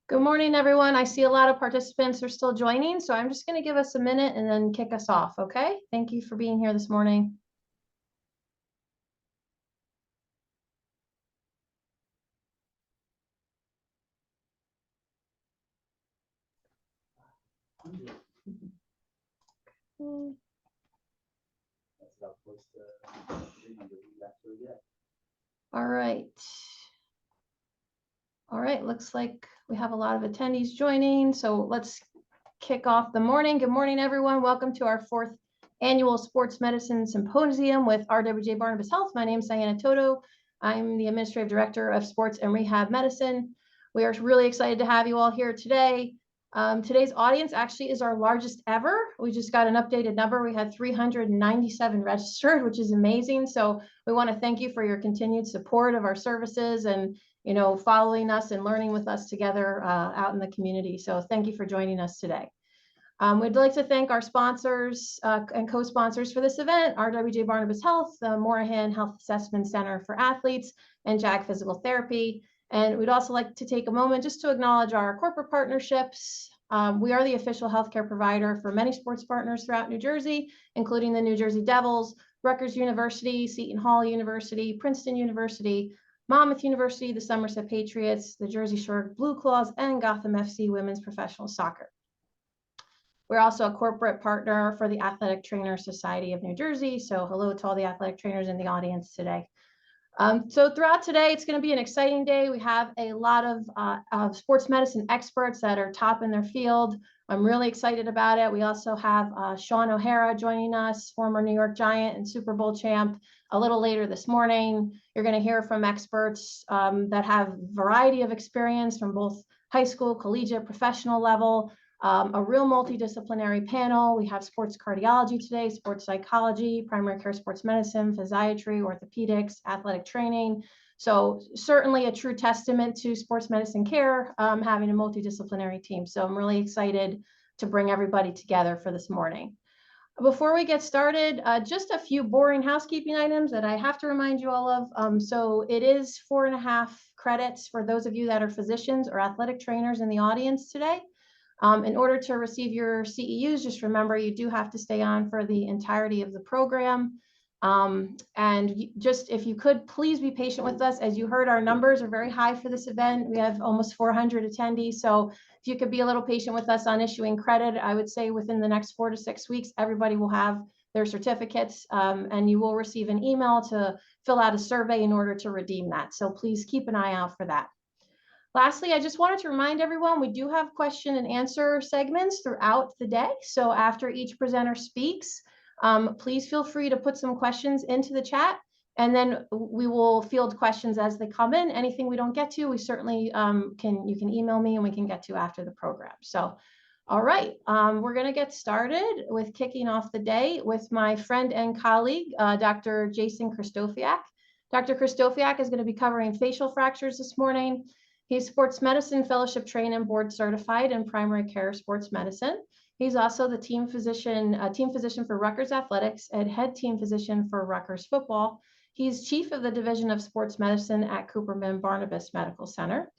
Good morning, everyone. I see a lot of participants are still joining, so I'm just going to give us a minute and then kick us off, okay? Thank you for being here this morning. All right. All right, looks like we have a lot of attendees joining, so let's kick off the morning. Good morning, everyone. Welcome to our 4th Annual Sports Medicine Symposium with RWJBarnabas Health. My name is Diana Toto. I'm the Administrative Director of Sports and Rehab Medicine. We are really excited to have you all here today. Today's audience actually is our largest ever. We just got an updated number. We had 397 registered, which is amazing. So we want to thank you for your continued support of our services and following us and learning with us together out in the community. So thank you for joining us today. We'd like to thank our sponsors and co-sponsors for this event, RWJBarnabas Health, the Morahan Health Assessment Center for Athletes, and JAG Physical Therapy. And we'd also like to take a moment just to acknowledge our corporate partnerships. We are the official healthcare provider for many sports partners throughout New Jersey, including the New Jersey Devils, Rutgers University, Seton Hall University, Princeton University, Monmouth University, the Somerset Patriots, the Jersey Shore Blue Claws, and Gotham FC Women's Professional Soccer. We're also a corporate partner for the Athletic Trainers Society of New Jersey. So hello to all the athletic trainers in the audience today. So throughout today, it's going to be an exciting day. We have a lot of sports medicine experts that are top in their field. I'm really excited about it. We also have Shaun O'Hara joining us, former New York Giant and Super Bowl champ. A little later this morning, you're going to hear from experts that have a variety of experience from both high school, collegiate, professional level. A real multidisciplinary panel. We have sports cardiology today, sports psychology, primary care sports medicine, physiatry, orthopedics, athletic training. So certainly a true testament to sports medicine care, having a multidisciplinary team. So I'm really excited to bring everybody together for this morning. Before we get started, just a few boring housekeeping items that I have to remind you all of. So it is 4.5 credits for those of you that are physicians or athletic trainers in the audience today. In order to receive your CEUs, just remember you do have to stay on for the entirety of the program. And just if you could, please be patient with us. As you heard, our numbers are very high for this event. We have almost 400 attendees. So if you could be a little patient with us on issuing credit, I would say within the next 4 to 6 weeks, everybody will have their certificates and you will receive an email to fill out a survey in order to redeem that. So please keep an eye out for that. Lastly, I just wanted to remind everyone, we do have question and answer segments throughout the day. So after each presenter speaks, please feel free to put some questions into the chat, and then we will field questions as they come in. Anything we don't get to, we certainly you can email me and we can get to after the program. So, all right, we're going to get started with kicking off the day with my friend and colleague, Dr. Jason Krystofiak. Dr. Krystofiak is going to be covering facial fractures this morning. He's sports medicine fellowship trained and board certified in primary care sports medicine. He's also the team physician for Rutgers Athletics and head team physician for Rutgers Football. He's chief of the division of sports medicine at Cooperman Barnabas Medical Center.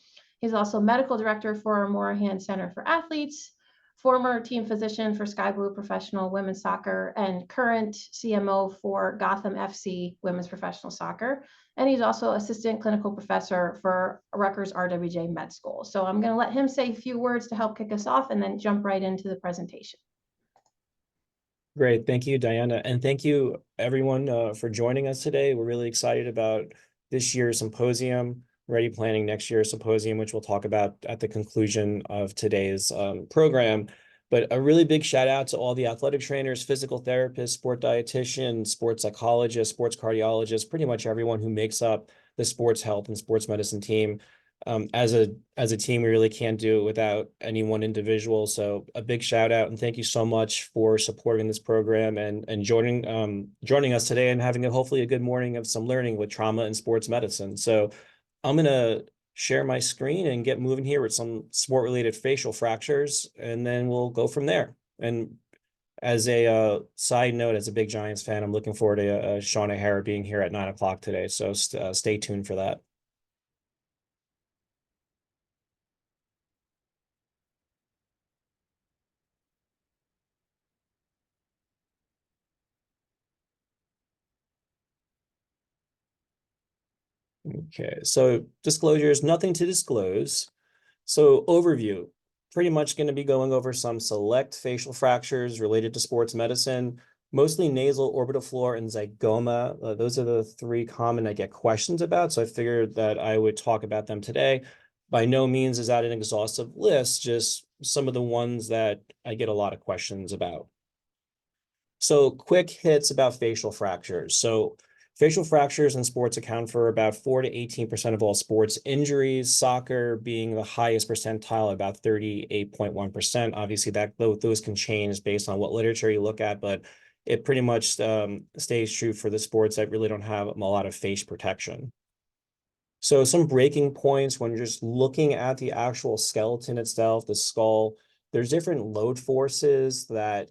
He's also medical director for Morahan Center for Athletes, former team physician for Sky Blue Professional Women's Soccer, and current CMO for Gotham FC Women's Professional Soccer. And he's also assistant clinical professor for Rutgers RWJ Med School. So I'm going to let him say a few words to help kick us off and then jump right into the presentation. Great. Thank you, Diana. And thank you, everyone, for joining us today. We're really excited about this year's symposium, already planning next year's symposium, which we'll talk about at the conclusion of today's program. But a really big shout out to all the athletic trainers, physical therapists, sport dietitians, sports psychologists, sports cardiologists, pretty much everyone who makes up the sports health and sports medicine team. As a team, we really can't do it without any one individual. So a big shout out and thank you so much for supporting this program and joining us today and having hopefully a good morning of some learning with trauma and sports medicine. So I'm going to share my screen and get moving here with some sport-related facial fractures, and then we'll go from there. And as a side note, as a big Giants fan, I'm looking forward to Shaun O'Hara being here at 9 o'clock today, so stay tuned for that. Okay, so disclosures, nothing to disclose. So overview, pretty much going to be going over some select facial fractures related to sports medicine, mostly nasal, orbital floor, and zygoma. Those are the three common I get questions about. So I figured that I would talk about them today. By no means is that an exhaustive list, just some of the ones that I get a lot of questions about. So quick hits about facial fractures. So facial fractures in sports account for about 4 to 18% of all sports injuries, soccer being the highest percentile, about 38.1%. Obviously, those can change based on what literature you look at, but it pretty much stays true for the sports that really don't have a lot of face protection. So some breaking points when you're just looking at the actual skeleton itself, the skull, there's different load forces that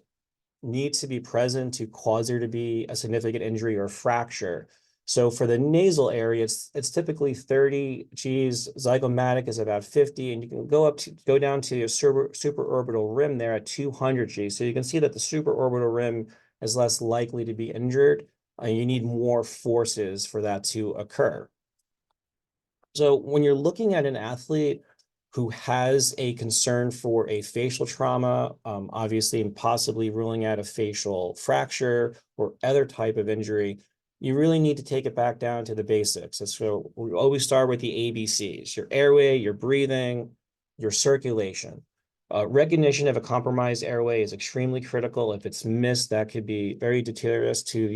need to be present to cause there to be a significant injury or fracture. So for the nasal area, it's typically 30 Gs, zygomatic is about 50, and you can go down to your supraorbital rim there at 200 Gs. So you can see that the supraorbital rim is less likely to be injured. You need more forces for that to occur. So when you're looking at an athlete who has a concern for a facial trauma, obviously, and possibly ruling out a facial fracture or other type of injury, you really need to take it back down to the basics. And so we always start with the ABCs, your airway, your breathing, your circulation. Recognition of a compromised airway is extremely critical. If it's missed, that could be very deleterious to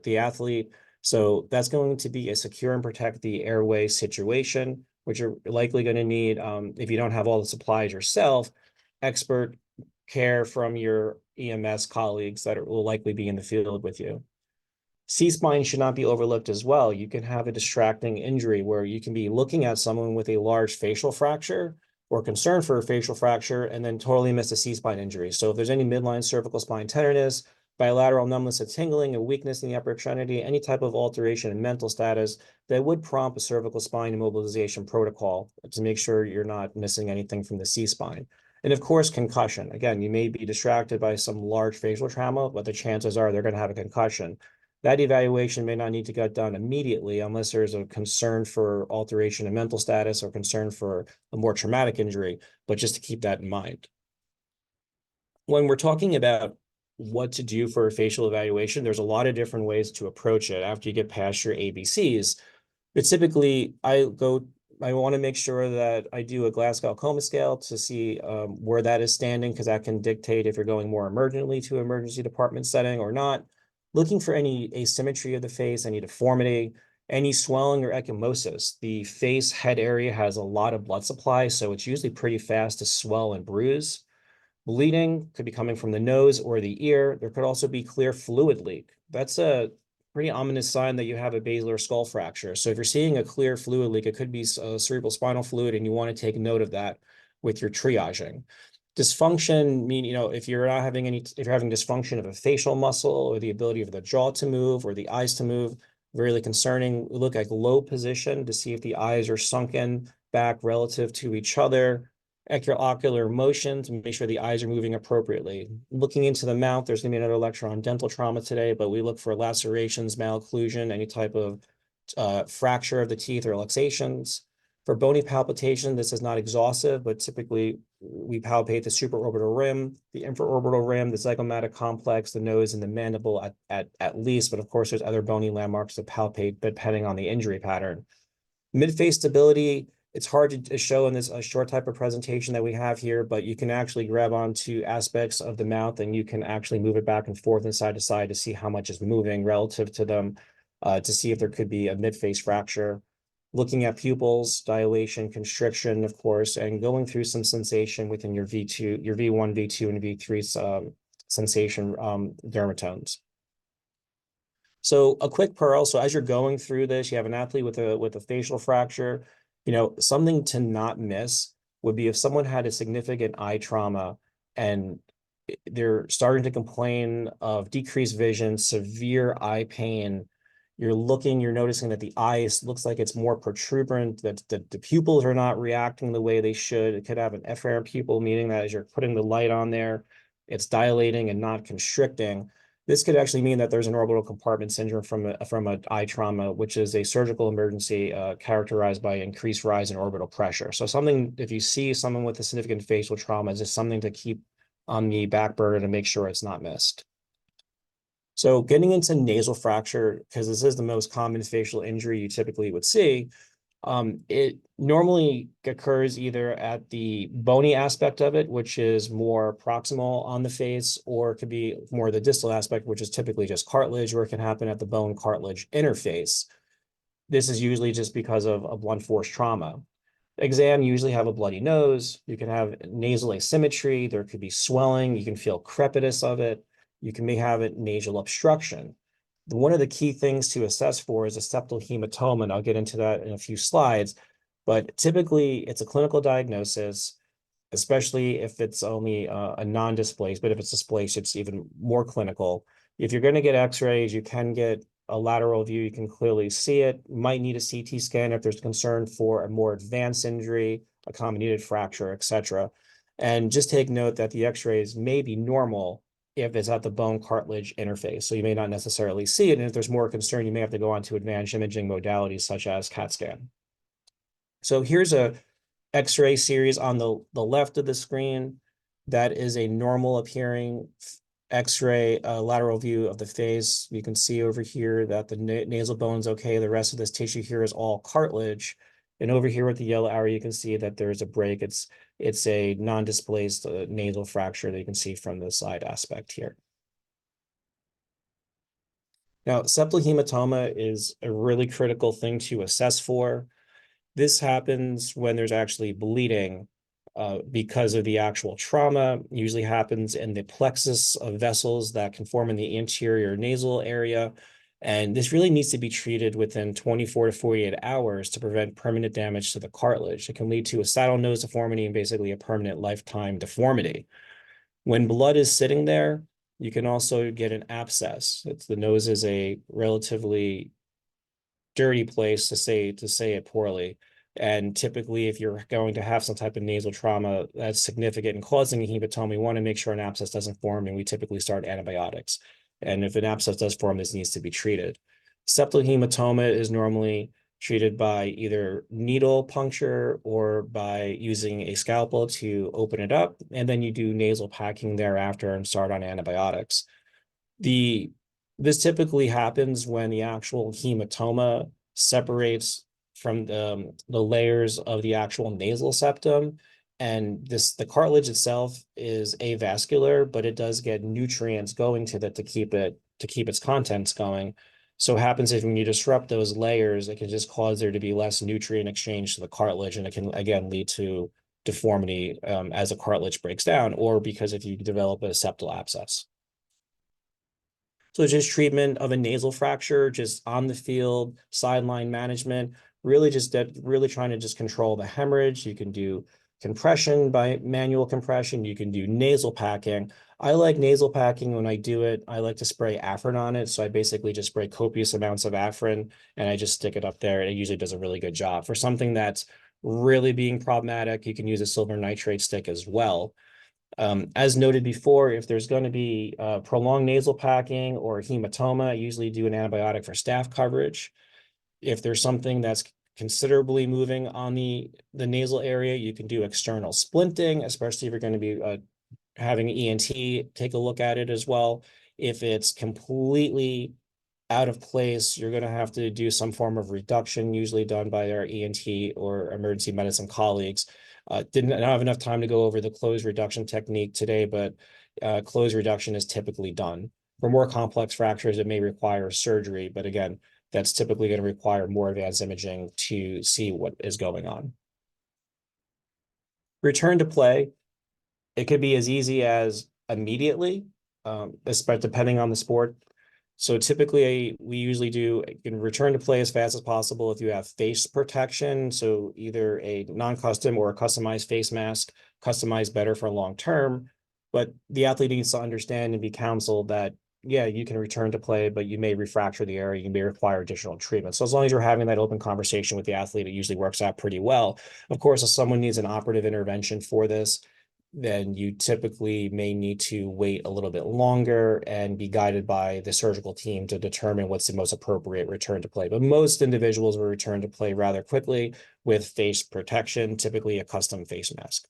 the athlete. So that's going to be a secure and protect the airway situation, which you're likely going to need, if you don't have all the supplies yourself, expert care from your EMS colleagues that will likely be in the field with you. C-spine should not be overlooked as well. You can have a distracting injury where you can be looking at someone with a large facial fracture or concern for a facial fracture and then totally miss a C-spine injury. So if there's any midline cervical spine tenderness, bilateral numbness of tingling, a weakness in the upper extremity, any type of alteration in mental status that would prompt a cervical spine immobilization protocol to make sure you're not missing anything from the C-spine. And of course, concussion. Again, you may be distracted by some large facial trauma, but the chances are they're going to have a concussion. That evaluation may not need to get done immediately unless there's a concern for alteration in mental status or concern for a more traumatic injury, but just to keep that in mind. When we're talking about what to do for a facial evaluation, there's a lot of different ways to approach it after you get past your ABCs. But typically, I want to make sure that I do a Glasgow Coma scale to see where that is standing, because that can dictate if you're going more emergently to emergency department setting or not. Looking for any asymmetry of the face, any deformity, any swelling or ecchymosis. The face head area has a lot of blood supply, so it's usually pretty fast to swell and bruise. Bleeding could be coming from the nose or the ear. There could also be clear fluid leak. That's a pretty ominous sign that you have a basilar skull fracture. So if you're seeing a clear fluid leak, it could be cerebral spinal fluid, and you want to take note of that with your triaging. Dysfunction if you're having dysfunction of a facial muscle or the ability of the jaw to move or the eyes to move, really concerning. We look at low position to see if the eyes are sunken back relative to each other. Ocular motion to make sure the eyes are moving appropriately. Looking into the mouth, there's going to be another lecture on dental trauma today, but we look for lacerations, malocclusion, any type of fracture of the teeth or luxations. For bony palpation, this is not exhaustive, but typically we palpate the supraorbital rim, the infraorbital rim, the zygomatic complex, the nose, and the mandible at least, but of course there's other bony landmarks to palpate depending on the injury pattern. Mid-face stability, it's hard to show in this short type of presentation that we have here, but you can actually grab onto aspects of the mouth and you can actually move it back and forth and side to side to see how much is moving relative to them, to see if there could be a mid-face fracture. Looking at pupils, dilation, constriction, of course, and going through some sensation within your V2, your V1, V2, and V3 sensation dermatomes. So a quick pearl. So as you're going through this, you have an athlete with a facial fracture. Something to not miss would be if someone had a significant eye trauma and they're starting to complain of decreased vision, severe eye pain. You're noticing that the eye looks like it's more protuberant, that the pupils are not reacting the way they should. It could have an efferent pupil, meaning that as you're putting the light on there, it's dilating and not constricting. This could actually mean that there's an orbital compartment syndrome from an eye trauma, which is a surgical emergency characterized by increased rise in orbital pressure. So something, if you see someone with a significant facial trauma, is just something to keep on the back burner to make sure it's not missed. So getting into nasal fracture, because this is the most common facial injury you typically would see, it normally occurs either at the bony aspect of it, which is more proximal on the face, or it could be more the distal aspect, which is typically just cartilage, or it can happen at the bone cartilage interface. This is usually just because of a blunt force trauma. Exam usually have a bloody nose. You can have nasal asymmetry. There could be swelling. You can feel crepitus of it. You may have it nasal obstruction. One of the key things to assess for is a septal hematoma, and I'll get into that in a few slides. But typically, it's a clinical diagnosis, especially if it's only a non-displaced. But if it's displaced, it's even more clinical. If you're going to get X-rays, you can get a lateral view. You can clearly see it. You might need a CT scan if there's concern for a more advanced injury, a comminuted fracture, etc. And just take note that the X-rays may be normal if it's at the bone cartilage interface. So you may not necessarily see it. And if there's more concern, you may have to go on to advanced imaging modalities such as CAT scan. So here's a X-ray series on the left of the screen. That is a normal appearing X-ray lateral view of the face. You can see over here that the nasal bone's okay. The rest of this tissue here is all cartilage. And over here with the yellow arrow, you can see that there's a break. It's a non-displaced nasal fracture that you can see from the side aspect here. Now, septal hematoma is a really critical thing to assess for. This happens when there's actually bleeding because of the actual trauma. It usually happens in the plexus of vessels that can form in the anterior nasal area. And this really needs to be treated within 24 to 48 hours to prevent permanent damage to the cartilage. It can lead to a saddle nose deformity and basically a permanent lifetime deformity. When blood is sitting there, you can also get an abscess. The nose is a relatively dirty place, to say it poorly. And typically, if you're going to have some type of nasal trauma that's significant and causing a hematoma, we want to make sure an abscess doesn't form, and we typically start antibiotics. And if an abscess does form, this needs to be treated. Septal hematoma is normally treated by either needle puncture or by using a scalpel to open it up, and then you do nasal packing thereafter and start on antibiotics. This typically happens when the actual hematoma separates from the layers of the actual nasal septum. And the cartilage itself is avascular, but it does get nutrients going to that to keep its contents going. So it happens if when you disrupt those layers, it can just cause there to be less nutrient exchange to the cartilage, and it can again lead to deformity as the cartilage breaks down, or because if you develop a septal abscess. So just treatment of a nasal fracture, just on the field, sideline management, really trying to just control the hemorrhage. You can do compression by manual compression. You can do nasal packing. I like nasal packing. When I do it, I like to spray Afrin on it. So I basically just spray copious amounts of Afrin and I just stick it up there. And it usually does a really good job. For something that's really being problematic, you can use a silver nitrate stick as well. As noted before, if there's going to be prolonged nasal packing or hematoma, I usually do an antibiotic for staph coverage. If there's something that's considerably moving on the nasal area, you can do external splinting, especially if you're going to be having ENT take a look at it as well. If it's completely out of place, you're going to have to do some form of reduction, usually done by our ENT or emergency medicine colleagues. Didn't have enough time to go over the closed reduction technique today, but closed reduction is typically done. For more complex fractures, it may require surgery, but again, that's typically going to require more advanced imaging to see what is going on. Return to play, it could be as easy as immediately, depending on the sport. So typically, we usually you can return to play as fast as possible if you have face protection. So either a non-custom or a customized face mask, customized better for long term. But the athlete needs to understand and be counseled that, yeah, you can return to play, but you may refracture the area. You may require additional treatment. So as long as you're having that open conversation with the athlete, it usually works out pretty well. Of course, if someone needs an operative intervention for this, then you typically may need to wait a little bit longer and be guided by the surgical team to determine what's the most appropriate return to play. But most individuals will return to play rather quickly with face protection, typically a custom face mask.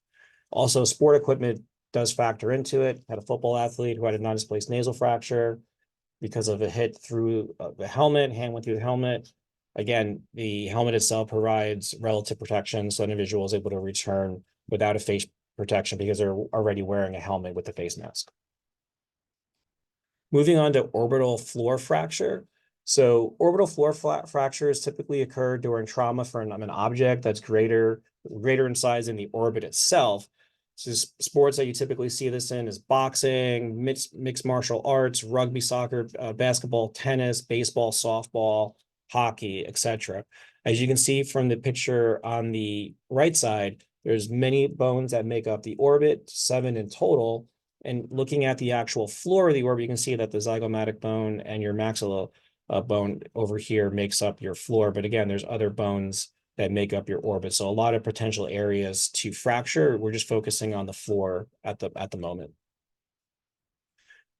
Also, sport equipment does factor into it. Had a football athlete who had a non-displaced nasal fracture because of a hit through the helmet, hand went through the helmet. Again, the helmet itself provides relative protection, so an individual is able to return without a face protection because they're already wearing a helmet with the face mask. Moving on to orbital floor fracture. So orbital floor fractures typically occur during trauma from an object that's greater in size than the orbit itself. So sports that you typically see this in is boxing, mixed martial arts, rugby, soccer, basketball, tennis, baseball, softball, hockey, etc. As you can see from the picture on the right side, there's many bones that make up the orbit, 7 in total. And looking at the actual floor of the orbit, you can see that the zygomatic bone and your maxilla bone over here makes up your floor. But again, there's other bones that make up your orbit. So a lot of potential areas to fracture. We're just focusing on the floor at the moment.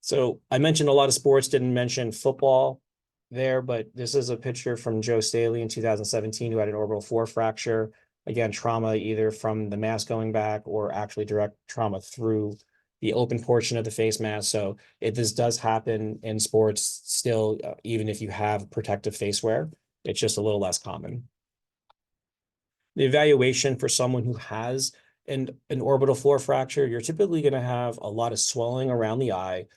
So I mentioned a lot of sports, didn't mention football there, but this is a picture from Joe Staley in 2017 who had an orbital floor fracture. Again, trauma either from the mask going back or actually direct trauma through the open portion of the face mask. So this does happen in sports still, even if you have protective face wear, it's just a little less common. The evaluation for someone who has an orbital floor fracture, you're typically going to have a lot of swelling around the eye.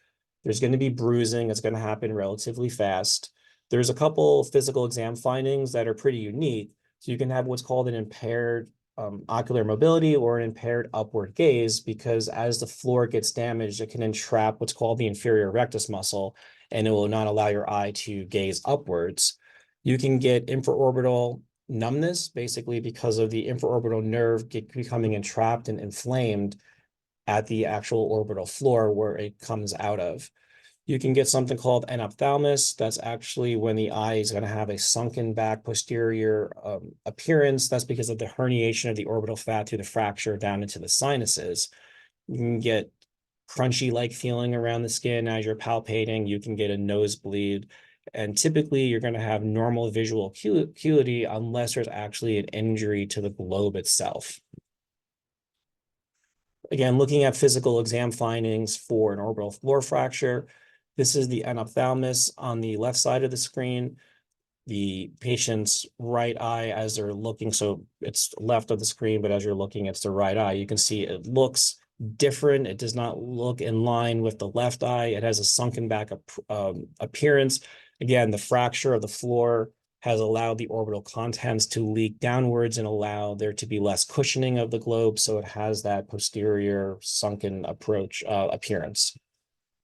There's going to be bruising. It's going to happen relatively fast. There's a couple physical exam findings that are pretty unique. So you can have what's called an impaired ocular mobility or an impaired upward gaze, because as the floor gets damaged, it can entrap what's called the inferior rectus muscle, and it will not allow your eye to gaze upwards. You can get infraorbital numbness, basically because of the infraorbital nerve becoming entrapped and inflamed at the actual orbital floor where it comes out of. You can get something called anophthalmos. That's actually when the eye is going to have a sunken back posterior appearance. That's because of the herniation of the orbital fat through the fracture down into the sinuses. You can get crunchy-like feeling around the skin as you're palpating. You can get a nosebleed. And typically, you're going to have normal visual acuity unless there's actually an injury to the globe itself. Again, looking at physical exam findings for an orbital floor fracture, this is the anophthalmos on the left side of the screen. The patient's right eye as they're looking, so it's left of the screen, but as you're looking, it's the right eye. You can see it looks different. It does not look in line with the left eye. It has a sunken back appearance. Again, the fracture of the floor has allowed the orbital contents to leak downwards and allow there to be less cushioning of the globe, so it has that posterior sunken appearance.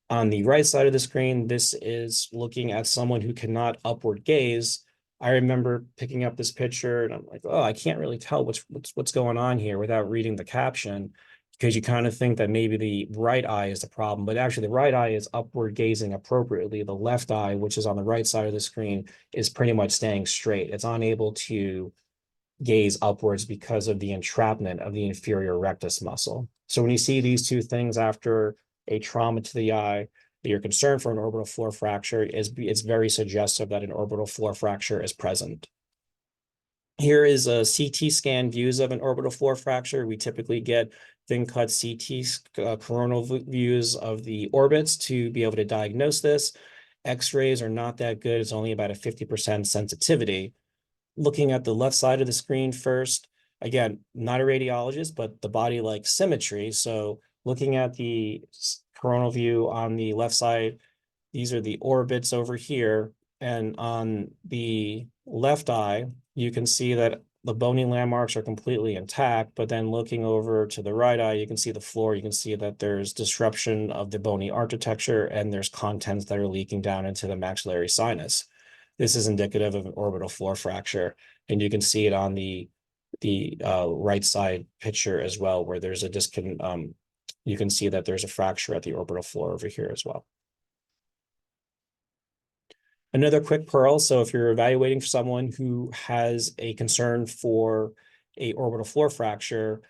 On the right side of the screen, this is looking at someone who cannot upward gaze. I remember picking up this picture and I'm like, oh, I can't really tell what's going on here without reading the caption, because you kind of think that maybe the right eye is the problem, but actually the right eye is upward gazing appropriately. The left eye, which is on the right side of the screen, is pretty much staying straight. It's unable to gaze upwards because of the entrapment of the inferior rectus muscle. So when you see these two things after a trauma to the eye, that you're concerned for an orbital floor fracture, it's very suggestive that an orbital floor fracture is present. Here is a CT scan views of an orbital floor fracture. We typically get thin cut CT coronal views of the orbits to be able to diagnose this. X-rays are not that good. It's only about a 50% sensitivity. Looking at the left side of the screen first, again, not a radiologist, but the body-like symmetry. So looking at the coronal view on the left side, these are the orbits over here. And on the left eye, you can see that the bony landmarks are completely intact, but then looking over to the right eye, you can see the floor, you can see that there's disruption of the bony architecture and there's contents that are leaking down into the maxillary sinus. This is indicative of an orbital floor fracture, and you can see it on the right side picture as well, where there's a you can see that there's a fracture at the orbital floor over here as well. Another quick pearl. So if you're evaluating someone who has a concern for a orbital floor fracture,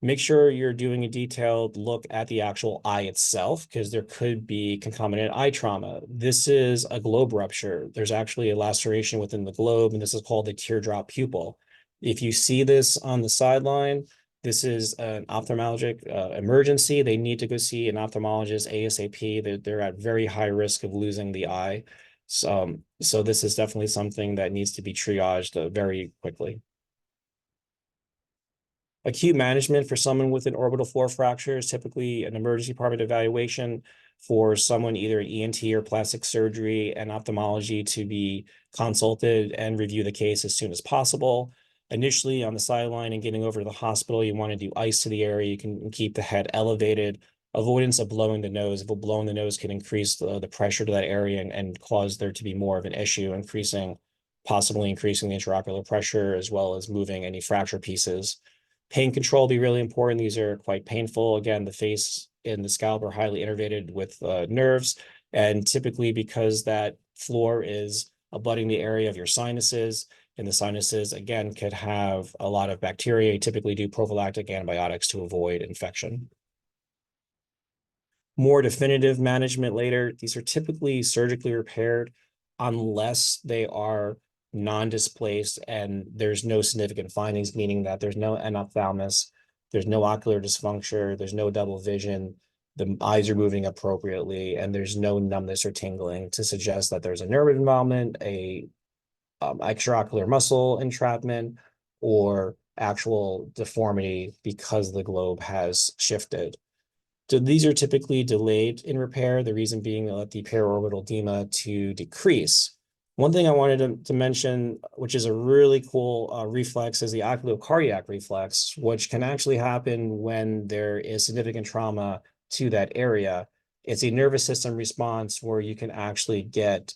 Make sure you're doing a detailed look at the actual eye itself, because there could be concomitant eye trauma. This is a globe rupture. There's actually a laceration within the globe, and this is called a teardrop pupil. If you see this on the sideline, this is an ophthalmologic emergency. They need to go see an ophthalmologist ASAP. They're at very high risk of losing the eye. So this is definitely something that needs to be triaged very quickly. Acute management for someone with an orbital floor fracture is typically an emergency department evaluation for someone, either an ENT or plastic surgery and ophthalmology, to be consulted and review the case as soon as possible. Initially on the sideline and getting over to the hospital, you want to do ice to the area. You can keep the head elevated. Avoidance of blowing the nose. If blowing the nose can increase the pressure to that area and cause there to be more of an issue, possibly increasing the intraocular pressure, as well as moving any fracture pieces. Pain control will be really important. These are quite painful. Again, the face and the scalp are highly innervated with nerves. And typically, because that floor is abutting the area of your sinuses, and the sinuses, again, could have a lot of bacteria, you typically do prophylactic antibiotics to avoid infection. More definitive management later. These are typically surgically repaired unless they are non-displaced and there's no significant findings, meaning that there's no enophthalmos, there's no ocular dysfunction, there's no double vision, the eyes are moving appropriately, and there's no numbness or tingling to suggest that there's a nerve involvement, extraocular muscle entrapment, or actual deformity because the globe has shifted. So these are typically delayed in repair, the reason being to let the periorbital edema to decrease. One thing I wanted to mention, which is a really cool reflex, is the oculocardiac reflex, which can actually happen when there is significant trauma to that area. It's a nervous system response where you can actually get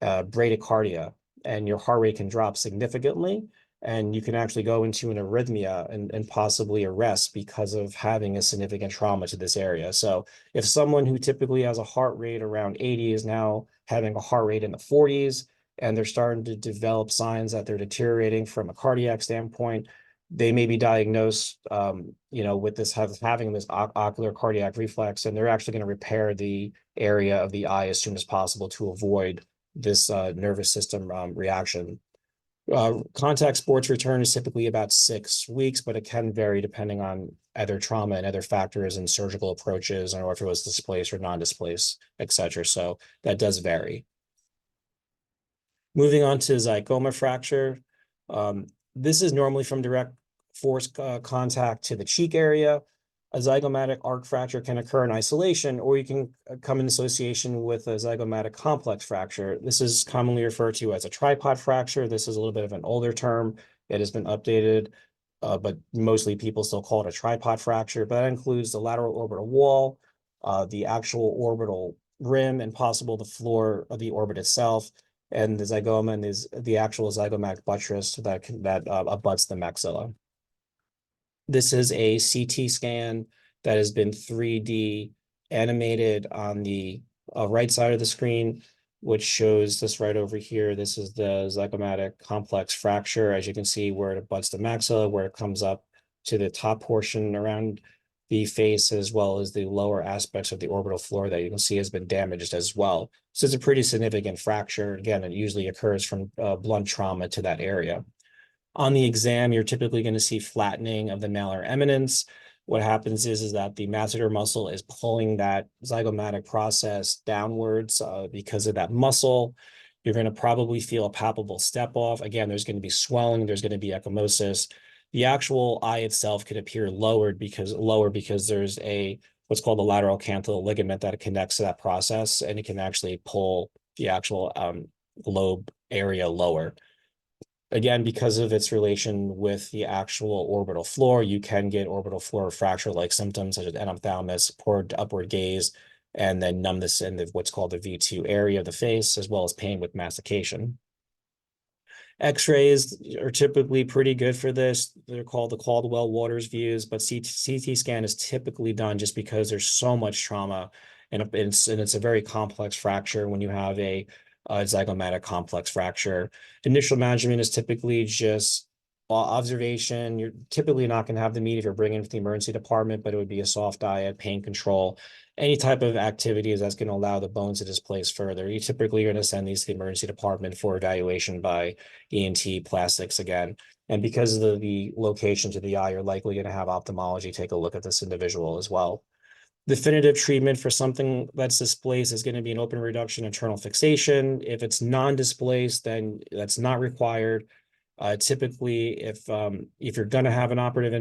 bradycardia, and your heart rate can drop significantly, and you can actually go into an arrhythmia and possibly arrest because of having a significant trauma to this area. So if someone who typically has a heart rate around 80 is now having a heart rate in the 40s, and they're starting to develop signs that they're deteriorating from a cardiac standpoint, they may be diagnosed, with this having this ocular cardiac reflex, and they're actually going to repair the area of the eye as soon as possible to avoid this nervous system reaction. Contact sports return is typically about 6 weeks, but it can vary depending on other trauma and other factors and surgical approaches, or if it was displaced or non-displaced, etc. So that does vary. Moving on to zygoma fracture. This is normally from direct force contact to the cheek area. A zygomatic arc fracture can occur in isolation, or you can come in association with a zygomatic complex fracture. This is commonly referred to as a tripod fracture. This is a little bit of an older term. It has been updated, but mostly people still call it a tripod fracture. But that includes the lateral orbital wall, the actual orbital rim, and possible the floor of the orbit itself, and the zygoma and is the actual zygomatic buttress that abuts the maxilla. This is a CT scan that has been 3D animated on the right side of the screen, which shows this right over here. This is the zygomatic complex fracture. As you can see, where it abuts the maxilla, where it comes up to the top portion around the face, as well as the lower aspects of the orbital floor that you can see has been damaged as well. So it's a pretty significant fracture. Again, it usually occurs from blunt trauma to that area. On the exam, you're typically going to see flattening of the malar eminence. What happens is that the masseter muscle is pulling that zygomatic process downwards because of that muscle. You're going to probably feel a palpable step off. Again, there's going to be swelling. There's going to be ecchymosis. The actual eye itself could appear lower because there's what's called the lateral canthal ligament that connects to that process, and it can actually pull the actual globe area lower. Again, because of its relation with the actual orbital floor, you can get orbital floor fracture-like symptoms such as enophthalmos, poor upward gaze, and then numbness in what's called the V2 area of the face, as well as pain with mastication. X-rays are typically pretty good for this. They're called the Caldwell-Waters views, but CT scan is typically done just because there's so much trauma, and it's a very complex fracture when you have a zygomatic complex fracture. Initial management is typically just observation. You're typically not going to have the meat if you're bringing it to the emergency department, but it would be a soft diet, pain control, any type of activities that's going to allow the bones to displace further. You typically are going to send these to the emergency department for evaluation by ENT plastics again. And because of the location to the eye, you're likely going to have ophthalmology take a look at this individual as well. Definitive treatment for something that's displaced is going to be an open reduction internal fixation. If it's non-displaced, then that's not required. Typically, if you're going to have an operative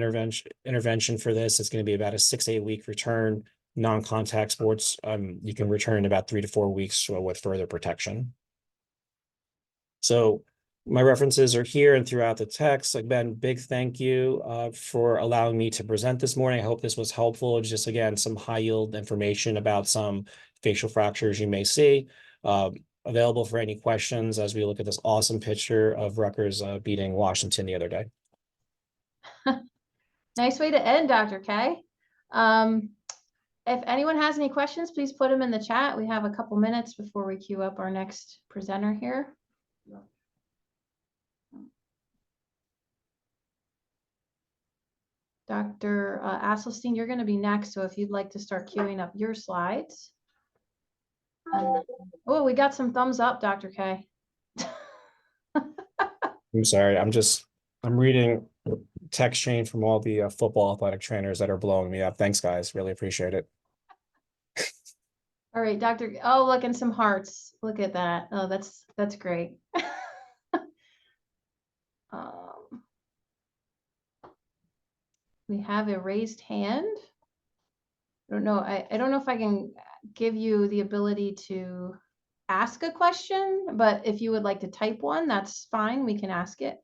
intervention for this, it's going to be about a 6 to 8 week return. Non-contact sports, you can return in about 3 to 4 weeks with further protection. So my references are here and throughout the text. Again, big thank you for allowing me to present this morning. I hope this was helpful. Just again, some high yield information about some facial fractures you may see. Available for any questions as we look at this awesome picture of Rutgers beating Washington the other day. Nice way to end, Dr. K. If anyone has any questions, please put them in the chat. We have a couple minutes before we queue up our next presenter here. Dr. Asselstein, you're going to be next, so if you'd like to start queuing up your slides. Oh, we got some thumbs up, Dr. K. I'm sorry, I'm reading text chain from all the football athletic trainers that are blowing me up. Thanks, guys. Really appreciate it. All right, Dr. Oh, look, and some hearts. Look at that. Oh, that's great. We have a raised hand. I don't know. I don't know if I can give you the ability to ask a question, but if you would like to type one, that's fine. We can ask it.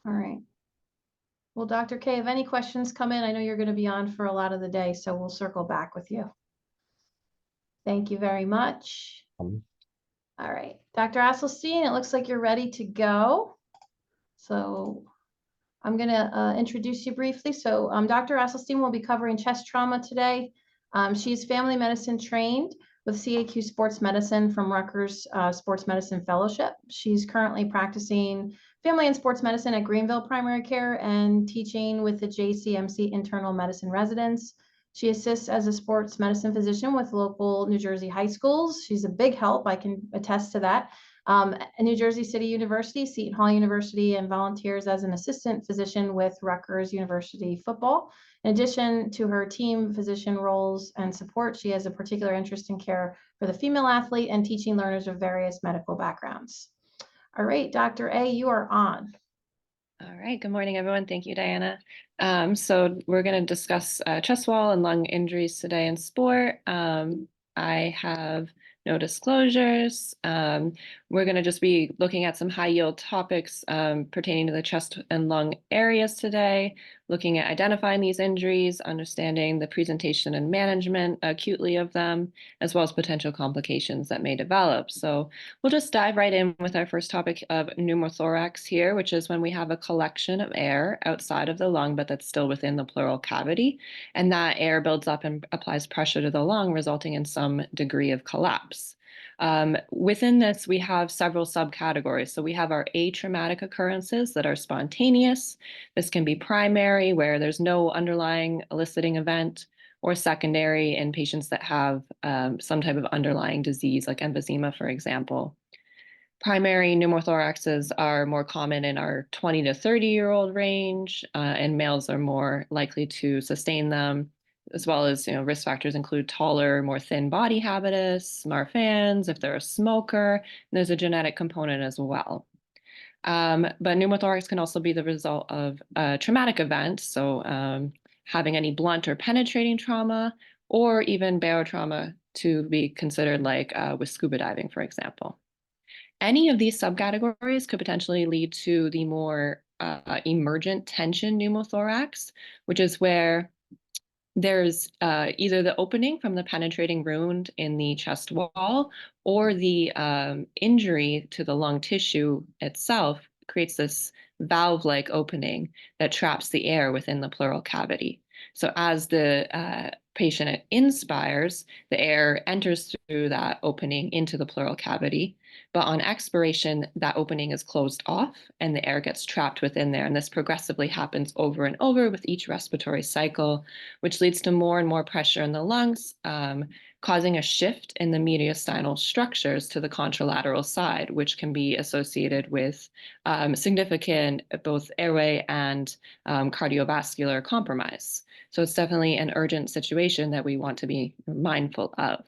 All right. Well, Dr. K, if any questions come in, I know you're going to be on for a lot of the day, so we'll circle back with you. Thank you very much. All right, Dr. Asselstein, it looks like you're ready to go. So I'm going to introduce you briefly. So Dr. Asselstein will be covering chest trauma today. She's family medicine trained with CAQ Sports Medicine from Rutgers Sports Medicine Fellowship. She's currently practicing family and sports medicine at Greenville Primary Care and teaching with the JCMC Internal Medicine Residence. She assists as a sports medicine physician with local New Jersey high schools. She's a big help, I can attest to that. New Jersey City University, Seton Hall University, and volunteers as an assistant physician with Rutgers University Football. In addition to her team physician roles and support, she has a particular interest in care for the female athlete and teaching learners of various medical backgrounds. All right, Dr. A, you are on. All right, good morning, everyone. Thank you, Diana. So we're going to discuss chest wall and lung injuries today in sport. I have no disclosures. We're going to just be looking at some high yield topics pertaining to the chest and lung areas today, looking at identifying these injuries, understanding the presentation and management acutely of them, as well as potential complications that may develop. So we'll just dive right in with our first topic of pneumothorax here, which is when we have a collection of air outside of the lung, but that's still within the pleural cavity. And that air builds up and applies pressure to the lung, resulting in some degree of collapse. Within this, we have several subcategories. So we have our atraumatic occurrences that are spontaneous. This can be primary, where there's no underlying eliciting event, or secondary in patients that have some type of underlying disease, like emphysema, for example. Primary pneumothoraxes are more common in our 20 to 30-year-old range, and males are more likely to sustain them, as well as, risk factors include taller, more thin body habitus, Marfan's, if they're a smoker, and there's a genetic component as well. But pneumothorax can also be the result of a traumatic event, so having any blunt or penetrating trauma, or even barotrauma to be considered, like with scuba diving, for example. Any of these subcategories could potentially lead to the more emergent tension pneumothorax, which is where there's either the opening from the penetrating wound in the chest wall, or the injury to the lung tissue itself creates this valve-like opening that traps the air within the pleural cavity. So as the patient inspires, the air enters through that opening into the pleural cavity. But on expiration, that opening is closed off and the air gets trapped within there. And this progressively happens over and over with each respiratory cycle, which leads to more and more pressure in the lungs, causing a shift in the mediastinal structures to the contralateral side, which can be associated with significant both airway and cardiovascular compromise. So it's definitely an urgent situation that we want to be mindful of.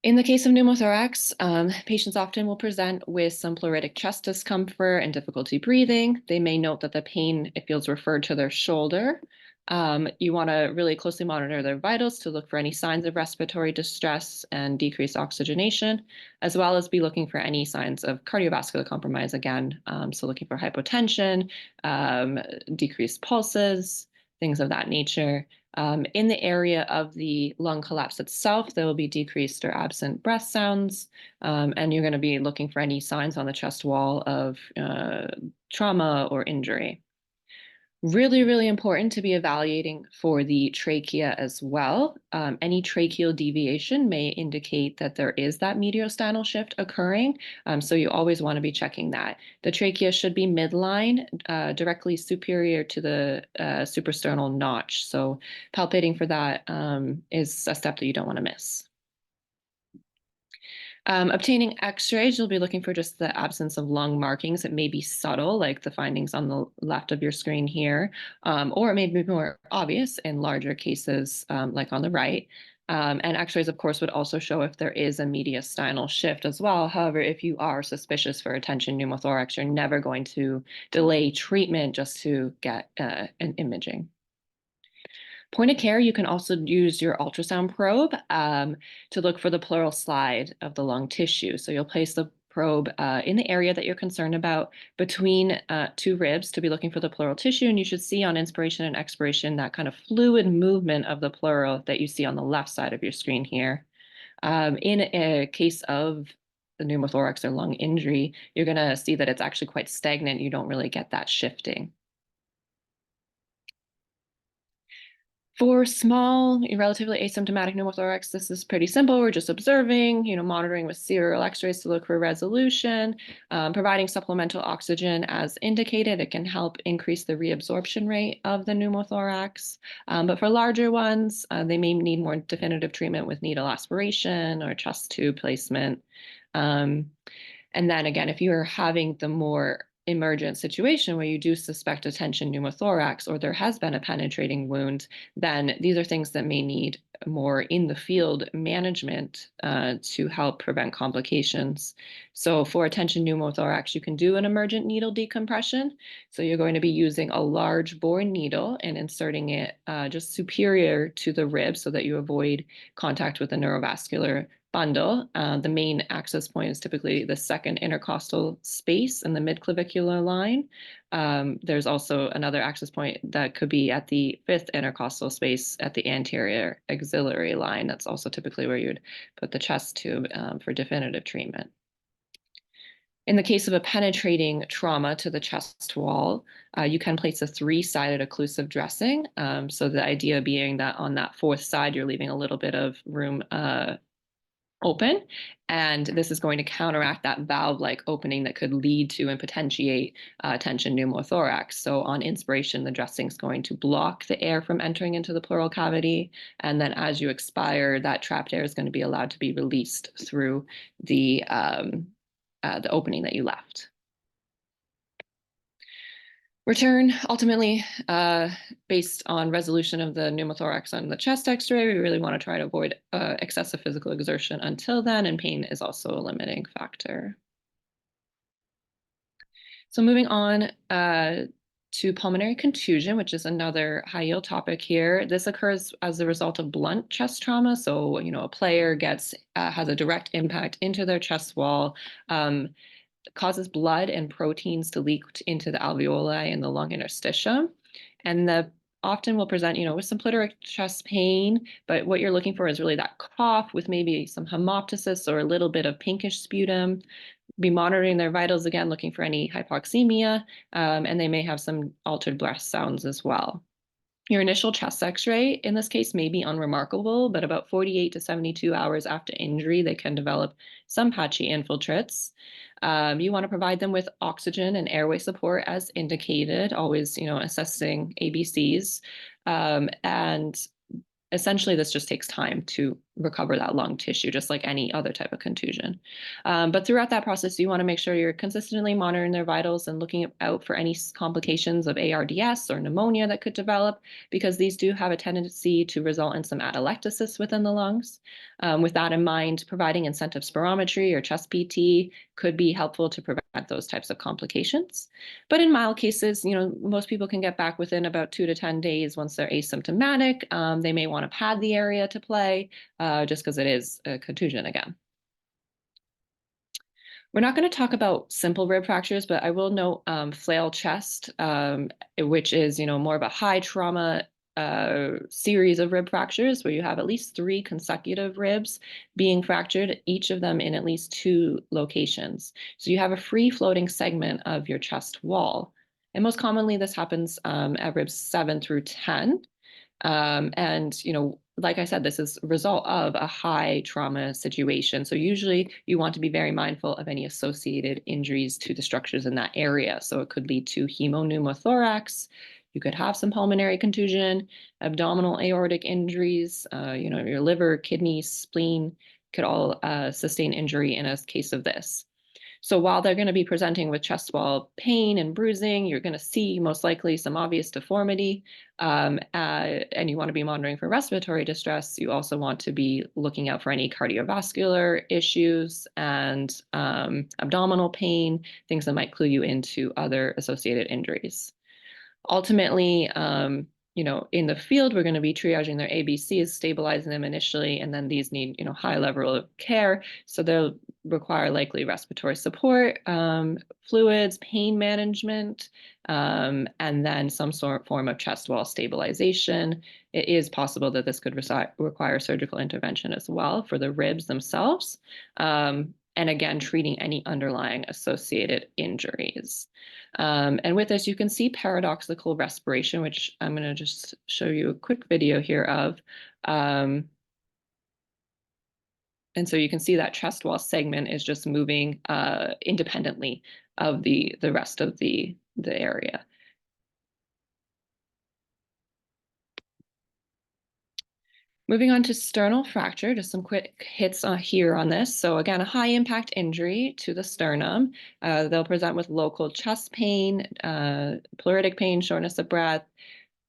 In the case of pneumothorax, patients often will present with some pleuritic chest discomfort and difficulty breathing. They may note that the pain, it feels referred to their shoulder. You want to really closely monitor their vitals to look for any signs of respiratory distress and decreased oxygenation, as well as be looking for any signs of cardiovascular compromise again. So looking for hypotension, decreased pulses, things of that nature. In the area of the lung collapse itself, there will be decreased or absent breath sounds, and you're going to be looking for any signs on the chest wall of trauma or injury. Really, really important to be evaluating for the trachea as well. Any tracheal deviation may indicate that there is that mediastinal shift occurring, so you always want to be checking that. The trachea should be midline, directly superior to the suprasternal notch, so palpating for that is a step that you don't want to miss. Obtaining x-rays, you'll be looking for just the absence of lung markings. It may be subtle, like the findings on the left of your screen here, or it may be more obvious in larger cases, like on the right. And x-rays, of course, would also show if there is a mediastinal shift as well. However, if you are suspicious for a tension pneumothorax, you're never going to delay treatment just to get an imaging. Point of care, you can also use your ultrasound probe to look for the pleural slide of the lung tissue. So you'll place the probe in the area that you're concerned about between two ribs to be looking for the pleural tissue. And you should see on inspiration and expiration that kind of fluid movement of the pleural that you see on the left side of your screen here. In a case of the pneumothorax or lung injury, you're going to see that it's actually quite stagnant. You don't really get that shifting. For small, relatively asymptomatic pneumothorax, this is pretty simple. We're just observing, monitoring with serial x-rays to look for resolution, providing supplemental oxygen as indicated. It can help increase the reabsorption rate of the pneumothorax. But for larger ones, they may need more definitive treatment with needle aspiration or chest tube placement. And then again, if you're having the more emergent situation where you do suspect a tension pneumothorax or there has been a penetrating wound, then these are things that may need more in the field management to help prevent complications. So for a tension pneumothorax, you can do an emergent needle decompression. So you're going to be using a large bore needle and inserting it just superior to the rib so that you avoid contact with the neurovascular bundle. The main access point is typically the second intercostal space in the midclavicular line. There's also another access point that could be at the fifth intercostal space at the anterior axillary line. That's also typically where you'd put the chest tube for definitive treatment. In the case of a penetrating trauma to the chest wall, you can place a 3-sided occlusive dressing. So the idea being that on that fourth side, you're leaving a little bit of room open, and this is going to counteract that valve-like opening that could lead to and potentiate tension pneumothorax. So on inspiration, the dressing is going to block the air from entering into the pleural cavity, and then as you expire, that trapped air is going to be allowed to be released through the opening that you left. Return, ultimately, based on resolution of the pneumothorax on the chest x-ray, we really want to try to avoid excessive physical exertion until then, and pain is also a limiting factor. So moving on to pulmonary contusion, which is another high-yield topic here. This occurs as a result of blunt chest trauma. So, a player has a direct impact into their chest wall, causes blood and proteins to leak into the alveoli and the lung interstitium. And often will present, with some pleuritic chest pain, but what you're looking for is really that cough with maybe some hemoptysis or a little bit of pinkish sputum. be monitoring their vitals again, looking for any hypoxemia, and they may have some altered breath sounds as well. Your initial chest x-ray in this case may be unremarkable, but about 48 to 72 hours after injury, they can develop some patchy infiltrates. You want to provide them with oxygen and airway support as indicated, always, assessing ABCs. And essentially, this just takes time to recover that lung tissue, just like any other type of contusion. But throughout that process, you want to make sure you're consistently monitoring their vitals and looking out for any complications of ARDS or pneumonia that could develop, because these do have a tendency to result in some atelectasis within the lungs. With that in mind, providing incentive spirometry or chest PT could be helpful to prevent those types of complications. But in mild cases, most people can get back within about 2 to 10 days once they're asymptomatic. They may want to pad the area to play, just because it is a contusion again. We're not going to talk about simple rib fractures, but I will note flail chest, which is, more of a high trauma series of rib fractures where you have at least 3 consecutive ribs being fractured, each of them in at least 2 locations. So you have a free floating segment of your chest wall. And most commonly, this happens at ribs 7 through 10. And, like I said, this is a result of a high trauma situation. So usually you want to be very mindful of any associated injuries to the structures in that area. So it could lead to hemopneumothorax. You could have some pulmonary contusion, abdominal aortic injuries, your liver, kidneys, spleen could all sustain injury in a case of this. So while they're going to be presenting with chest wall pain and bruising, you're going to see most likely some obvious deformity, and you want to be monitoring for respiratory distress. You also want to be looking out for any cardiovascular issues and abdominal pain, things that might clue you into other associated injuries. Ultimately, in the field, we're going to be triaging their ABCs, stabilizing them initially, and then these need, high level of care. So they'll require likely respiratory support, fluids, pain management, and then some form of chest wall stabilization. It is possible that this could require surgical intervention as well for the ribs themselves. And again, treating any underlying associated injuries. And with this, you can see paradoxical respiration, which I'm going to just show you a quick video here of. And so you can see that chest wall segment is just moving independently of the rest of the area. Moving on to sternal fracture, just some quick hits here on this. So again, a high impact injury to the sternum. They'll present with local chest pain, pleuritic pain, shortness of breath,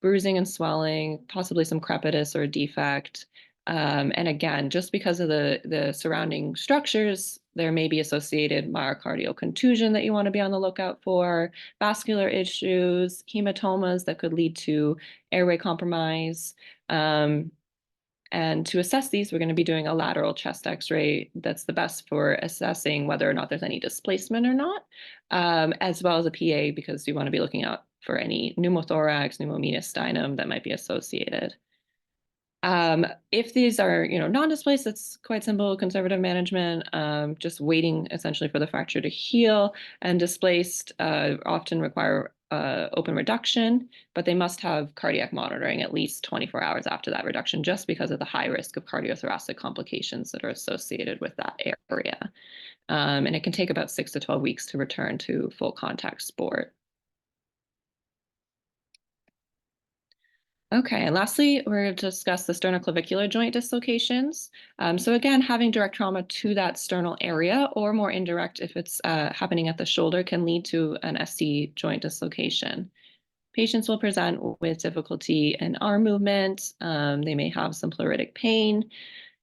bruising and swelling, possibly some crepitus or defect. And again, just because of the surrounding structures, there may be associated myocardial contusion that you want to be on the lookout for, vascular issues, hematomas that could lead to airway compromise. And to assess these, we're going to be doing a lateral chest x-ray that's the best for assessing whether or not there's any displacement or not, as well as a PA, because you want to be looking out for any pneumothorax, pneumomediastinum that might be associated. If these are, non-displaced, it's quite simple, conservative management, just waiting essentially for the fracture to heal. And displaced often require open reduction, but they must have cardiac monitoring at least 24 hours after that reduction, just because of the high risk of cardiothoracic complications that are associated with that area. And it can take about 6 to 12 weeks to return to full contact sport. Okay, and lastly, we're going to discuss the sternoclavicular joint dislocations. So again, having direct trauma to that sternal area, or more indirect if it's happening at the shoulder, can lead to an SC joint dislocation. Patients will present with difficulty in arm movement. They may have some pleuritic pain.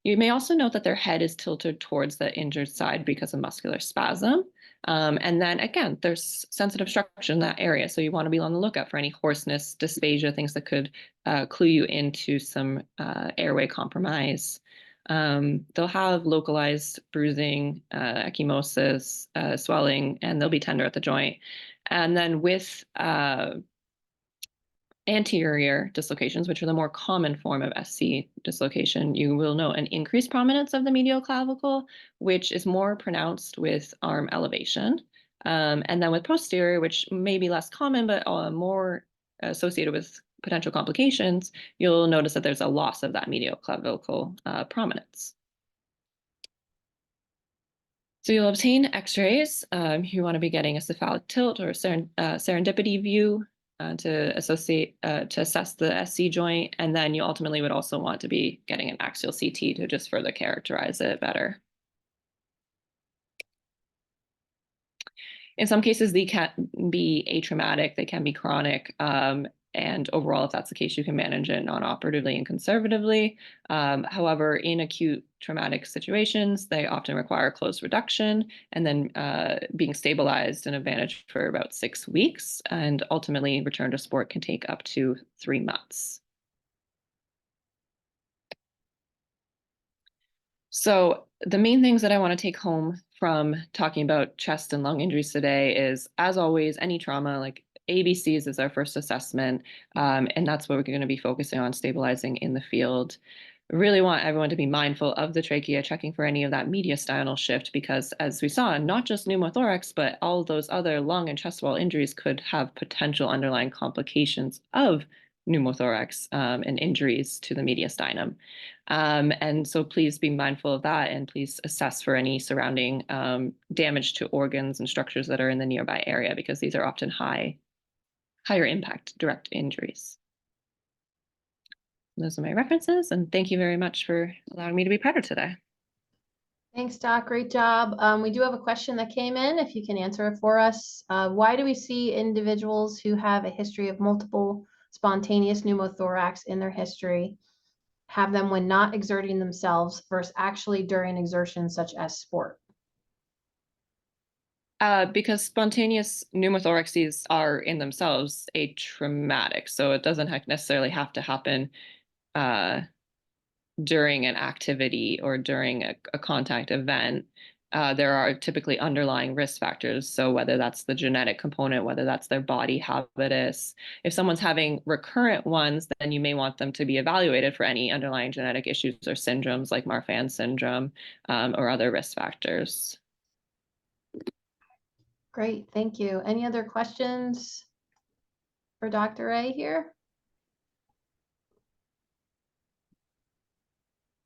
You may also note that their head is tilted towards the injured side because of muscular spasm. And then again, there's sensitive structure in that area. So you want to be on the lookout for any hoarseness, dysphagia, things that could clue you into some airway compromise. They'll have localized bruising, ecchymosis, swelling, and they'll be tender at the joint. And then with anterior dislocations, which are the more common form of SC dislocation, you will note an increased prominence of the medial clavicle, which is more pronounced with arm elevation. And then with posterior, which may be less common, but more associated with potential complications, you'll notice that there's a loss of that medial clavicle prominence. So you'll obtain x-rays. You want to be getting a cephalic tilt or serendipity view to assess the SC joint. And then you ultimately would also want to be getting an axial CT to just further characterize it better. In some cases, they can be atraumatic, they can be chronic. And overall, if that's the case, you can manage it non-operatively and conservatively. However, in acute traumatic situations, they often require closed reduction and then being stabilized and managed for about 6 weeks. And ultimately, return to sport can take up to 3 months. So the main things that I want to take home from talking about chest and lung injuries today is, as always, any trauma, like ABCs is our first assessment, and that's what we're going to be focusing on stabilizing in the field. I really want everyone to be mindful of the trachea, checking for any of that mediastinal shift, because as we saw, not just pneumothorax, but all those other lung and chest wall injuries could have potential underlying complications of pneumothorax and injuries to the mediastinum. And so please be mindful of that, and please assess for any surrounding damage to organs and structures that are in the nearby area, because these are often higher impact direct injuries. Those are my references, and thank you very much for allowing me to be part of today. Thanks, Doc. Great job. We do have a question that came in, if you can answer it for us. Why do we see individuals who have a history of multiple spontaneous pneumothorax in their history have them when not exerting themselves versus actually during exertion such as sport? Because spontaneous pneumothoraxes are in themselves atraumatic, so it doesn't necessarily have to happen during an activity or during a contact event. There are typically underlying risk factors. So whether that's the genetic component, whether that's their body habitus. If someone's having recurrent ones, then you may want them to be evaluated for any underlying genetic issues or syndromes like Marfan syndrome or other risk factors. Great, thank you. Any other questions for Dr. A here?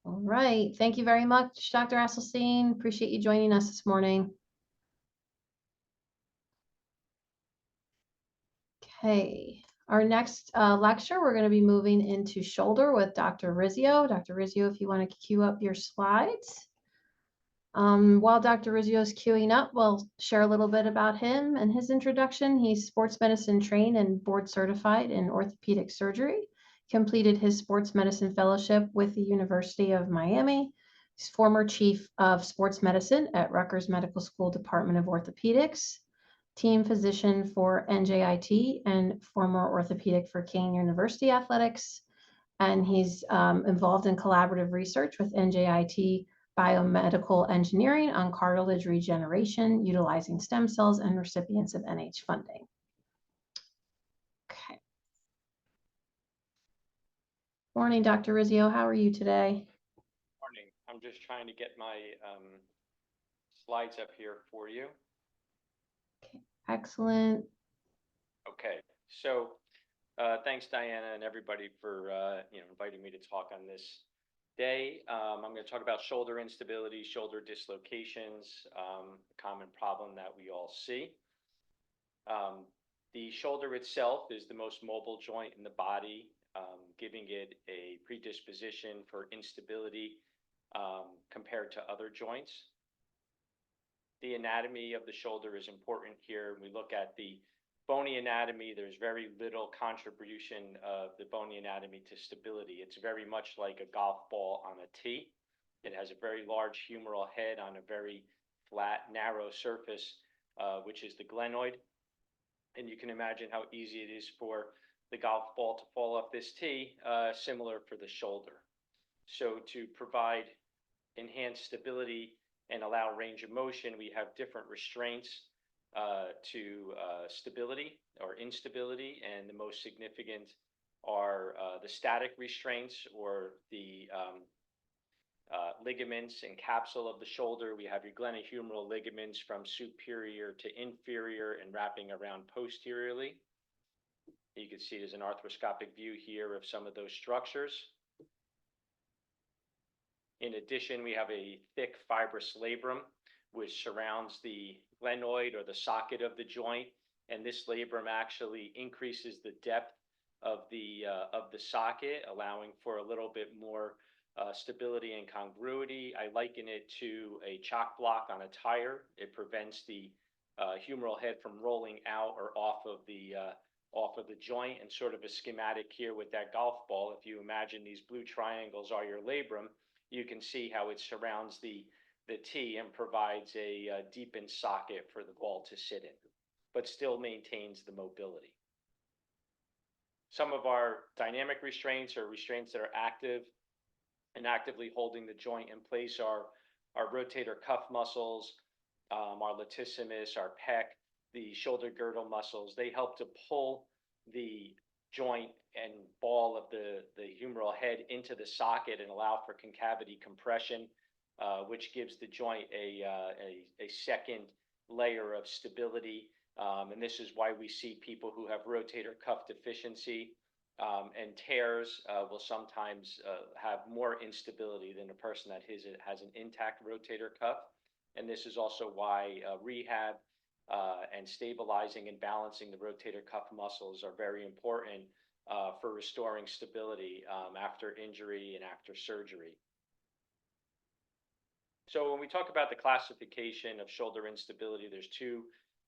All right, thank you very much, Dr. Asselstein. Appreciate you joining us this morning. Okay, our next lecture, we're going to be moving into shoulder with Dr. Rizzio. Dr. Rizzio, if you want to queue up your slides. While Dr. Rizzio is queuing up, we'll share a little bit about him and his introduction. He's sports medicine trained and board certified in orthopedic surgery, completed his sports medicine fellowship with the University of Miami. He's former chief of sports medicine at Rutgers Medical School Department of Orthopedics, team physician for NJIT, and former orthopedic for Kane University Athletics. And he's involved in collaborative research with NJIT biomedical engineering on cartilage regeneration, utilizing stem cells and recipients of NIH funding. Okay. Morning, Dr. Rizzio. How are you today? Morning. I'm just trying to get my slides up here for you. Okay. Excellent. Okay. So thanks, Diana, and everybody for inviting me to talk on this day. I'm going to talk about shoulder instability, shoulder dislocations, a common problem that we all see. The shoulder itself is the most mobile joint in the body, giving it a predisposition for instability compared to other joints. The anatomy of the shoulder is important here. We look at the bony anatomy. There's very little contribution of the bony anatomy to stability. It's very much like a golf ball on a tee. It has a very large humeral head on a very flat, narrow surface, which is the glenoid. And you can imagine how easy it is for the golf ball to fall off this tee, similar for the shoulder. So to provide enhanced stability and allow range of motion, we have different restraints to stability or instability, and the most significant are the static restraints, or the ligaments and capsule of the shoulder. We have your glenohumeral ligaments from superior to inferior and wrapping around posteriorly. You can see there's an arthroscopic view here of some of those structures. In addition, we have a thick fibrous labrum, which surrounds the glenoid, or the socket of the joint. And this labrum actually increases the depth of the socket, allowing for a little bit more stability and congruity. I liken it to a chock block on a tire. It prevents the humeral head from rolling out or off of the joint. And sort of a schematic here with that golf ball, if you imagine these blue triangles are your labrum, you can see how it surrounds the tee and provides a deepened socket for the ball to sit in, but still maintains the mobility. Some of our dynamic restraints, or restraints that are active and actively holding the joint in place, are our rotator cuff muscles, our latissimus, our pec, the shoulder girdle muscles. They help to pull the joint and ball of the humeral head into the socket and allow for concavity compression, which gives the joint a second layer of stability. And this is why we see people who have rotator cuff deficiency and tears will sometimes have more instability than a person that has an intact rotator cuff. And this is also why rehab and stabilizing and balancing the rotator cuff muscles are very important for restoring stability after injury and after surgery. So when we talk about the classification of shoulder instability, there's two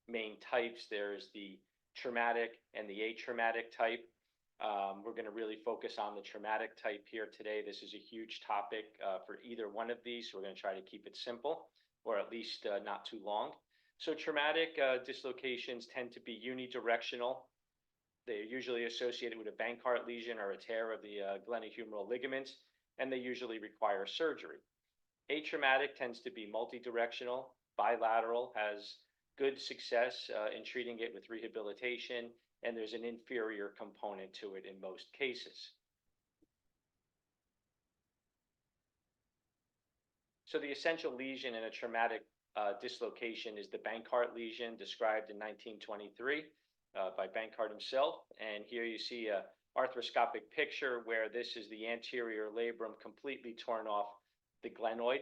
main types. There's the traumatic and the atraumatic type. We're going to really focus on the traumatic type here today. This is a huge topic for either one of these, so we're going to try to keep it simple, or at least not too long. So traumatic dislocations tend to be unidirectional. They're usually associated with a Bankart lesion or a tear of the glenohumeral ligaments, and they usually require surgery. Atraumatic tends to be multidirectional, bilateral, has good success in treating it with rehabilitation, and there's an inferior component to it in most cases. So the essential lesion in a traumatic dislocation is the Bankart lesion, described in 1923 by Bankart himself. And here you see a arthroscopic picture where this is the anterior labrum completely torn off the glenoid.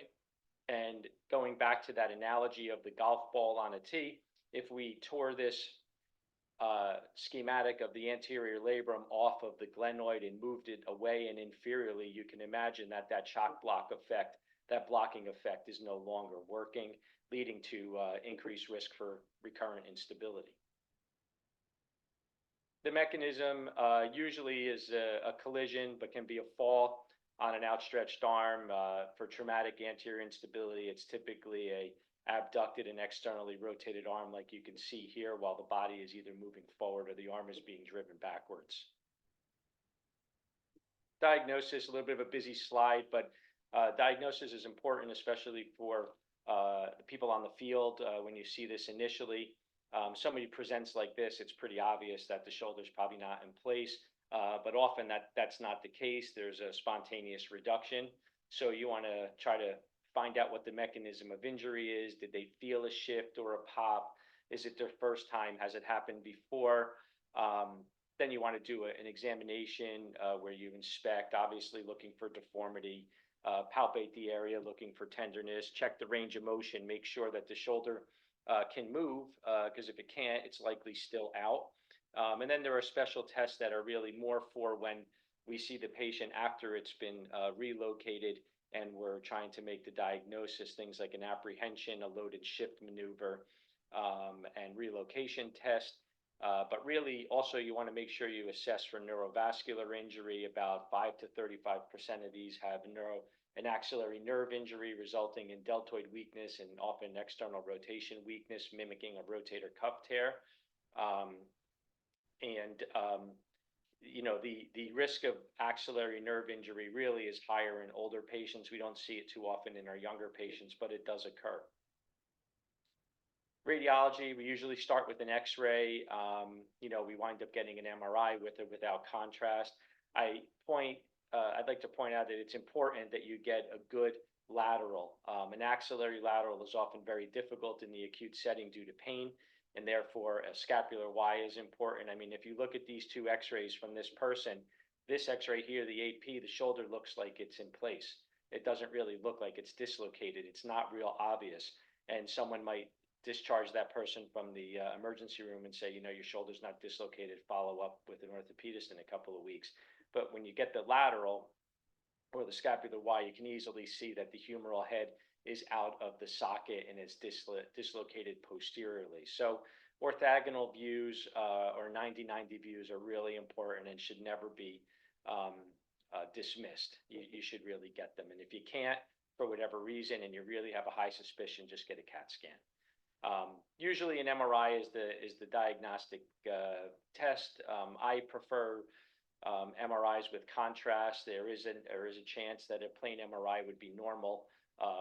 And going back to that analogy of the golf ball on a tee, if we tore this schematic of the anterior labrum off of the glenoid and moved it away and inferiorly, you can imagine that that shock block effect, that blocking effect, is no longer working, leading to increased risk for recurrent instability. The mechanism usually is a collision, but can be a fall on an outstretched arm. For traumatic anterior instability, it's typically a abducted and externally rotated arm, like you can see here, while the body is either moving forward or the arm is being driven backwards. Diagnosis, a little bit of a busy slide, but diagnosis is important, especially for the people on the field. When you see this initially, somebody presents like this, it's pretty obvious that the shoulder's probably not in place, but often that's not the case. There's a spontaneous reduction. So you want to try to find out what the mechanism of injury is. Did they feel a shift or a pop? Is it their first time? Has it happened before? Then you want to do an examination where you inspect, obviously looking for deformity, palpate the area, looking for tenderness, check the range of motion, make sure that the shoulder can move, because if it can't, it's likely still out. And then there are special tests that are really more for when we see the patient after it's been relocated and we're trying to make the diagnosis, things like an apprehension, a load and shift maneuver, and relocation test. But really, also, you want to make sure you assess for neurovascular injury. About 5 to 35% of these have an axillary nerve injury resulting in deltoid weakness and often external rotation weakness, mimicking a rotator cuff tear. The risk of axillary nerve injury really is higher in older patients. We don't see it too often in our younger patients, but it does occur. Radiology, we usually start with an X-ray. We wind up getting an MRI with or without contrast. I'd like to point out that it's important that you get a good lateral. An axillary lateral is often very difficult in the acute setting due to pain, and therefore a scapular Y is important. I mean, if you look at these two X-rays from this person, this X-ray here, the 8P, the shoulder looks like it's in place. It doesn't really look like it's dislocated. It's not real obvious. And someone might discharge that person from the emergency room and say, your shoulder's not dislocated, follow up with an orthopedist in a couple of weeks. But when you get the lateral or the scapular Y, you can easily see that the humeral head is out of the socket and it's dislocated posteriorly. So orthogonal views or 90-90 views are really important and should never be dismissed. You should really get them. And if you can't, for whatever reason, and you really have a high suspicion, just get a CAT scan. Usually an MRI is the diagnostic test. I prefer MRIs with contrast. There is a chance that a plain MRI would be normal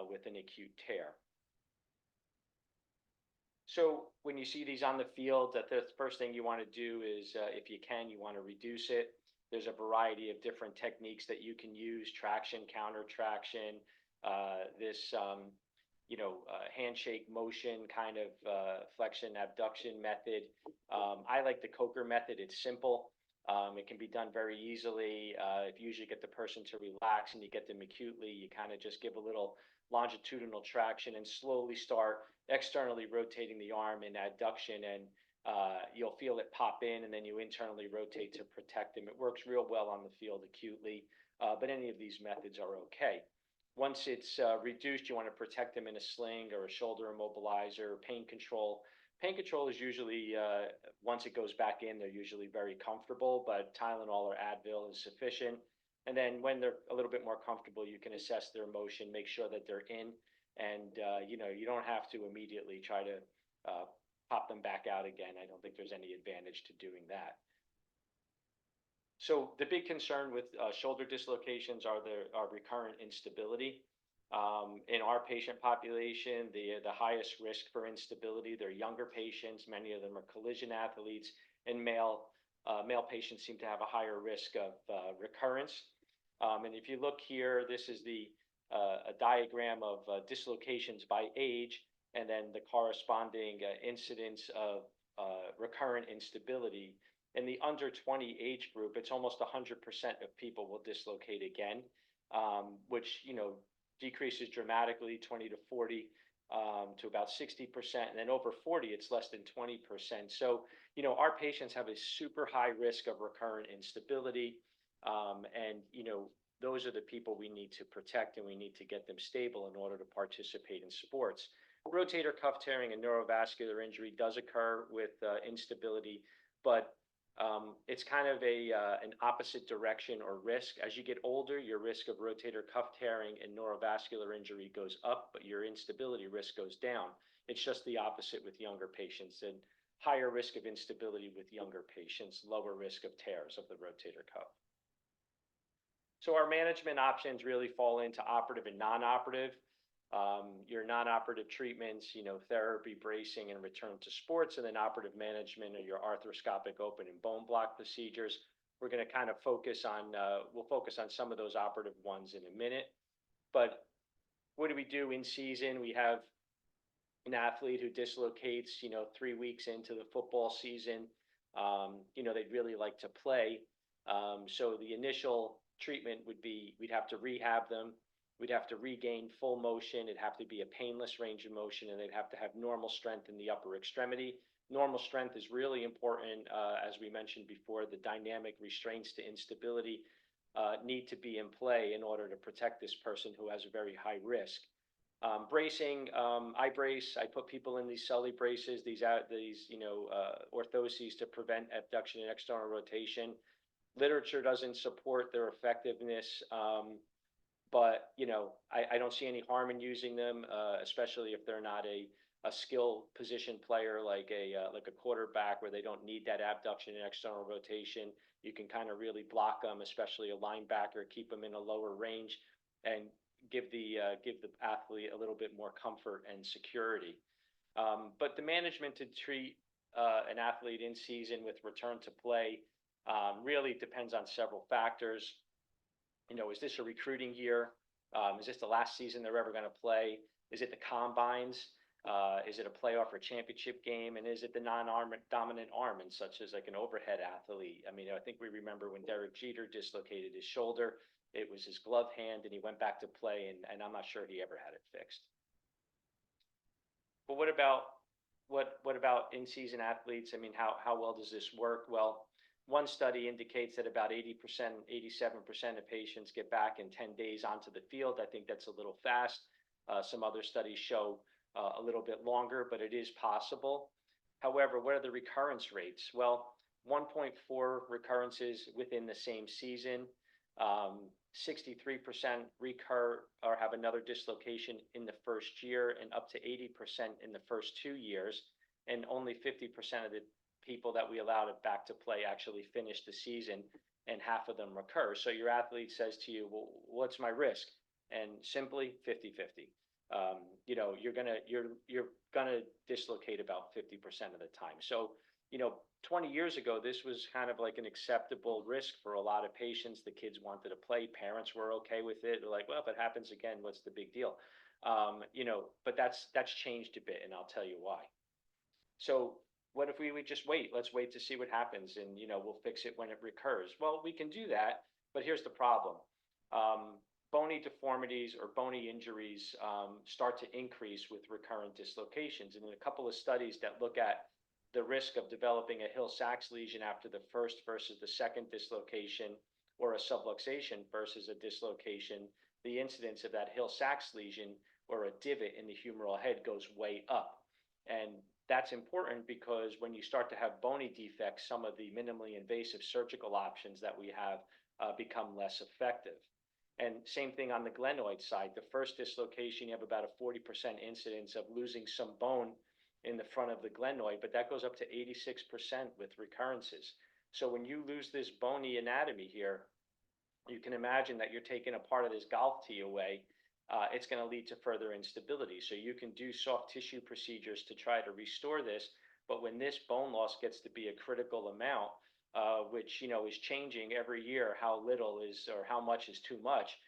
with an acute tear. So when you see these on the field, the first thing you want to do is, if you can, you want to reduce it. There's a variety of different techniques that you can use: traction, counter traction, handshake motion kind of flexion abduction method. I like the Coker method. It's simple. It can be done very easily. If you usually get the person to relax and you get them acutely, you kind of just give a little longitudinal traction and slowly start externally rotating the arm in adduction, and you'll feel it pop in, and then you internally rotate to protect them. It works real well on the field acutely, but any of these methods are okay. Once it's reduced, you want to protect them in a sling or a shoulder immobilizer. Pain control. Pain control is usually, once it goes back in, they're usually very comfortable, but Tylenol or Advil is sufficient. And then when they're a little bit more comfortable, you can assess their motion, make sure that they're in, and you don't have to immediately try to pop them back out again. I don't think there's any advantage to doing that. So the big concern with shoulder dislocations are recurrent instability. In our patient population, the highest risk for instability, they're younger patients. Many of them are collision athletes, and male patients seem to have a higher risk of recurrence. And if you look here, this is a diagram of dislocations by age, and then the corresponding incidence of recurrent instability. In the under 20 age group, it's almost 100% of people will dislocate again, which decreases dramatically, 20 to 40 to about 60%, and then over 40, it's less than 20%. So our patients have a super high risk of recurrent instability, and those are the people we need to protect, and we need to get them stable in order to participate in sports. Rotator cuff tearing and neurovascular injury does occur with instability, but it's kind of an opposite direction or risk. As you get older, your risk of rotator cuff tearing and neurovascular injury goes up, but your instability risk goes down. It's just the opposite with younger patients, and higher risk of instability with younger patients, lower risk of tears of the rotator cuff. So our management options really fall into operative and non-operative. Your non-operative treatments, therapy, bracing, and return to sports, and then operative management are your arthroscopic open and bone block procedures. We're going to kind of focus on, we'll focus on some of those operative ones in a minute. But what do we do in season? We have an athlete who dislocates, 3 weeks into the football season. They'd really like to play. So the initial treatment would be, we'd have to rehab them. We'd have to regain full motion. It'd have to be a painless range of motion, and they'd have to have normal strength in the upper extremity. Normal strength is really important. As we mentioned before, the dynamic restraints to instability need to be in play in order to protect this person who has a very high risk. Bracing, I brace. I put people in these Sully braces, these orthoses to prevent abduction and external rotation. Literature doesn't support their effectiveness. But I don't see any harm in using them, especially if they're not a skill position player like a quarterback, where they don't need that abduction and external rotation. You can kind of really block them, especially a linebacker, keep them in a lower range, and give the athlete a little bit more comfort and security. But the management to treat an athlete in season with return to play really depends on several factors. Is this a recruiting year? Is this the last season they're ever going to play? Is it the combines? Is it a playoff or championship game? And is it the dominant arm, and such as like an overhead athlete? I mean, I think we remember when Derek Jeter dislocated his shoulder, it was his glove hand, and he went back to play, and I'm not sure he ever had it fixed. But what about in-season athletes? I mean, how well does this work? Well, one study indicates that about 80%, 87% of patients get back in 10 days onto the field. I think that's a little fast. Some other studies show a little bit longer, but it is possible. However, what are the recurrence rates? Well, 1.4 recurrences within the same season. 63% recur or have another dislocation in the first year, and up to 80% in the first 2 years. And only 50% of the people that we allowed it back to play actually finish the season, and half of them recur. So your athlete says to you, well, what's my risk? And simply 50-50. You're gonna dislocate about 50% of the time. So 20 years ago, this was kind of like an acceptable risk for a lot of patients. The kids wanted to play, parents were okay with it. They're like, well, if it happens again, what's the big deal? But that's changed a bit, and I'll tell you why. So what if we would just wait? Let's wait to see what happens, and we'll fix it when it recurs. Well, we can do that, but here's the problem. Bony deformities or bony injuries start to increase with recurrent dislocations. And in a couple of studies that look at the risk of developing a Hill-Sachs lesion after the first versus the second dislocation, or a subluxation versus a dislocation, the incidence of that Hill-Sachs lesion or a divot in the humeral head goes way up. And that's important because when you start to have bony defects, some of the minimally invasive surgical options that we have become less effective. And same thing on the glenoid side. The first dislocation, you have about a 40% incidence of losing some bone in the front of the glenoid, but that goes up to 86% with recurrences. So when you lose this bony anatomy here, you can imagine that you're taking a part of this golf tee away. It's going to lead to further instability. So you can do soft tissue procedures to try to restore this, but when this bone loss gets to be a critical amount, which is changing every year, how little is or how much is too much,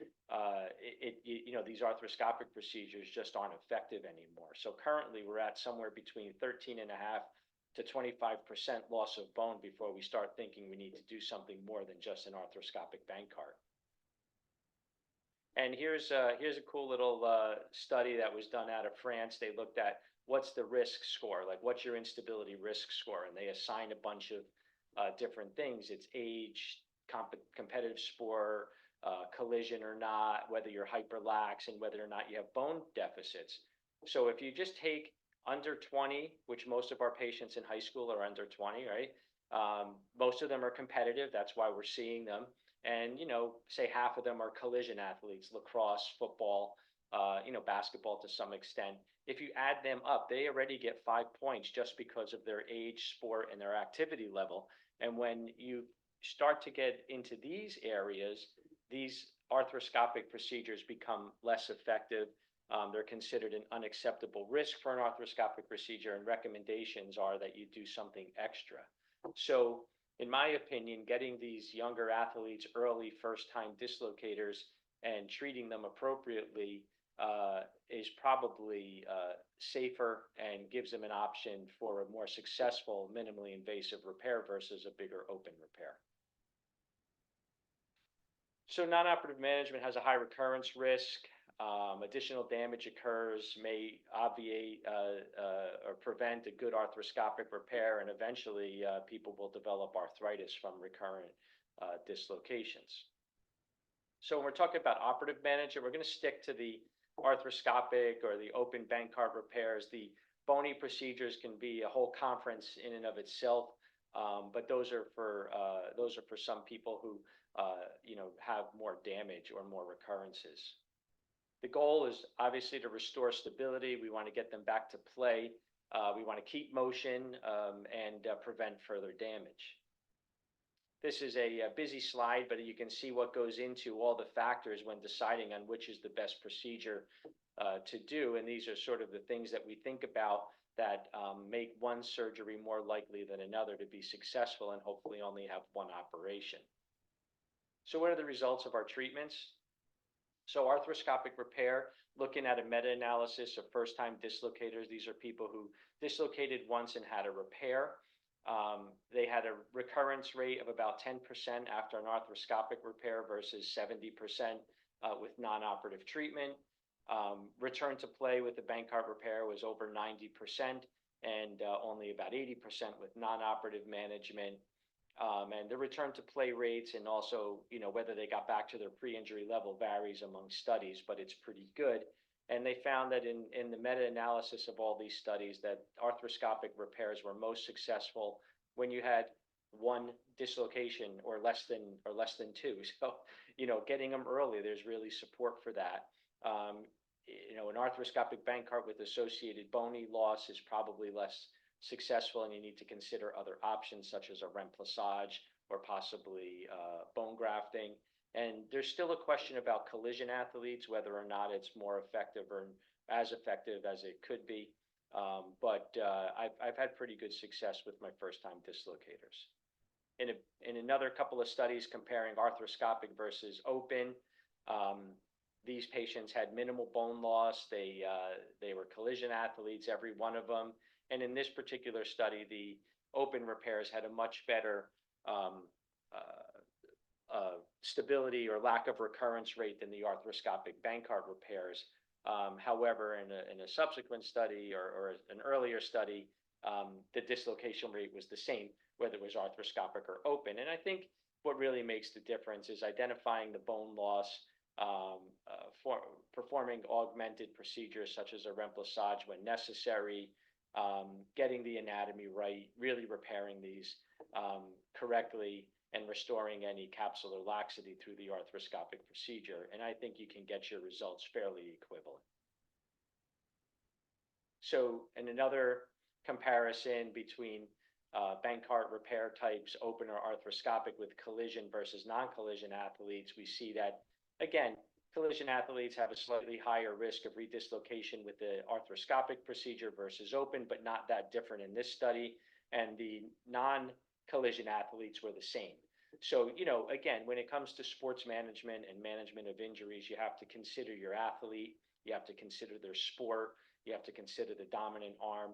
these arthroscopic procedures just aren't effective anymore. So currently we're at somewhere between 13.5% to 25% loss of bone before we start thinking we need to do something more than just an arthroscopic Bankart. And here's a cool little study that was done out of France. They looked at what's the risk score, like what's your instability risk score, and they assign a bunch of different things. It's age, competitive sport, collision or not, whether you're hyperlax, and whether or not you have bone deficits. So if you just take under 20, which most of our patients in high school are under 20, right? Most of them are competitive. That's why we're seeing them. And, say half of them are collision athletes, lacrosse, football, basketball to some extent. If you add them up, they already get 5 points just because of their age, sport, and their activity level. And when you start to get into these areas, these arthroscopic procedures become less effective. They're considered an unacceptable risk for an arthroscopic procedure, and recommendations are that you do something extra. So in my opinion, getting these younger athletes early, first-time dislocators, and treating them appropriately is probably safer and gives them an option for a more successful minimally invasive repair versus a bigger open repair. So non-operative management has a high recurrence risk. Additional damage occurs, may obviate or prevent a good arthroscopic repair, and eventually people will develop arthritis from recurrent dislocations. So when we're talking about operative management, we're going to stick to the arthroscopic or the open Bankart repairs. The bony procedures can be a whole conference in and of itself, but those are for some people who have more damage or more recurrences. The goal is obviously to restore stability. We want to get them back to play. We want to keep motion and prevent further damage. This is a busy slide, but you can see what goes into all the factors when deciding on which is the best procedure to do. And these are sort of the things that we think about that make one surgery more likely than another to be successful and hopefully only have one operation. So what are the results of our treatments? So arthroscopic repair, looking at a meta-analysis of first-time dislocators. These are people who dislocated once and had a repair. They had a recurrence rate of about 10% after an arthroscopic repair versus 70% with non-operative treatment. Return to play with the Bankart repair was over 90% and only about 80% with non-operative management. And the return to play rates and also, whether they got back to their pre-injury level varies among studies, but it's pretty good. And they found that in the meta-analysis of all these studies that arthroscopic repairs were most successful when you had one dislocation or less than two. So, getting them early, there's really support for that. An arthroscopic Bankart with associated bony loss is probably less successful, and you need to consider other options such as a remplissage or possibly bone grafting. And there's still a question about collision athletes, whether or not it's more effective or as effective as it could be. But I've had pretty good success with my first-time dislocators. In another couple of studies comparing arthroscopic versus open, these patients had minimal bone loss. They were collision athletes, every one of them. And in this particular study, the open repairs had a much better stability or lack of recurrence rate than the arthroscopic Bankart repairs. However, in a subsequent study or an earlier study, the dislocation rate was the same, whether it was arthroscopic or open. And I think what really makes the difference is identifying the bone loss, performing augmented procedures such as a remplissage when necessary, getting the anatomy right, really repairing these correctly, and restoring any capsular laxity through the arthroscopic procedure. And I think you can get your results fairly equivalent. So in another comparison between Bankart repair types, open or arthroscopic with collision versus non-collision athletes, we see that, again, collision athletes have a slightly higher risk of redislocation with the arthroscopic procedure versus open, but not that different in this study. And the non-collision athletes were the same. So, again, when it comes to sports management and management of injuries, you have to consider your athlete, you have to consider their sport, you have to consider the dominant arm.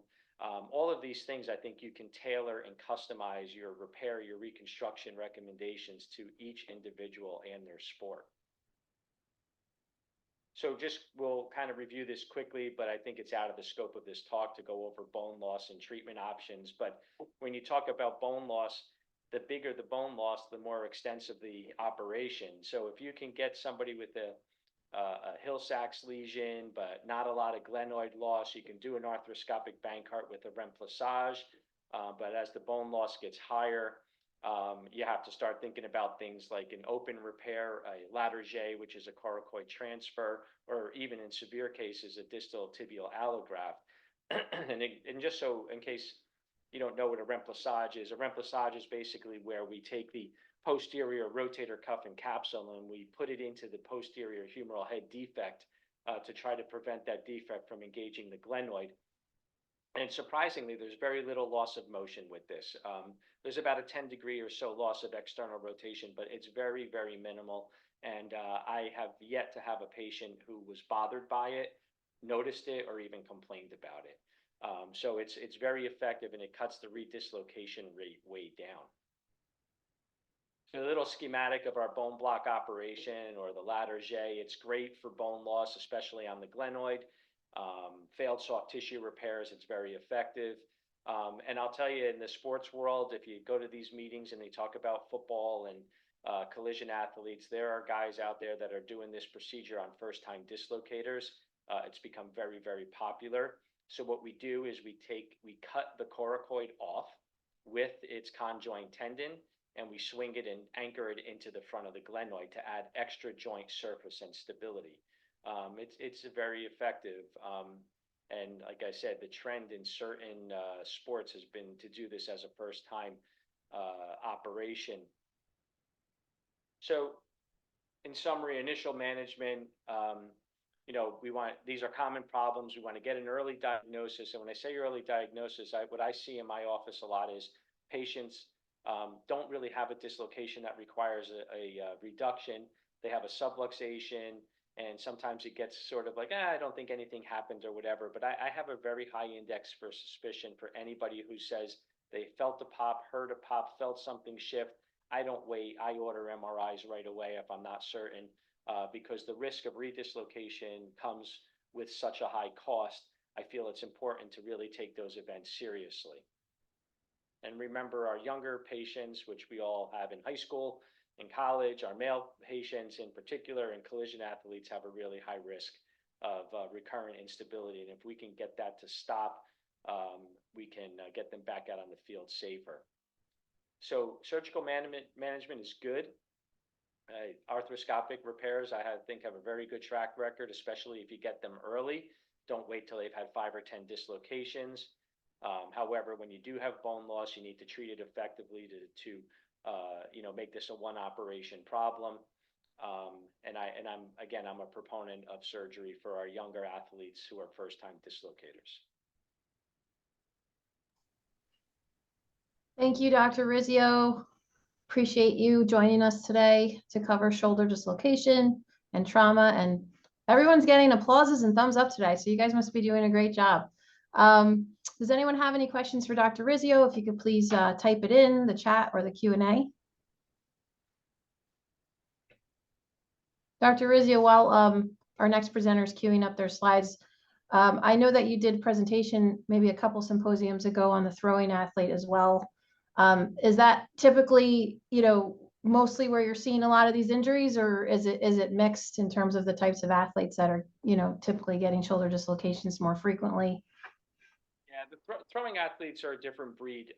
All of these things, I think you can tailor and customize your repair, your reconstruction recommendations to each individual and their sport. So we'll kind of review this quickly, but I think it's out of the scope of this talk to go over bone loss and treatment options. But when you talk about bone loss, the bigger the bone loss, the more extensive the operation. So if you can get somebody with a Hill-Sachs lesion, but not a lot of glenoid loss, you can do an arthroscopic Bankart with a remplissage. But as the bone loss gets higher, you have to start thinking about things like an open repair, a ladder J, which is a coracoid transfer, or even in severe cases, a distal tibial allograft. and just so in case you don't know what a remplissage is basically where we take the posterior rotator cuff and capsule and we put it into the posterior humeral head defect to try to prevent that defect from engaging the glenoid. And surprisingly, there's very little loss of motion with this. There's about a 10-degree or so loss of external rotation, but it's very, very minimal. And I have yet to have a patient who was bothered by it, noticed it, or even complained about it. So it's very effective, and it cuts the redislocation rate way down. So a little schematic of our bone block operation or the ladder J. It's great for bone loss, especially on the glenoid. Failed soft tissue repairs, it's very effective. And I'll tell you, in the sports world, if you go to these meetings and they talk about football and collision athletes, there are guys out there that are doing this procedure on first-time dislocators. It's become very, very popular. So what we do is we cut the coracoid off with its conjoint tendon, and we swing it and anchor it into the front of the glenoid to add extra joint surface and stability. It's very effective. And like I said, the trend in certain sports has been to do this as a first-time operation. So in summary, initial management, these are common problems. We want to get an early diagnosis. And when I say early diagnosis, what I see in my office a lot is patients don't really have a dislocation that requires a reduction. They have a subluxation, and sometimes it gets sort of like, I don't think anything happened or whatever. But I have a very high index for suspicion for anybody who says they felt a pop, heard a pop, felt something shift. I don't wait. I order MRIs right away if I'm not certain. Because the risk of redislocation comes with such a high cost. I feel it's important to really take those events seriously. And remember, our younger patients, which we all have in high school, in college, our male patients in particular, and collision athletes have a really high risk of recurrent instability. And if we can get that to stop, we can get them back out on the field safer. So surgical management is good. Arthroscopic repairs, I think, have a very good track record, especially if you get them early. Don't wait till they've had 5 or 10 dislocations. However, when you do have bone loss, you need to treat it effectively to make this a one operation problem. And I'm a proponent of surgery for our younger athletes who are first time dislocators. Thank you, Dr. Rizzio. Appreciate you joining us today to cover shoulder dislocation and trauma, and everyone's getting applauses and thumbs up today. So you guys must be doing a great job. Does anyone have any questions for Dr. Rizzio? If you could please type it in the chat or the Q&A. Dr. Rizzio, while our next presenter is queuing up their slides, I know that you did presentation maybe a couple symposiums ago on the throwing athlete as well. Is that typically, mostly where you're seeing a lot of these injuries, or is it mixed in terms of the types of athletes that are, typically getting shoulder dislocations more frequently? Yeah, the throwing athletes are a different breed.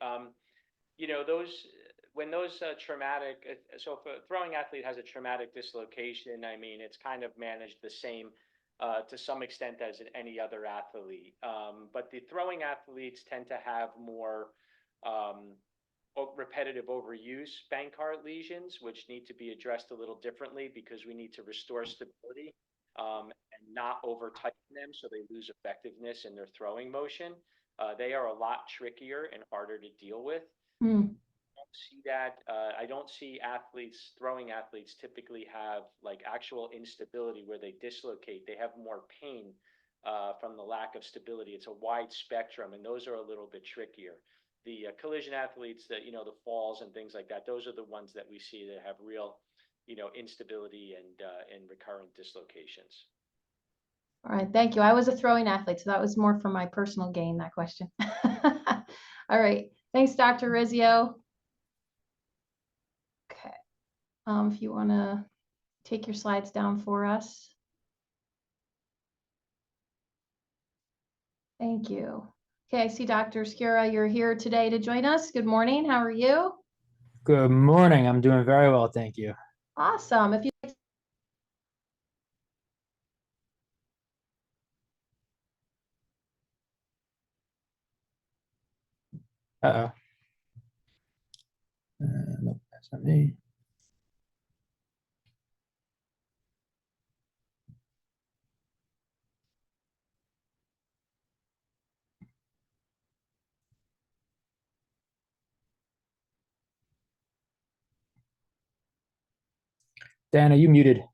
When those traumatic, so if a throwing athlete has a traumatic dislocation, it's kind of managed the same to some extent as any other athlete. But the throwing athletes tend to have more repetitive overuse Bankart lesions, which need to be addressed a little differently because we need to restore stability and not over tighten them so they lose effectiveness in their throwing motion. They are a lot trickier and harder to deal with. I don't see throwing athletes typically have like actual instability where they dislocate. They have more pain from the lack of stability. It's a wide spectrum, and those are a little bit trickier. The collision athletes that, the falls and things like that, those are the ones that we see that have real, instability and recurrent dislocations. All right, thank you. I was a throwing athlete, so that was more for my personal gain, that question. All right, thanks, Dr. Rizzio. Okay, if you want to take your slides down for us. Thank you. Okay, I see Dr. Skura, you're here today to join us. Good morning, how are you? Good morning, I'm doing very well, thank you. Awesome. If you Nope, that's not me. Dan, are you muted?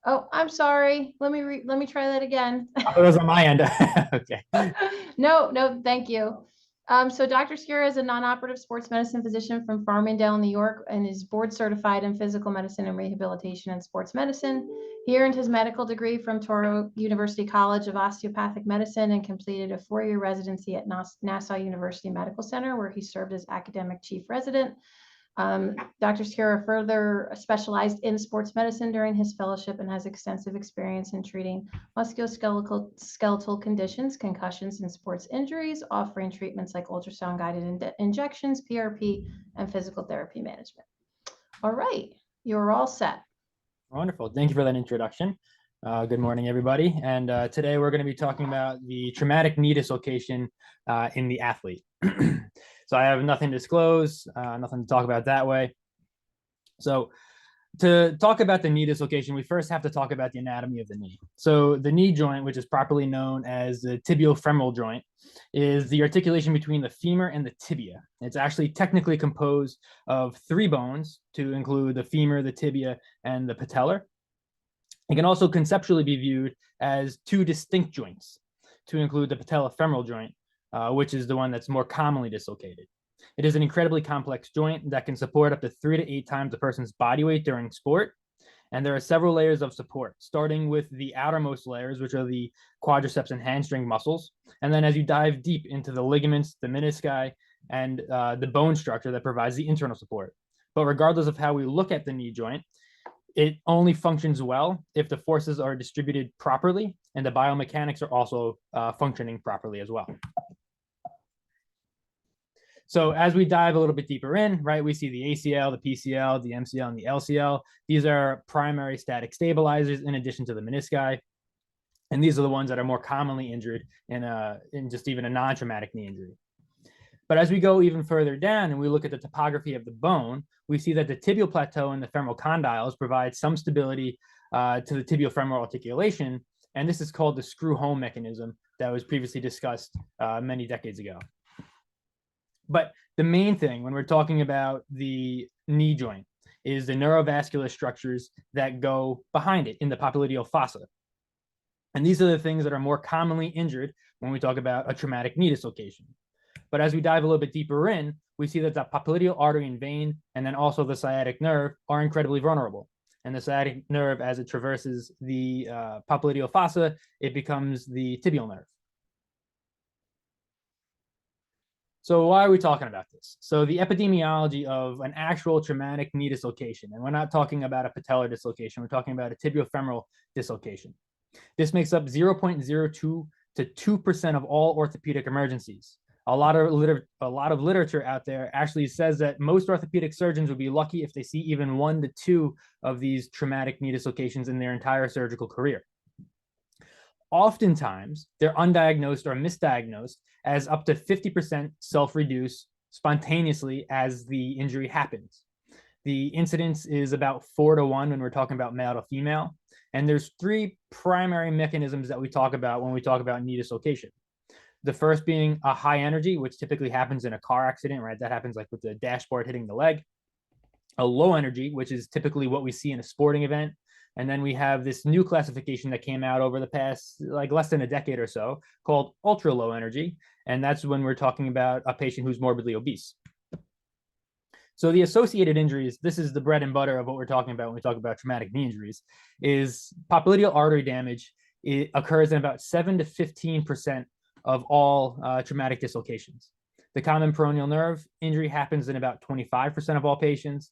Oh, I'm sorry. Let me try that again. Oh, it was on my end. Okay. No, thank you. So Dr. Skura is a non-operative sports medicine physician from Farmingdale, New York, and is board certified in physical medicine and rehabilitation and sports medicine. He earned his medical degree from Touro University College of Osteopathic Medicine and completed a 4-year residency at Nassau University Medical Center, where he served as academic chief resident. Dr. Skura further specialized in sports medicine during his fellowship and has extensive experience in treating musculoskeletal conditions, concussions, and sports injuries, offering treatments like ultrasound-guided injections, PRP, and physical therapy management. All right, you're all set. Wonderful. Thank you for that introduction. Good morning, everybody. And today we're going to be talking about the traumatic knee dislocation in the athlete. So I have nothing to disclose, nothing to talk about that way. So to talk about the knee dislocation, we first have to talk about the anatomy of the knee. So the knee joint, which is properly known as the tibiofemoral joint, is the articulation between the femur and the tibia. It's actually technically composed of 3 bones, to include the femur, the tibia, and the patellar. It can also conceptually be viewed as 2 distinct joints, to include the patellofemoral joint, which is the one that's more commonly dislocated. It is an incredibly complex joint that can support up to 3 to 8 times a person's body weight during sport. And there are several layers of support, starting with the outermost layers, which are the quadriceps and hamstring muscles. And then as you dive deep into the ligaments, the menisci, and the bone structure that provides the internal support. But regardless of how we look at the knee joint, it only functions well if the forces are distributed properly and the biomechanics are also functioning properly as well. So as we dive a little bit deeper in, right, we see the ACL, the PCL, the MCL, and the LCL. These are primary static stabilizers in addition to the menisci. And these are the ones that are more commonly injured in just even a non-traumatic knee injury. But as we go even further down and we look at the topography of the bone, we see that the tibial plateau and the femoral condyles provide some stability to the tibiofemoral articulation. And this is called the screw home mechanism that was previously discussed many decades ago. But the main thing when we're talking about the knee joint is the neurovascular structures that go behind it in the popliteal fossa. And these are the things that are more commonly injured when we talk about a traumatic knee dislocation. But as we dive a little bit deeper in, we see that the popliteal artery and vein, and then also the sciatic nerve, are incredibly vulnerable. And the sciatic nerve, as it traverses the popliteal fossa, it becomes the tibial nerve. So why are we talking about this? So the epidemiology of an actual traumatic knee dislocation, and we're not talking about a patellar dislocation, we're talking about a tibiofemoral dislocation. This makes up 0.02 to 2% of all orthopedic emergencies. A lot of literature out there actually says that most orthopedic surgeons would be lucky if they see even 1 to 2 of these traumatic knee dislocations in their entire surgical career. Oftentimes, they're undiagnosed or misdiagnosed, as up to 50% self-reduce spontaneously as the injury happens. The incidence is about 4 to 1 when we're talking about male to female. And there's 3 primary mechanisms that we talk about when we talk about knee dislocation. The first being a high energy, which typically happens in a car accident, right? That happens like with the dashboard hitting the leg. A low energy, which is typically what we see in a sporting event. And then we have this new classification that came out over the past, like less than a decade or so, called ultra low energy. And that's when we're talking about a patient who's morbidly obese. So the associated injuries, this is the bread and butter of what we're talking about when we talk about traumatic knee injuries, is popliteal artery damage. It occurs in about 7 to 15% of all traumatic dislocations. The common peroneal nerve injury happens in about 25% of all patients.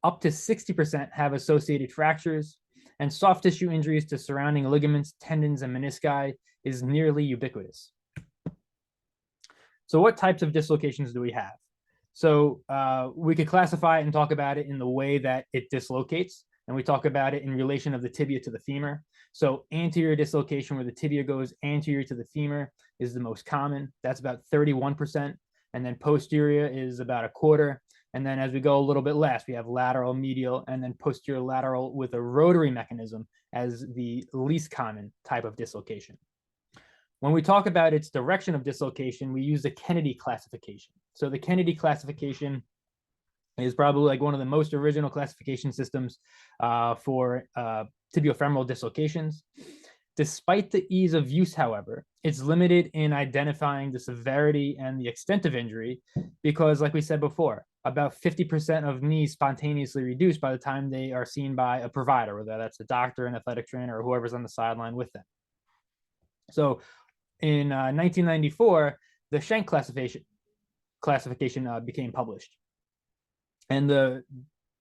Up to 60% have associated fractures, and soft tissue injuries to surrounding ligaments, tendons, and menisci is nearly ubiquitous. So what types of dislocations do we have? So we could classify it and talk about it in the way that it dislocates, and we talk about it in relation of the tibia to the femur. So anterior dislocation, where the tibia goes anterior to the femur, is the most common. That's about 31%. And then posterior is about 1/4. And then as we go a little bit less, we have lateral, medial, and then posterior lateral with a rotary mechanism as the least common type of dislocation. When we talk about its direction of dislocation, we use the Kennedy classification. So the Kennedy classification is probably like one of the most original classification systems for tibiofemoral dislocations. Despite the ease of use, however, it's limited in identifying the severity and the extent of injury because, like we said before, about 50% of knees spontaneously reduce by the time they are seen by a provider, whether that's a doctor, an athletic trainer, or whoever's on the sideline with them. So in 1994, the Schenck classification became published. And the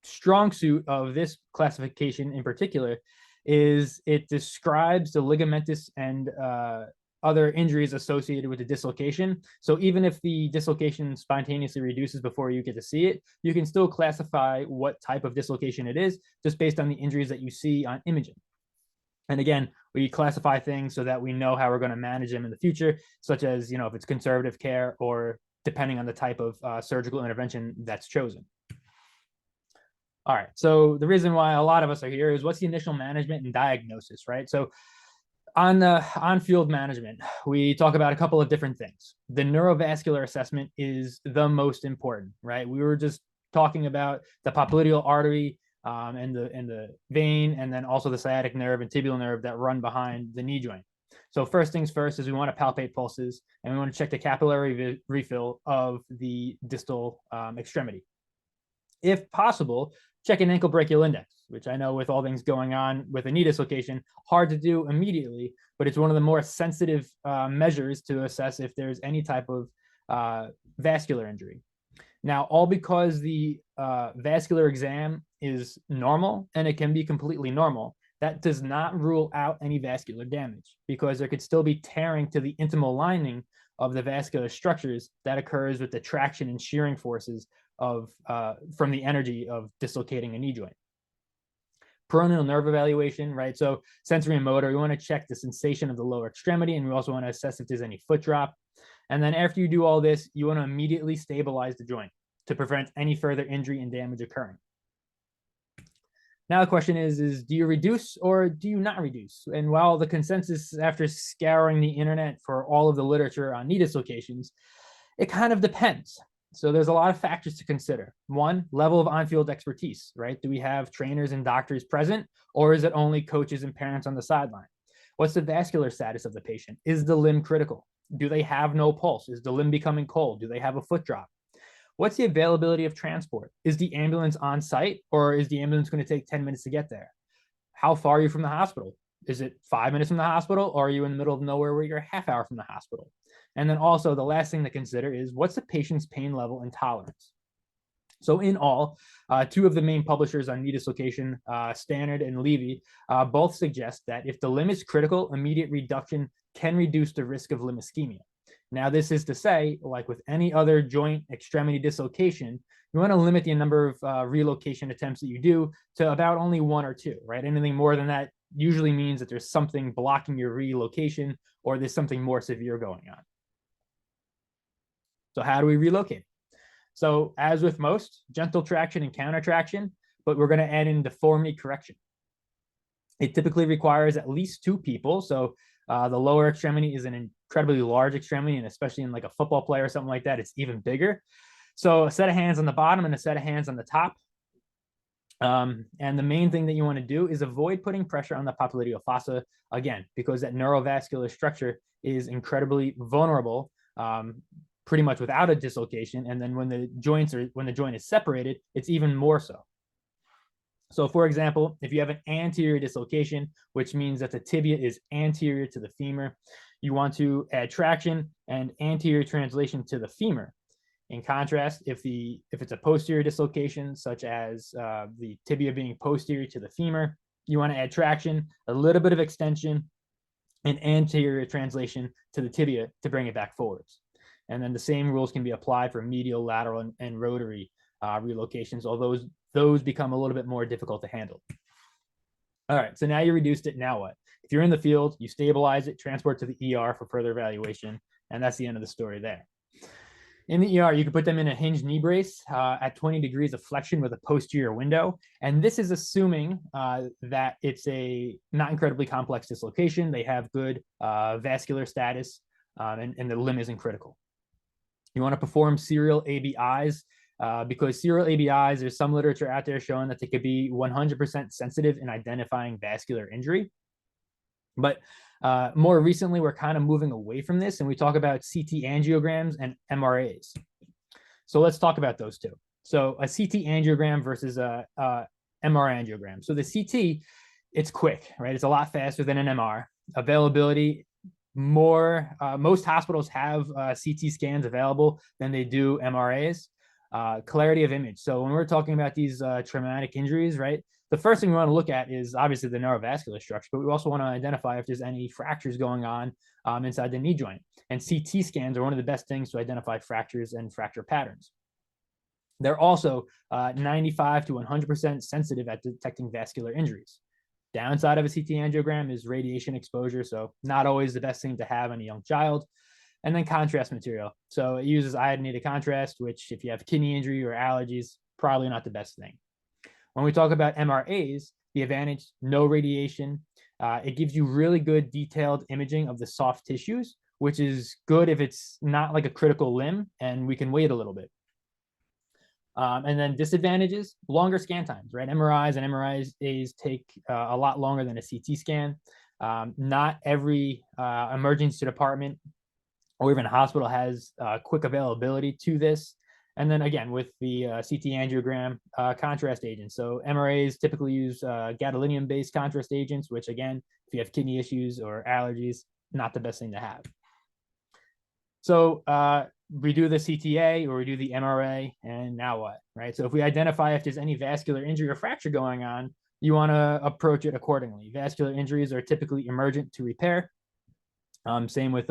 strong suit of this classification in particular is it describes the ligamentous and other injuries associated with the dislocation. So even if the dislocation spontaneously reduces before you get to see it, you can still classify what type of dislocation it is just based on the injuries that you see on imaging. And again, we classify things so that we know how we're going to manage them in the future, such as, if it's conservative care or depending on the type of surgical intervention that's chosen. All right. So the reason why a lot of us are here is what's the initial management and diagnosis, right? So on the on-field management, we talk about a couple of different things. The neurovascular assessment is the most important, right? We were just talking about the popliteal artery and the vein, and then also the sciatic nerve and tibial nerve that run behind the knee joint. So first things first is we want to palpate pulses, and we want to check the capillary refill of the distal extremity. If possible, check an ankle brachial index, which I know with all things going on with a knee dislocation, hard to do immediately, but it's one of the more sensitive measures to assess if there's any type of vascular injury. Now, all because the vascular exam is normal and it can be completely normal, that does not rule out any vascular damage, because there could still be tearing to the intimal lining of the vascular structures that occurs with the traction and shearing forces of from the energy of dislocating a knee joint. Peroneal nerve evaluation, right? So sensory and motor, we want to check the sensation of the lower extremity, and we also want to assess if there's any foot drop. And then after you do all this, you want to immediately stabilize the joint to prevent any further injury and damage occurring. Now the question is do you reduce or do you not reduce? And while the consensus after scouring the internet for all of the literature on knee dislocations, it kind of depends. So there's a lot of factors to consider. One, level of on-field expertise, right? Do we have trainers and doctors present, or is it only coaches and parents on the sideline? What's the vascular status of the patient? Is the limb critical? Do they have no pulse? Is the limb becoming cold? Do they have a foot drop? What's the availability of transport? Is the ambulance on site, or is the ambulance going to take 10 minutes to get there? How far are you from the hospital? Is it 5 minutes from the hospital, or are you in the middle of nowhere where you're a half hour from the hospital? And then also the last thing to consider is what's the patient's pain level and tolerance? So in all, two of the main publishers on knee dislocation, Stannard and Levy, both suggest that if the limb is critical, immediate reduction can reduce the risk of limb ischemia. Now, this is to say, like with any other joint extremity dislocation, you want to limit the number of relocation attempts that you do to about only 1 or 2, right? Anything more than that usually means that there's something blocking your relocation or there's something more severe going on. So how do we relocate? So as with most, gentle traction and counter traction, but we're going to add in deformity correction. It typically requires at least 2 people. So the lower extremity is an incredibly large extremity, and especially in like a football player or something like that, it's even bigger. So a set of hands on the bottom and a set of hands on the top. And the main thing that you want to do is avoid putting pressure on the popliteal fossa, again, because that neurovascular structure is incredibly vulnerable, pretty much without a dislocation. And then when the joint is separated, it's even more so. So for example, if you have an anterior dislocation, which means that the tibia is anterior to the femur, you want to add traction and anterior translation to the femur. In contrast, if it's a posterior dislocation, such as the tibia being posterior to the femur, you want to add traction, a little bit of extension, and anterior translation to the tibia to bring it back forwards. And then the same rules can be applied for medial, lateral, and rotary relocations, although those become a little bit more difficult to handle. All right, so now you reduced it, now what? If you're in the field, you stabilize it, transport to the ER for further evaluation, and that's the end of the story there. In the ER, you can put them in a hinged knee brace at 20 degrees of flexion with a posterior window. And this is assuming that it's a not incredibly complex dislocation. They have good vascular status and the limb isn't critical. You want to perform serial ABIs because serial ABIs, there's some literature out there showing that they could be 100% sensitive in identifying vascular injury. But more recently, we're kind of moving away from this, and we talk about CT angiograms and MRAs. So let's talk about those two. So a CT angiogram versus a MR angiogram. So the CT, it's quick, right? It's a lot faster than an MR. Availability, most hospitals have CT scans available than they do MRAs. Clarity of image. So when we're talking about these traumatic injuries, right? The first thing we want to look at is obviously the neurovascular structure, but we also want to identify if there's any fractures going on inside the knee joint. And CT scans are one of the best things to identify fractures and fracture patterns. They're also 95 to 100% sensitive at detecting vascular injuries. Downside of a CT angiogram is radiation exposure, so not always the best thing to have in a young child. And then contrast material. So it uses iodinated contrast, which if you have kidney injury or allergies, probably not the best thing. When we talk about MRAs, the advantage, no radiation. It gives you really good detailed imaging of the soft tissues, which is good if it's not like a critical limb and we can wait a little bit. And then disadvantages, longer scan times, right? MRIs and MRIs take a lot longer than a CT scan. Not every emergency department or even hospital has quick availability to this. And then again, with the CT angiogram, contrast agents. So MRAs typically use gadolinium-based contrast agents, which again, if you have kidney issues or allergies, not the best thing to have. So we do the CTA or we do the MRA, and now what, right? So if we identify if there's any vascular injury or fracture going on, you want to approach it accordingly. Vascular injuries are typically emergent to repair. Same with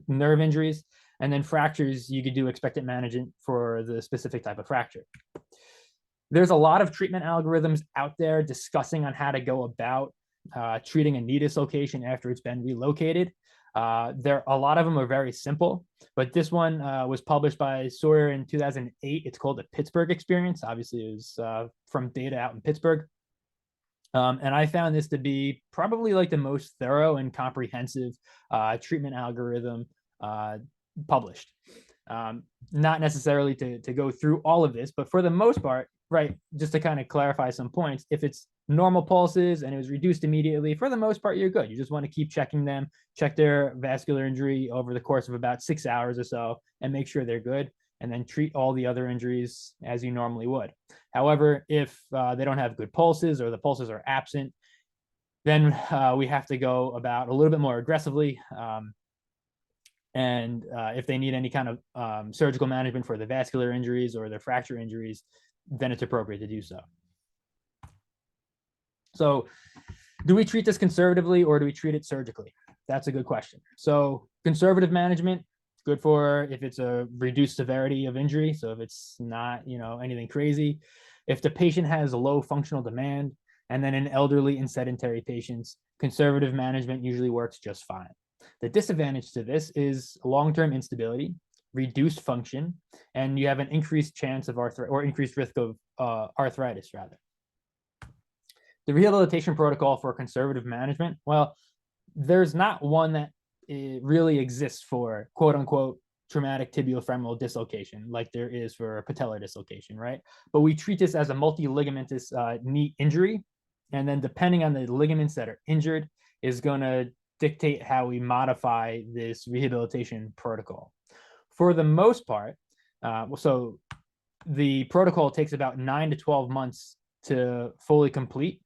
nerve injuries. And then fractures, you could do expectant management for the specific type of fracture. There's a lot of treatment algorithms out there discussing on how to go about treating a knee dislocation after it's been relocated. A lot of them are very simple, but this one was published by Sawyer in 2008. It's called the Pittsburgh experience. Obviously, it was from data out in Pittsburgh. And I found this to be probably like the most thorough and comprehensive treatment algorithm published. Not necessarily to go through all of this, but for the most part, right, just to kind of clarify some points, if it's normal pulses and it was reduced immediately, for the most part, you're good. You just want to keep checking them, check their vascular injury over the course of about 6 hours or so, and make sure they're good, and then treat all the other injuries as you normally would. However, if they don't have good pulses or the pulses are absent, then we have to go about a little bit more aggressively. And if they need any kind of surgical management for the vascular injuries or their fracture injuries, then it's appropriate to do so. So do we treat this conservatively or do we treat it surgically? That's a good question. So conservative management, good for if it's a reduced severity of injury. So if it's not, anything crazy, if the patient has a low functional demand, and then in elderly and sedentary patients, conservative management usually works just fine. The disadvantage to this is long-term instability, reduced function, and you have an increased chance of increased risk of arthritis rather. The rehabilitation protocol for conservative management, well, there's not one that really exists for quote unquote traumatic tibiofemoral dislocation like there is for patellar dislocation, right? But we treat this as a multi-ligamentous knee injury. And then depending on the ligaments that are injured is going to dictate how we modify this rehabilitation protocol. For the most part, so the protocol takes about 9 to 12 months to fully complete.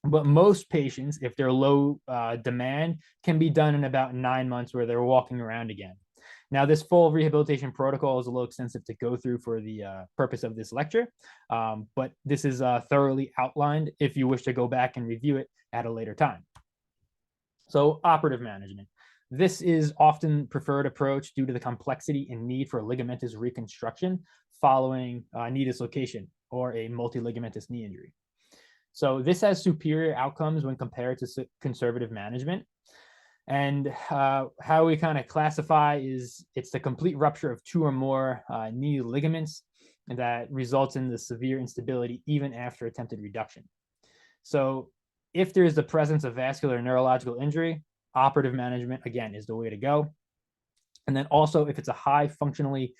But most patients, if they're low demand, can be done in about 9 months where they're walking around again. Now, this full rehabilitation protocol is a little extensive to go through for the purpose of this lecture, but this is thoroughly outlined if you wish to go back and review it at a later time. So operative management. This is often preferred approach due to the complexity and need for ligamentous reconstruction following knee dislocation or a multi-ligamentous knee injury. So this has superior outcomes when compared to conservative management. And how we kind of classify is it's the complete rupture of 2 or more knee ligaments that results in the severe instability even after attempted reduction. So if there's the presence of vascular and neurological injury, operative management, again, is the way to go. And then also if it's a high functionally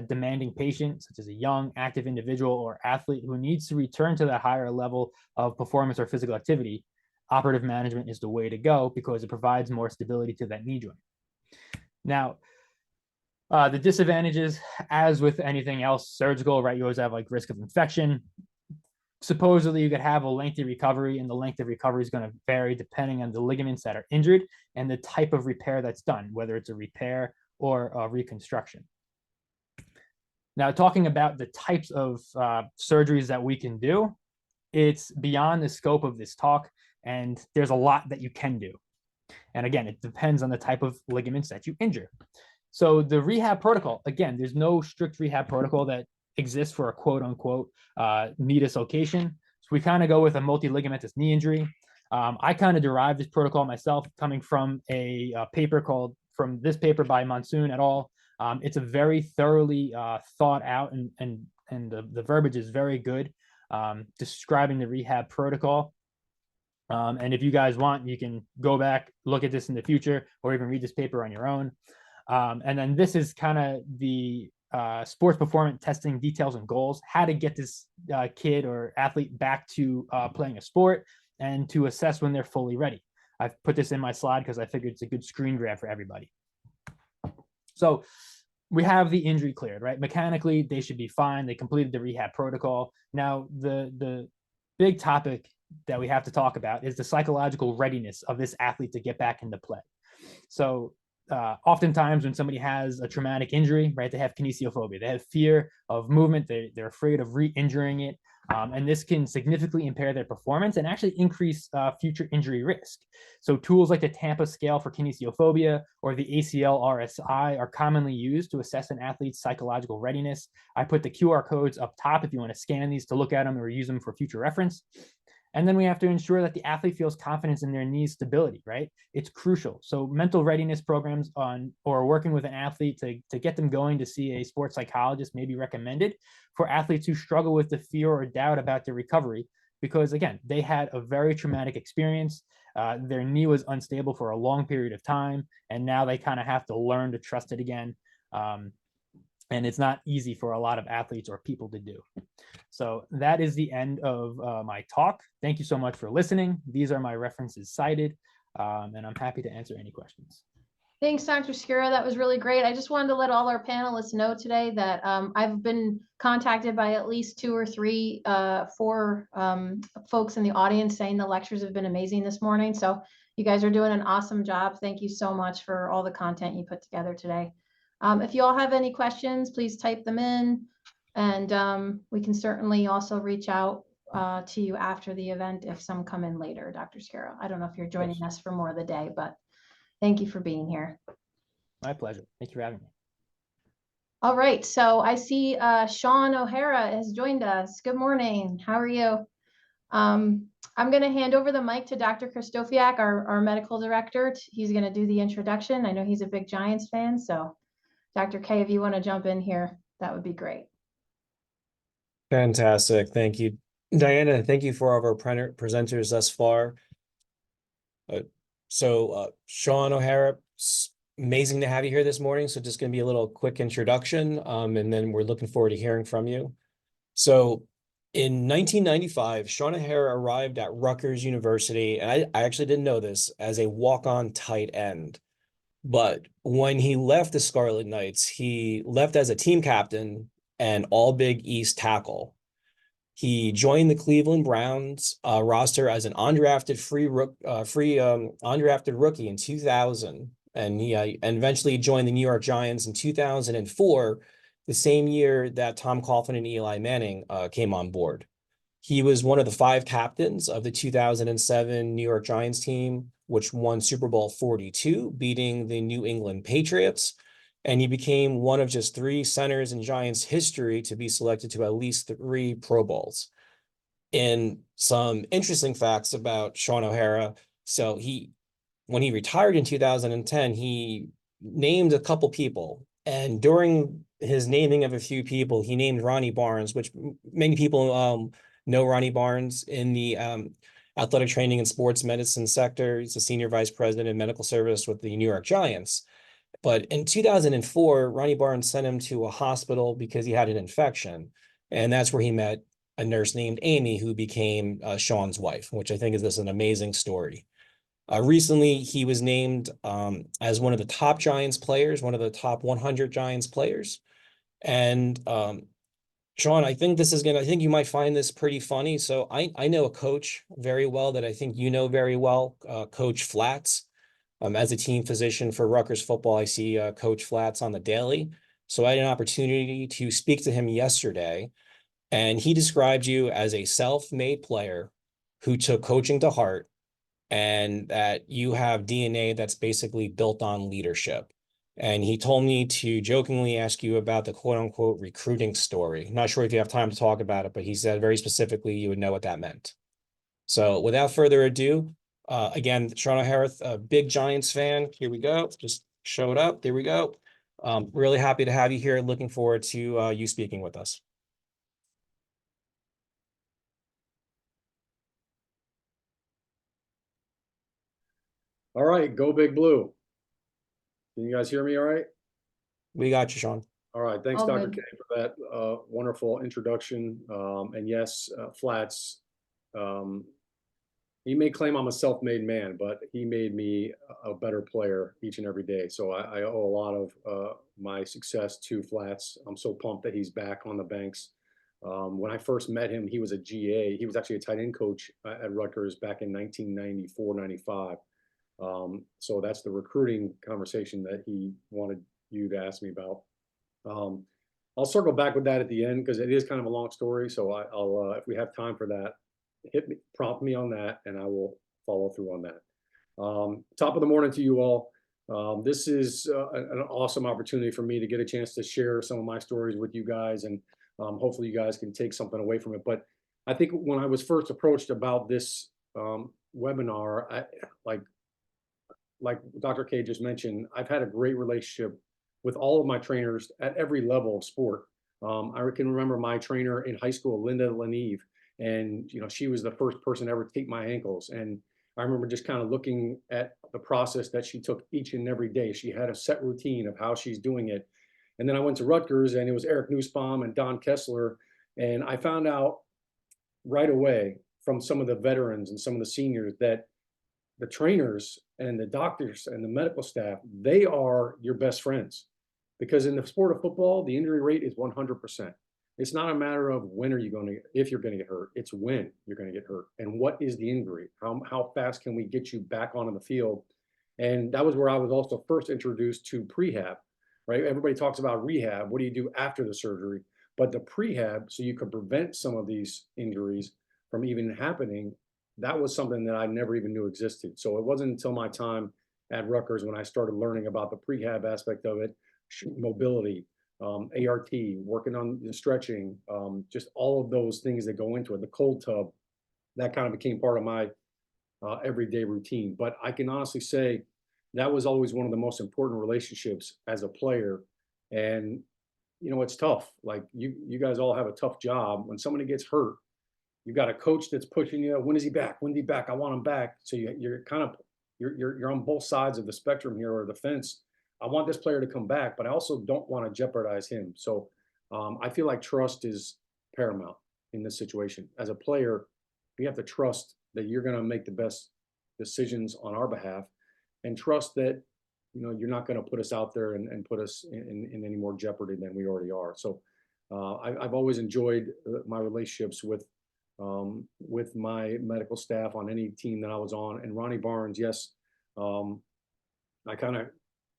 demanding patient, such as a young active individual or athlete who needs to return to that higher level of performance or physical activity, operative management is the way to go because it provides more stability to that knee joint. Now, the disadvantages, as with anything else surgical, right, you always have like risk of infection. Supposedly you could have a lengthy recovery, and the length of recovery is going to vary depending on the ligaments that are injured and the type of repair that's done, whether it's a repair or a reconstruction. Now, talking about the types of surgeries that we can do, it's beyond the scope of this talk, and there's a lot that you can do. And again, it depends on the type of ligaments that you injure. So the rehab protocol, again, there's no strict rehab protocol that exists for a quote unquote knee dislocation. So we kind of go with a multi-ligamentous knee injury. I kind of derived this protocol myself coming from a paper from this paper by Monsoon et al. It's a very thoroughly thought out and the verbiage is very good. describing the rehab protocol. And if you guys want, you can go back, look at this in the future, or even read this paper on your own. And then this is kind of the sports performance testing details and goals, how to get this kid or athlete back to playing a sport and to assess when they're fully ready. I've put this in my slide because I figured it's a good screen grab for everybody. So we have the injury cleared, right? Mechanically, they should be fine. They completed the rehab protocol. Now, the big topic that we have to talk about is the psychological readiness of this athlete to get back into play. So oftentimes when somebody has a traumatic injury, right, they have kinesiophobia. They have fear of movement. They're afraid of re-injuring it. And this can significantly impair their performance and actually increase future injury risk. So tools like the Tampa scale for kinesiophobia or the ACL RSI are commonly used to assess an athlete's psychological readiness. I put the QR codes up top if you want to scan these to look at them or use them for future reference. And then we have to ensure that the athlete feels confidence in their knee stability, right? It's crucial. So mental readiness programs or working with an athlete to get them going to see a sports psychologist may be recommended for athletes who struggle with the fear or doubt about their recovery, because again, they had a very traumatic experience. Their knee was unstable for a long period of time, and now they kind of have to learn to trust it again. And it's not easy for a lot of athletes or people to do. So that is the end of my talk. Thank you so much for listening. These are my references cited, and I'm happy to answer any questions. Thanks, Dr. Skira. That was really great. I just wanted to let all our panelists know today that I've been contacted by at least 2 or 3 folks in the audience saying the lectures have been amazing this morning. So you guys are doing an awesome job. Thank you so much for all the content you put together today. If you all have any questions, please type them in, and we can certainly also reach out to you after the event if some come in later, Dr. Skira. I don't know if you're joining us for more of the day, but thank you for being here. My pleasure. Thank you for having me. All right, so I see Shaun O'Hara has joined us. Good morning. How are you? I'm going to hand over the mic to Dr. Krystofiak, our medical director. He's going to do the introduction. I know he's a big Giants fan, so Dr. K, if you want to jump in here, that would be great. Fantastic. Thank you, Diana. Thank you for all of our presenters thus far. Shaun O'Hara, amazing to have you here this morning. So just going to be a little quick introduction, and then we're looking forward to hearing from you. So in 1995, Shaun O'Hara arrived at Rutgers University, and I actually didn't know this, as a walk-on tight end. But when he left the Scarlet Knights, he left as a team captain and all Big East tackle. He joined the Cleveland Browns roster as an undrafted undrafted rookie in 2000, and he eventually joined the New York Giants in 2004, the same year that Tom Coughlin and Eli Manning came on board. He was one of the 5 captains of the 2007 New York Giants team, which won Super Bowl 42, beating the New England Patriots. And he became one of just 3 centers in Giants history to be selected to at least 3 Pro Bowls. And some interesting facts about Shaun O'Hara. So when he retired in 2010, he named a couple people. And during his naming of a few people, he named Ronnie Barnes, which many people know Ronnie Barnes in the athletic training and sports medicine sector. He's a senior vice president in medical service with the New York Giants. But in 2004, Ronnie Barnes sent him to a hospital because he had an infection. And that's where he met a nurse named Amy, who became Shaun's wife, which I think is an amazing story. Recently, he was named as one of the top Giants players, one of the top 100 Giants players. And Shaun, I think you might find this pretty funny. So I know a coach very well that I think you know very well, Coach Flats. As a team physician for Rutgers Football, I see Coach Flats on the daily. So I had an opportunity to speak to him yesterday, and he described you as a self-made player who took coaching to heart, and that you have DNA that's basically built on leadership. And he told me to jokingly ask you about the quote unquote recruiting story. Not sure if you have time to talk about it, but he said very specifically you would know what that meant. So without further ado, again, Shaun O'Hara, a big Giants fan. Here we go. Just showed up. There we go. Really happy to have you here. Looking forward to you speaking with us. All right, go Big Blue. Can you guys hear me all right? We got you, Sean. All right, thanks, All Dr. good. K, for that wonderful introduction. And yes, Flats, he may claim I'm a self-made man, but he made me a better player each and every day. So I owe a lot of my success to Flats. I'm so pumped that he's back on the banks. When I first met him, he was a GA. He was actually a tight end coach at Rutgers back in 1994, 95. So that's the recruiting conversation that he wanted you to ask me about. I'll circle back with that at the end because it is kind of a long story. So I'll if we have time for that, prompt me on that, and I will follow through on that. Top of the morning to you all. This is an awesome opportunity for me to get a chance to share some of my stories with you guys, and hopefully you guys can take something away from it. But I think when I was first approached about this webinar, like Dr. K just mentioned, I've had a great relationship with all of my trainers at every level of sport. I can remember my trainer in high school, Linda Leneve, and she was the first person to ever tape my ankles. And I remember just kind of looking at the process that she took each and every day. She had a set routine of how she's doing it. And then I went to Rutgers, and it was Eric Nussbaum and Don Kessler. And I found out right away from some of the veterans and some of the seniors that the trainers and the doctors and the medical staff, they are your best friends. Because in the sport of football, the injury rate is 100%. It's not a matter of when are you going to, if you're going to get hurt, it's when you're going to get hurt. And what is the injury? How fast can we get you back onto the field? And that was where I was also first introduced to prehab, right? Everybody talks about rehab. What do you do after the surgery? But the prehab, so you can prevent some of these injuries from even happening, that was something that I never even knew existed. So it wasn't until my time at Rutgers when I started learning about the prehab aspect of it, mobility, ART, working on the stretching, just all of those things that go into it, the cold tub, that kind of became part of my everyday routine. But I can honestly say that was always one of the most important relationships as a player. And, it's tough. Like you guys all have a tough job. When somebody gets hurt, you've got a coach that's pushing you. When is he back? When is he back? I want him back. So you're on both sides of the spectrum here, or the fence. I want this player to come back, but I also don't want to jeopardize him. So I feel like trust is paramount in this situation. As a player, we have to trust that you're going to make the best decisions on our behalf, and trust that you're not going to put us out there and put us in any more jeopardy than we already are. So I've always enjoyed my relationships with my medical staff on any team that I was on. And Ronnie Barnes, yes, I kind of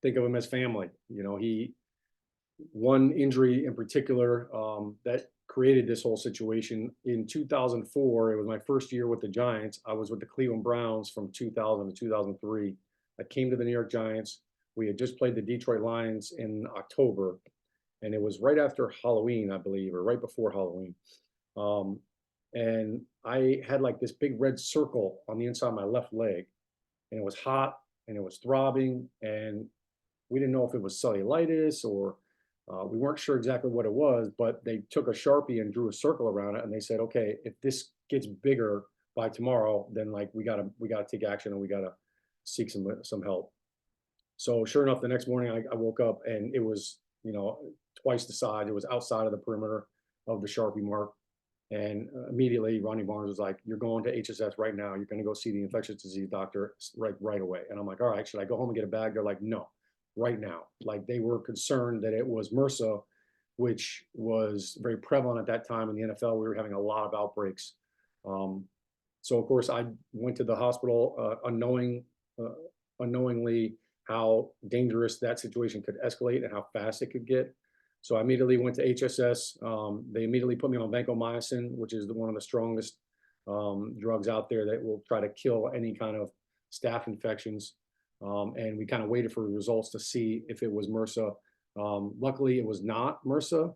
think of him as family. He, one injury in particular that created this whole situation in 2004. It was my first year with the Giants. I was with the Cleveland Browns from 2000 to 2003. I came to the New York Giants. We had just played the Detroit Lions in October, and it was right after Halloween, I believe, or right before Halloween. And I had like this big red circle on the inside of my left leg, and it was hot and it was throbbing, and we didn't know if it was cellulitis or we weren't sure exactly what it was, but they took a Sharpie and drew a circle around it, and they said, okay, if this gets bigger by tomorrow, then like we gotta take action, and we gotta seek some help. So sure enough, the next morning I woke up, and it was twice the size. It was outside of the perimeter of the Sharpie mark. And immediately Ronnie Barnes was like, you're going to HSS right now. You're going to go see the infectious disease doctor right away. And I'm like, all right, should I go home and get a bag? They're like, no, right now. Like, they were concerned that it was MRSA, which was very prevalent at that time in the NFL. We were having a lot of outbreaks. So of course I went to the hospital unknowingly how dangerous that situation could escalate and how fast it could get. So I immediately went to HSS. They immediately put me on vancomycin, which is one of the strongest drugs out there that will try to kill any kind of staph infections. And we kind of waited for the results to see if it was MRSA. Luckily, it was not MRSA,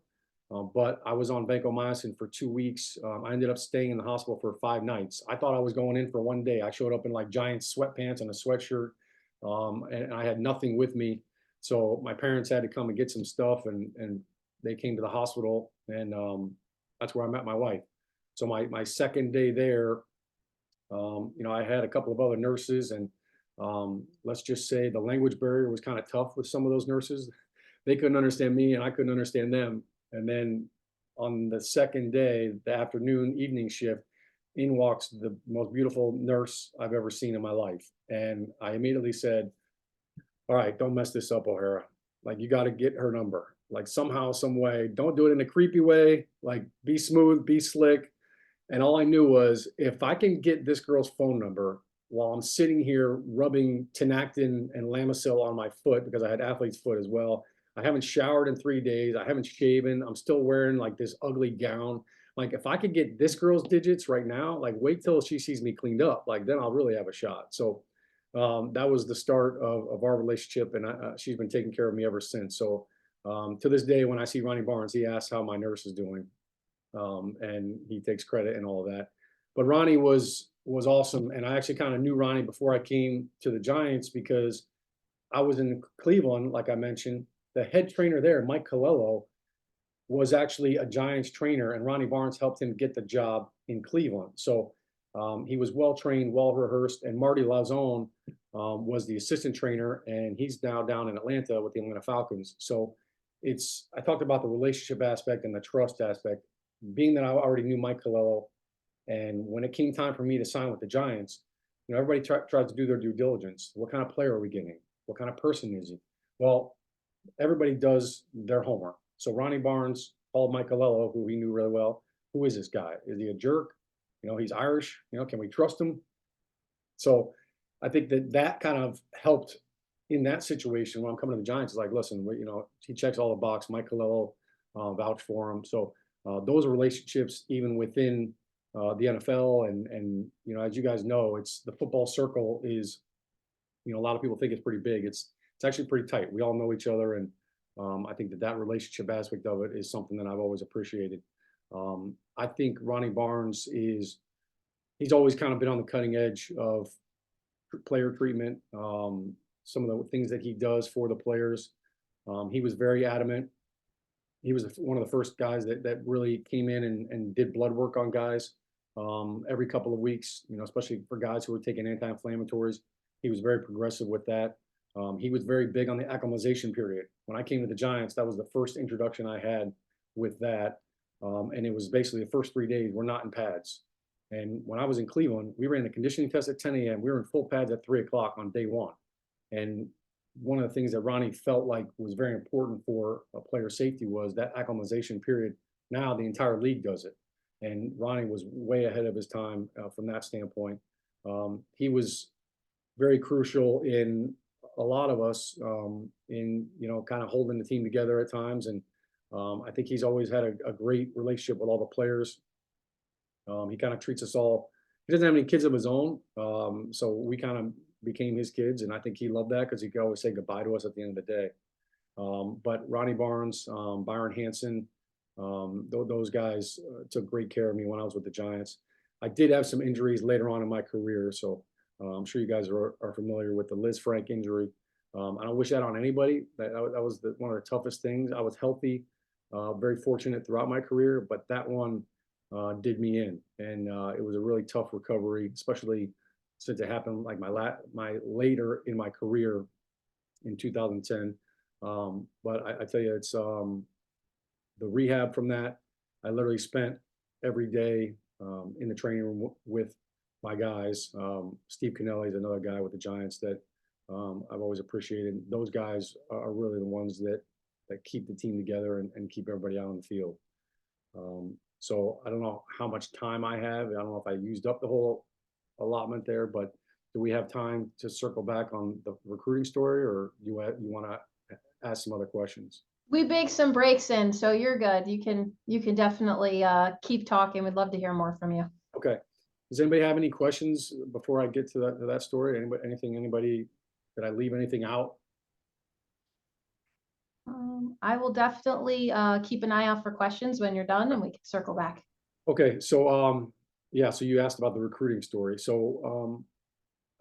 but I was on vancomycin for 2 weeks. I ended up staying in the hospital for 5 nights. I thought I was going in for one day. I showed up in like Giants sweatpants and a sweatshirt, and I had nothing with me. So my parents had to come and get some stuff, and they came to the hospital, and that's where I met my wife. So my second day there, I had a couple of other nurses, and Let's just say the language barrier was kind of tough with some of those nurses. They couldn't understand me and I couldn't understand them. And then on the second day, the afternoon, evening shift, in walks the most beautiful nurse I've ever seen in my life. And I immediately said, all right, don't mess this up, O'Hara. Like, you got to get her number. Like, somehow, some way. Don't do it in a creepy way. Like, be smooth, be slick. And all I knew was, if I can get this girl's phone number while I'm sitting here rubbing Tinactin and Lamisil on my foot, because I had athlete's foot as well. I haven't showered in 3 days. I haven't shaven. I'm still wearing like this ugly gown. Like, if I could get this girl's digits right now, like, wait till she sees me cleaned up. Like, then I'll really have a shot. So that was the start of our relationship, and she's been taking care of me ever since. So to this day, when I see Ronnie Barnes, he asks how my nurse is doing, and he takes credit and all of that. But Ronnie was awesome, and I actually kind of knew Ronnie before I came to the Giants, because I was in Cleveland, like I mentioned. The head trainer there, Mike Colello, was actually a Giants trainer, and Ronnie Barnes helped him get the job in Cleveland. So he was well trained, well rehearsed, and Marty Lauzon was the assistant trainer, and he's now down in Atlanta with the Atlanta Falcons. So I talked about the relationship aspect and the trust aspect, being that I already knew Mike Colello, and when it came time for me to sign with the Giants, everybody tries to do their due diligence. What kind of player are we getting? What kind of person is he? Well, everybody does their homework. So Ronnie Barnes called Mike Colello, who he knew really well. Who is this guy? Is he a jerk? He's Irish. Can we trust him? So I think that kind of helped in that situation when I'm coming to the Giants. It's like, listen, he checks all the boxes. Mike Colello vouched for him. So those relationships, even within the NFL, and as you guys know, it's the football circle is, a lot of people think it's pretty big. It's actually pretty tight. We all know each other, and I think that relationship aspect of it is something that I've always appreciated. I think Ronnie Barnes he's always kind of been on the cutting edge of player treatment. Some of the things that he does for the players. He was very adamant. He was one of the first guys that really came in and did blood work on guys every couple of weeks, especially for guys who were taking anti-inflammatories. He was very progressive with that. He was very big on the acclimatization period. When I came to the Giants, that was the first introduction I had with that. And it was basically the first 3 days we're not in pads. And when I was in Cleveland, we ran the conditioning test at 10 a.m. We were in full pads at 3 o'clock on day one. And one of the things that Ronnie felt like was very important for a player safety was that acclimatization period. Now the entire league does it. And Ronnie was way ahead of his time from that standpoint. He was very crucial in a lot of us in, kind of holding the team together at times. And I think he's always had a great relationship with all the players. He kind of treats us all. He doesn't have any kids of his own. So we kind of became his kids. And I think he loved that because he could always say goodbye to us at the end of the day. But Ronnie Barnes, Byron Hansen, those guys took great care of me when I was with the Giants. I did have some injuries later on in my career. So I'm sure you guys are familiar with the Liz Frank injury. I don't wish that on anybody. That was one of the toughest things. I was healthy, very fortunate throughout my career, but that one did me in, and it was a really tough recovery, especially since it happened like my later in my career in 2010. But I tell you, it's the rehab from that. I literally spent every day in the training room with my guys. Steve Cannelli is another guy with the Giants that I've always appreciated. Those guys are really the ones that keep the team together and keep everybody out on the field. So I don't know how much time I have. I don't know if I used up the whole allotment there, but do we have time to circle back on the recruiting story, or you want to ask some other questions? We baked some breaks in, so you're good. You can definitely keep talking. We'd love to hear more from you. Okay. Does anybody have any questions before I get to that story? Anybody, did I leave anything out? I will definitely keep an eye out for questions when you're done, and we can circle back. Okay, so yeah, so you asked about the recruiting story. So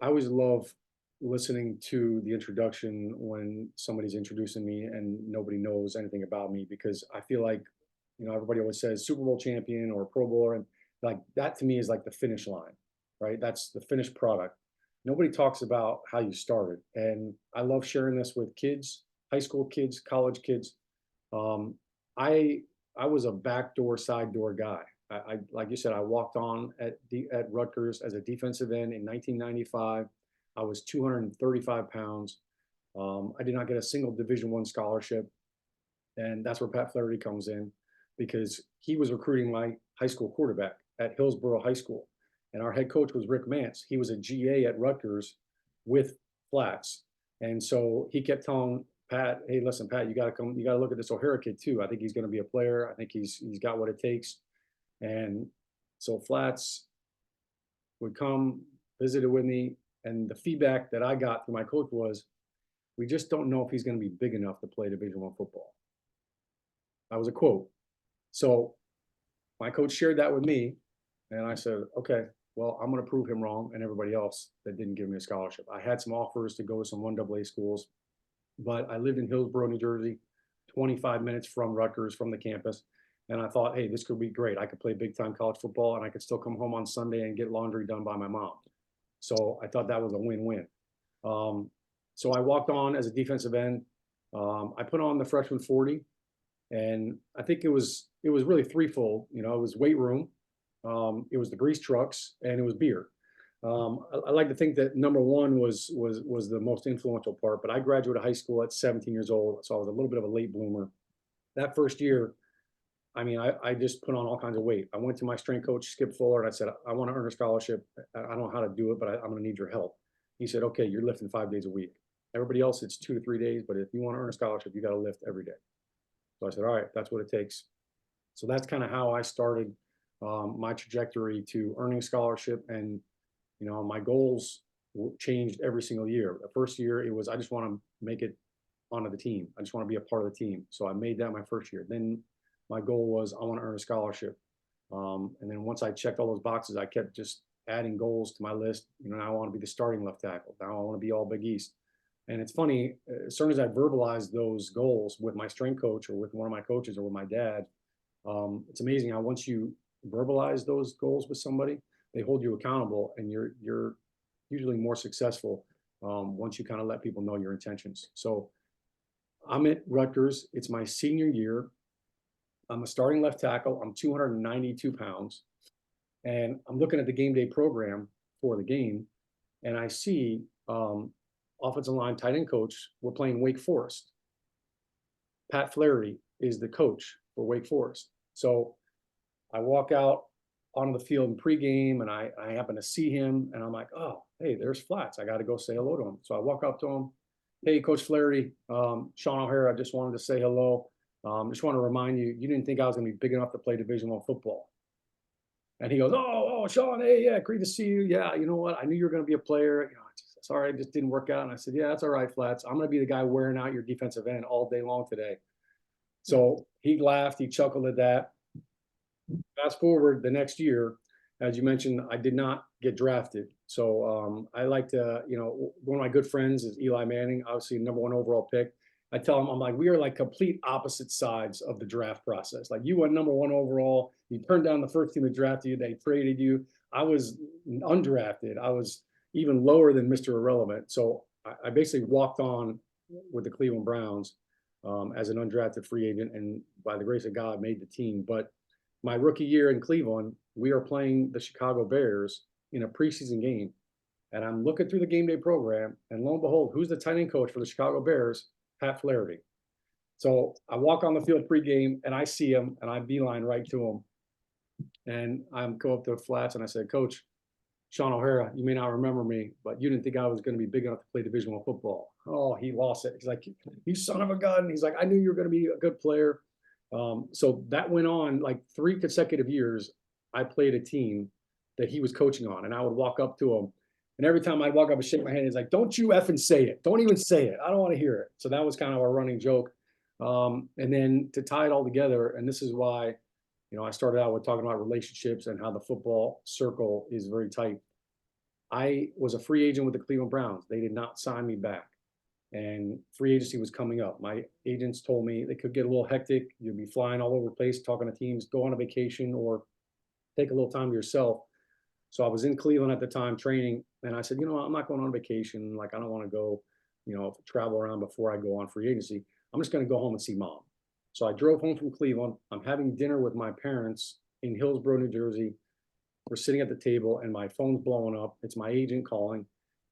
I always love listening to the introduction when somebody's introducing me and nobody knows anything about me, because I feel like, everybody always says Super Bowl champion or Pro Bowler, and like that to me is like the finish line, right? That's the finished product. nobody talks about how you started. And I love sharing this with kids, high school kids, college kids. Um, I I was a backdoor, side door guy. I like you said, I walked on at Rutgers as a defensive end in 1995. I was 235 pounds. I did not get a single Division I scholarship, and that's where Pat Flaherty comes in, because he was recruiting my high school quarterback at Hillsborough High School, and our head coach was Rick Mance. He was a GA at Rutgers with flats, and so he kept telling Pat, "Hey, listen, Pat, you got to come. You got to look at this O'Hara kid too. I think he's going to be a player. I think he's got what it takes." And so Flats would come, visited with me, and the feedback that I got from my coach was, "We just don't know if he's going to be big enough to play Division I football." That was a quote. So my coach shared that with me, and I said, "Okay, well, I'm going to prove him wrong and everybody else that didn't give me a scholarship." I had some offers to go to some 1AA schools, but I lived in Hillsborough, New Jersey, 25 minutes from Rutgers, from the campus. And I thought, hey, this could be great. I could play big time college football, and I could still come home on Sunday and get laundry done by my mom. So I thought that was a win-win. So I walked on as a defensive end. I put on the freshman 40, and I think it was really threefold. You know, it was weight room, it was the grease trucks, and it was beer. I like to think that number one was the most influential part, but I graduated high school at 17 years old, so I was a little bit of a late bloomer. That first year, I mean, I just put on all kinds of weight. I went to my strength coach, Skip Fuller, and I said, "I want to earn a scholarship. I don't know how to do it, but I'm going to need your help." He said, "Okay, you're lifting 5 days a week. Everybody else, it's 2 to 3 days, but if you want to earn a scholarship, you got to lift every day." So I said, "All right, that's what it takes." So that's kind of how I started my trajectory to earning scholarship. And, you know, my goals changed every single year. The first year, it was, I just want to make it onto the team. I just want to be a part of the team. So I made that my first year. Then my goal was, I want to earn a scholarship. And then once I checked all those boxes, I kept just adding goals to my list. You know, now I want to be the starting left tackle. Now I want to be all Big East. And it's funny, as soon as I verbalized those goals with my strength coach or with one of my coaches or with my dad, it's amazing how once you verbalize those goals with somebody, they hold you accountable, and you're usually more successful once you kind of let people know your intentions. So I'm at Rutgers. It's my senior year. I'm a starting left tackle. I'm 292 pounds. And I'm looking at the game day program for the game, and I see offensive line tight end coach, we're playing Wake Forest. Pat Flaherty is the coach for Wake Forest. So I walk out onto the field in pregame, and I happen to see him, and I'm like, "Oh, hey, there's Flats. I got to go say hello to him." So I walk up to him. "Hey, Coach Flaherty, Shaun O'Hara, I just wanted to say hello. Just want to remind you, you didn't think I was going to be big enough to play Division I football." And he goes, "Oh, Shaun, hey, yeah, great to see you. Yeah, you know what? I knew you were going to be a player. You know, sorry, it just didn't work out." And I said, "Yeah, that's all right, Flats. I'm going to be the guy wearing out your defensive end all day long today." So he laughed, he chuckled at that. Fast forward the next year, as you mentioned, I did not get drafted. So I like to, you know, one of my good friends is Eli Manning, obviously #1 overall pick. I tell him, I'm like, we are like complete opposite sides of the draft process. Like, you went #1 overall, you turned down the first team that drafted you, they traded you. I was undrafted. I was even lower than Mr. Irrelevant. So I basically walked on with the Cleveland Browns as an undrafted free agent, and by the grace of God, made the team. But my rookie year in Cleveland, we are playing the Chicago Bears in a preseason game. And I'm looking through the game day program, and lo and behold, who's the tight end coach for the Chicago Bears? Pat Flaherty. So I walk on the field pregame, and I see him, and I beeline right to him. And I go up to Flats, and I said, "Coach, Shaun O'Hara, you may not remember me, but you didn't think I was going to be big enough to play Division I football." Oh, he lost it. He's like, "You son of a gun." He's like, "I knew you were going to be a good player." So that went on like 3 consecutive years. I played a team that he was coaching on, and I would walk up to him, and every time I'd walk up and shake my hand, he's like, "Don't you effing say it. Don't even say it. I don't want to hear it." So that was kind of our running joke. And then to tie it all together, and this is why, you know, I started out with talking about relationships and how the football circle is very tight. I was a free agent with the Cleveland Browns. They did not sign me back, and free agency was coming up. My agents told me they could get a little hectic. You'd be flying all over the place, talking to teams, go on a vacation or take a little time to yourself. So I was in Cleveland at the time training, and I said, you know, I'm not going on vacation. Like, I don't want to go, you know, travel around before I go on free agency. I'm just going to go home and see mom. So I drove home from Cleveland. I'm having dinner with my parents in Hillsborough, New Jersey. We're sitting at the table and my phone's blowing up. It's my agent calling,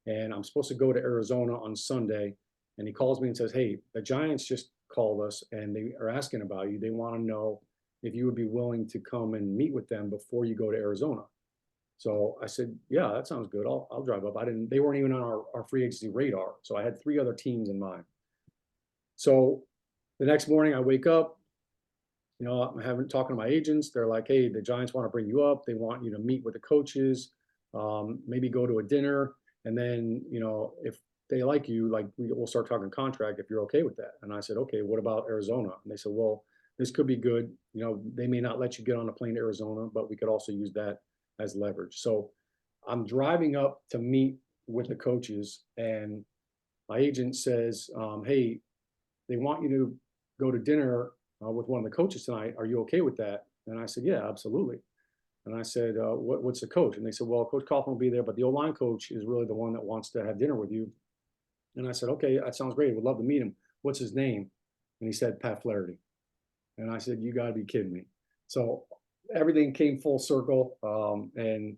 and I'm supposed to go to Arizona on Sunday. And he calls me and says, hey, the Giants just called us and they are asking about you. They want to know if you would be willing to come and meet with them before you go to Arizona. So I said, yeah, that sounds good. I'll drive up. They weren't even on our free agency radar. So I had 3 other teams in mind. So the next morning I wake up, you know, I'm talking to my agents. They're like, hey, the Giants want to bring you up. They want you to meet with the coaches, maybe go to a dinner. And then, you know, if they like you, like we'll start talking contract if you're okay with that. And I said, okay, what about Arizona? And they said, well, this could be good. You know, they may not let you get on a plane to Arizona, but we could also use that as leverage. So I'm driving up to meet with the coaches, and my agent says, hey, they want you to go to dinner with one of the coaches tonight. Are you okay with that? And I said, yeah, absolutely. And I said, what's the coach? And they said, well, Coach Kaufman will be there, but the O-line coach is really the one that wants to have dinner with you. And I said, okay, that sounds great. Would love to meet him. What's his name? And he said, Pat Flaherty. And I said, you got to be kidding me. So everything came full circle. And,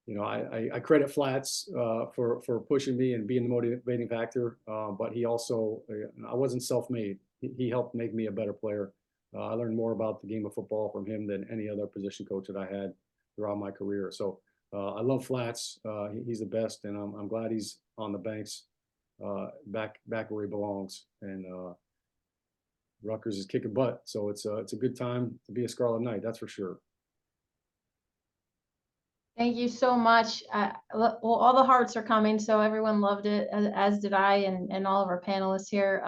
you know, I credit Flats for pushing me and being the motivating factor. But he also, I wasn't self-made. He helped make me a better player. I learned more about the game of football from him than any other position coach that I had throughout my career. So I love Flats. He's the best, and I'm glad he's on the banks, back where he belongs. And Rutgers is kicking butt. So it's a good time to be a Scarlet Knight, that's for sure. Thank you so much. Well, all the hearts are coming, so everyone loved it, as did I and all of our panelists here.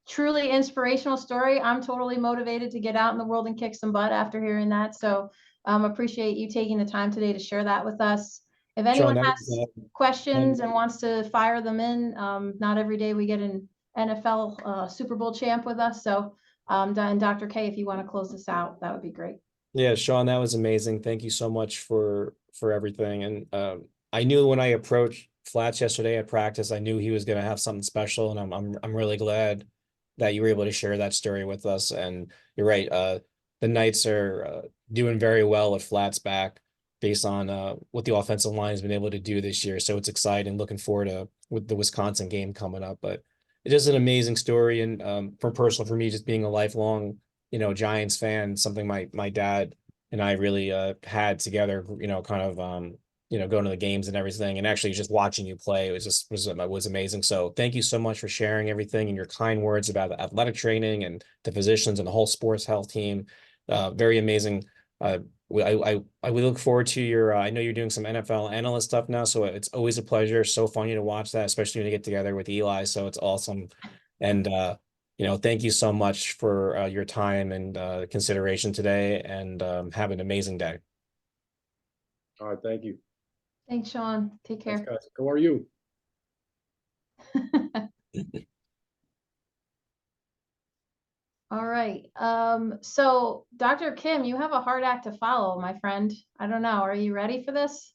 Truly inspirational story. I'm totally motivated to get out in the world and kick some butt after hearing that. So appreciate you taking the time today to share that with us. If anyone Shaun, has questions and wants to fire them in, not every day we get an NFL Super Bowl champ with us. So and Dr. K, if you want to close this out, that would be great. Yeah, Shaun, that was amazing. Thank you so much for everything. And I knew when I approached Flats yesterday at practice, I knew he was going to have something special, and I'm really glad that you were able to share that story with us. And you're right, the Knights are doing very well with Flats back based on what the offensive line has been able to do this year. So it's exciting. Looking forward to with the Wisconsin game coming up. But it is an amazing story, and for me, just being a lifelong, you know, Giants fan, something my dad and I really had together, you know, kind of you know, going to the games and everything, and actually just watching you play, it was amazing. So thank you so much for sharing everything and your kind words about the athletic training and the physicians and the whole sports health team. Very amazing. We look forward to your I know you're doing some NFL analyst stuff now, so it's always a pleasure. So funny to watch that, especially when you get together with Eli. So it's awesome. And you know, thank you so much for your time and consideration today, and have an amazing day. All right, thank you. Thanks, Shaun. Take care. Thanks, guys. How are you? All right. So Dr. Kim, you have a hard act to follow, my friend. I don't know. Are you ready for this?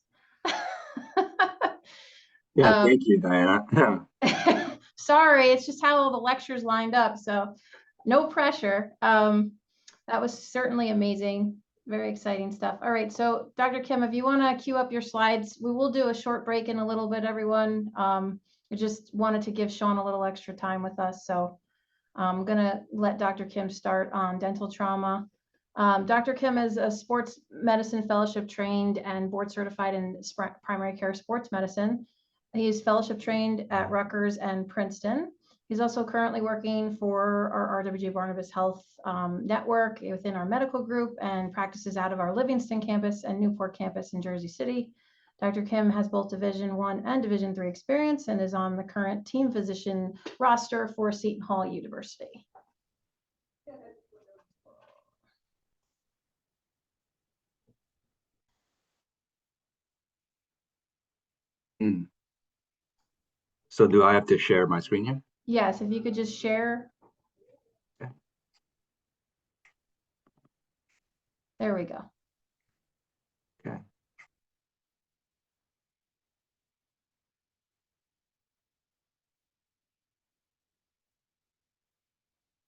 Yeah, thank you, Diana. Sorry, it's just how all the lectures lined up. So no pressure. That was certainly amazing. Very exciting stuff. All right. So Dr. Kim, if you want to queue up your slides, we will do a short break in a little bit, everyone. I just wanted to give Shaun a little extra time with us. So I'm going to let Dr. Kim start on dental trauma. Dr. Kim is a sports medicine fellowship trained and board certified in primary care sports medicine. He's fellowship trained at Rutgers and Princeton. He's also currently working for our RWJBarnabas Health Network within our medical group, and practices out of our Livingston campus and Newport campus in Jersey City. Dr. Kim has both Division I and Division III experience and is on the current team physician roster for Seton Hall University. So do I have to share my screen here? Yes, if you could just share. Okay. There we go. Okay.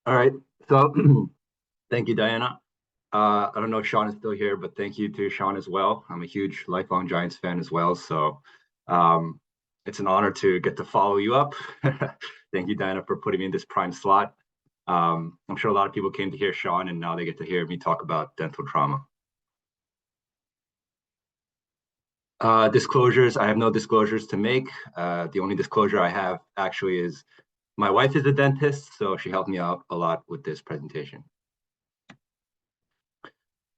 All right. So thank you, Diana. I don't know if Sean is still here, but thank you to Sean as well. I'm a huge lifelong Giants fan as well. So it's an honor to get to follow you up. Thank you, Diana, for putting me in this prime slot. I'm sure a lot of people came to hear Sean, and now they get to hear me talk about dental trauma. Disclosures, I have no disclosures to make. The only disclosure I have actually is my wife is a dentist, so she helped me out a lot with this presentation.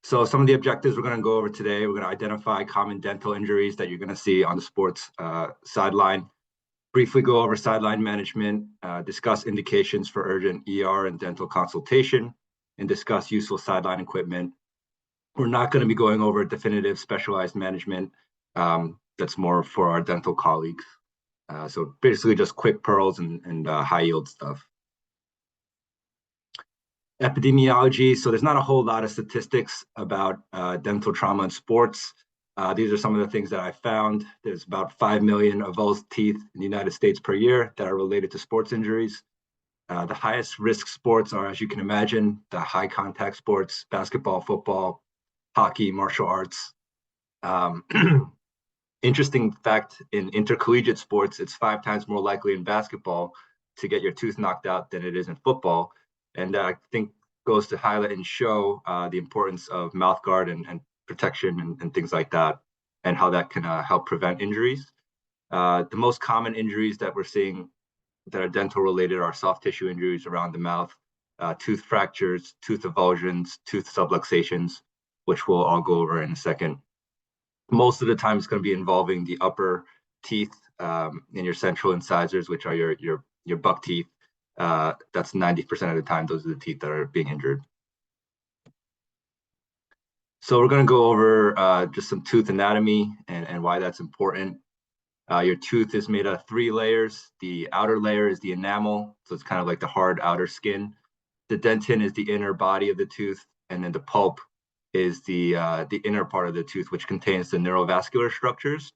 So some of the objectives we're going to go over today, we're going to identify common dental injuries that you're going to see on the sports sideline, briefly go over sideline management, discuss indications for urgent ER and dental consultation, and discuss useful sideline equipment. We're not going to be going over definitive specialized management. That's more for our dental colleagues. So basically just quick pearls and high yield stuff. Epidemiology, so there's not a whole lot of statistics about dental trauma in sports. These are some of the things that I found. There's about 5 million avulsed teeth in the United States per year that are related to sports injuries. The highest risk sports are, as you can imagine, the high contact sports, basketball, football, hockey, martial arts. Interesting fact, in intercollegiate sports, it's 5 times more likely in basketball to get your tooth knocked out than it is in football. And I think goes to highlight and show the importance of mouth guard and protection and things like that, and how that can help prevent injuries. The most common injuries that we're seeing that are dental related are soft tissue injuries around the mouth, tooth fractures, tooth avulsions, tooth subluxations, which we'll all go over in a second. Most of the time it's going to be involving the upper teeth and your central incisors, which are your buck teeth. That's 90% of the time, those are the teeth that are being injured. So we're going to go over just some tooth anatomy and why that's important. Your tooth is made of 3 layers. The outer layer is the enamel, so it's kind of like the hard outer skin. The dentin is the inner body of the tooth, and then the pulp is the inner part of the tooth, which contains the neurovascular structures.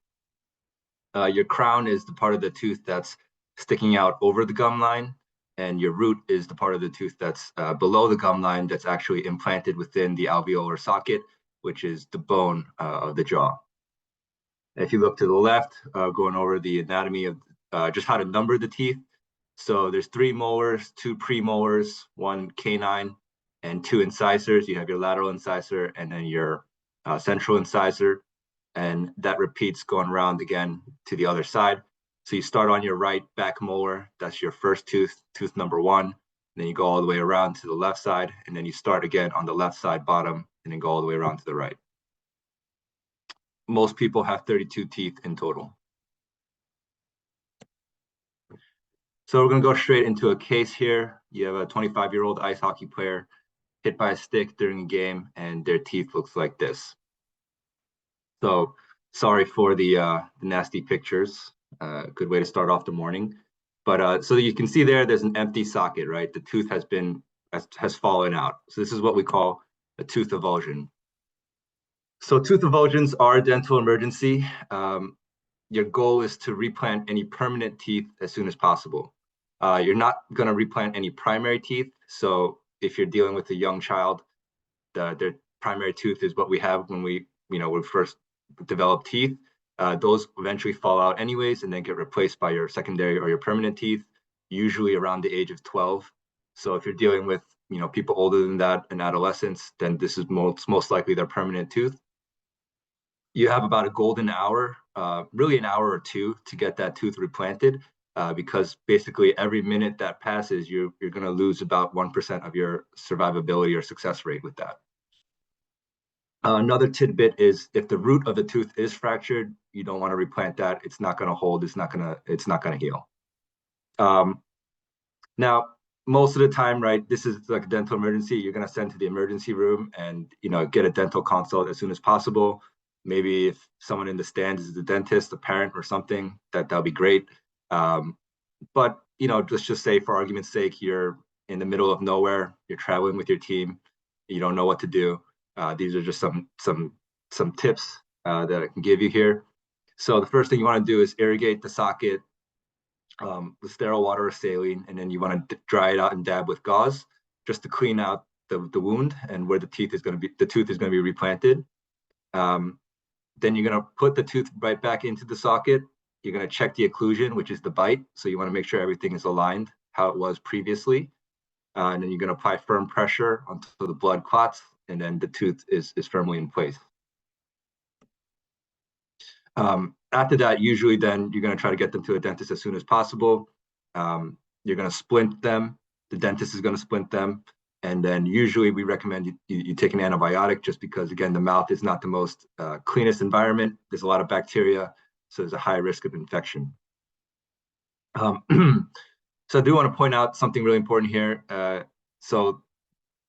Your crown is the part of the tooth that's sticking out over the gum line, and your root is the part of the tooth that's below the gum line that's actually implanted within the alveolar socket, which is the bone of the jaw. If you look to the left, going over the anatomy of just how to number the teeth. So there's 3 molars, 2 premolars, 1 canine, and 2 incisors. You have your lateral incisor and then your central incisor, and that repeats going around again to the other side. So you start on your right back molar, that's your first tooth, tooth number 1, and then you go all the way around to the left side, and then you start again on the left side bottom, and then go all the way around to the right. Most people have 32 teeth in total. So we're going to go straight into a case here. You have a 25-year-old ice hockey player hit by a stick during a game, and their teeth looks like this. So sorry for the nasty pictures. Good way to start off the morning. But so you can see there's an empty socket, right? The tooth has fallen out. So this is what we call a tooth avulsion. So tooth avulsions are a dental emergency. Your goal is to replant any permanent teeth as soon as possible. You're not going to replant any primary teeth. So if you're dealing with a young child, their primary tooth is what we have when we first develop teeth. Those eventually fall out anyways and then get replaced by your secondary or your permanent teeth, usually around the age of 12. So if you're dealing with people older than that in adolescence, then this is most likely their permanent tooth. You have about a golden hour, really an hour or 2 to get that tooth replanted, because basically every minute that passes, you're going to lose about 1% of your survivability or success rate with that. Another tidbit is if the root of the tooth is fractured, you don't want to replant that. It's not going to hold. It's not going to heal. Now, most of the time, right, this is like a dental emergency. You're going to send to the emergency room and get a dental consult as soon as possible. Maybe if someone in the stands is the dentist, a parent or something, that'll be great. But let's just say, for argument's sake, you're in the middle of nowhere. You're traveling with your team. You don't know what to do. These are just some tips that I can give you here. So the first thing you want to do is irrigate the socket with sterile water or saline, and then you want to dry it out and dab with gauze. just to clean out the wound and where the tooth is going to be replanted. Then you're going to put the tooth right back into the socket. You're going to check the occlusion, which is the bite. So you want to make sure everything is aligned how it was previously. And then you're going to apply firm pressure until the blood clots, and then the tooth is firmly in place. After that, usually then you're going to try to get them to a dentist as soon as possible. You're going to splint them. The dentist is going to splint them. And then usually we recommend you take an antibiotic, just because, again, the mouth is not the most cleanest environment. There's a lot of bacteria, so there's a high risk of infection. So I do want to point out something really important here. So,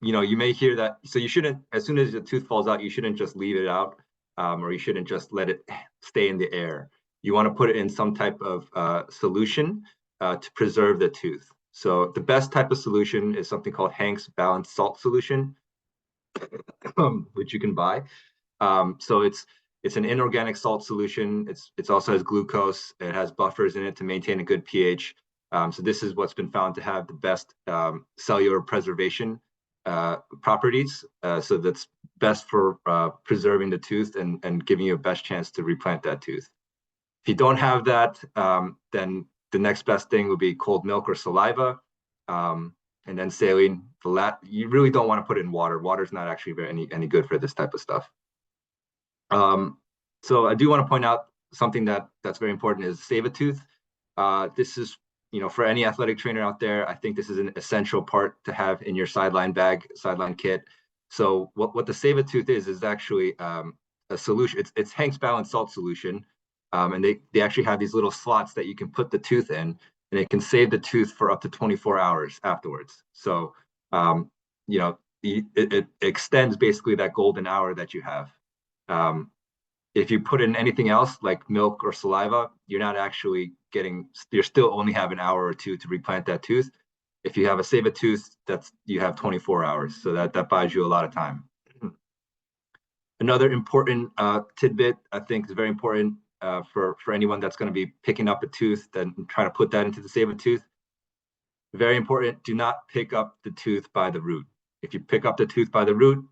you may hear that. So you shouldn't, as soon as the tooth falls out, you shouldn't just leave it out, or you shouldn't just let it stay in the air. You want to put it in some type of solution to preserve the tooth. So the best type of solution is something called Hank's Balanced Salt Solution, which you can buy. So it's an inorganic salt solution. It also has glucose. It has buffers in it to maintain a good pH. So this is what's been found to have the best cellular preservation properties. So that's best for preserving the tooth and giving you a best chance to replant that tooth. If you don't have that, then the next best thing would be cold milk or saliva, and then saline. You really don't want to put it in water. Water is not actually any good for this type of stuff. So I do want to point out something that's very important is save a tooth. This is, for any athletic trainer out there, I think this is an essential part to have in your sideline bag, sideline kit. So what the save a tooth is actually a solution. It's Hank's Balanced Salt Solution. And they actually have these little slots that you can put the tooth in, and it can save the tooth for up to 24 hours afterwards. So, it extends basically that golden hour that you have. If you put in anything else like milk or saliva, you're still only have an hour or two to replant that tooth. If you have a save a tooth, you have 24 hours. So that buys you a lot of time. Another important tidbit, I think is very important for anyone that's going to be picking up a tooth and trying to put that into the save a tooth. Very important, do not pick up the tooth by the root. If you pick up the tooth by the root,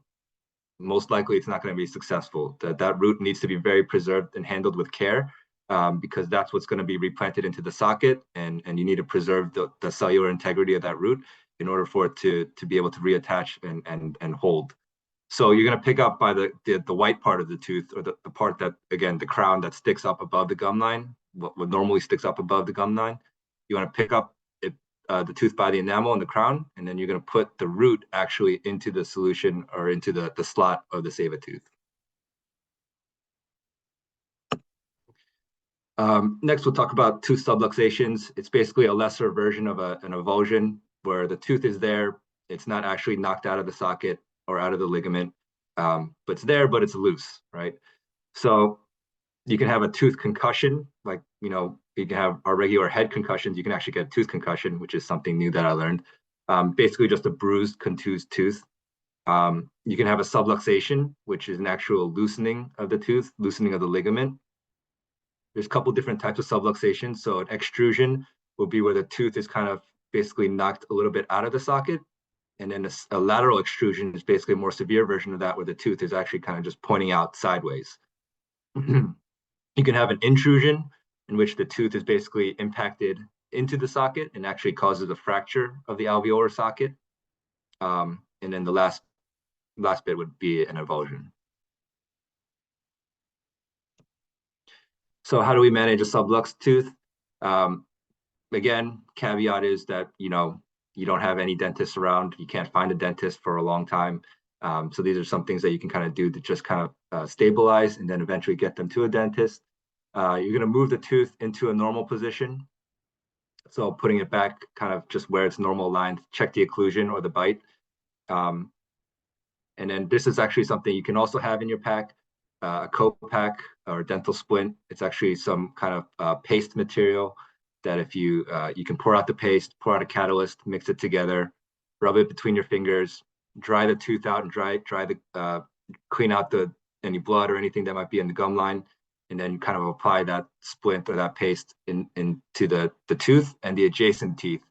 most likely it's not going to be successful. That root needs to be very preserved and handled with care, because that's what's going to be replanted into the socket, and you need to preserve the cellular integrity of that root in order for it to be able to reattach and hold. So you're going to pick up by the white part of the tooth, or the part that, again, the crown that sticks up above the gum line, what normally sticks up above the gum line. You want to pick up the tooth by the enamel and the crown, and then you're going to put the root actually into the solution or into the slot of the save a tooth. Next, we'll talk about tooth subluxations. It's basically a lesser version of an avulsion, where the tooth is there. It's not actually knocked out of the socket or out of the ligament, but it's there, but it's loose, right? So you can have a tooth concussion, like, you can have our regular head concussions. You can actually get a tooth concussion, which is something new that I learned. Basically just a bruised, contused tooth. You can have a subluxation, which is an actual loosening of the tooth, loosening of the ligament. There's a couple different types of subluxation. So an extrusion will be where the tooth is kind of basically knocked a little bit out of the socket. And then a lateral extrusion is basically a more severe version of that, where the tooth is actually kind of just pointing out sideways. You can have an intrusion, in which the tooth is basically impacted into the socket and actually causes a fracture of the alveolar socket. And then the last bit would be an avulsion. So how do we manage a sublux tooth? Again, caveat is that, you don't have any dentists around. You can't find a dentist for a long time. So these are some things that you can kind of do to just kind of stabilize and then eventually get them to a dentist. You're going to move the tooth into a normal position. So putting it back kind of just where it's normal aligned, check the occlusion or the bite. And then this is actually something you can also have in your pack, a co-pack or dental splint. It's actually some kind of paste material that if you can pour out the paste, pour out a catalyst, mix it together, rub it between your fingers, dry the tooth out and clean out any blood or anything that might be in the gum line, and then kind of apply that splint or that paste into the tooth and the adjacent teeth.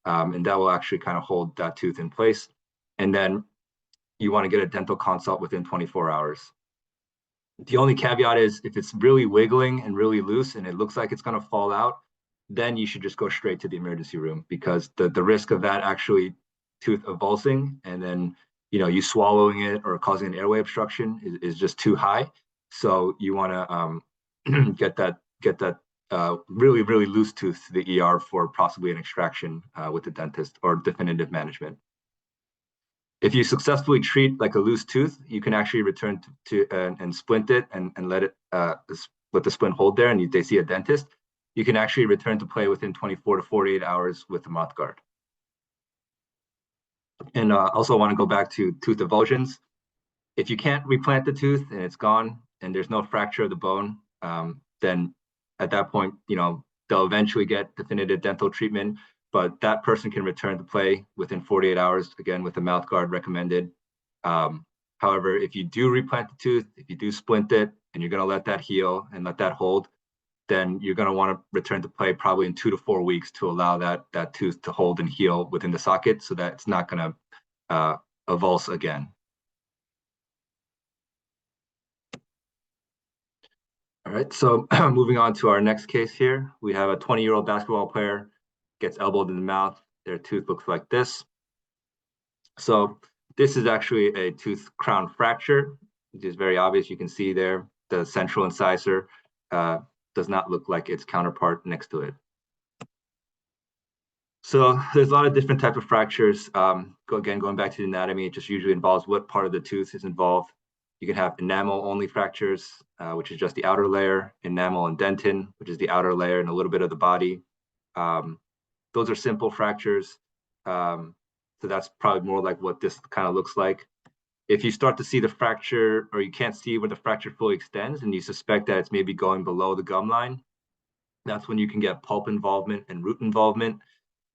And that will actually kind of hold that tooth in place. and then you want to get a dental consult within 24 hours. The only caveat is if it's really wiggling and really loose and it looks like it's going to fall out, then you should just go straight to the emergency room, because the risk of that actually tooth avulsing and then you swallowing it or causing an airway obstruction is just too high. So you want to get that really, really loose tooth to the ER for possibly an extraction with the dentist or definitive management. If you successfully treat like a loose tooth, you can actually return to and splint it and let it let the splint hold there, and they see a dentist. You can actually return to play within 24 to 48 hours with the mouth guard. And also want to go back to tooth avulsions. If you can't replant the tooth and it's gone and there's no fracture of the bone, then at that point, they'll eventually get definitive dental treatment, but that person can return to play within 48 hours, again, with the mouth guard recommended. However, if you do replant the tooth, if you do splint it and you're going to let that heal and let that hold, then you're going to want to return to play probably in 2 to 4 weeks to allow that tooth to hold and heal within the socket so that it's not going to avulse again. All right, so moving on to our next case here, we have a 20-year-old basketball player gets elbowed in the mouth. Their tooth looks like this. So this is actually a tooth crown fracture, which is very obvious. You can see there the central incisor does not look like its counterpart next to it. So there's a lot of different types of fractures. Going back to the anatomy, it just usually involves what part of the tooth is involved. You can have enamel-only fractures, which is just the outer layer, enamel and dentin, which is the outer layer and a little bit of the body. Those are simple fractures. So that's probably more like what this kind of looks like. If you start to see the fracture, or you can't see where the fracture fully extends, and you suspect that it's maybe going below the gum line, that's when you can get pulp involvement and root involvement.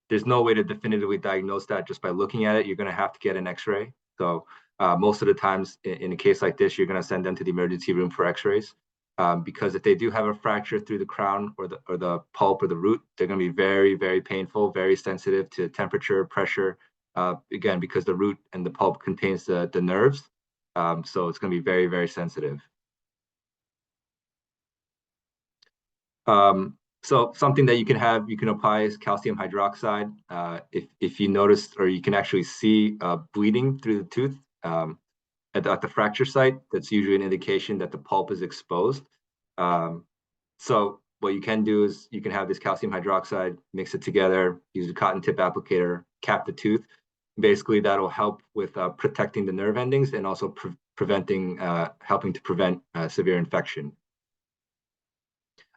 There's no way to definitively diagnose that just by looking at it. You're going to have to get an x-ray. So most of the times in a case like this, you're going to send them to the emergency room for x-rays. Because if they do have a fracture through the crown or the pulp or the root, they're going to be very, very painful, very sensitive to temperature, pressure. Again, because the root and the pulp contains the nerves. So it's going to be very, very sensitive. So something that you can apply is calcium hydroxide. If you notice, or you can actually see bleeding through the tooth at the fracture site, that's usually an indication that the pulp is exposed. So what you can do is you can have this calcium hydroxide, mix it together, use a cotton tip applicator, cap the tooth. Basically, that'll help with protecting the nerve endings and also helping to prevent severe infection.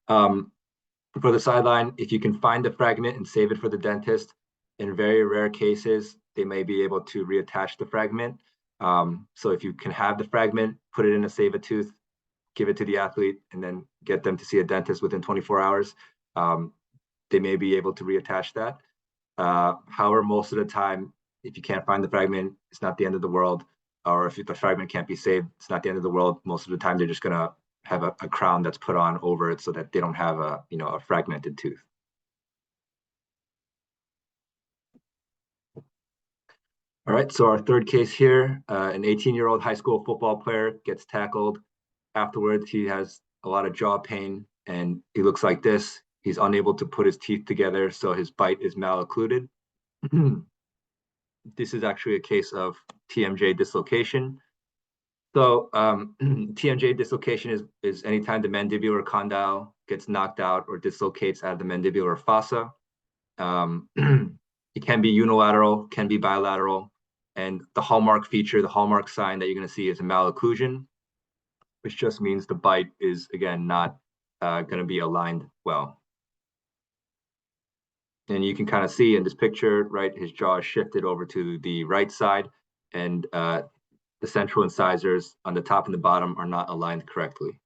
For the sideline, if you can find the fragment and save it for the dentist, in very rare cases, they may be able to reattach the fragment. So if you can have the fragment, put it in a save a tooth, give it to the athlete, and then get them to see a dentist within 24 hours, they may be able to reattach that. However, most of the time, if you can't find the fragment, it's not the end of the world. Or if the fragment can't be saved, it's not the end of the world. Most of the time, they're just going to have a crown that's put on over it so that they don't have a fragmented tooth. All right, so our third case here, an 18-year-old high school football player gets tackled. Afterwards, he has a lot of jaw pain and he looks like this. He's unable to put his teeth together, so his bite is maloccluded. This is actually a case of TMJ dislocation. So TMJ dislocation is anytime the mandibular condyle gets knocked out or dislocates out of the mandibular fossa. It can be unilateral, can be bilateral. And the hallmark feature, the hallmark sign that you're going to see is a malocclusion, which just means the bite is, again, not going to be aligned well. And you can kind of see in this picture, right, his jaw is shifted over to the right side, and the central incisors on the top and the bottom are not aligned correctly.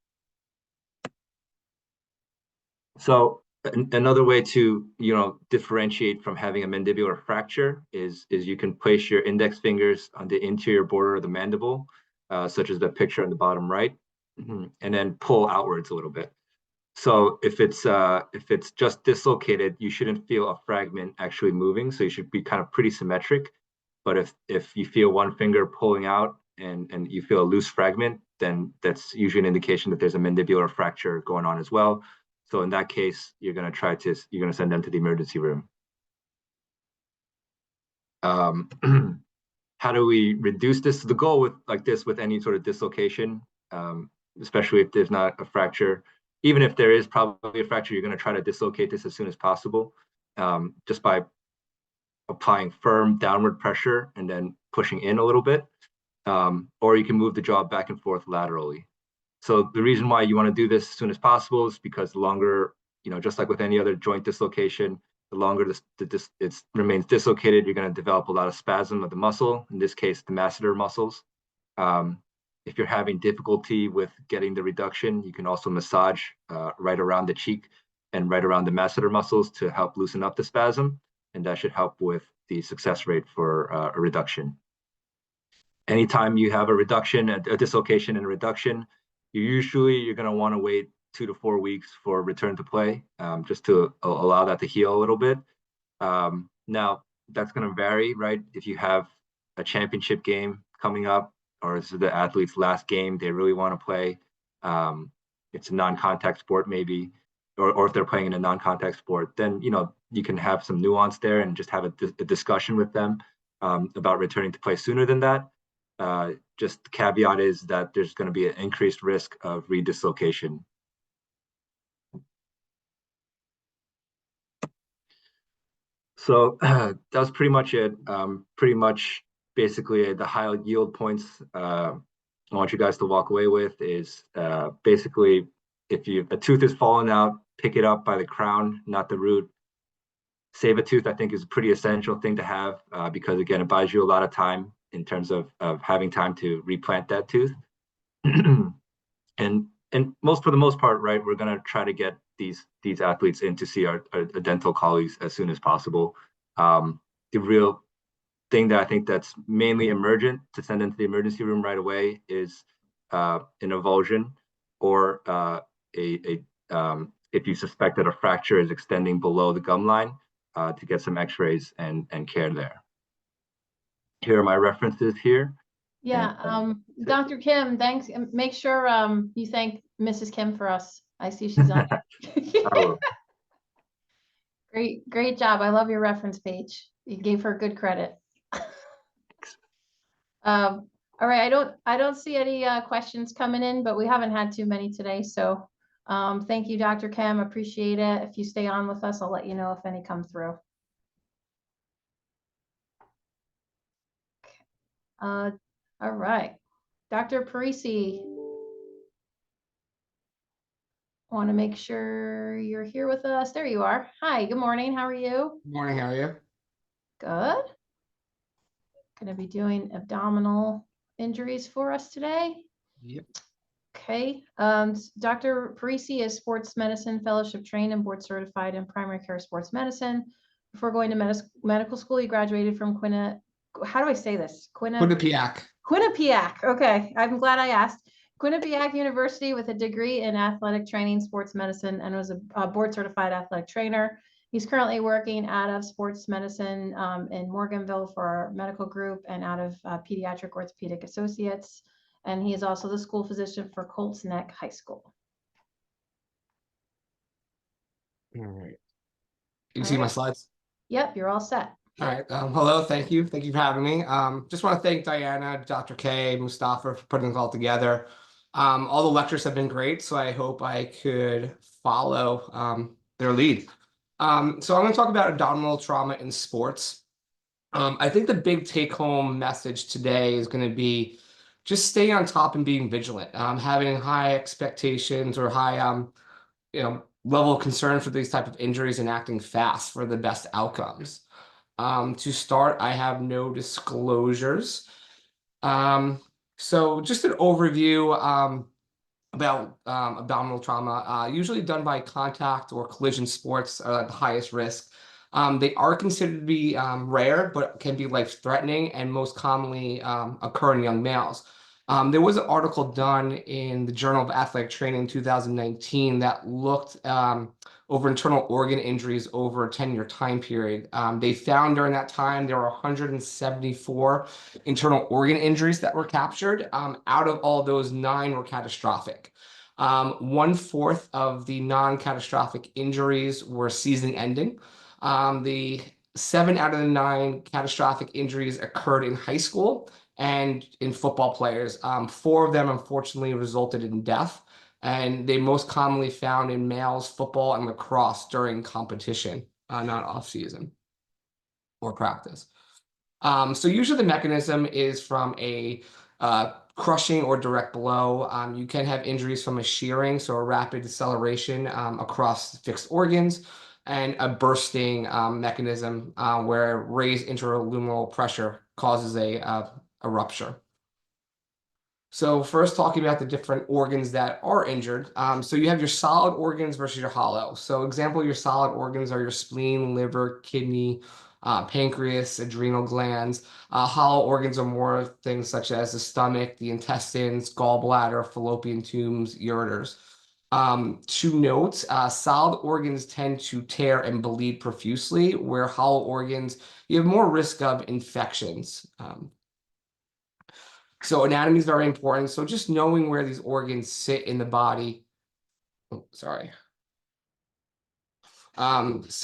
So another way to differentiate from having a mandibular fracture is you can place your index fingers on the interior border of the mandible, such as the picture on the bottom right, and then pull outwards a little bit. So if it's just dislocated, you shouldn't feel a fragment actually moving. So you should be kind of pretty symmetric. But if you feel one finger pulling out and you feel a loose fragment, then that's usually an indication that there's a mandibular fracture going on as well. So in that case, you're going to send them to the emergency room. How do we reduce this? The goal with any sort of dislocation, especially if there's not a fracture, even if there is probably a fracture, you're going to try to dislocate this as soon as possible, just by applying firm downward pressure and then pushing in a little bit, or you can move the jaw back and forth laterally. So the reason why you want to do this as soon as possible is because the longer, just like with any other joint dislocation, the longer it remains dislocated, you're going to develop a lot of spasm of the muscle, in this case, the masseter muscles. If you're having difficulty with getting the reduction, you can also massage right around the cheek and right around the masseter muscles to help loosen up the spasm, and that should help with the success rate for a reduction. Anytime you have a dislocation and a reduction, you're going to want to wait 2 to 4 weeks for return to play, just to allow that to heal a little bit. Now, that's going to vary, right? If you have a championship game coming up, or this is the athlete's last game, they really want to play. It's a non-contact sport maybe, or if they're playing in a non-contact sport, then, you can have some nuance there and just have a discussion with them about returning to play sooner than that. Just the caveat is that there's going to be an increased risk of redislocation. So that was pretty much it. Pretty much basically the high yield points I want you guys to walk away with is basically, if a tooth is falling out, pick it up by the crown, not the root. Save a tooth, I think, is a pretty essential thing to have because, again, it buys you a lot of time in terms of having time to replant that tooth. and for the most part, right, we're going to try to get these athletes in to see our dental colleagues as soon as possible. The real thing that I think that's mainly emergent to send into the emergency room right away is an avulsion, or if you suspect that a fracture is extending below the gum line, to get some x-rays and care there. Here are my references here. Yeah, Dr. Kim, thanks. Make sure you thank Mrs. Kim for us. I see she's on. I will. Great job. I love your reference page. You gave her good credit. All right, I don't see any questions coming in, but we haven't had too many today. So thank you, Dr. Kim. Appreciate it. If you stay on with us, I'll let you know if any come through. All right, Dr. Parisi, want to make sure you're here with us. There you are. Hi, good morning. How are you? Good morning, how are you? Good. Going to be doing abdominal injuries for us today. Yep. Okay. Dr. Parisi is sports medicine fellowship trained and board certified in primary care sports medicine. Before going to medical school, he graduated from how do I say this? Quinnipiac. Quinnipiac. Okay. I'm glad I asked. Quinnipiac University with a degree in athletic training, sports medicine, and was a board certified athletic trainer. He's currently working out of sports medicine in Morganville for our medical group and out of Pediatric Orthopedic Associates. And he is also the school physician for Colts Neck High School. All right. You see my slides? Yep, you're all set. All right. Hello. Thank you. Thank you for having me. Just want to thank Diana, Dr. K, Mustafa for putting this all together. All the lectures have been great, so I hope I could follow their lead. So I'm going to talk about abdominal trauma in sports. I think the big take-home message today is going to be just stay on top and being vigilant. Having high expectations or high level of concern for these type of injuries and acting fast for the best outcomes. To start, I have no disclosures. So just an overview about abdominal trauma, usually done by contact or collision sports are at the highest risk. They are considered to be rare, but can be life-threatening and most commonly occur in young males. There was an article done in the Journal of Athletic Training in 2019 that looked over internal organ injuries over a 10-year time period. They found during that time there were 174 internal organ injuries that were captured. Out of all those, 9 were catastrophic. 1/4 of the non-catastrophic injuries were season-ending. The 7 out of the 9 catastrophic injuries occurred in high school and in football players. 4 of them unfortunately resulted in death, and they most commonly found in males football and lacrosse during competition, not off season or practice. So usually the mechanism is from a crushing or direct blow. You can have injuries from a shearing, so a rapid deceleration across fixed organs, and a bursting mechanism where raised intraluminal pressure causes a rupture. So first, talking about the different organs that are injured. So you have your solid organs versus your hollow. So example, your solid organs are your spleen, liver, kidney, pancreas, adrenal glands. Hollow organs are more things such as the stomach, the intestines, gallbladder, fallopian tubes, ureters. To note, solid organs tend to tear and bleed profusely, where hollow organs, you have more risk of infections. So anatomy is very important. So just knowing where these organs sit in the body, sit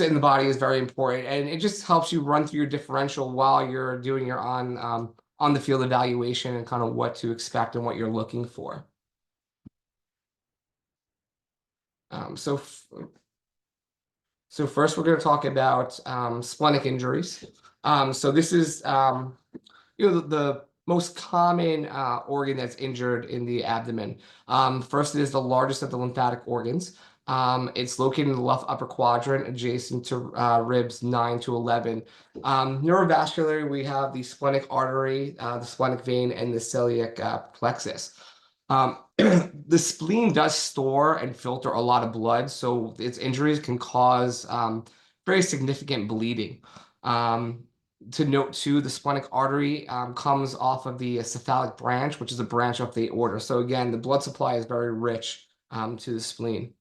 in the body is very important, and it just helps you run through your differential while you're doing your on the field evaluation and kind of what to expect and what you're looking for. So first we're going to talk about splenic injuries. So this is the most common organ that's injured in the abdomen. First, it is the largest of the lymphatic organs. It's located in the left upper quadrant, adjacent to ribs 9 to 11. Neurovascularly, we have the splenic artery, the splenic vein, and the celiac plexus. The spleen does store and filter a lot of blood, so its injuries can cause very significant bleeding. To note too, the splenic artery comes off of the cephalic branch, which is a branch of the aorta. So again, the blood supply is very rich to the spleen.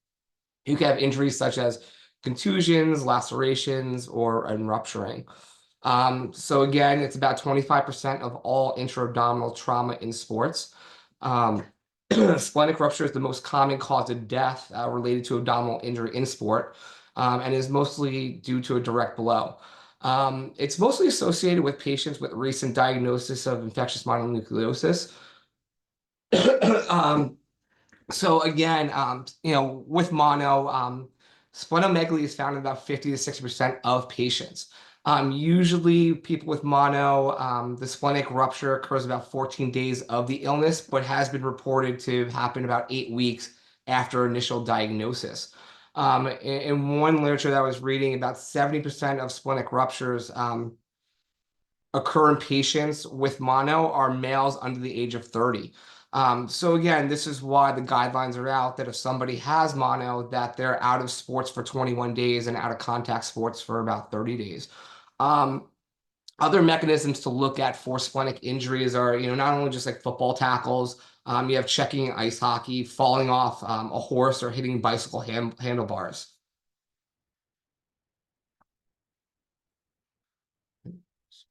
You can have injuries such as contusions, lacerations, or rupturing. So again, it's about 25% of all intra-abdominal trauma in sports. Splenic rupture is the most common cause of death related to abdominal injury in sport, and is mostly due to a direct blow. It's mostly associated with patients with recent diagnosis of infectious mononucleosis. So again, with mono, splenomegaly is found in about 50 to 60% of patients. Usually people with mono, the splenic rupture occurs about 14 days of the illness, but has been reported to happen about 8 weeks after initial diagnosis. In one literature that I was reading, about 70% of splenic ruptures occur in patients with mono are males under the age of 30. So again, this is why the guidelines are out that if somebody has mono, that they're out of sports for 21 days and out of contact sports for about 30 days. Other mechanisms to look at for splenic injuries are, not only just like football tackles, you have checking ice hockey, falling off a horse, or hitting bicycle handlebars.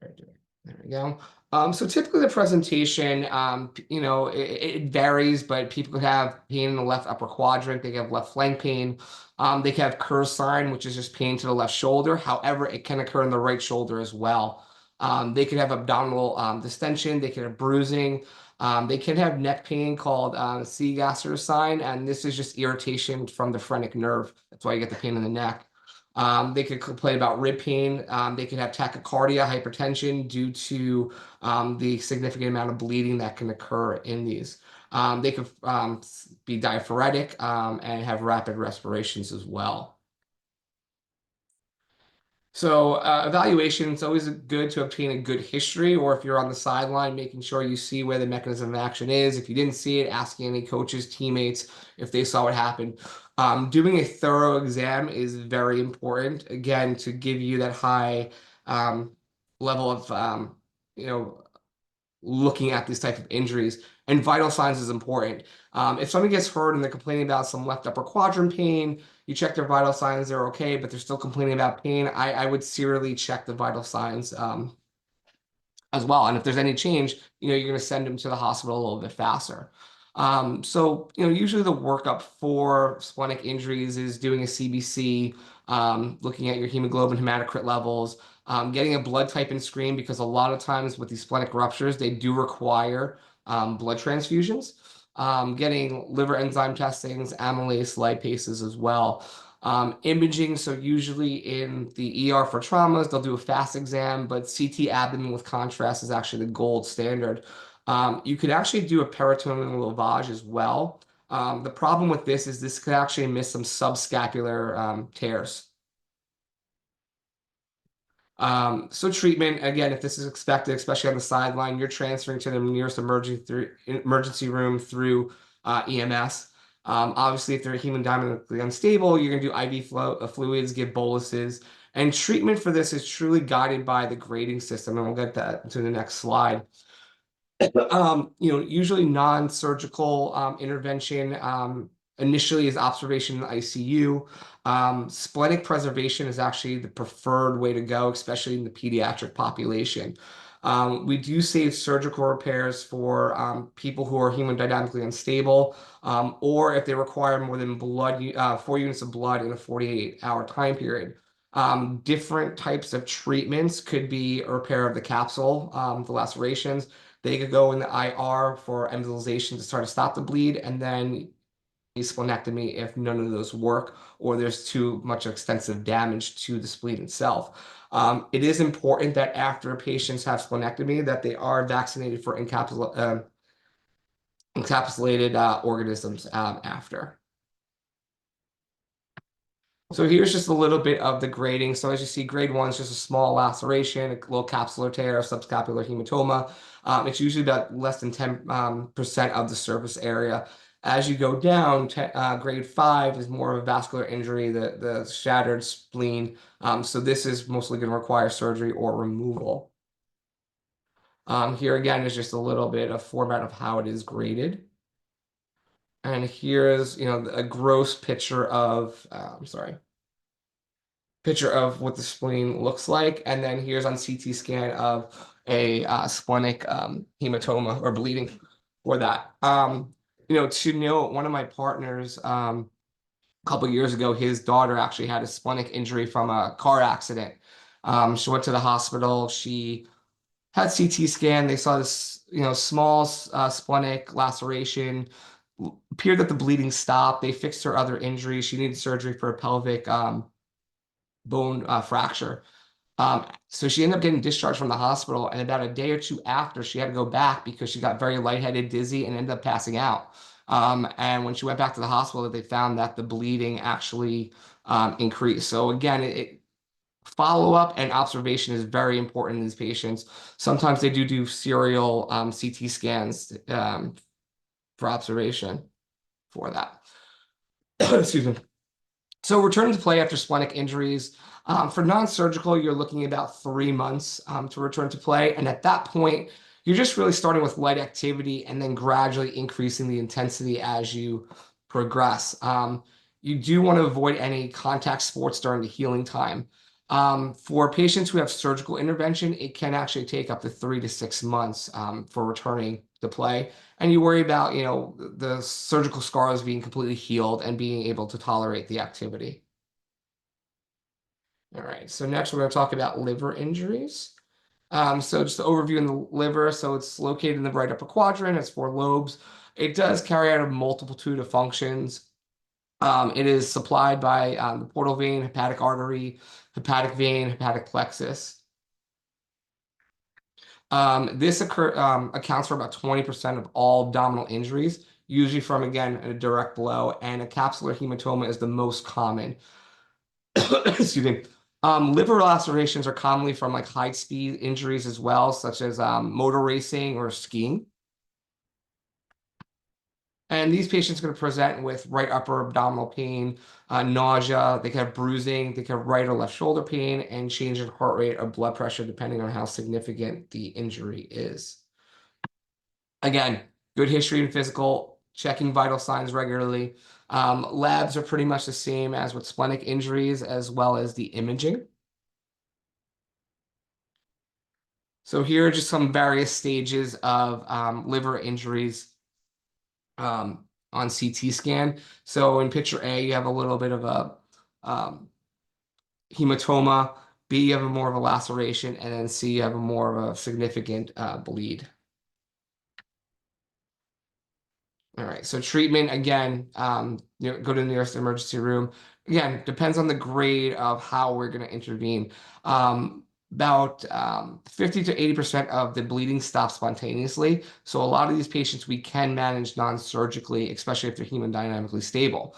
There we go. So typically the presentation, it varies, but people could have pain in the left upper quadrant. They can have left flank pain. They can have Kerr's sign, which is just pain to the left shoulder. However, it can occur in the right shoulder as well. They could have abdominal distension. They can have bruising. They can have neck pain called Seegasser's sign, and this is just irritation from the phrenic nerve. That's why you get the pain in the neck. They could complain about rib pain. They could have tachycardia, hypertension due to the significant amount of bleeding that can occur in these. They could be diaphoretic and have rapid respirations as well. So evaluation, it's always good to obtain a good history, or if you're on the sideline, making sure you see where the mechanism of action is. If you didn't see it, asking any coaches, teammates, if they saw what happened. Doing a thorough exam is very important, again, to give you that high level of, looking at these type of injuries. And vital signs is important. If somebody gets hurt and they're complaining about some left upper quadrant pain, you check their vital signs, they're okay, but they're still complaining about pain, I would serially check the vital signs as well. And if there's any change, you're going to send them to the hospital a little bit faster. So, usually the workup for splenic injuries is doing a CBC, looking at your hemoglobin, hematocrit levels, getting a blood type and screen, because a lot of times with these splenic ruptures, they do require blood transfusions, getting liver enzyme testings, amylase, lipases as well. Imaging, so usually in the ER for traumas, they'll do a fast exam, but CT abdomen with contrast is actually the gold standard. You could actually do a peritoneal lavage as well. The problem with this is this could actually miss some subscapular tears. So treatment, again, if this is expected, especially on the sideline, you're transferring to the nearest emergency room through EMS. Obviously, if they're hemodynamically unstable, you're going to do IV fluids, give boluses. And treatment for this is truly guided by the grading system, and we'll get that to the next slide. Usually non-surgical intervention initially is observation in the ICU. Splenic preservation is actually the preferred way to go, especially in the pediatric population. We do save surgical repairs for people who are hemodynamically unstable, or if they require more than 4 units of blood in a 48-hour time period. Different types of treatments could be a repair of the capsule, the lacerations. They could go in the IR for embolization to start to stop the bleed, and then splenectomy if none of those work or there's too much extensive damage to the spleen itself. It is important that after patients have splenectomy that they are vaccinated for encapsulated organisms after. So here's just a little bit of the grading. So as you see, grade 1 is just a small laceration, a little capsular tear, subscapular hematoma. It's usually about less than 10% of the surface area. As you go down, grade 5 is more of a vascular injury, the shattered spleen. So this is mostly going to require surgery or removal. Here again is just a little bit of format of how it is graded. And here's, a gross picture of, picture of what the spleen looks like. And then here's on CT scan of a splenic hematoma or bleeding for that. To note, one of my partners, a couple years ago, his daughter actually had a splenic injury from a car accident. She went to the hospital. She had CT scan. They saw this, small splenic laceration. Appeared that the bleeding stopped. They fixed her other injury. She needed surgery for a pelvic bone fracture. So she ended up getting discharged from the hospital, and about a day or two after, she had to go back because she got very lightheaded, dizzy, and ended up passing out. And when she went back to the hospital, they found that the bleeding actually increased. So again, follow-up and observation is very important in these patients. Sometimes they do serial CT scans for observation for that. Excuse me. So return to play after splenic injuries. For non-surgical, you're looking at about 3 months to return to play. And at that point, you're just really starting with light activity and then gradually increasing the intensity as you progress. You do want to avoid any contact sports during the healing time. For patients who have surgical intervention, it can actually take up to 3 to 6 months for returning to play. And you worry about, the surgical scars being completely healed and being able to tolerate the activity. All right, so next we're going to talk about liver injuries. So just the overview in the liver. So it's located in the right upper quadrant. It's 4 lobes. It does carry out a multitude of functions. It is supplied by the portal vein, hepatic artery, hepatic vein, hepatic plexus. This accounts for about 20% of all abdominal injuries, usually from, again, a direct blow, and a capsular hematoma is the most common. Excuse me. Liver lacerations are commonly from high-speed injuries as well, such as motor racing or skiing. And these patients are going to present with right upper abdominal pain, nausea. They can have bruising. They can have right or left shoulder pain, and change in heart rate or blood pressure depending on how significant the injury is. Again, good history and physical, checking vital signs regularly. Labs are pretty much the same as with splenic injuries, as well as the imaging. So here are just some various stages of liver injuries on CT scan. So in picture A, you have a little bit of a hematoma. B, you have a more of a laceration, and then C, you have a more of a significant bleed. All right, so treatment, again, go to the nearest emergency room. Again, depends on the grade of how we're going to intervene. About 50 to 80% of the bleeding stops spontaneously. So a lot of these patients we can manage non-surgically, especially if they're hemodynamically stable.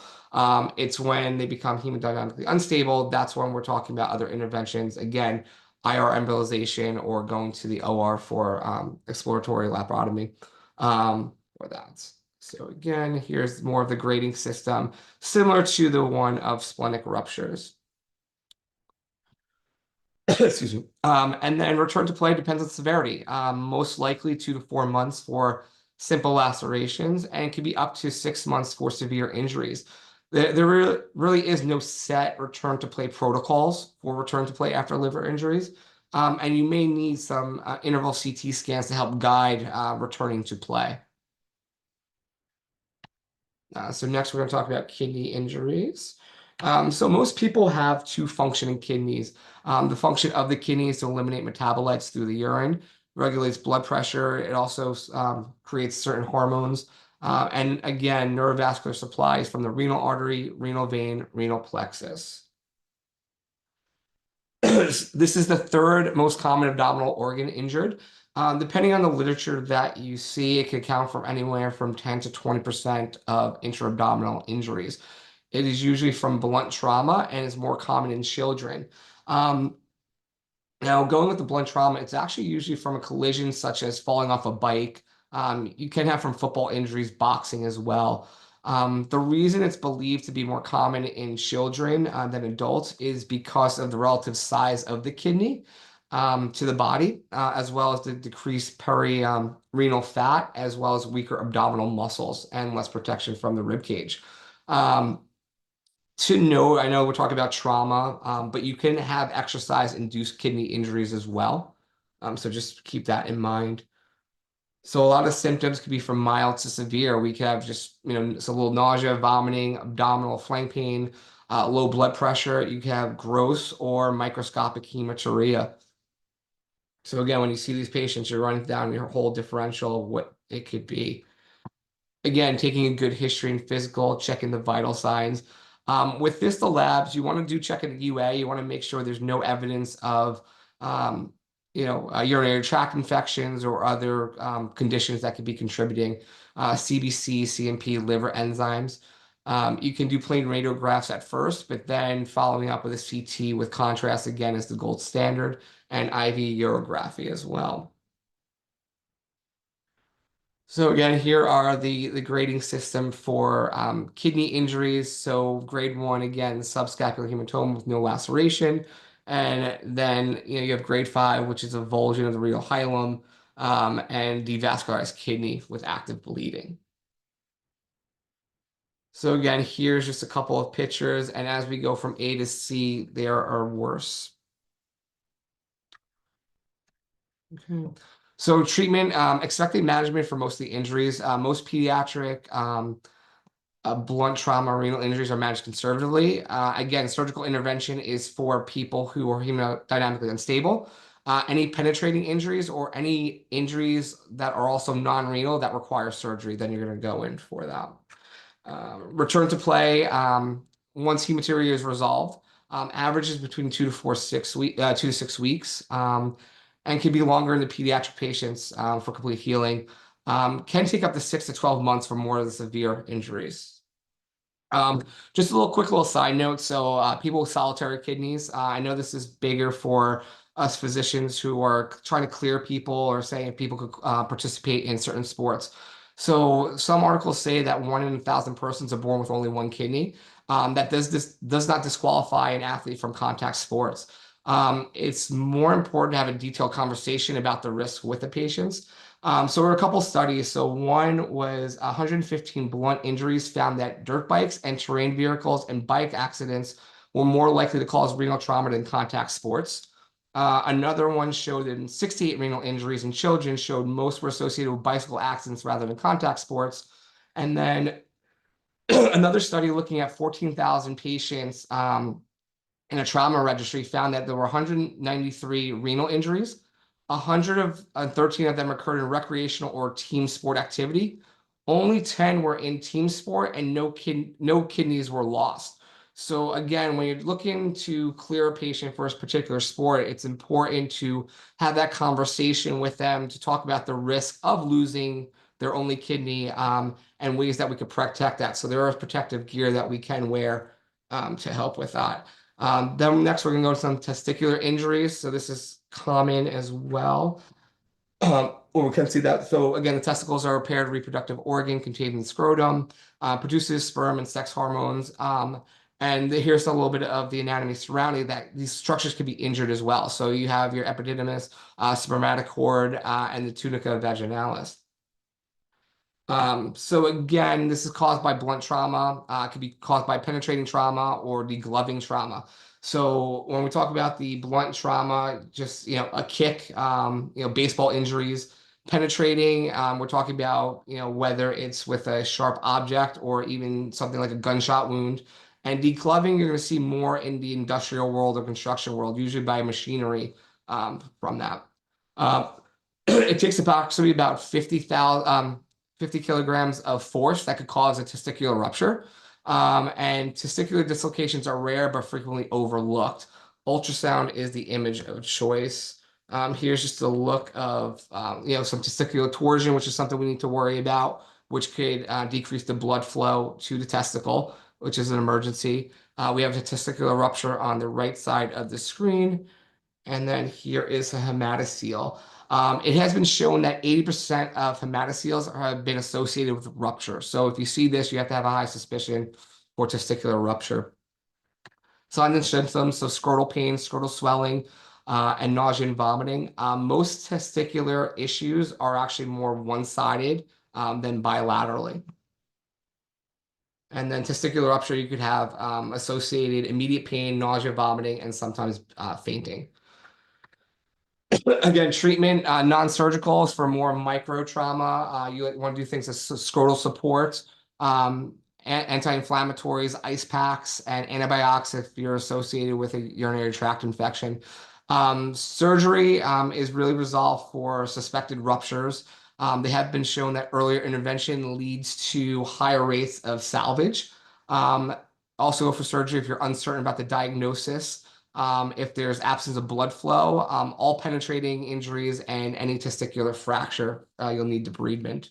It's when they become hemodynamically unstable, that's when we're talking about other interventions. Again, IR embolization or going to the OR for exploratory laparotomy for that. So again, here's more of the grading system, similar to the one of splenic ruptures. Excuse me. And then return to play depends on severity. Most likely 2 to 4 months for simple lacerations, and it can be up to 6 months for severe injuries. There really is no set return to play protocols for return to play after liver injuries. And you may need some interval CT scans to help guide returning to play. So next we're going to talk about kidney injuries. So most people have 2 functioning kidneys. The function of the kidney is to eliminate metabolites through the urine, regulates blood pressure. It also creates certain hormones. And again, neurovascular supplies from the renal artery, renal vein, renal plexus. This is the 3rd most common abdominal organ injured. Depending on the literature that you see, it can account for anywhere from 10 to 20% of intra-abdominal injuries. It is usually from blunt trauma and is more common in children. Now, going with the blunt trauma, it's actually usually from a collision such as falling off a bike. You can have from football injuries, boxing as well. The reason it's believed to be more common in children than adults is because of the relative size of the kidney to the body, as well as the decreased perirenal fat, as well as weaker abdominal muscles and less protection from the rib cage. To note, I know we're talking about trauma, but you can have exercise-induced kidney injuries as well. So just keep that in mind. So a lot of symptoms could be from mild to severe. We could have just, it's a little nausea, vomiting, abdominal flank pain, low blood pressure. You can have gross or microscopic hematuria. So again, when you see these patients, you're running down your whole differential of what it could be. Again, taking a good history and physical, checking the vital signs. With the labs, you want to do checking the UA. You want to make sure there's no evidence of, urinary tract infections or other conditions that could be contributing. CBC, CMP, liver enzymes. You can do plain radiographs at first, but then following up with a CT with contrast again is the gold standard, and IV urography as well. So again, here are the grading system for kidney injuries. So grade 1, again, subscapular hematoma with no laceration. And then you have grade 5, which is avulsion of the renal hilum and devascularized kidney with active bleeding. So again, here's just a couple of pictures. And as we go from A to C, there are worse. Okay. So treatment, expected management for most of the injuries. Most pediatric blunt trauma renal injuries are managed conservatively. Again, surgical intervention is for people who are hemodynamically unstable. Any penetrating injuries or any injuries that are also non-renal that require surgery, then you're going to go in for that. Return to play once hematuria is resolved. Averages between 2 to 6 weeks. And can be longer in the pediatric patients for complete healing. Can take up to 6 to 12 months for more of the severe injuries. Just a quick little side note. So people with solitary kidneys, I know this is bigger for us physicians who are trying to clear people or saying people could participate in certain sports. So some articles say that 1 in 1,000 persons are born with only 1 kidney. That does not disqualify an athlete from contact sports. It's more important to have a detailed conversation about the risk with the patients. So there were a couple studies. So one was 115 blunt injuries found that dirt bikes and terrain vehicles and bike accidents were more likely to cause renal trauma than contact sports. Another one showed that 68 renal injuries in children showed most were associated with bicycle accidents rather than contact sports. And then another study looking at 14,000 patients in a trauma registry found that there were 193 renal injuries. 113 of them occurred in recreational or team sport activity. Only 10 were in team sport, and no kidneys were lost. So again, when you're looking to clear a patient for a particular sport, it's important to have that conversation with them to talk about the risk of losing their only kidney and ways that we could protect that. So there is protective gear that we can wear to help with that. Then next, we're going to go to some testicular injuries. So this is common as well. We can see that. So again, the testicles are a paired reproductive organ contained in the scrotum, produces sperm and sex hormones. And here's a little bit of the anatomy surrounding that. These structures can be injured as well. So you have your epididymis, spermatocord, and the tunica vaginalis. So again, this is caused by blunt trauma. It could be caused by penetrating trauma or degloving trauma. So when we talk about the blunt trauma, just, a kick, baseball injuries, penetrating, we're talking about, whether it's with a sharp object or even something like a gunshot wound. And degloving, you're going to see more in the industrial world or construction world, usually by machinery from that. It takes approximately about 50 kilograms of force that could cause a testicular rupture. And testicular dislocations are rare but frequently overlooked. Ultrasound is the image of choice. Here's just a look of some testicular torsion, which is something we need to worry about, which could decrease the blood flow to the testicle, which is an emergency. We have a testicular rupture on the right side of the screen. And then here is a hematocele. It has been shown that 80% of hematoceles have been associated with rupture. So if you see this, you have to have a high suspicion for testicular rupture. Signs and symptoms, so scrotal pain, scrotal swelling, and nausea and vomiting. Most testicular issues are actually more one-sided than bilaterally. And then testicular rupture, you could have associated immediate pain, nausea, vomiting, and sometimes fainting. Again, treatment, non-surgical is for more micro trauma. You want to do things as scrotal support, anti-inflammatories, ice packs, and antibiotics if you're associated with a urinary tract infection. Surgery is really resolved for suspected ruptures. They have been shown that earlier intervention leads to higher rates of salvage. Also go for surgery if you're uncertain about the diagnosis. If there's absence of blood flow, all penetrating injuries, and any testicular fracture, you'll need debridement.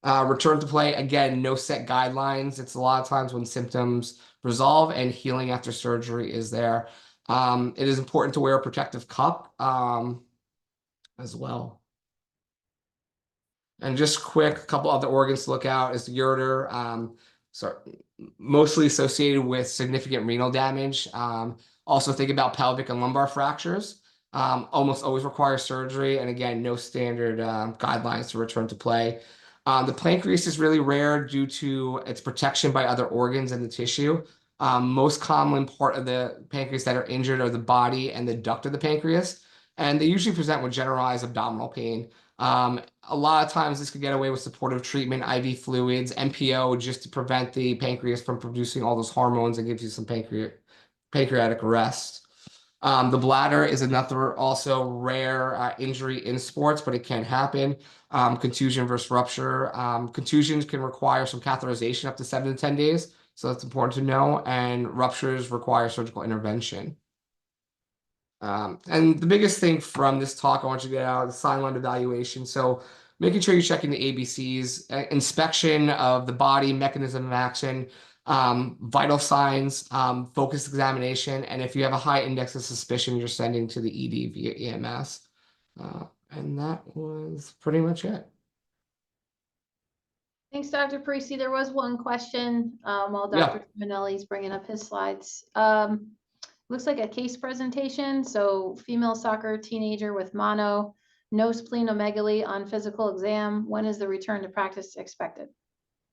Return to play, again, no set guidelines. It's a lot of times when symptoms resolve and healing after surgery is there. It is important to wear a protective cup as well. And just quick, a couple other organs to look out is the ureter, mostly associated with significant renal damage. Also think about pelvic and lumbar fractures. Almost always require surgery. And again, no standard guidelines to return to play. The pancreas is really rare due to its protection by other organs in the tissue. Most common part of the pancreas that are injured are the body and the duct of the pancreas. And they usually present with generalized abdominal pain. A lot of times this could get away with supportive treatment, IV fluids, NPO, just to prevent the pancreas from producing all those hormones and gives you some pancreatic rest. The bladder is another also rare injury in sports, but it can happen. Contusion versus rupture. Contusions can require some catheterization up to 7 to 10 days. So that's important to know. And ruptures require surgical intervention. And the biggest thing from this talk I want you to get out is sign line evaluation. So making sure you're checking the ABCs, inspection of the body, mechanism of action, vital signs, focused examination, and if you have a high index of suspicion, you're sending to the ED via EMS. And that was pretty much it. Thanks, Dr. Parisi. There was one question while Dr. Manelli's bringing up his slides. Looks like a case presentation. So female soccer teenager with mono no splenomegaly on physical exam. When is the return to practice expected?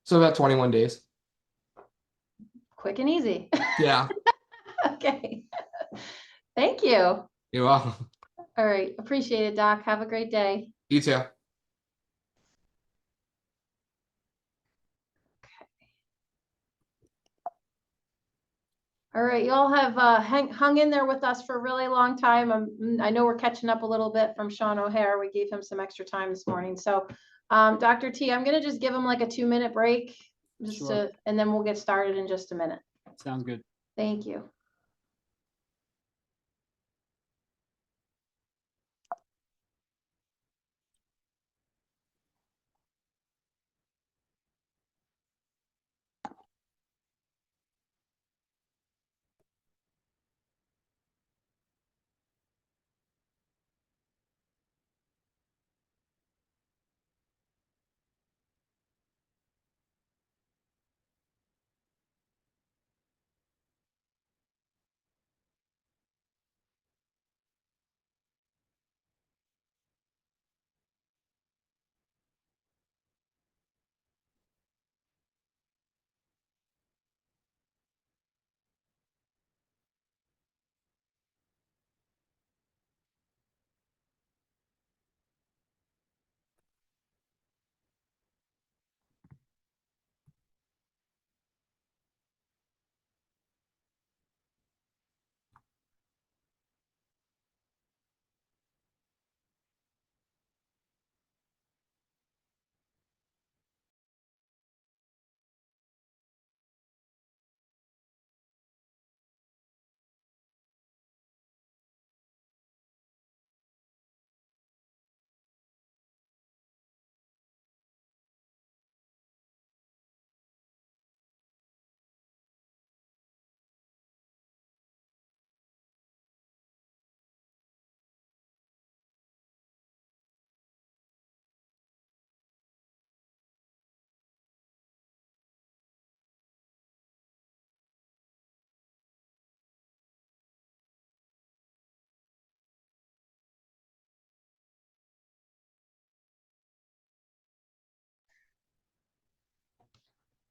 So about 21 days. Quick and easy. Yeah, Okay. Thank you. you're welcome. All right. Appreciate it, Doc. Have a great day. You too. All right. You all have hung in there with us for a really long time. I know we're catching up a little bit from Shaun O'Hara. We gave him some extra time this morning. So, Dr. T, I'm going to just give him like a 2-minute break Sure. and then we'll get started in just a minute. Sounds good. Thank you.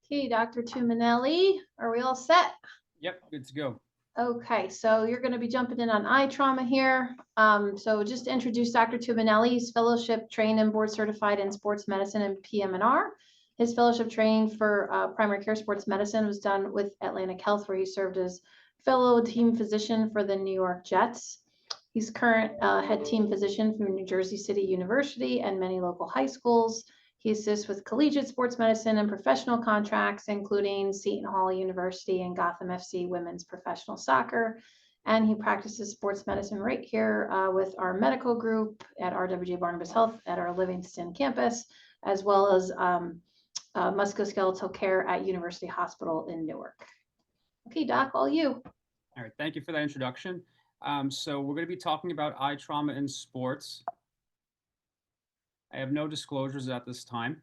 Okay, Dr. Tuminelli, are we all set? Yep, good to go. Okay, so you're going to be jumping in on eye trauma here. So just to introduce Dr. Tuminelli, he's fellowship trained and board certified in sports medicine and PM&R. His fellowship training for primary care sports medicine was done with Atlantic Health, where he served as fellow team physician for the New York Jets. He's current head team physician from New Jersey City University and many local high schools. He assists with collegiate sports medicine and professional contracts, including Seton Hall University and Gotham FC women's professional soccer. And he practices sports medicine right here with our medical group at RWJBarnabas Health at our Livingston campus, as well as musculoskeletal care at University Hospital in Newark. Okay, Doc, all you. All right, thank you for that introduction. So we're going to be talking about eye trauma in sports. I have no disclosures at this time.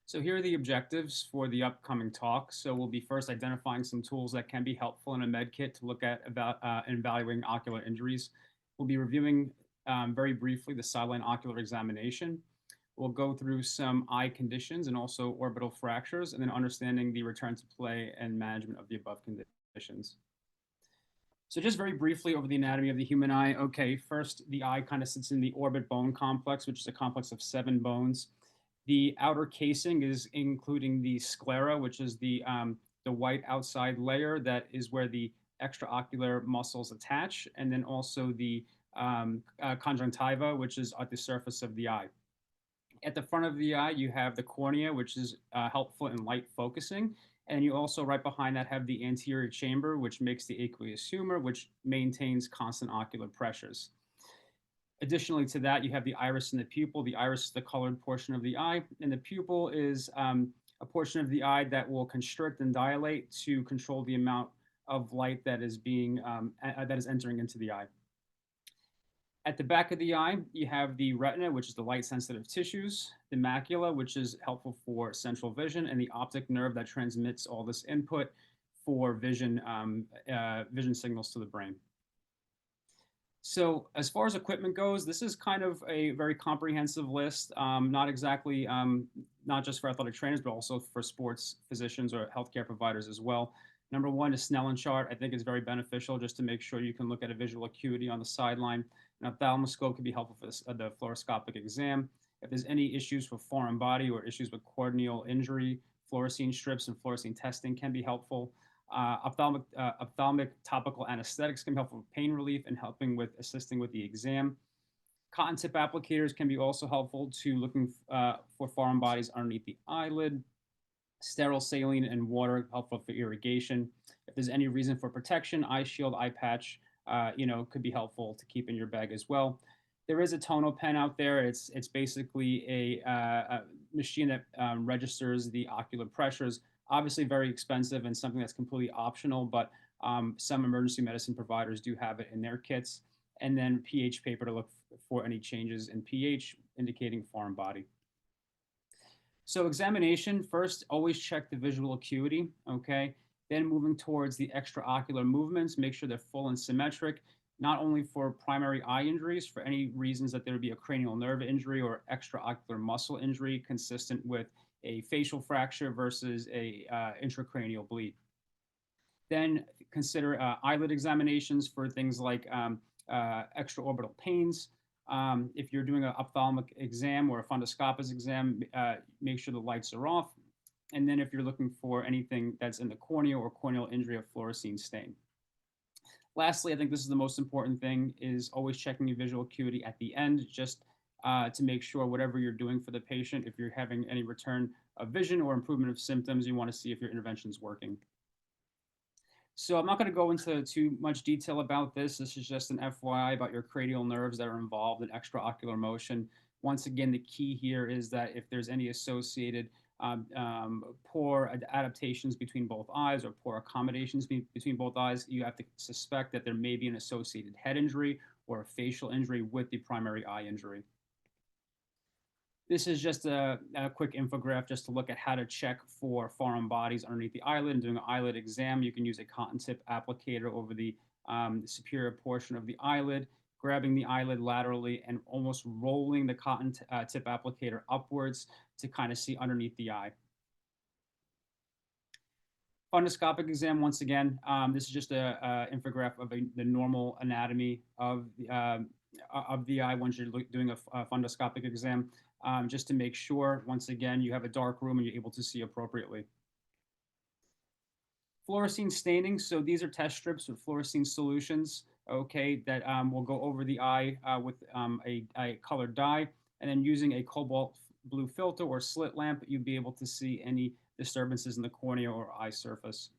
So here are the objectives for the upcoming talk. So we'll be first identifying some tools that can be helpful in a med kit to look at evaluating ocular injuries. We'll be reviewing very briefly the sideline ocular examination. We'll go through some eye conditions and also orbital fractures, and then understanding the return to play and management of the above conditions. So just very briefly over the anatomy of the human eye. Okay, first, the eye kind of sits in the orbit bone complex, which is a complex of 7 bones. The outer casing is including the sclera, which is the white outside layer that is where the extraocular muscles attach, and then also the conjunctiva, which is at the surface of the eye. At the front of the eye, you have the cornea, which is helpful in light focusing. And you also, right behind that, have the anterior chamber, which makes the aqueous humor, which maintains constant ocular pressures. Additionally to that, you have the iris and the pupil. The iris is the colored portion of the eye, and the pupil is a portion of the eye that will constrict and dilate to control the amount of light that is entering into the eye. At the back of the eye, you have the retina, which is the light-sensitive tissues, the macula, which is helpful for central vision, and the optic nerve that transmits all this input for vision signals to the brain. So as far as equipment goes, this is kind of a very comprehensive list, not exactly, not just for athletic trainers, but also for sports physicians or healthcare providers as well. Number one is Snellen chart. I think is very beneficial just to make sure you can look at a visual acuity on the sideline. An ophthalmoscope can be helpful for the fluoroscopic exam. If there's any issues with foreign body or issues with corneal injury, fluorescein strips and fluorescein testing can be helpful. Ophthalmic topical anesthetics can be helpful with pain relief and assisting with the exam. Cotton tip applicators can be also helpful to looking for foreign bodies underneath the eyelid. Sterile saline and water helpful for irrigation. If there's any reason for protection, eye shield, eye patch, could be helpful to keep in your bag as well. There is a tonal pen out there. It's basically a machine that registers the ocular pressures. Obviously very expensive and something that's completely optional, but some emergency medicine providers do have it in their kits. And then pH paper to look for any changes in pH indicating foreign body. So examination, first, always check the visual acuity, okay? Then moving towards the extraocular movements, make sure they're full and symmetric, not only for primary eye injuries, for any reasons that there would be a cranial nerve injury or extraocular muscle injury consistent with a facial fracture versus a intracranial bleed. Then consider eyelid examinations for things like extraorbital pains. If you're doing an ophthalmic exam or a fundoscopist exam, make sure the lights are off. And then if you're looking for anything that's in the cornea or corneal injury, of fluorescein stain. Lastly, I think this is the most important thing, is always checking your visual acuity at the end, just to make sure whatever you're doing for the patient, if you're having any return of vision or improvement of symptoms, you want to see if your intervention is working. So I'm not going to go into too much detail about this. This is just an FYI about your cranial nerves that are involved in extraocular motion. Once again, the key here is that if there's any associated poor adaptations between both eyes or poor accommodations between both eyes, you have to suspect that there may be an associated head injury or a facial injury with the primary eye injury. This is just a quick infographic just to look at how to check for foreign bodies underneath the eyelid. And doing an eyelid exam, you can use a cotton tip applicator over the superior portion of the eyelid, grabbing the eyelid laterally and almost rolling the cotton tip applicator upwards to kind of see underneath the eye. Fundoscopic exam, once again, this is just a infographic of the normal anatomy of the eye once you're doing a fundoscopic exam. Just to make sure, once again, you have a dark room and you're able to see appropriately. Fluorescein staining, so these are test strips with fluorescein solutions, okay, that will go over the eye with a colored dye, and then using a cobalt blue filter or slit lamp, you'll be able to see any disturbances in the cornea or eye surface.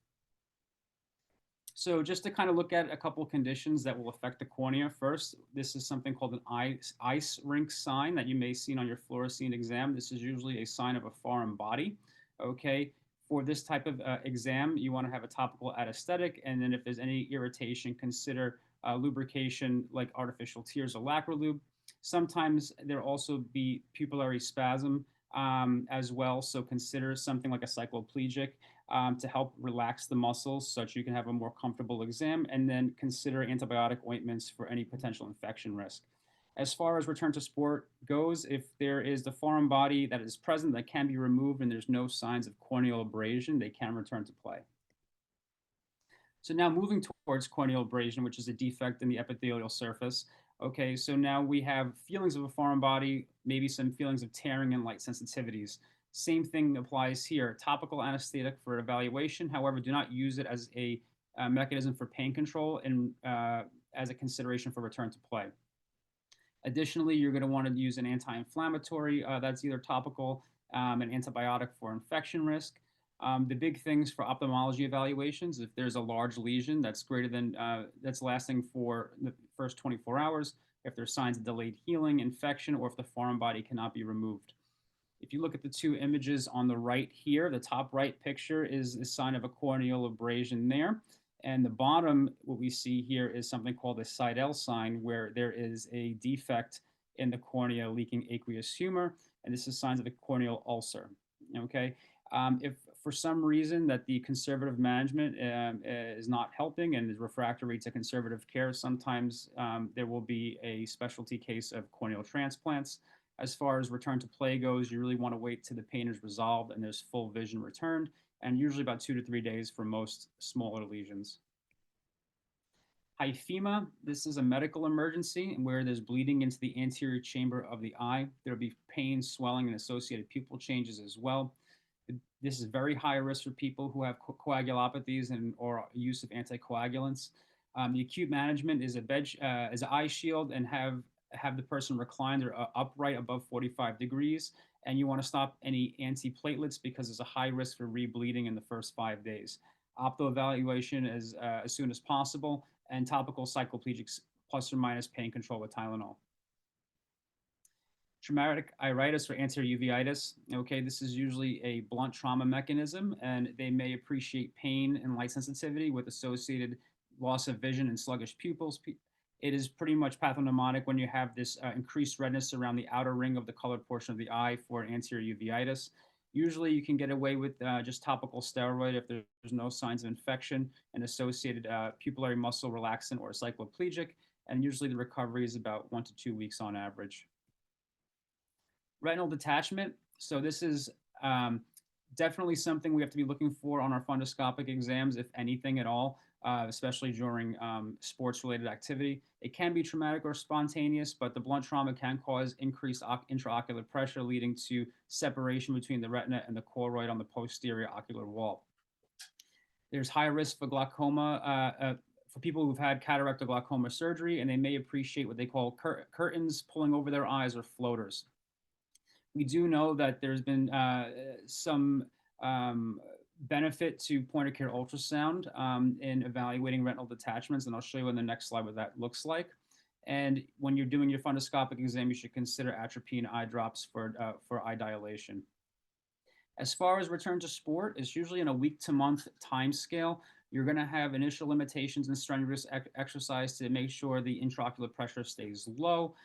So just to kind of look at a couple of conditions that will affect the cornea. First, this is something called an ice rink sign that you may see on your fluorescein exam. This is usually a sign of a foreign body, okay? For this type of exam, you want to have a topical anesthetic, and then if there's any irritation, consider lubrication like artificial tears or Lacrolube. Sometimes there'll also be pupillary spasm as well, so consider something like a cycloplegic to help relax the muscles so that you can have a more comfortable exam, and then consider antibiotic ointments for any potential infection risk. As far as return to sport goes, if there is the foreign body that is present that can be removed and there's no signs of corneal abrasion, they can return to play. So now moving towards corneal abrasion, which is a defect in the epithelial surface. Okay, so now we have feelings of a foreign body, maybe some feelings of tearing and light sensitivities. Same thing applies here. Topical anesthetic for evaluation. However, do not use it as a mechanism for pain control and as a consideration for return to play. Additionally, you're going to want to use an anti-inflammatory that's either topical, an antibiotic for infection risk. The big things for ophthalmology evaluations, if there's a large lesion that's greater than, that's lasting for the first 24 hours, if there's signs of delayed healing, infection, or if the foreign body cannot be removed. If you look at the two images on the right here, the top right picture is the sign of a corneal abrasion there. And the bottom, what we see here is something called a Seidel sign, where there is a defect in the cornea leaking aqueous humor. And this is signs of a corneal ulcer, okay? If for some reason that the conservative management is not helping and is refractory to conservative care, sometimes there will be a specialty case of corneal transplants. As far as return to play goes, you really want to wait till the pain is resolved and there's full vision returned, and usually about 2 to 3 days for most smaller lesions. Hyphema, this is a medical emergency where there's bleeding into the anterior chamber of the eye. There'll be pain, swelling, and associated pupil changes as well. This is very high risk for people who have coagulopathies or use of anticoagulants. The acute management is is an eye shield and have the person reclined or upright above 45 degrees. And you want to stop any antiplatelets because there's a high risk for rebleeding in the first 5 days. Opto evaluation as soon as possible, and topical cycloplegics plus or minus pain control with Tylenol. Traumatic iritis or anterior uveitis. Okay, this is usually a blunt trauma mechanism, and they may appreciate pain and light sensitivity with associated loss of vision and sluggish pupils. It is pretty much pathognomonic when you have this increased redness around the outer ring of the colored portion of the eye for an anterior uveitis. Usually you can get away with just topical steroid if there's no signs of infection and associated pupillary muscle relaxant or cycloplegic, and usually the recovery is about 1 to 2 weeks on average. Retinal detachment. So this is definitely something we have to be looking for on our fundoscopic exams, if anything at all, especially during sports-related activity. It can be traumatic or spontaneous, but the blunt trauma can cause increased intraocular pressure, leading to separation between the retina and the choroid on the posterior ocular wall. There's high risk for glaucoma for people who've had cataract or glaucoma surgery, and they may appreciate what they call curtains pulling over their eyes or floaters. We do know that there's been some benefit to point of care ultrasound in evaluating retinal detachments, and I'll show you on the next slide what that looks like. And when you're doing your fundoscopic exam, you should consider atropine eye drops for eye dilation. As far as return to sport, it's usually in a week to month time scale. You're going to have initial limitations in strenuous exercise to make sure the intraocular pressure stays low.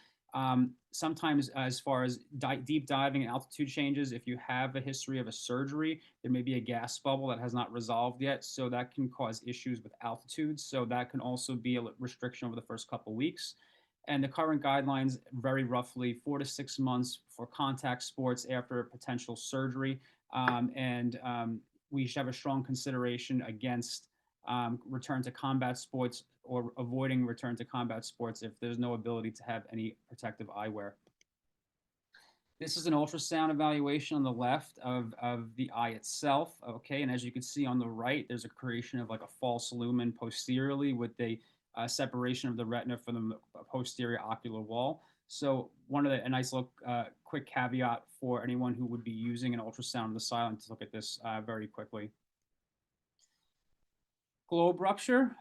Sometimes as far as deep diving and altitude changes, if you have a history of a surgery, there may be a gas bubble that has not resolved yet. So that can cause issues with altitude. So that can also be a restriction over the first couple of weeks. And the current guidelines vary roughly 4 to 6 months for contact sports after a potential surgery. We should have a strong consideration against return to combat sports or avoiding return to combat sports if there's no ability to have any protective eyewear. This is an ultrasound evaluation on the left of the eye itself, okay? And as you can see on the right, there's a creation of like a false lumen posteriorly with the separation of the retina from the posterior ocular wall. So a nice little quick caveat for anyone who would be using an ultrasound on the silent to look at this very quickly. Globe rupture.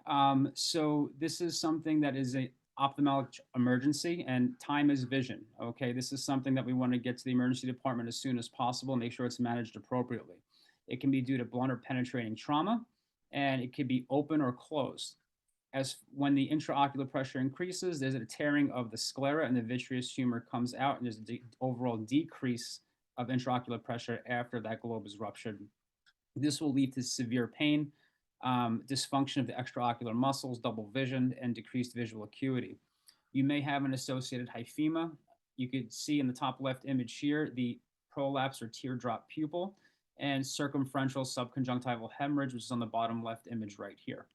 So this is something that is an ophthalmic emergency, and time is vision. Okay, this is something that we want to get to the emergency department as soon as possible, make sure it's managed appropriately. It can be due to blunt or penetrating trauma, and it could be open or closed. As when the intraocular pressure increases, there's a tearing of the sclera and the vitreous humor comes out, and there's an overall decrease of intraocular pressure after that globe is ruptured. This will lead to severe pain, dysfunction of the extraocular muscles, double vision, and decreased visual acuity. You may have an associated hyphema. You could see in the top left image here, the prolapse or teardrop pupil, and circumferential subconjunctival hemorrhage, which is on the bottom left image right here.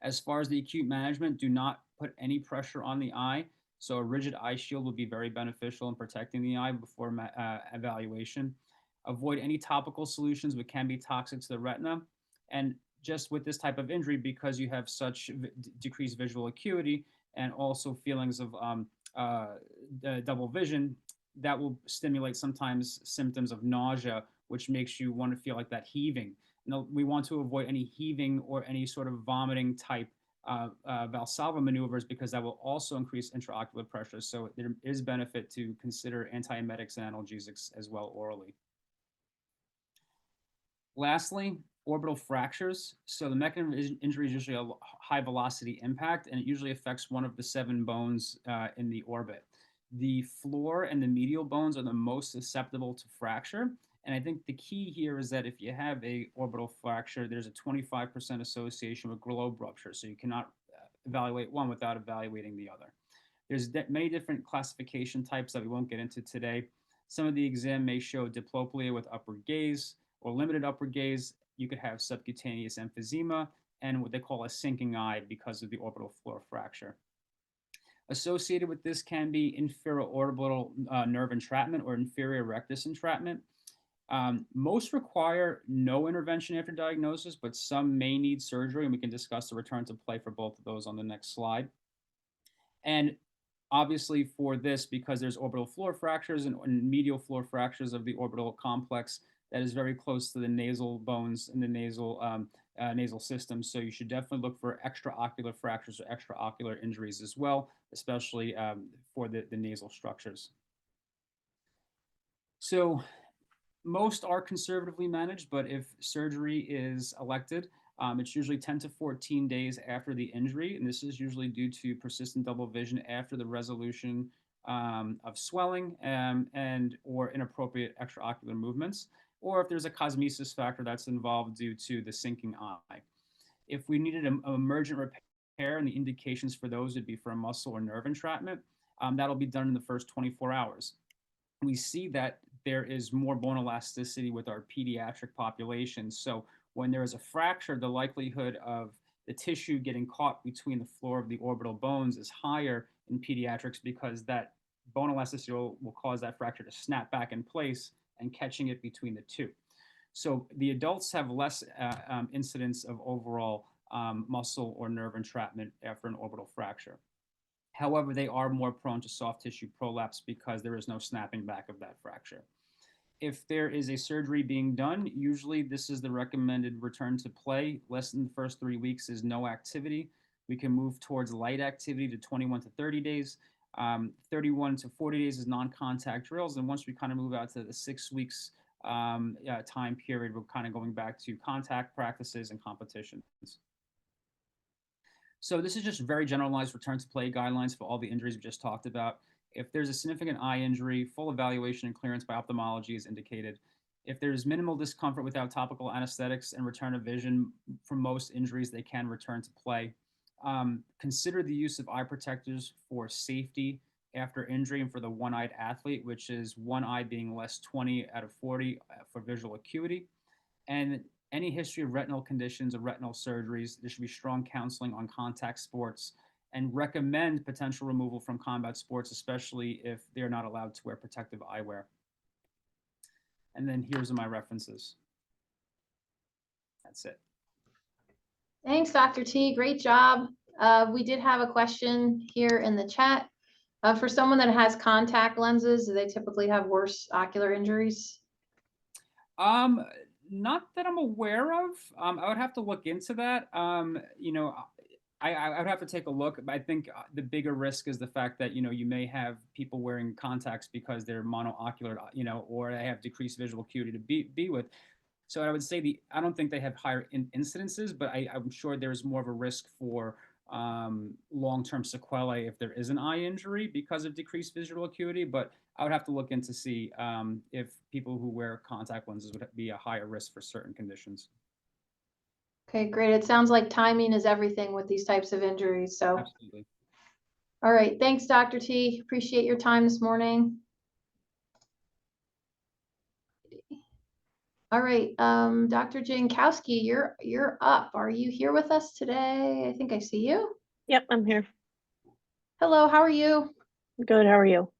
As far as the acute management, do not put any pressure on the eye. So a rigid eye shield will be very beneficial in protecting the eye before evaluation. Avoid any topical solutions which can be toxic to the retina. And just with this type of injury, because you have such decreased visual acuity and also feelings of double vision, that will stimulate sometimes symptoms of nausea, which makes you want to feel like that heaving. Now, we want to avoid any heaving or any sort of vomiting type Valsalva maneuvers, because that will also increase intraocular pressure. So there is benefit to consider antiemetics and analgesics as well orally. Lastly, orbital fractures. So the mechanism of injury is usually a high velocity impact, and it usually affects one of the 7 bones in the orbit. The floor and the medial bones are the most susceptible to fracture, And I think the key here is that if you have a orbital fracture, there's a 25% association with globe rupture. So you cannot evaluate one without evaluating the other. There's many different classification types that we won't get into today. Some of the exam may show diplopia with upward gaze or limited upward gaze. You could have subcutaneous emphysema and what they call a sinking eye because of the orbital floor fracture. Associated with this can be inferior orbital nerve entrapment or inferior rectus entrapment. Most require no intervention after diagnosis, but some may need surgery, and we can discuss the return to play for both of those on the next slide. And obviously for this, because there's orbital floor fractures and medial floor fractures of the orbital complex, that is very close to the nasal bones and the nasal system. So you should definitely look for extraocular fractures or extraocular injuries as well, especially for the nasal structures. So most are conservatively managed, but if surgery is elected, it's usually 10 to 14 days after the injury, and this is usually due to persistent double vision after the resolution of swelling and or inappropriate extraocular movements, or if there's a cosmesis factor that's involved due to the sinking eye. If we needed an emergent repair, and the indications for those would be for a muscle or nerve entrapment, that'll be done in the first 24 hours. We see that there is more bone elasticity with our pediatric population. So when there is a fracture, the likelihood of the tissue getting caught between the floor of the orbital bones is higher in pediatrics because that bone elasticity will cause that fracture to snap back in place and catching it between the two. So the adults have less incidence of overall muscle or nerve entrapment after an orbital fracture. However, they are more prone to soft tissue prolapse because there is no snapping back of that fracture. If there is a surgery being done, usually this is the recommended return to play. Less than the first 3 weeks is no activity. We can move towards light activity to 21 to 30 days. 31 to 40 days is non-contact drills. And once we kind of move out to the 6 weeks time period, we're kind of going back to contact practices and competitions. So this is just very generalized return to play guidelines for all the injuries we just talked about. If there's a significant eye injury, full evaluation and clearance by ophthalmology is indicated. If there's minimal discomfort without topical anesthetics and return of vision, for most injuries, they can return to play. Consider the use of eye protectors for safety after injury and for the one-eyed athlete, which is one eye being less 20 out of 40 for visual acuity. And any history of retinal conditions or retinal surgeries, there should be strong counseling on contact sports and recommend potential removal from combat sports, especially if they're not allowed to wear protective eyewear. And then here's my references. That's it. Thanks, Dr. T. Great job. We did have a question here in the chat. For someone that has contact lenses, do they typically have worse ocular injuries? Not that I'm aware of. I would have to look into that. You know, I would have to take a look. I think the bigger risk is the fact that, you know, you may have people wearing contacts because they're monoocular, you know, or they have decreased visual acuity to be with. So I would say I don't think they have higher incidences, but I'm sure there's more of a risk for long-term sequelae if there is an eye injury because of decreased visual acuity. But I would have to look into see if people who wear contact lenses would be a higher risk for certain conditions. Okay, great. It sounds like timing is everything with these types of injuries. So, Absolutely. All right. Thanks, Dr. T. Appreciate your time this morning. All right, Dr. Jankowski, you're up. Are you here with us today? I think I see you. Yep, I'm here. Hello, how are you? Good, how are you?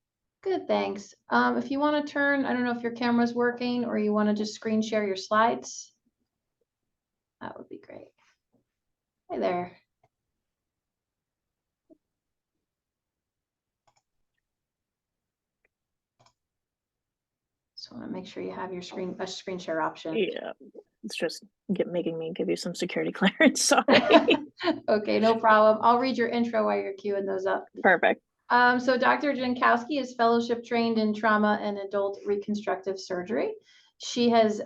Good, thanks. If you want to turn, I don't know if your camera's working or you want to just screen share your slides. That would be great. Hi there. Just want to make sure you have your screen share option. Yeah, it's just making me give you some security clearance. Sorry. Okay, no problem. I'll read your intro while you're queuing those up. Perfect. So Dr. Jankowski is fellowship trained in trauma and adult reconstructive surgery. She has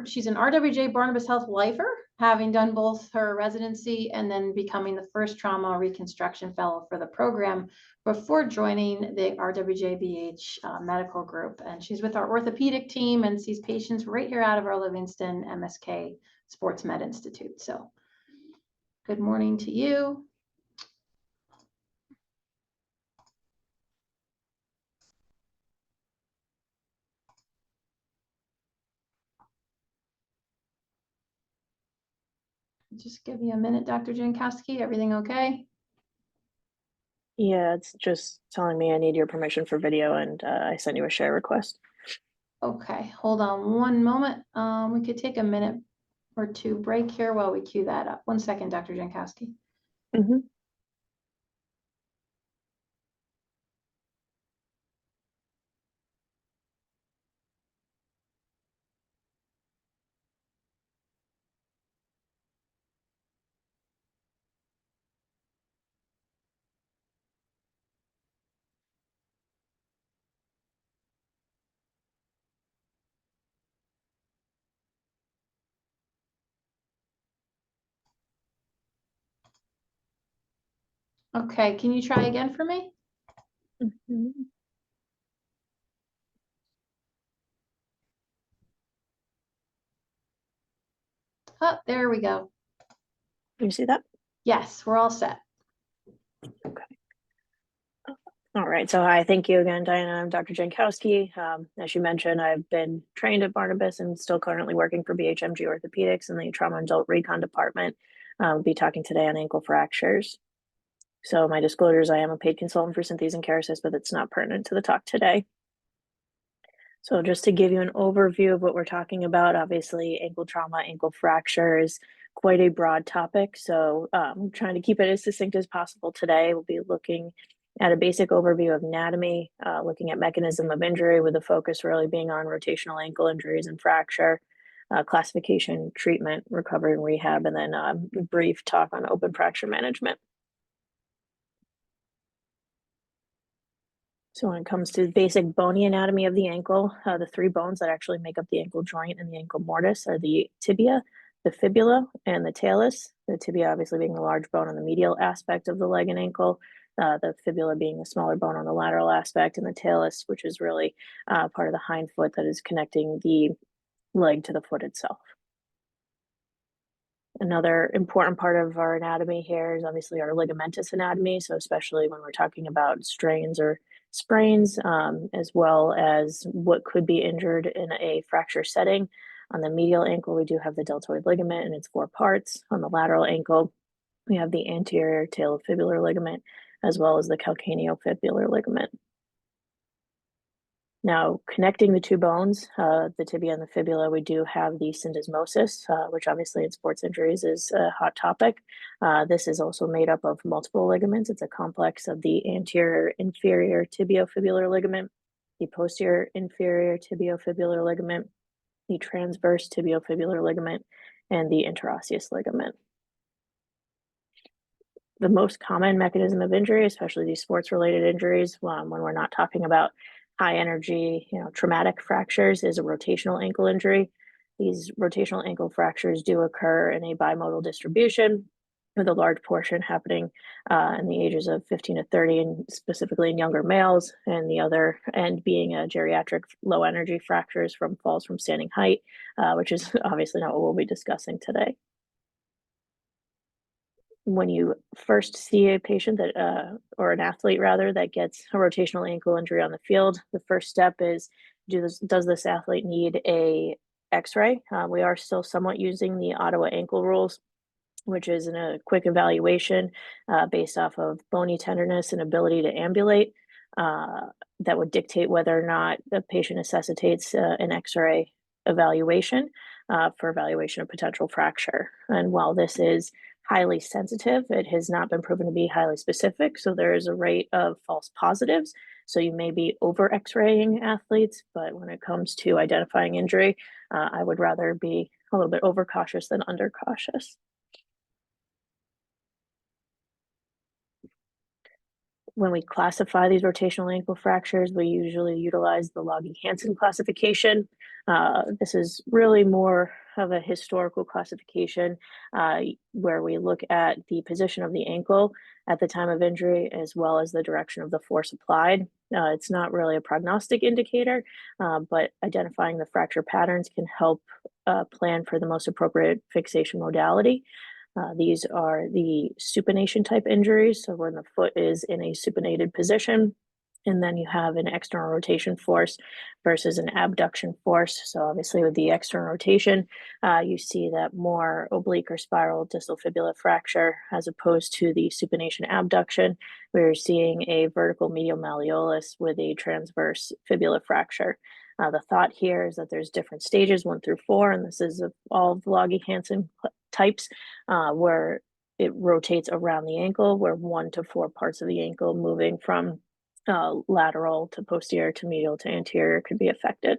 she's an RWJBarnabas Health lifer, having done both her residency and then becoming the first trauma reconstruction fellow for the program before joining the RWJBH medical group. And she's with our orthopedic team and sees patients right here out of our Livingston MSK Sports Med Institute. So good morning to you. Just give you a minute, Dr. Jankowski. Everything okay? Yeah, it's just telling me I need your permission for video, and I sent you a share request. Okay, hold on one moment. We could take a minute or two break here while we queue that up. 1 second, Dr. Jankowski. Mm-hmm. Okay, can you try again for me? Mm-hmm. Oh, there we go. You see that? Yes, we're all set. Okay. All right. So hi, thank you again, Diana. I'm Dr. Jankowski. As you mentioned, I've been trained at Barnabas and still currently working for BHMG Orthopedics in the Trauma and Adult Recon Department. I'll be talking today on ankle fractures. So my disclosures, I am a paid consultant for Synthes and Kerecis, but it's not pertinent to the talk today. So just to give you an overview of what we're talking about, obviously ankle trauma, ankle fracture is quite a broad topic. So I'm trying to keep it as succinct as possible today. We'll be looking at a basic overview of anatomy, looking at mechanism of injury with a focus really being on rotational ankle injuries and fracture, classification, treatment, recovery and rehab, and then a brief talk on open fracture management. So when it comes to basic bony anatomy of the ankle, the three bones that actually make up the ankle joint and the ankle mortise are the tibia, the fibula, and the talus. The tibia obviously being the large bone on the medial aspect of the leg and ankle, the fibula being the smaller bone on the lateral aspect, and the talus, which is really part of the hind foot that is connecting the leg to the foot itself. Another important part of our anatomy here is obviously our ligamentous anatomy. So especially when we're talking about strains or sprains, as well as what could be injured in a fracture setting. On the medial ankle, we do have the deltoid ligament and its 4 parts. On the lateral ankle, we have the anterior talofibular ligament, as well as the calcaneofibular ligament. Now, connecting the two bones, the tibia and the fibula, we do have the syndesmosis, which obviously in sports injuries is a hot topic. This is also made up of multiple ligaments. It's a complex of the anterior inferior tibiofibular ligament, the posterior inferior tibiofibular ligament, the transverse tibiofibular ligament, and the interosseous ligament. The most common mechanism of injury, especially these sports-related injuries, when we're not talking about high energy, traumatic fractures, is a rotational ankle injury. These rotational ankle fractures do occur in a bimodal distribution, with a large portion happening in the ages of 15 to 30, and specifically in younger males, and the other end being a geriatric low energy fractures from falls from standing height, which is obviously not what we'll be discussing today. When you first see a patient that, or an athlete rather, that gets a rotational ankle injury on the field, the first step is, does this athlete need a X-ray? We are still somewhat using the Ottawa ankle rules, which is a quick evaluation based off of bony tenderness and ability to ambulate that would dictate whether or not the patient necessitates an X-ray evaluation for evaluation of potential fracture. And while this is highly sensitive, it has not been proven to be highly specific. So there is a rate of false positives. So you may be over X-raying athletes, but when it comes to identifying injury, I would rather be a little bit overcautious than undercautious. when we classify these rotational ankle fractures, we usually utilize the Logie-Hansen classification. This is really more of a historical classification where we look at the position of the ankle at the time of injury, as well as the direction of the force applied. It's not really a prognostic indicator, but identifying the fracture patterns can help plan for the most appropriate fixation modality. These are the supination type injuries. So when the foot is in a supinated position, and then you have an external rotation force versus an abduction force. So obviously with the external rotation, you see that more oblique or spiral distal fibula fracture as opposed to the supination abduction. We're seeing a vertical medial malleolus with a transverse fibula fracture. The thought here is that there's different stages, 1 through 4, and this is all of the Logie-Hansen types, where it rotates around the ankle, where 1 to 4 parts of the ankle moving from lateral to posterior to medial to anterior could be affected.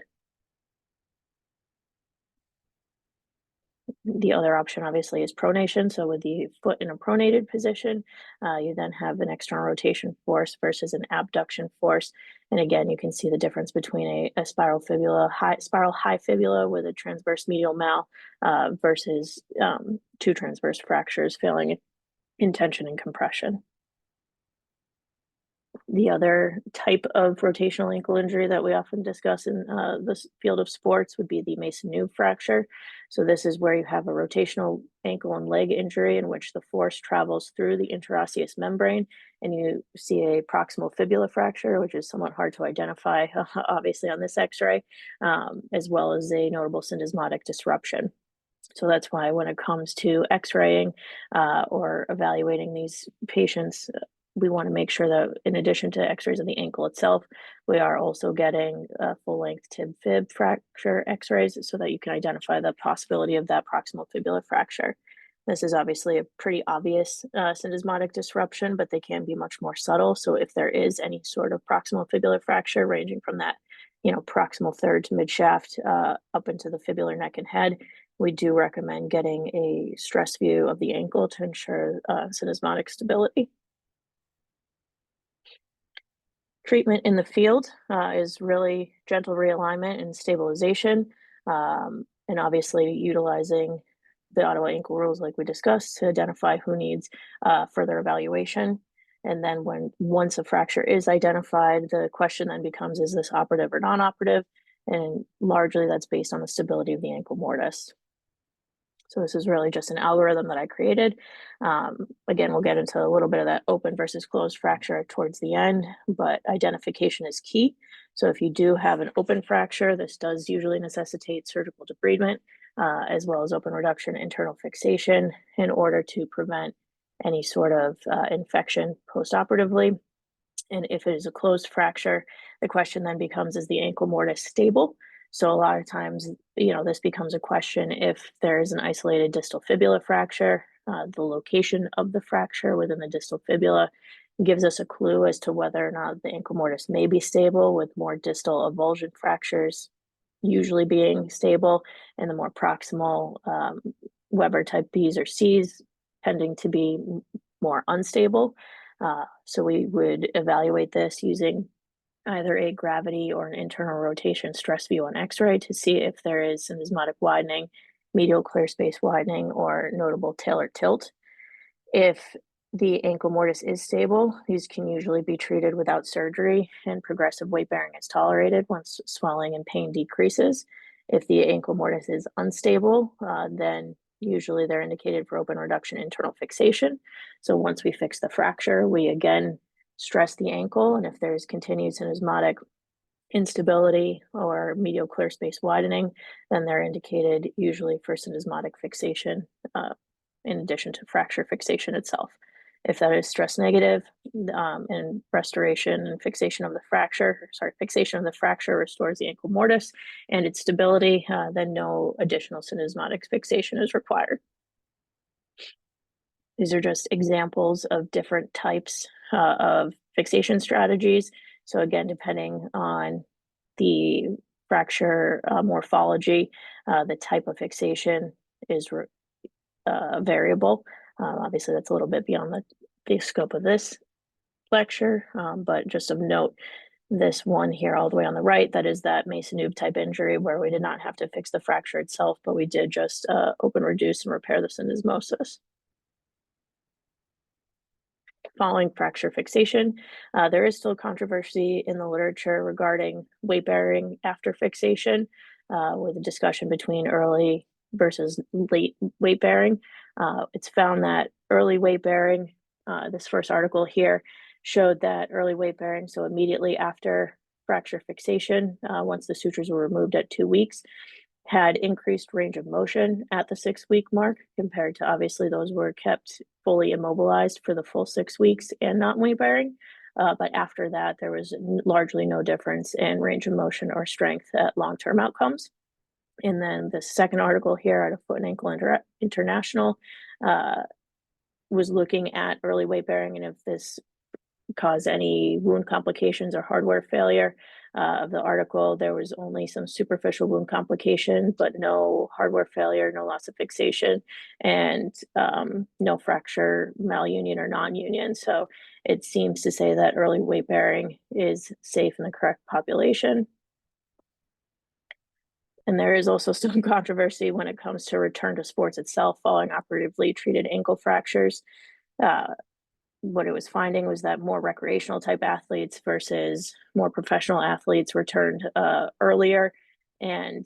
The other option obviously is pronation. So with the foot in a pronated position, you then have an external rotation force versus an abduction force. And again, you can see the difference between a spiral high fibula with a transverse medial mal versus 2 transverse fractures failing in tension and compression. The other type of rotational ankle injury that we often discuss in this field of sports would be the Mason-Noob fracture. So this is where you have a rotational ankle and leg injury in which the force travels through the interosseous membrane, and you see a proximal fibula fracture, which is somewhat hard to identify, obviously on this x-ray, as well as a notable syndesmotic disruption. So that's why when it comes to x-raying or evaluating these patients, we want to make sure that in addition to x-rays of the ankle itself, we are also getting full-length tib-fib fracture x-rays so that you can identify the possibility of that proximal fibula fracture. This is obviously a pretty obvious syndesmotic disruption, but they can be much more subtle. So if there is any sort of proximal fibular fracture ranging from that, proximal third to mid-shaft up into the fibular neck and head, we do recommend getting a stress view of the ankle to ensure syndesmotic stability. Treatment in the field is really gentle realignment and stabilization, and obviously utilizing the Ottawa ankle rules like we discussed to identify who needs further evaluation. And then once a fracture is identified, the question then becomes, is this operative or non-operative? And largely that's based on the stability of the ankle mortise. So this is really just an algorithm that I created. Again, we'll get into a little bit of that open versus closed fracture towards the end, but identification is key. So if you do have an open fracture, this does usually necessitate surgical debridement, as well as open reduction, internal fixation in order to prevent any sort of infection postoperatively. And if it is a closed fracture, the question then becomes, is the ankle mortise stable? So a lot of times, this becomes a question if there is an isolated distal fibula fracture, the location of the fracture within the distal fibula gives us a clue as to whether or not the ankle mortise may be stable, with more distal avulsion fractures usually being stable, and the more proximal Weber type Bs or Cs tending to be more unstable. So we would evaluate this using either a gravity or an internal rotation stress view on x-ray to see if there is syndesmotic widening, medial clear space widening, or notable talar tilt. If the ankle mortise is stable, these can usually be treated without surgery, and progressive weight bearing is tolerated once swelling and pain decreases. If the ankle mortise is unstable, then usually they're indicated for open reduction internal fixation. So once we fix the fracture, we again stress the ankle, and if there's continued syndesmotic instability or medial clear space widening, then they're indicated usually for syndesmotic fixation in addition to fracture fixation itself. If that is stress negative and restoration and fixation of the fracture restores the ankle mortise and its stability, then no additional syndesmotic fixation is required. These are just examples of different types of fixation strategies. So again, depending on the fracture morphology, the type of fixation is variable. Obviously, that's a little bit beyond the scope of this lecture, but just of note, this one here all the way on the right, that is that Mason-Noob type injury where we did not have to fix the fracture itself, but we did just open, reduce, and repair the syndesmosis. Following fracture fixation, there is still controversy in the literature regarding weight bearing after fixation, with a discussion between early versus late weight bearing. It's found that early weight bearing, this first article here, showed that early weight bearing, so immediately after fracture fixation, once the sutures were removed at 2 weeks, had increased range of motion at the 6-week mark compared to obviously those were kept fully immobilized for the full 6 weeks and not weight bearing. But after that, there was largely no difference in range of motion or strength at long-term outcomes. And then the second article here out of Foot and Ankle International was looking at early weight bearing and if this caused any wound complications or hardware failure. Of the article, there was only some superficial wound complication, but no hardware failure, no loss of fixation, and no fracture, malunion, or non-union. So it seems to say that early weight bearing is safe in the correct population. And there is also some controversy when it comes to return to sports itself following operatively treated ankle fractures. What it was finding was that more recreational type athletes versus more professional athletes returned earlier and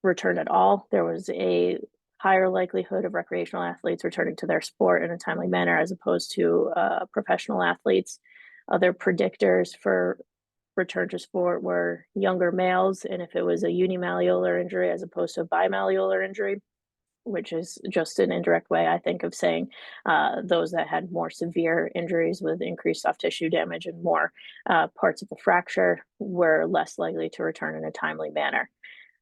returned at all. There was a higher likelihood of recreational athletes returning to their sport in a timely manner as opposed to professional athletes. Other predictors for return to sport were younger males, and if it was a unimalleolar injury as opposed to a bimalleolar injury, which is just an indirect way, I think, of saying those that had more severe injuries with increased soft tissue damage and more parts of the fracture were less likely to return in a timely manner.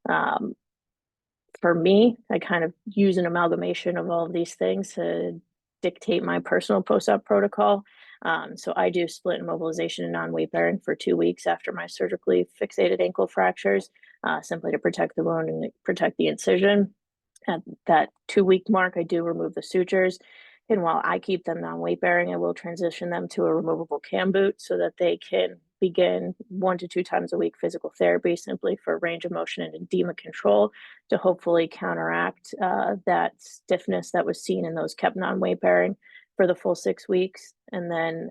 For me, I kind of use an amalgamation of all of these things to dictate my personal post-op protocol. So I do split immobilization and non-weight bearing for 2 weeks after my surgically fixated ankle fractures, simply to protect the wound and protect the incision. At that 2-week mark, I do remove the sutures. And while I keep them non-weight bearing, I will transition them to a removable cam boot so that they can begin 1 to 2 times a week physical therapy simply for range of motion and edema control to hopefully counteract that stiffness that was seen in those kept non-weight bearing for the full 6 weeks. And then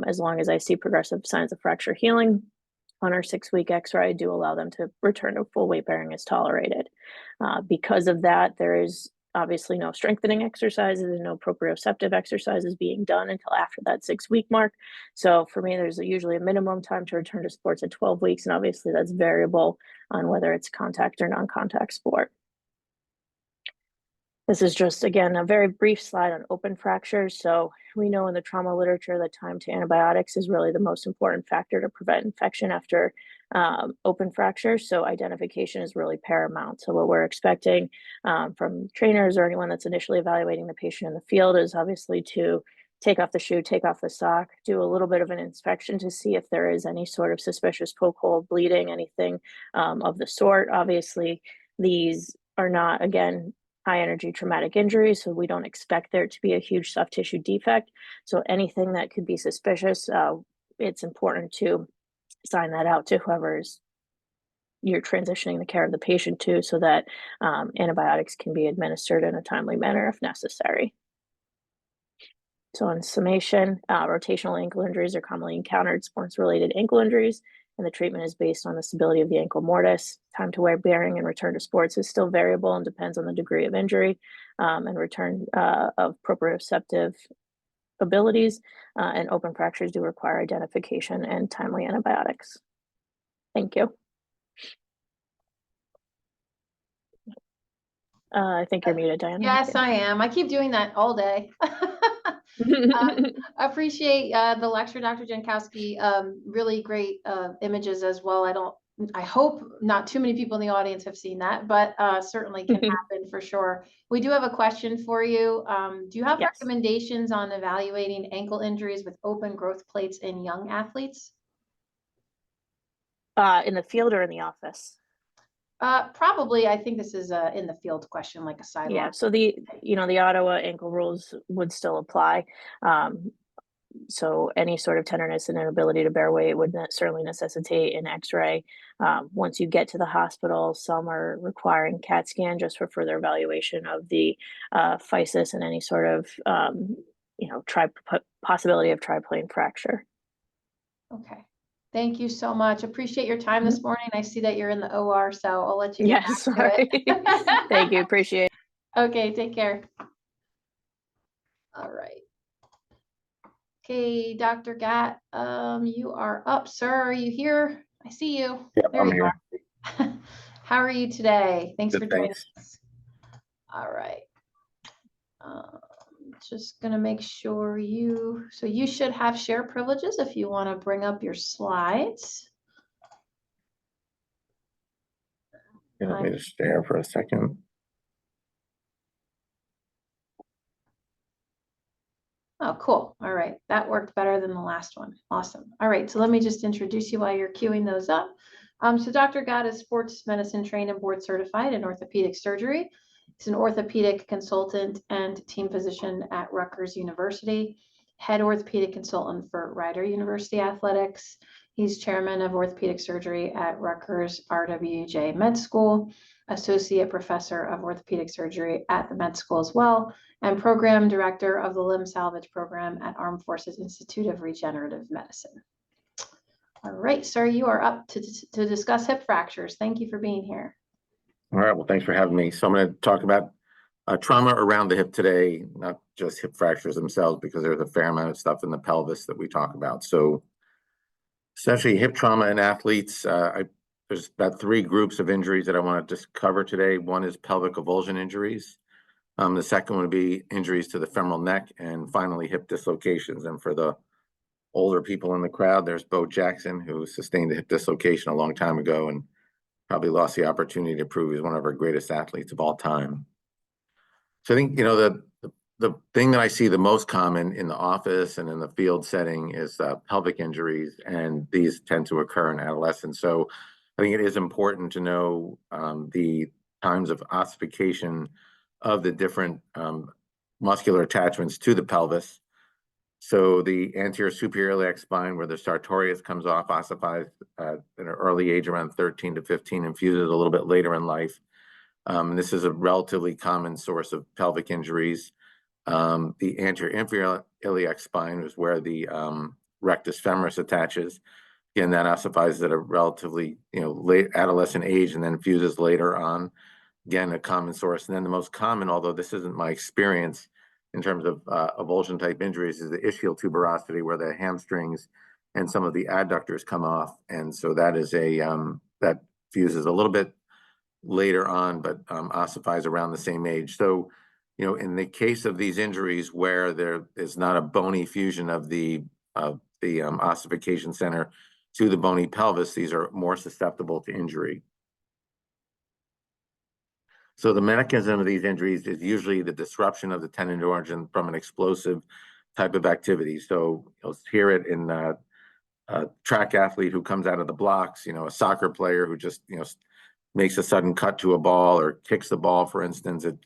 as long as I see progressive signs of fracture healing, on our 6-week X-ray, I do allow them to return to full weight bearing as tolerated. Because of that, there is obviously no strengthening exercises and no proprioceptive exercises being done until after that 6-week mark. So for me, there's usually a minimum time to return to sports at 12 weeks. And obviously that's variable on whether it's contact or non-contact sport. This is just, again, a very brief slide on open fractures. So we know in the trauma literature that time to antibiotics is really the most important factor to prevent infection after open fractures. So identification is really paramount. So what we're expecting from trainers or anyone that's initially evaluating the patient in the field is obviously to take off the shoe, take off the sock, do a little bit of an inspection to see if there is any sort of suspicious poke hole, bleeding, anything of the sort. Obviously, these are not, again, high energy traumatic injuries, so we don't expect there to be a huge soft tissue defect. So anything that could be suspicious, it's important to sign that out to whoever you're transitioning the care of the patient to so that antibiotics can be administered in a timely manner if necessary. So in summation, rotational ankle injuries are commonly encountered sports-related ankle injuries, and the treatment is based on the stability of the ankle mortise. Time to weight bearing and return to sports is still variable and depends on the degree of injury and return of proprioceptive abilities, and open fractures do require identification and timely antibiotics. Thank you. I think you're muted, Diana. Yes, I am. I keep doing that all day. I appreciate the lecture, Dr. Jankowski. Really great images as well. I hope not too many people in the audience have seen that, but certainly can happen for sure. We do have a question for you. Do you have recommendations on evaluating ankle injuries with open growth plates in young athletes? In the field or in the office? Probably, I think this is in the field question, like a sideline. Yeah, so the Ottawa ankle rules would still apply. So any sort of tenderness and inability to bear weight would certainly necessitate an X-ray. Once you get to the hospital, some are requiring CAT scan just for further evaluation of the physis and any sort of possibility of triplane fracture. Okay. Thank you so much. Appreciate your time this morning. I see that you're in the OR, so I'll let you get Yes, back sorry. to it. Thank you. Appreciate it. Okay, take care. All right. Okay, Dr. Gatt, you are up, sir. Are you here? I see you. Yeah, There I'm you here. are. How are you today? Thanks Good, for joining thanks. us. All right. Just gonna make sure so you should have share privileges if you want to bring up your slides. Let me just stare for a second. Oh, cool. All right. That worked better than the last one. Awesome. All right. So let me just introduce you while you're queuing those up. So Dr. Gatt is sports medicine trained and board certified in orthopedic surgery. He's an orthopedic consultant and team physician at Rutgers University, head orthopedic consultant for Rider University Athletics. He's chairman of orthopedic surgery at Rutgers RWJ Med School, associate professor of orthopedic surgery at the med school as well, and program director of the limb salvage program at Armed Forces Institute of Regenerative Medicine. All right, sir, you are up to discuss hip fractures. Thank you for being here. All right, well, thanks for having me. So I'm going to talk about trauma around the hip today, not just hip fractures themselves, because there's a fair amount of stuff in the pelvis that we talk about. So essentially hip trauma in athletes, there's about 3 groups of injuries that I want to just cover today. One is pelvic avulsion injuries. The second one would be injuries to the femoral neck, and finally hip dislocations. And for the older people in the crowd, there's Bo Jackson, who sustained a hip dislocation a long time ago and probably lost the opportunity to prove he's one of our greatest athletes of all time. So I think, the thing that I see the most common in the office and in the field setting is pelvic injuries, and these tend to occur in adolescence. So I think it is important to know the times of ossification of the different muscular attachments to the pelvis. So the anterior superior iliac spine, where the sartorius comes off, ossifies at an early age, around 13 to 15, and fuses a little bit later in life. This is a relatively common source of pelvic injuries. The anterior inferior iliac spine is where the rectus femoris attaches. Again, that ossifies at a relatively late adolescent age and then fuses later on. Again, a common source. And then the most common, although this isn't my experience in terms of avulsion type injuries, is the ischial tuberosity, where the hamstrings and some of the adductors come off. And so that is that fuses a little bit later on, but ossifies around the same age. So, in the case of these injuries where there is not a bony fusion of the ossification center to the bony pelvis, these are more susceptible to injury. So the mechanism of these injuries is usually the disruption of the tendon to origin from an explosive type of activity. So you'll hear it in a track athlete who comes out of the blocks, a soccer player who just, makes a sudden cut to a ball or kicks the ball, for instance. At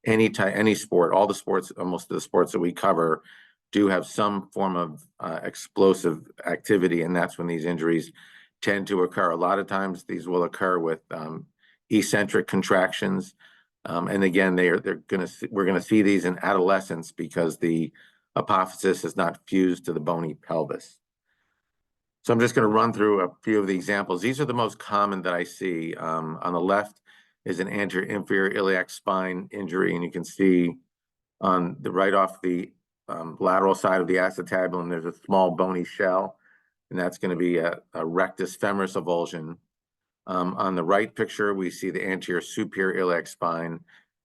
any sport, all the sports, most of the sports that we cover do have some form of explosive activity, and that's when these injuries tend to occur. A lot of times these will occur with eccentric contractions, and again, we're going to see these in adolescence because the apophysis is not fused to the bony pelvis. So I'm just going to run through a few of the examples. These are the most common that I see. On the left is an anterior inferior iliac spine injury, and you can see on the right off the lateral side of the acetabulum, there's a small bony shell, and that's going to be a rectus femoris avulsion. On the right picture, we see the anterior superior iliac spine,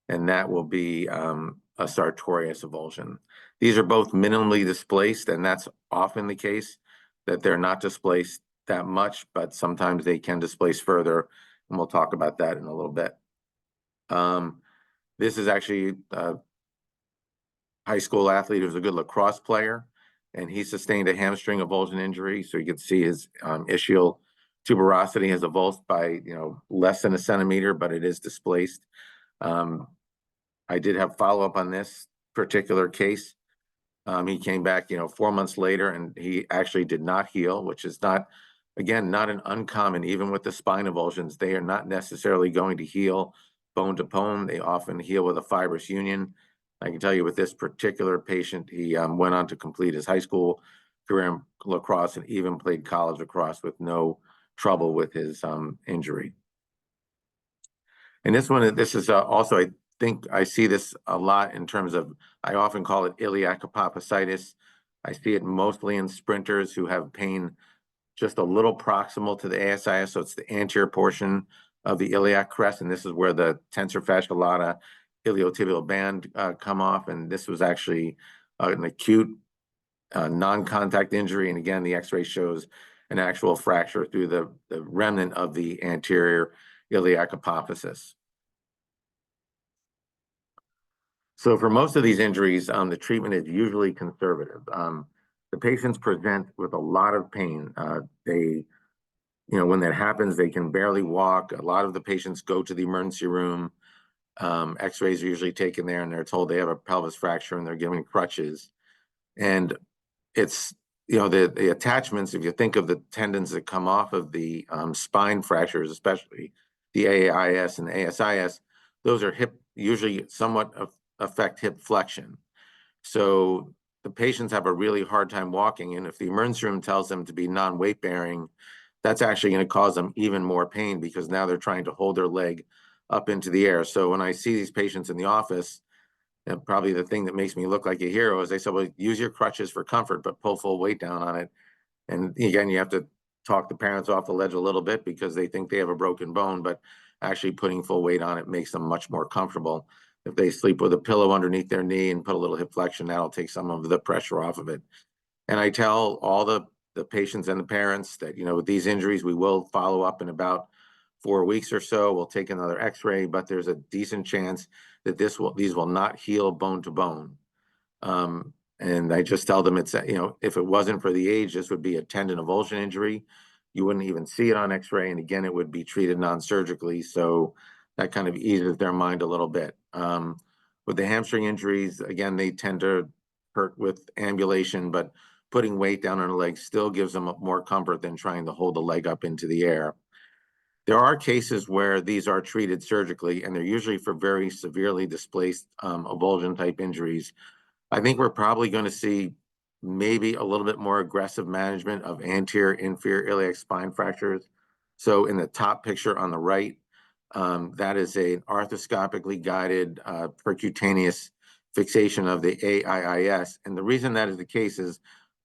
and that will be a sartorius avulsion. These are both minimally displaced, and that's often the case, that they're not displaced that much, but sometimes they can displace further, and we'll talk about that in a little bit. This is actually a high school athlete who's a good lacrosse player, and he sustained a hamstring avulsion injury. So you can see his ischial tuberosity has avulsed by less than a centimeter, but it is displaced. I did have follow-up on this particular case. He came back, 4 months later, and he actually did not heal, which is not, again, not an uncommon, even with the spine avulsions, they are not necessarily going to heal bone to bone. They often heal with a fibrous union. I can tell you with this particular patient, he went on to complete his high school career in lacrosse and even played college lacrosse with no trouble with his injury. And this is also, I think I see this a lot in terms of, I often call it iliac apophysitis. I see it mostly in sprinters who have pain just a little proximal to the ASIS. So it's the anterior portion of the iliac crest. And this is where the tensor fascia lata iliotibial band come off. And this was actually an acute non-contact injury. And again, the x-ray shows an actual fracture through the remnant of the anterior iliac apophysis. So for most of these injuries, the treatment is usually conservative. The patients present with a lot of pain. When that happens, they can barely walk. A lot of the patients go to the emergency room. X-rays are usually taken there and they're told they have a pelvis fracture and they're given crutches. And it's, the attachments, if you think of the tendons that come off of the spine fractures, especially the AIS and the ASIS, those are usually somewhat affect hip flexion. So the patients have a really hard time walking. And if the emergency room tells them to be non-weight bearing, that's actually going to cause them even more pain because now they're trying to hold their leg up into the air. So when I see these patients in the office, and probably the thing that makes me look like a hero is they said, well, use your crutches for comfort, but pull full weight down on it. And again, you have to talk the parents off the ledge a little bit because they think they have a broken bone, but actually putting full weight on it makes them much more comfortable. If they sleep with a pillow underneath their knee and put a little hip flexion, that'll take some of the pressure off of it. And I tell all the patients and the parents that, with these injuries, we will follow up in about 4 weeks or so. We'll take another x-ray, but there's a decent chance that these will not heal bone to bone. And I just tell them it's, if it wasn't for the age, this would be a tendon avulsion injury. You wouldn't even see it on x-ray. And again, it would be treated non-surgically. So that kind of eases their mind a little bit. With the hamstring injuries, again, they tend to hurt with ambulation, but putting weight down on the leg still gives them more comfort than trying to hold the leg up into the air. There are cases where these are treated surgically, and they're usually for very severely displaced avulsion type injuries. I think we're probably going to see maybe a little bit more aggressive management of anterior inferior iliac spine fractures. So in the top picture on the right, that is an arthroscopically guided percutaneous fixation of the AIIS. And the reason that is the case is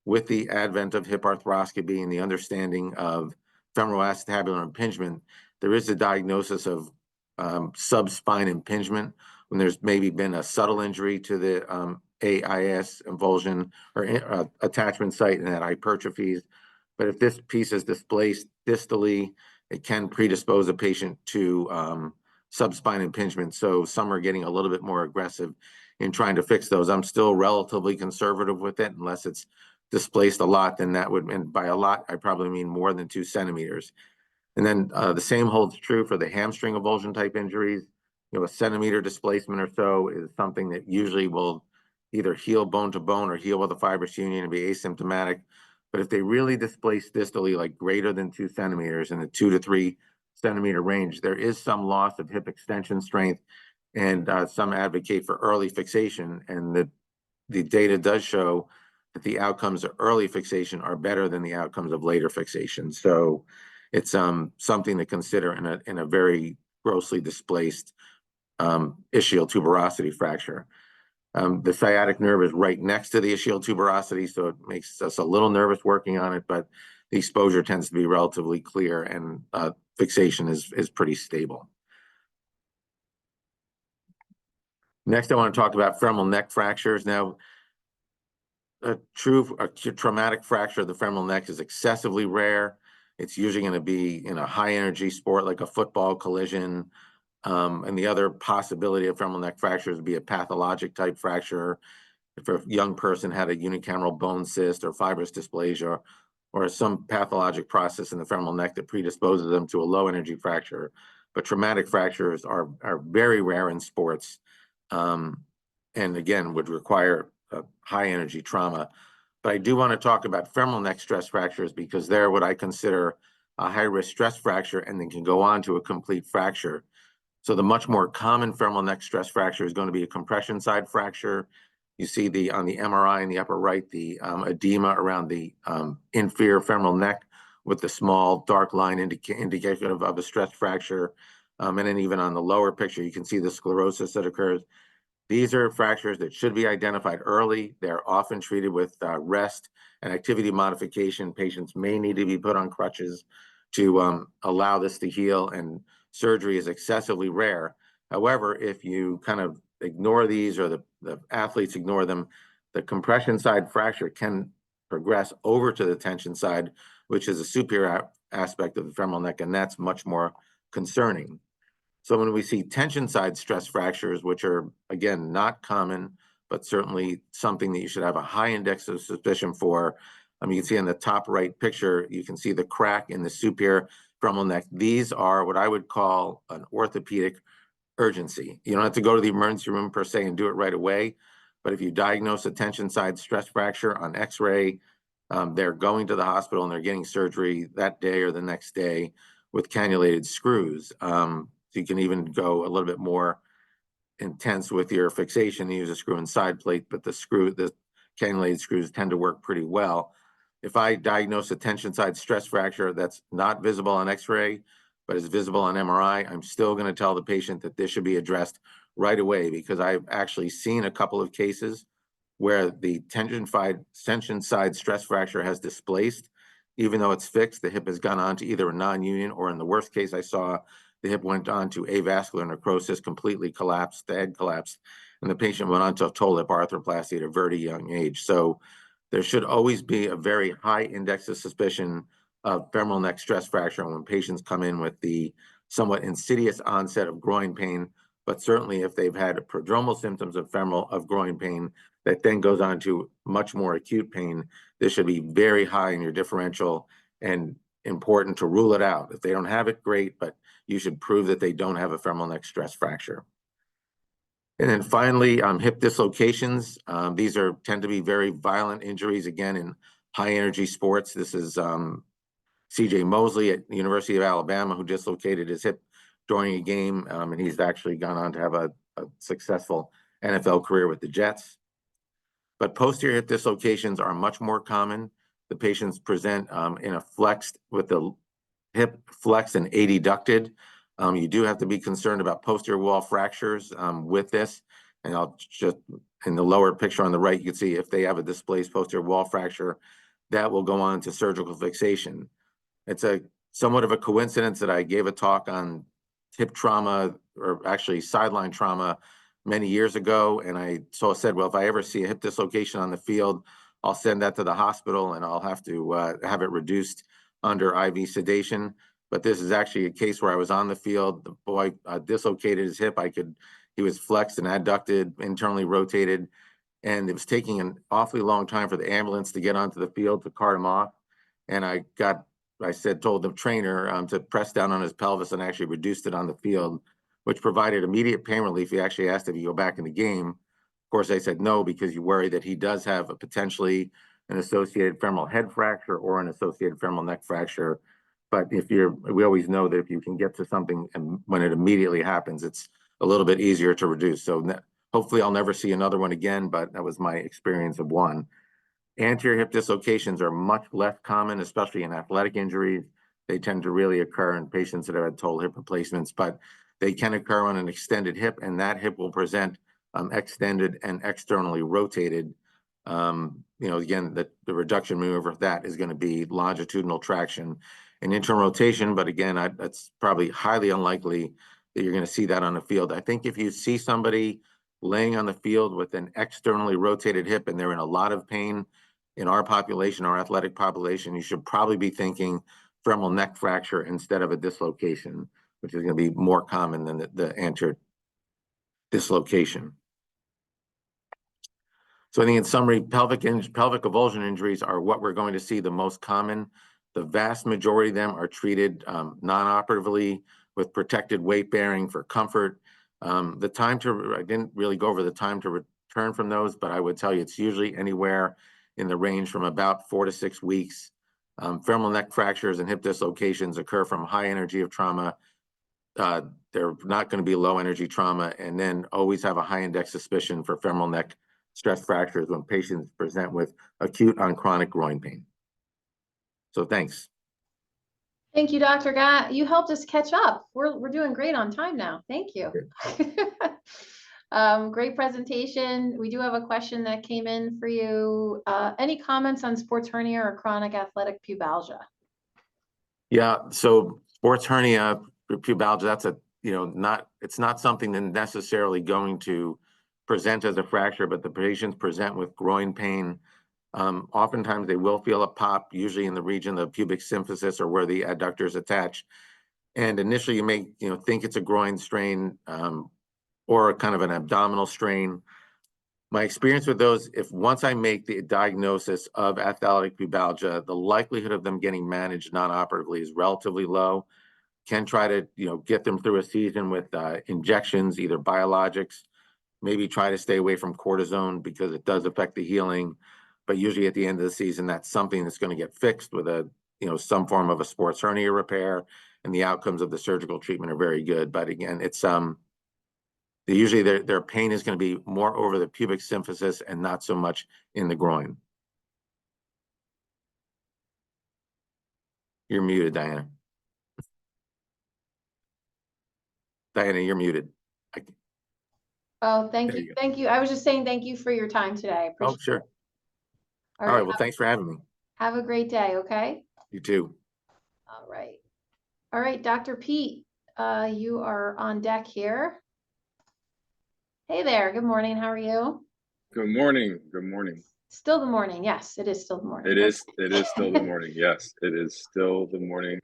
with the advent of hip arthroscopy and the understanding of femoral acetabular impingement, there is a diagnosis of subspine impingement when there's maybe been a subtle injury to the AIS avulsion or attachment site and that hypertrophies. But if this piece is displaced distally, it can predispose a patient to subspine impingement. So some are getting a little bit more aggressive in trying to fix those. I'm still relatively conservative with it unless it's displaced a lot, then that would, and by a lot, I probably mean more than 2 centimeters. And then the same holds true for the hamstring avulsion type injuries. A centimeter displacement or so is something that usually will either heal bone to bone or heal with a fibrous union and be asymptomatic. But if they really displace distally, like greater than 2 centimeters in the 2 to 3 centimeter range, there is some loss of hip extension strength, and some advocate for early fixation. And the data does show that the outcomes of early fixation are better than the outcomes of later fixation. So it's something to consider in a very grossly displaced ischial tuberosity fracture. The sciatic nerve is right next to the ischial tuberosity, so it makes us a little nervous working on it, but the exposure tends to be relatively clear and fixation is pretty stable. Next, I want to talk about femoral neck fractures. Now, a traumatic fracture of the femoral neck is excessively rare. It's usually going to be in a high energy sport like a football collision. And the other possibility of femoral neck fractures would be a pathologic type fracture. If a young person had a unicameral bone cyst or fibrous dysplasia or some pathologic process in the femoral neck that predisposes them to a low energy fracture. But traumatic fractures are very rare in sports. And again, would require high energy trauma. But I do want to talk about femoral neck stress fractures because they're what I consider a high risk stress fracture and then can go on to a complete fracture. So the much more common femoral neck stress fracture is going to be a compression side fracture. You see on the MRI in the upper right, the edema around the inferior femoral neck with the small dark line indicative of a stress fracture. And then even on the lower picture, you can see the sclerosis that occurs. These are fractures that should be identified early. They're often treated with rest and activity modification. Patients may need to be put on crutches to allow this to heal, and surgery is excessively rare. However, if you kind of ignore these or the athletes ignore them, the compression side fracture can progress over to the tension side, which is a superior aspect of the femoral neck, and that's much more concerning. So when we see tension side stress fractures, which are, again, not common, but certainly something that you should have a high index of suspicion for, you can see in the top right picture, you can see the crack in the superior femoral neck. These are what I would call an orthopedic urgency. You don't have to go to the emergency room per se and do it right away, but if you diagnose a tension side stress fracture on x-ray, they're going to the hospital and they're getting surgery that day or the next day with cannulated screws. So you can even go a little bit more intense with your fixation, use a screw and side plate, but the cannulated screws tend to work pretty well. If I diagnose a tension side stress fracture that's not visible on x-ray, but is visible on MRI, I'm still going to tell the patient that this should be addressed right away, because I've actually seen a couple of cases where the tension side stress fracture has displaced. Even though it's fixed, the hip has gone on to either a non-union, or in the worst case I saw, the hip went on to avascular necrosis, completely collapsed, the head collapsed, and the patient went on to a total hip arthroplasty at a very young age. So there should always be a very high index of suspicion of femoral neck stress fracture when patients come in with the somewhat insidious onset of groin pain, but certainly if they've had prodromal symptoms of groin pain that then goes on to much more acute pain, this should be very high in your differential and important to rule it out. If they don't have it, great, but you should prove that they don't have a femoral neck stress fracture. And then finally, hip dislocations. These tend to be very violent injuries, again, in high energy sports. This is CJ Mosley at the University of Alabama, who dislocated his hip during a game, and he's actually gone on to have a successful NFL career with the Jets. But posterior hip dislocations are much more common. The patients present in a flexed, with the hip flexed and adducted. You do have to be concerned about posterior wall fractures with this. And I'll just, in the lower picture on the right, you can see if they have a displaced posterior wall fracture, that will go on to surgical fixation. It's somewhat of a coincidence that I gave a talk on hip trauma, or actually sideline trauma, many years ago. And I said, well, if I ever see a hip dislocation on the field, I'll send that to the hospital and I'll have to have it reduced under IV sedation. But this is actually a case where I was on the field. The boy dislocated his hip. He was flexed and adducted, internally rotated, and it was taking an awfully long time for the ambulance to get onto the field to cart him off. And told the trainer to press down on his pelvis and actually reduced it on the field, which provided immediate pain relief. He actually asked if he go back in the game. Of course, I said no, because you worry that he does have potentially an associated femoral head fracture or an associated femoral neck fracture. But we always know that if you can get to something and when it immediately happens, it's a little bit easier to reduce. So hopefully I'll never see another one again, but that was my experience of one. Anterior hip dislocations are much less common, especially in athletic injuries. They tend to really occur in patients that have had total hip replacements, but they can occur on an extended hip, and that hip will present extended and externally rotated. Again, the reduction maneuver of that is going to be longitudinal traction and internal rotation. But again, that's probably highly unlikely that you're going to see that on the field. I think if you see somebody laying on the field with an externally rotated hip and they're in a lot of pain, in our population, our athletic population, you should probably be thinking femoral neck fracture instead of a dislocation, which is going to be more common than the anterior dislocation. So I think in summary, pelvic avulsion injuries are what we're going to see the most common. The vast majority of them are treated non-operatively with protected weight bearing for comfort. I didn't really go over the time to return from those, but I would tell you it's usually anywhere in the range from about 4 to 6 weeks. Femoral neck fractures and hip dislocations occur from high energy of trauma. They're not going to be low energy trauma, and then always have a high index suspicion for femoral neck stress fractures when patients present with acute on chronic groin pain. So thanks. Thank you, Dr. Gott. You helped us catch up. We're doing great on time now. Thank you. Great presentation. We do have a question that came in for you. Any comments on sports hernia or chronic athletic pubalgia? Yeah, so sports hernia, pubalgia, that's it's not something that necessarily going to present as a fracture, but the patients present with groin pain. Oftentimes they will feel a pop, usually in the region of pubic symphysis or where the adductors attach. And initially you may think it's a groin strain or kind of an abdominal strain. My experience with those, if once I make the diagnosis of athletic pubalgia, the likelihood of them getting managed non-operatively is relatively low. Can try to get them through a season with injections, either biologics, maybe try to stay away from cortisone because it does affect the healing. But usually at the end of the season, that's something that's going to get fixed with some form of a sports hernia repair, and the outcomes of the surgical treatment are very good. But again, it's usually their pain is going to be more over the pubic symphysis and not so much in the groin. You're muted, Diana. Diana, you're muted. Oh, thank There you. you go. Thank you. I was just saying thank you for your time today. I appreciate Oh, sure. it. All right. Well, thanks for having me. Have a great day. Okay. You too. All right. All right, Dr. Pete, you are on deck here. Hey there. Good morning. How are you? Good morning. Good morning. Still the morning. Yes, it is still the morning. It is still the morning. Yes, it is still the morning.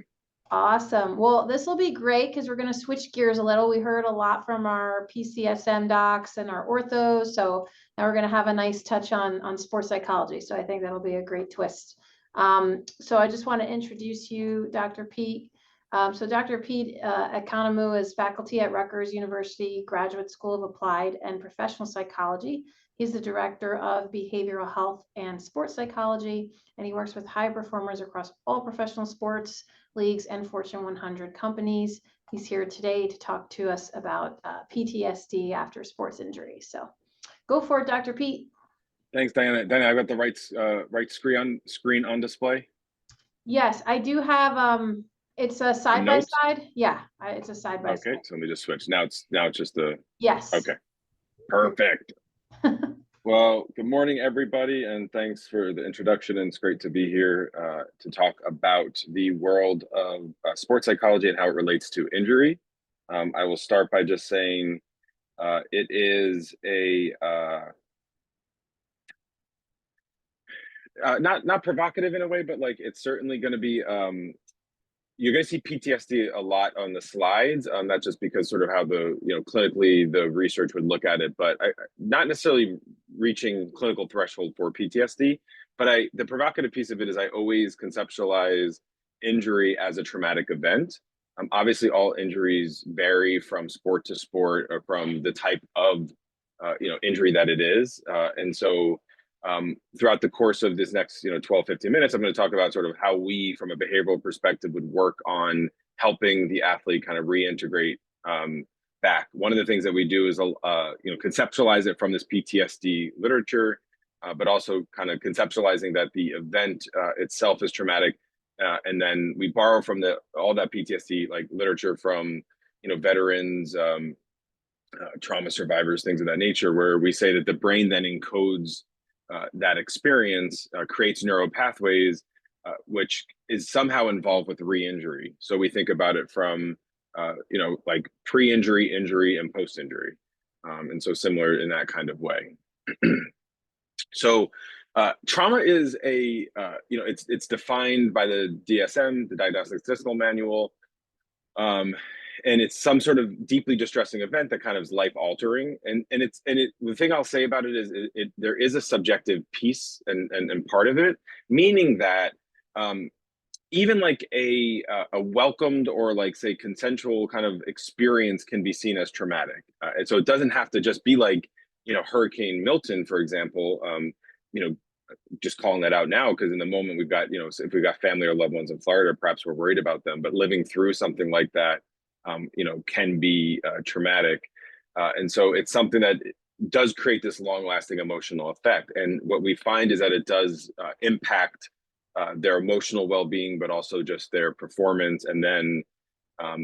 Awesome. Well, this will be great because we're going to switch gears a little. We heard a lot from our PCSM docs and our orthos. So now we're going to have a nice touch on sports psychology. So I think that'll be a great twist. So I just want to introduce you, Dr. Pete. So Dr. Pete Economou is faculty at Rutgers University Graduate School of Applied and Professional Psychology. He's the director of behavioral health and sports psychology, and he works with high performers across all professional sports leagues and Fortune 100 companies. He's here today to talk to us about PTSD after sports injury. So go for it, Dr. Pete. Thanks, Diana. Diana, I got the right screen on display. Yes, I do have. It's a side by side. Yeah, it's a side by side. Okay, so let me just switch. Now it's just the. Yes. Okay. Perfect. Well, good morning, everybody, and thanks for the introduction. And it's great to be here to talk about the world of sports psychology and how it relates to injury. I will start by just saying it is a not provocative in a way, but like it's certainly going to be. You're going to see PTSD a lot on the slides, not just because sort of how the, clinically the research would look at it, but not necessarily reaching clinical threshold for PTSD. But the provocative piece of it is I always conceptualize injury as a traumatic event. Obviously, all injuries vary from sport to sport or from the type of, injury that it is. And so throughout the course of this next 12, 15 minutes, I'm going to talk about sort of how we from a behavioral perspective would work on helping the athlete kind of reintegrate back. One of the things that we do is conceptualize it from this PTSD literature, but also kind of conceptualizing that the event itself is traumatic, and then we borrow from all that PTSD like literature from veterans, trauma survivors, things of that nature, where we say that the brain then encodes that experience, creates neural pathways, which is somehow involved with re-injury. So we think about it from, like pre-injury, injury, and post-injury. And so similar in that kind of way. So trauma is it's defined by the DSM, the Diagnostic Statistical Manual. And it's some sort of deeply distressing event that kind of is life altering. And the thing I'll say about it is there is a subjective piece and part of it, meaning that even like a welcomed or like say consensual kind of experience can be seen as traumatic. And so it doesn't have to just be like Hurricane Milton, for example, just calling that out now, because in the moment we've got, if we've got family or loved ones in Florida, perhaps we're worried about them, but living through something like that, can be traumatic. And so it's something that does create this long-lasting emotional effect. And what we find is that it does impact their emotional well-being, but also just their performance. And then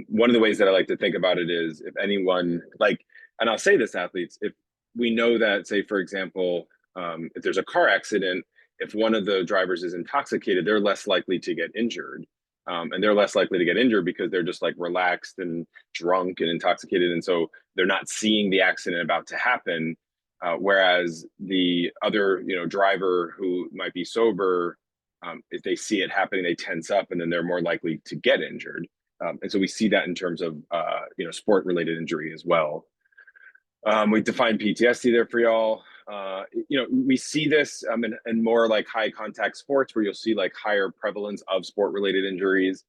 one of the ways that I like to think about it is, if anyone, and I'll say this, athletes, if we know that, say, for example, if there's a car accident, if one of the drivers is intoxicated, they're less likely to get injured. And they're less likely to get injured because they're just relaxed and drunk and intoxicated. And so they're not seeing the accident about to happen. Whereas the other, driver who might be sober, if they see it happening, they tense up, and then they're more likely to get injured. And so we see that in terms of, sport-related injury as well. We defined PTSD there for y'all. We see this in more high contact sports, where you'll see higher prevalence of sport-related injuries.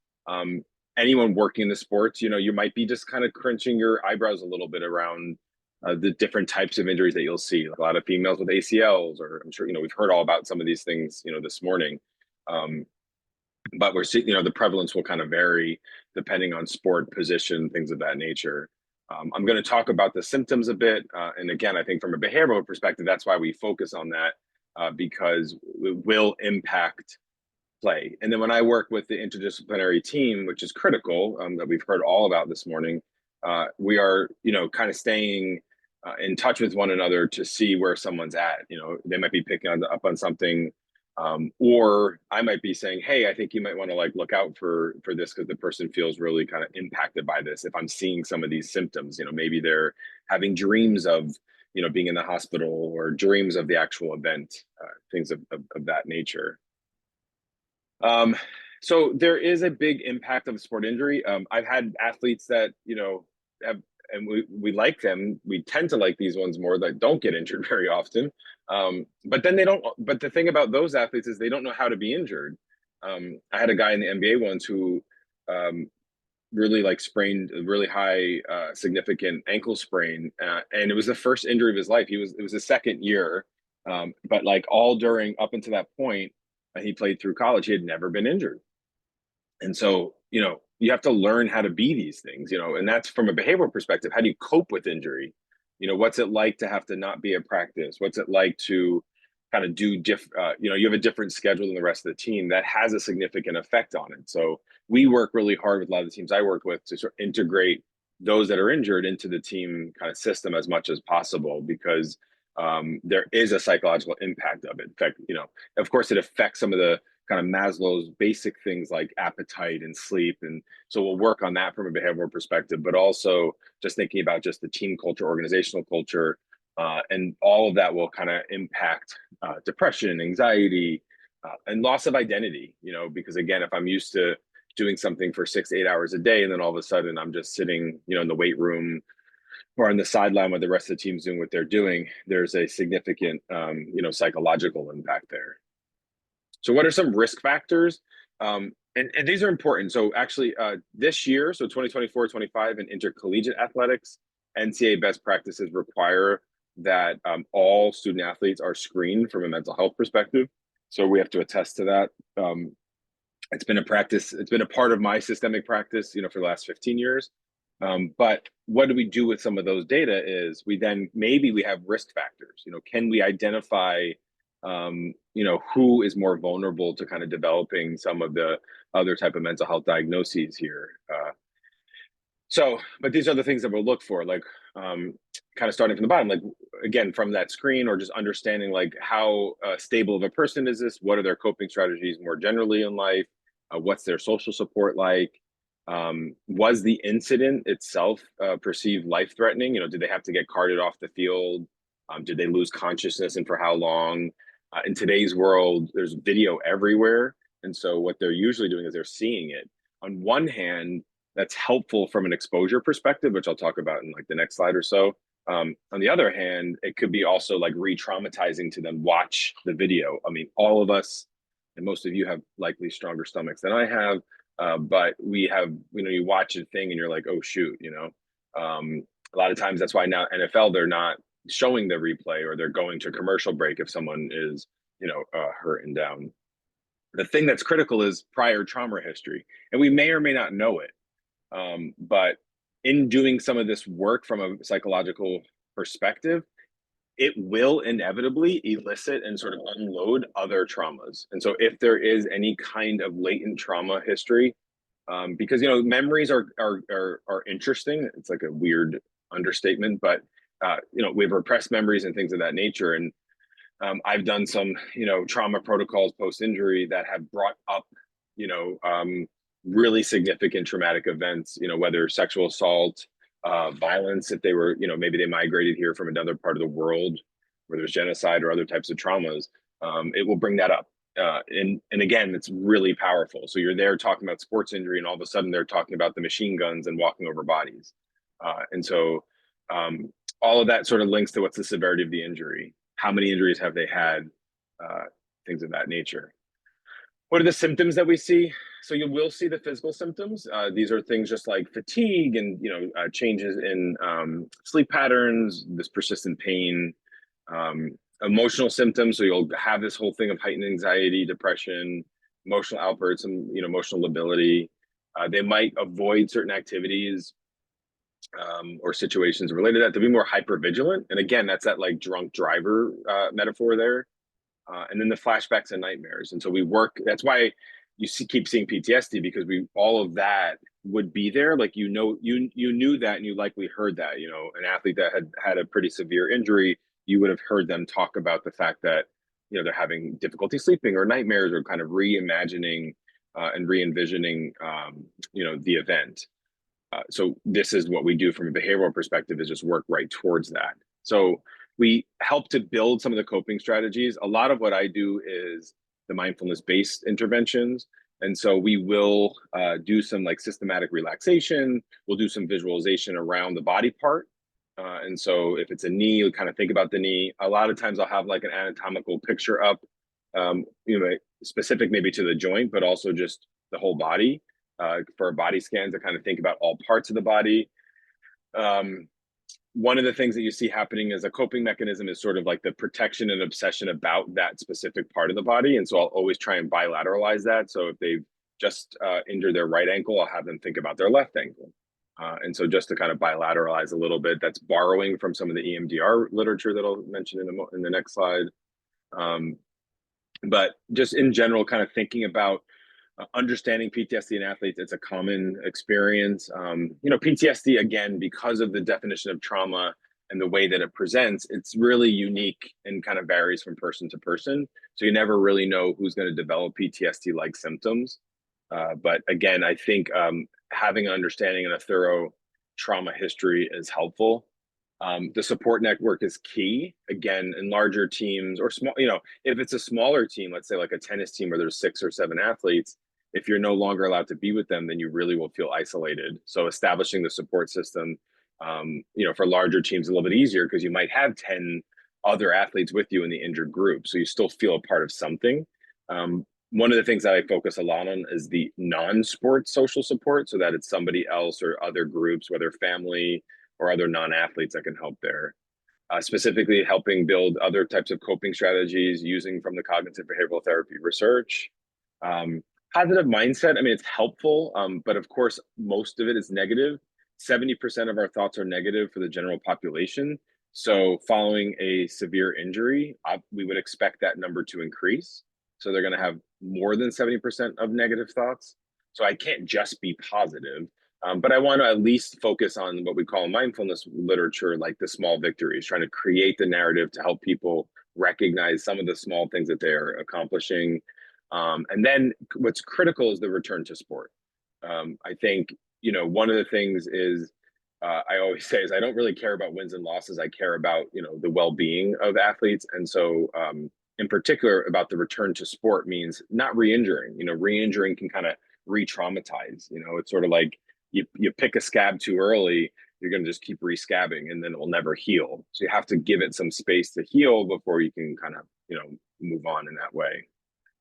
Anyone working in the sports, you might be just kind of crunching your eyebrows a little bit around the different types of injuries that you'll see. A lot of females with ACLs, or I'm sure, we've heard all about some of these things, this morning. But we're seeing, the prevalence will kind of vary depending on sport, position, things of that nature. I'm going to talk about the symptoms a bit. And again, I think from a behavioral perspective, that's why we focus on that, because it will impact play. And then when I work with the interdisciplinary team, which is critical, that we've heard all about this morning, we are, kind of staying in touch with one another to see where someone's at. They might be picking up on something, or I might be saying, hey, I think you might want to look out for this, because the person feels really kind of impacted by this. If I'm seeing some of these symptoms, maybe they're having dreams of, being in the hospital, or dreams of the actual event, things of that nature. So there is a big impact of sport injury. I've had athletes that, have, and we like them. We tend to like these ones more, that don't get injured very often. But then but the thing about those athletes is they don't know how to be injured. I had a guy in the NBA once who really sprained a really high significant ankle sprain, and it was the first injury of his life. It was his second year, but all during up until that point, he played through college, he had never been injured. And so you have to learn how to be these things, and that's from a behavioral perspective. How do you cope with injury? What's it like to have to not be at practice? What's it like to kind of do you have a different schedule than the rest of the team? That has a significant effect on it. So we work really hard with a lot of the teams I work with to sort of integrate those that are injured into the team kind of system as much as possible, because there is a psychological impact of it. In fact, of course, it affects some of the kind of Maslow's basic things like appetite and sleep. And so we'll work on that from a behavioral perspective, but also just thinking about just the team culture, organizational culture, and all of that will kind of impact depression, anxiety, and loss of identity, because again, if I'm used to doing something for 6 to 8 hours a day, and then all of a sudden I'm just sitting, in the weight room or on the sideline while the rest of the team's doing what they're doing, there's a significant, psychological impact there. So what are some risk factors? And these are important. So actually this year, so 2024-25 in intercollegiate athletics, NCAA best practices require that all student athletes are screened from a mental health perspective. So we have to attest to that. It's been a practice. It's been a part of my systemic practice, for the last 15 years. But what do we do with some of those data is maybe we have risk factors. Can we identify who is more vulnerable to kind of developing some of the other type of mental health diagnoses here. But these are the things that we'll look for, kind of starting from the bottom, again, from that screen, or just understanding how stable of a person is this? What are their coping strategies more generally in life? What's their social support like? Was the incident itself perceived life-threatening? Did they have to get carted off the field? Did they lose consciousness, and for how long? In today's world, there's video everywhere. And so what they're usually doing is they're seeing it. On one hand, that's helpful from an exposure perspective, which I'll talk about in the next slide or so. On the other hand, it could be also re-traumatizing to them watch the video. I mean, all of us, and most of you have likely stronger stomachs than I have, but we have, you watch a thing and you're like, oh shoot, a lot of times that's why now NFL, they're not showing the replay, or they're going to a commercial break if someone is, hurt and down. The thing that's critical is prior trauma history, and we may or may not know it. But in doing some of this work from a psychological perspective, it will inevitably elicit and sort of unload other traumas. And so if there is any kind of latent trauma history, because memories are interesting. It's like a weird understatement, but we have repressed memories and things of that nature. And I've done some trauma protocols post-injury that have brought up really significant traumatic events, whether sexual assault, violence, if they were, maybe they migrated here from another part of the world where there's genocide or other types of traumas. It will bring that up. And again, it's really powerful. So you're there talking about sports injury, and all of a sudden they're talking about the machine guns and walking over bodies. And so all of that sort of links to what's the severity of the injury, how many injuries have they had, things of that nature. What are the symptoms that we see? So you will see the physical symptoms. These are things just like fatigue and changes in sleep patterns, this persistent pain, emotional symptoms. So you'll have this whole thing of heightened anxiety, depression, emotional outbursts, and emotional lability. They might avoid certain activities or situations related to that. They'll be more hypervigilant. And again, that's that like drunk driver metaphor there. And then the flashbacks and nightmares. And so we work, that's why you keep seeing PTSD, because all of that would be there. Like, you knew that, and you likely heard that, an athlete that had a pretty severe injury, you would have heard them talk about the fact that, they're having difficulty sleeping or nightmares, or kind of reimagining and re-envisioning, the event. So this is what we do from a behavioral perspective, is just work right towards that. So we help to build some of the coping strategies. A lot of what I do is the mindfulness-based interventions. And so we will do some like systematic relaxation. We'll do some visualization around the body part. And so if it's a knee, you'll kind of think about the knee. A lot of times I'll have like an anatomical picture up, specific maybe to the joint, but also just the whole body, for a body scan to kind of think about all parts of the body. One of the things that you see happening as a coping mechanism is sort of like the protection and obsession about that specific part of the body. And so I'll always try and bilateralize that. So if they've just injured their right ankle, I'll have them think about their left ankle. And so just to kind of bilateralize a little bit, that's borrowing from some of the EMDR literature that I'll mention in the next slide. But just in general, kind of thinking about understanding PTSD in athletes, it's a common experience. PTSD, again, because of the definition of trauma and the way that it presents, it's really unique and kind of varies from person to person. So you never really know who's going to develop PTSD-like symptoms. But again, I think having an understanding and a thorough trauma history is helpful. The support network is key. Again, in larger teams or small, if it's a smaller team, let's say like a tennis team where there's 6 or 7 athletes, if you're no longer allowed to be with them, then you really will feel isolated. So establishing the support system, for larger teams, a little bit easier, because you might have 10 other athletes with you in the injured group. So you still feel a part of something. One of the things that I focus a lot on is the non-sport social support, so that it's somebody else or other groups, whether family or other non-athletes, that can help there. Specifically helping build other types of coping strategies using from the cognitive behavioral therapy research. Positive mindset, I mean, it's helpful, but of course, most of it is negative. 70% of our thoughts are negative for the general population. So following a severe injury, we would expect that number to increase. So they're going to have more than 70% of negative thoughts. So I can't just be positive, but I want to at least focus on what we call mindfulness literature, like the small victories, trying to create the narrative to help people recognize some of the small things that they're accomplishing. And then what's critical is the return to sport. I think, one of the things is, I always say is I don't really care about wins and losses. I care about, the well-being of athletes. And so, in particular about the return to sport means not re-injuring. Re-injuring can kind of re-traumatize. It's sort of like you pick a scab too early, you're going to just keep re-scabbing, and then it will never heal. So you have to give it some space to heal before you can kind of, move on in that way.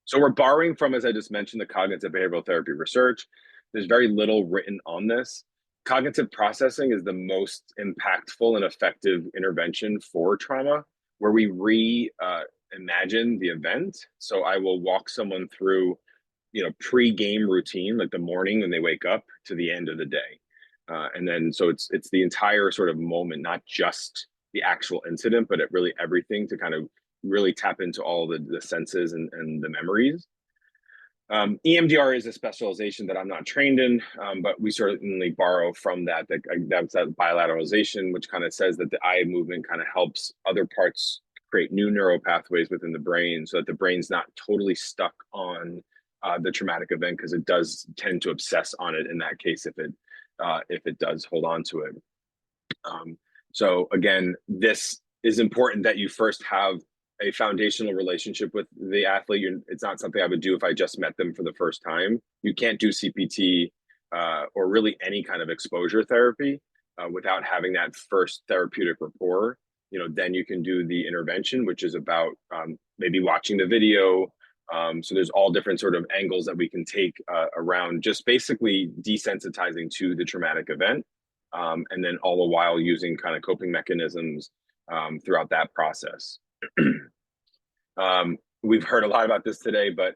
So we're borrowing from, as I just mentioned, the cognitive behavioral therapy research. There's very little written on this. cognitive processing is the most impactful and effective intervention for trauma, where we imagine the event. So I will walk someone through, pre-game routine, like the morning when they wake up to the end of the day. And then, so it's the entire sort of moment, not just the actual incident, but really everything to kind of really tap into all the senses and the memories. EMDR is a specialization that I'm not trained in, but we certainly borrow from that. That's that bilateralization, which kind of says that the eye movement kind of helps other parts create new neural pathways within the brain, so that the brain's not totally stuck on the traumatic event, because it does tend to obsess on it in that case if it does hold on to it. So again, this is important that you first have a foundational relationship with the athlete. It's not something I would do if I just met them for the first time. You can't do CPT or really any kind of exposure therapy without having that first therapeutic rapport. Then you can do the intervention, which is about maybe watching the video. So there's all different sort of angles that we can take around just basically desensitizing to the traumatic event. And then all the while using kind of coping mechanisms throughout that process. We've heard a lot about this today, but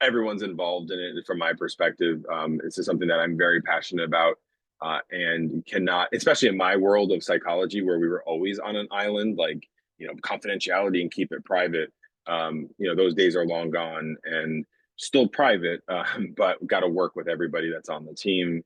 everyone's involved in it from my perspective. This is something that I'm very passionate about and cannot, especially in my world of psychology, where we were always on an island, like, confidentiality and keep it private. Those days are long gone and still private, but got to work with everybody that's on the team.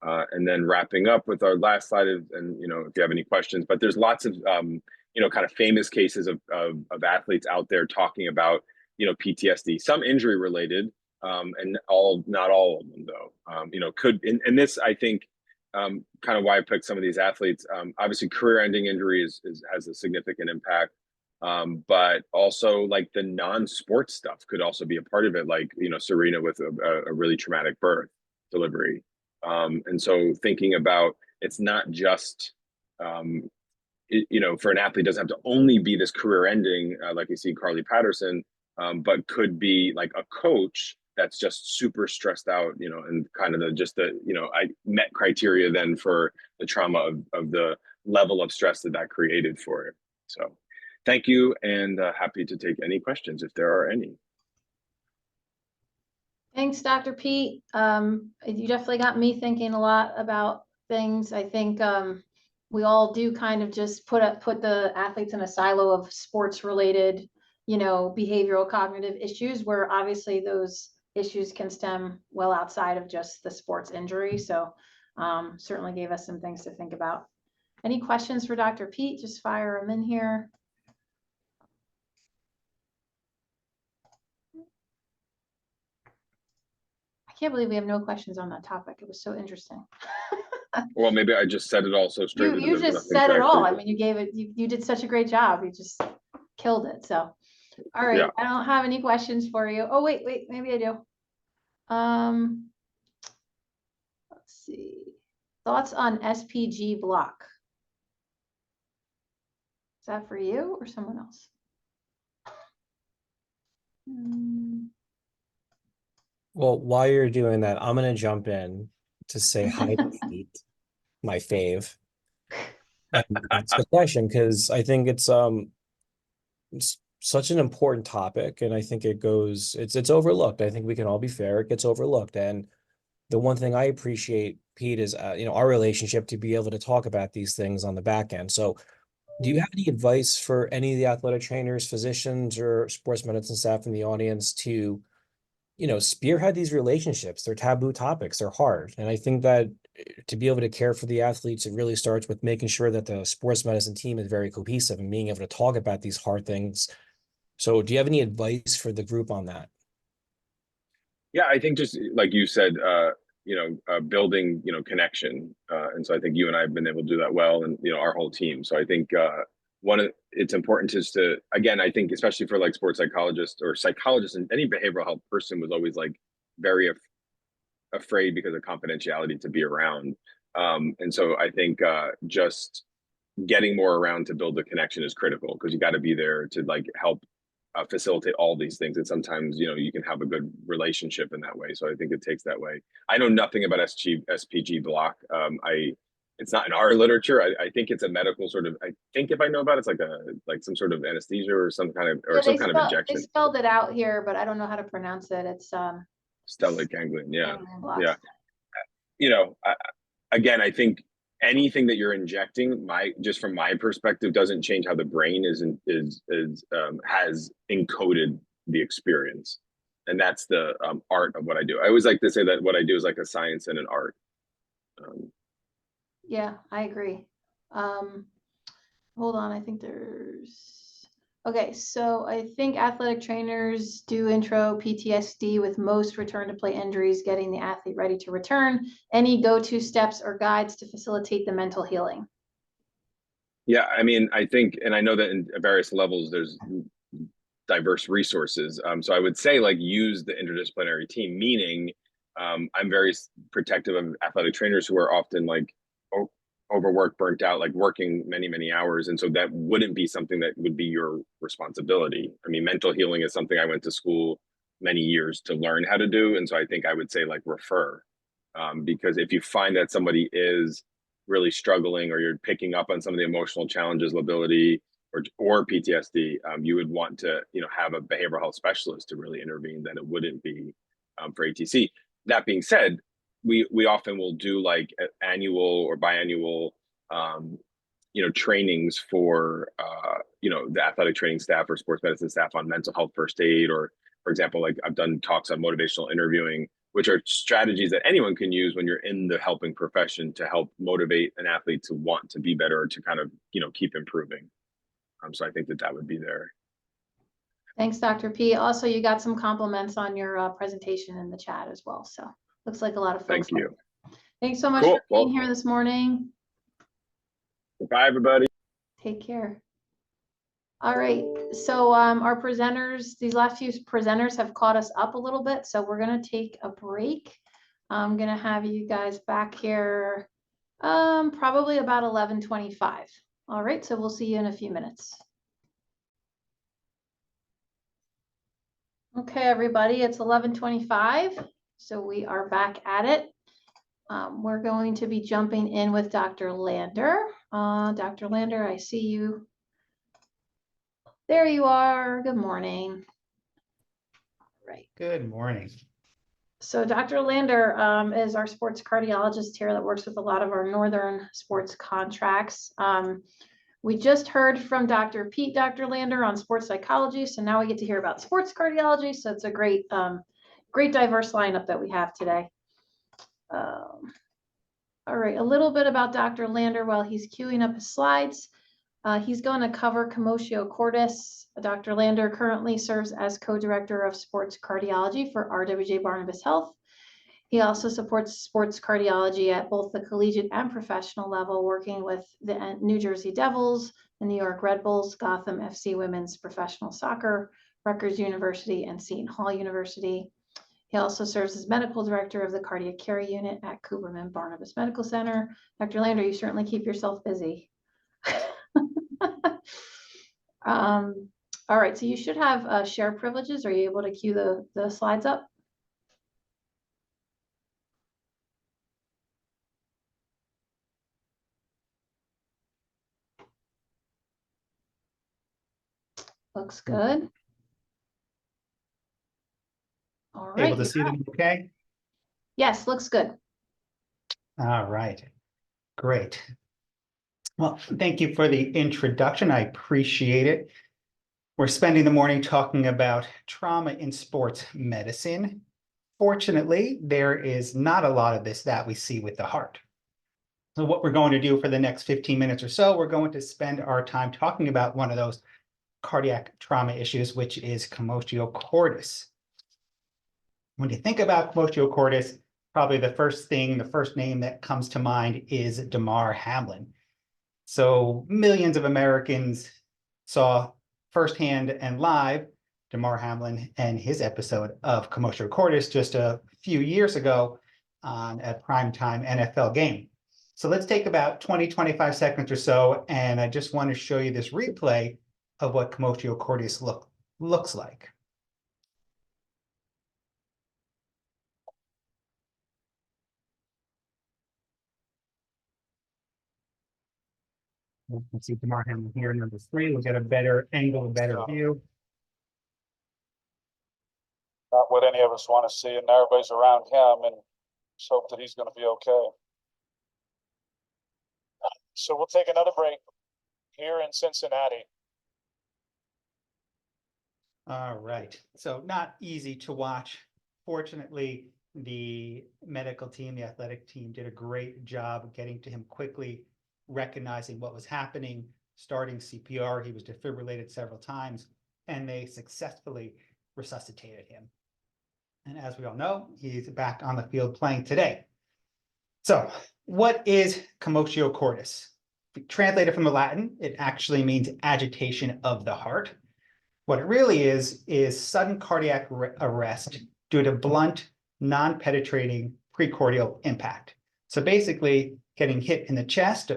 And then wrapping up with our last slide, and if you have any questions, but there's lots of kind of famous cases of athletes out there talking about PTSD, some injury related, and not all of them though. Could and this, I think, kind of why I picked some of these athletes. Obviously, career-ending injury has a significant impact, but also like the non-sports stuff could also be a part of it. Like Serena with a really traumatic birth delivery. And so thinking about, it's not just, for an athlete, doesn't have to only be this career ending, like you see Carly Patterson, but could be like a coach that's just super stressed out, and kind of I met criteria then for the trauma of the level of stress that created for it. So thank you, and happy to take any questions if there are any. Thanks, Dr. Pete. You definitely got me thinking a lot about things. I think we all do kind of just put the athletes in a silo of sports related, behavioral cognitive issues, where obviously those issues can stem well outside of just the sports injury. So certainly gave us some things to think about. Any questions for Dr. Pete? Just fire them in here. I can't believe we have no questions on that topic. It was so interesting. Well, maybe I just said it all so straight. You just said it all. I mean, you gave it, you did such a great job. You just killed it. So, all right. Yeah. I don't have any questions for you. Oh, wait, maybe I do. Let's see. Thoughts on SPG block? Is that for you or someone else? Well, while you're doing that, I'm going to jump in to say hi to Pete, my fave. And ask a question, because I think it's such an important topic, and I think it's overlooked. I think we can all be fair, it gets overlooked. And the one thing I appreciate, Pete, is our relationship to be able to talk about these things on the back end. So do you have any advice for any of the athletic trainers, physicians, or sports medicine staff in the audience to spearhead these relationships? They're taboo topics, they're hard. And I think that to be able to care for the athletes, it really starts with making sure that the sports medicine team is very cohesive and being able to talk about these hard things. So do you have any advice for the group on that? Yeah, I think just like you said, building, connection. And so I think you and I have been able to do that well, and, our whole team. So I think it's important to, again, I think especially for like sports psychologists and any behavioral health person was always like very afraid because of confidentiality to be around. And so I think just getting more around to build the connection is critical, because you got to be there to like help facilitate all these things. And sometimes, you can have a good relationship in that way. So I think it takes that way. I know nothing about SPG block. It's not in our literature. I think it's a medical sort of, I think if I know about it, it's like some sort of anesthesia or some kind of, or some kind of injection. They spelled it out here, but I don't know how to pronounce it. It's stellate ganglion. Yeah. ganglion blocks. Yeah. Again, I think anything that you're injecting, just from my perspective, doesn't change how the brain has encoded the experience, and that's the art of what I do. I always like to say that what I do is like a science and an art. Yeah, I agree. Hold on, I think okay, so I think athletic trainers do intro PTSD with most return to play injuries, getting the athlete ready to return. Any go-to steps or guides to facilitate the mental healing? Yeah, I mean, I think, and I know that in various levels, there's diverse resources. So I would say use the interdisciplinary team, meaning I'm very protective of athletic trainers who are often overworked, burnt out, working many, many hours. And so that wouldn't be something that would be your responsibility. I mean, mental healing is something I went to school many years to learn how to do. And so I think I would say refer, because if you find that somebody is really struggling, or you're picking up on some of the emotional challenges, lability, or PTSD, you would want to, have a behavioral health specialist to really intervene. Then it wouldn't be for ATC. That being said, we often will do annual or biannual, trainings for, the athletic training staff or sports medicine staff on mental health first aid, or, for example, I've done talks on motivational interviewing, which are strategies that anyone can use when you're in the helping profession to help motivate an athlete to want to be better, or to kind of, keep improving. So I think that would be there. Thanks, Dr. P. Also, you got some compliments on your presentation in the chat as well. So looks like a lot of folks. Thank you. Thanks so much Cool. for being here this morning. Bye, everybody. Take care. All right, so our presenters, these last few presenters have caught us up a little bit, so we're gonna take a break. I'm gonna have you guys back here probably about 11:25. All right, so we'll see you in a few minutes. Okay, everybody, it's 11:25, so we are back at it. We're going to be jumping in with Dr. Lander. Dr. Lander, I see you. There you are. Good morning. Right. Good morning. So Dr. Lander is our sports cardiologist here that works with a lot of our northern sports contracts. We just heard from Dr. Dr. Lander on sports psychology, so now we get to hear about sports cardiology. So it's a great, great diverse lineup that we have today. All right, a little bit about Dr. Lander while he's queuing up his slides. He's going to cover commotio cordis. Dr. Lander currently serves as co-director of sports cardiology for RWJBarnabas Health. He also supports sports cardiology at both the collegiate and professional level, working with the New Jersey Devils, the New York Red Bulls, Gotham FC Women's Professional Soccer, Rutgers University, and Seton Hall University. He also serves as medical director of the cardiac care unit at Cooperman Barnabas Medical Center. Dr. Lander, you certainly keep yourself busy. All right, so you should have share privileges. Are you able to cue the slides up? Looks good. All right. Able to see them okay? Yes, looks good. All right, great. Well, thank you for the introduction. I appreciate it. We're spending the morning talking about trauma in sports medicine. Fortunately, there is not a lot of this that we see with the heart. So what we're going to do for the next 15 minutes or so, we're going to spend our time talking about one of those cardiac trauma issues, which is commotio cordis. When you think about commotio cordis, probably the first name that comes to mind is Damar Hamlin. So millions of Americans saw firsthand and live Damar Hamlin and his episode of commotio cordis just a few years ago on a primetime NFL game. So let's take about 20-25 seconds or so, and I just want to show you this replay of what commotio cordis looks like. You can see Morahan here, number 3. We'll get a better angle, a better view. Not what any of us want to see, and everybody's around him, and just hope that he's going to be okay. So we'll take another break here in Cincinnati. All right, so not easy to watch. Fortunately, the medical team, the athletic team did a great job getting to him quickly, recognizing what was happening, starting CPR. He was defibrillated several times, and they successfully resuscitated him. And as we all know, he's back on the field playing today. So what is commotio cordis? Translated from the Latin, it actually means agitation of the heart. What it really is sudden cardiac arrest due to blunt, non-penetrating precordial impact. So basically getting hit in the chest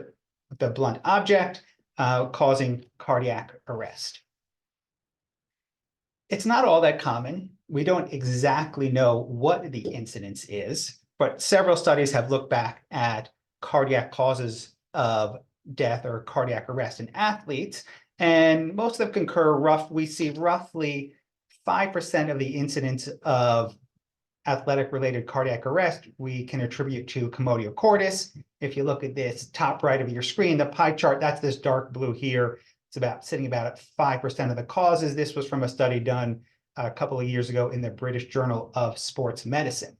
with a blunt object, causing cardiac arrest. It's not all that common. We don't exactly know what the incidence is, but several studies have looked back at cardiac causes of death or cardiac arrest in athletes, and most of them concur. We see roughly 5% of the incidence of athletic-related cardiac arrest we can attribute to commotio cordis. If you look at this top right of your screen, the pie chart, that's this dark blue here. It's sitting about at 5% of the causes. This was from a study done a couple of years ago in the British Journal of Sports Medicine.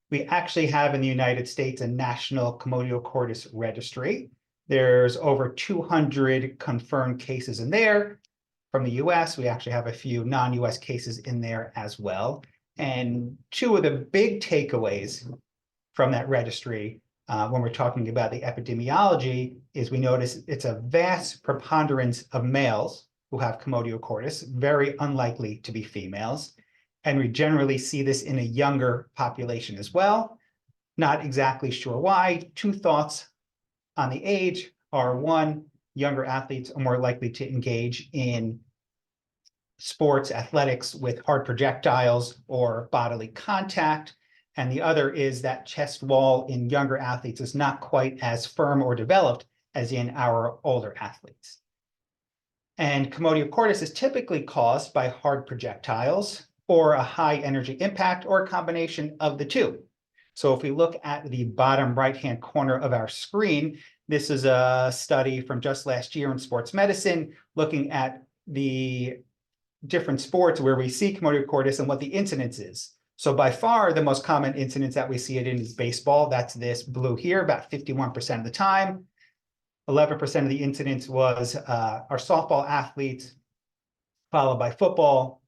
We actually have in the United States a national commotio cordis registry. There's over 200 confirmed cases in there. From the US, we actually have a few non-US cases in there as well. And two of the big takeaways from that registry when we're talking about the epidemiology is we notice it's a vast preponderance of males who have commotio cordis, very unlikely to be females. And we generally see this in a younger population as well. Not exactly sure why. Two thoughts on the age are: one, younger athletes are more likely to engage in sports, athletics with hard projectiles or bodily contact. And the other is that chest wall in younger athletes is not quite as firm or developed as in our older athletes. And commotio cordis is typically caused by hard projectiles or a high energy impact or a combination of the two. So if we look at the bottom right-hand corner of our screen, this is a study from just last year in sports medicine, looking at the different sports where we see commotio cordis and what the incidence is. So by far, the most common incidence that we see it in is baseball. That's this blue here, about 51% of the time. 11% of the incidence was our softball athletes, followed by football,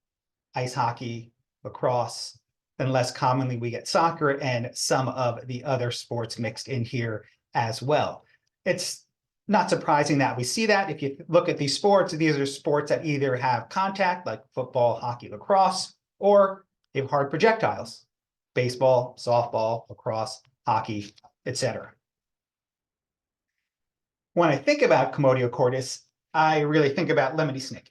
ice hockey, lacrosse. Then less commonly, we get soccer and some of the other sports mixed in here as well. It's not surprising that we see that. If you look at these sports, these are sports that either have contact, like football, hockey, lacrosse, or they have hard projectiles, baseball, softball, lacrosse, hockey, etc. When I think about commotio cordis, I really think about lemony snicket.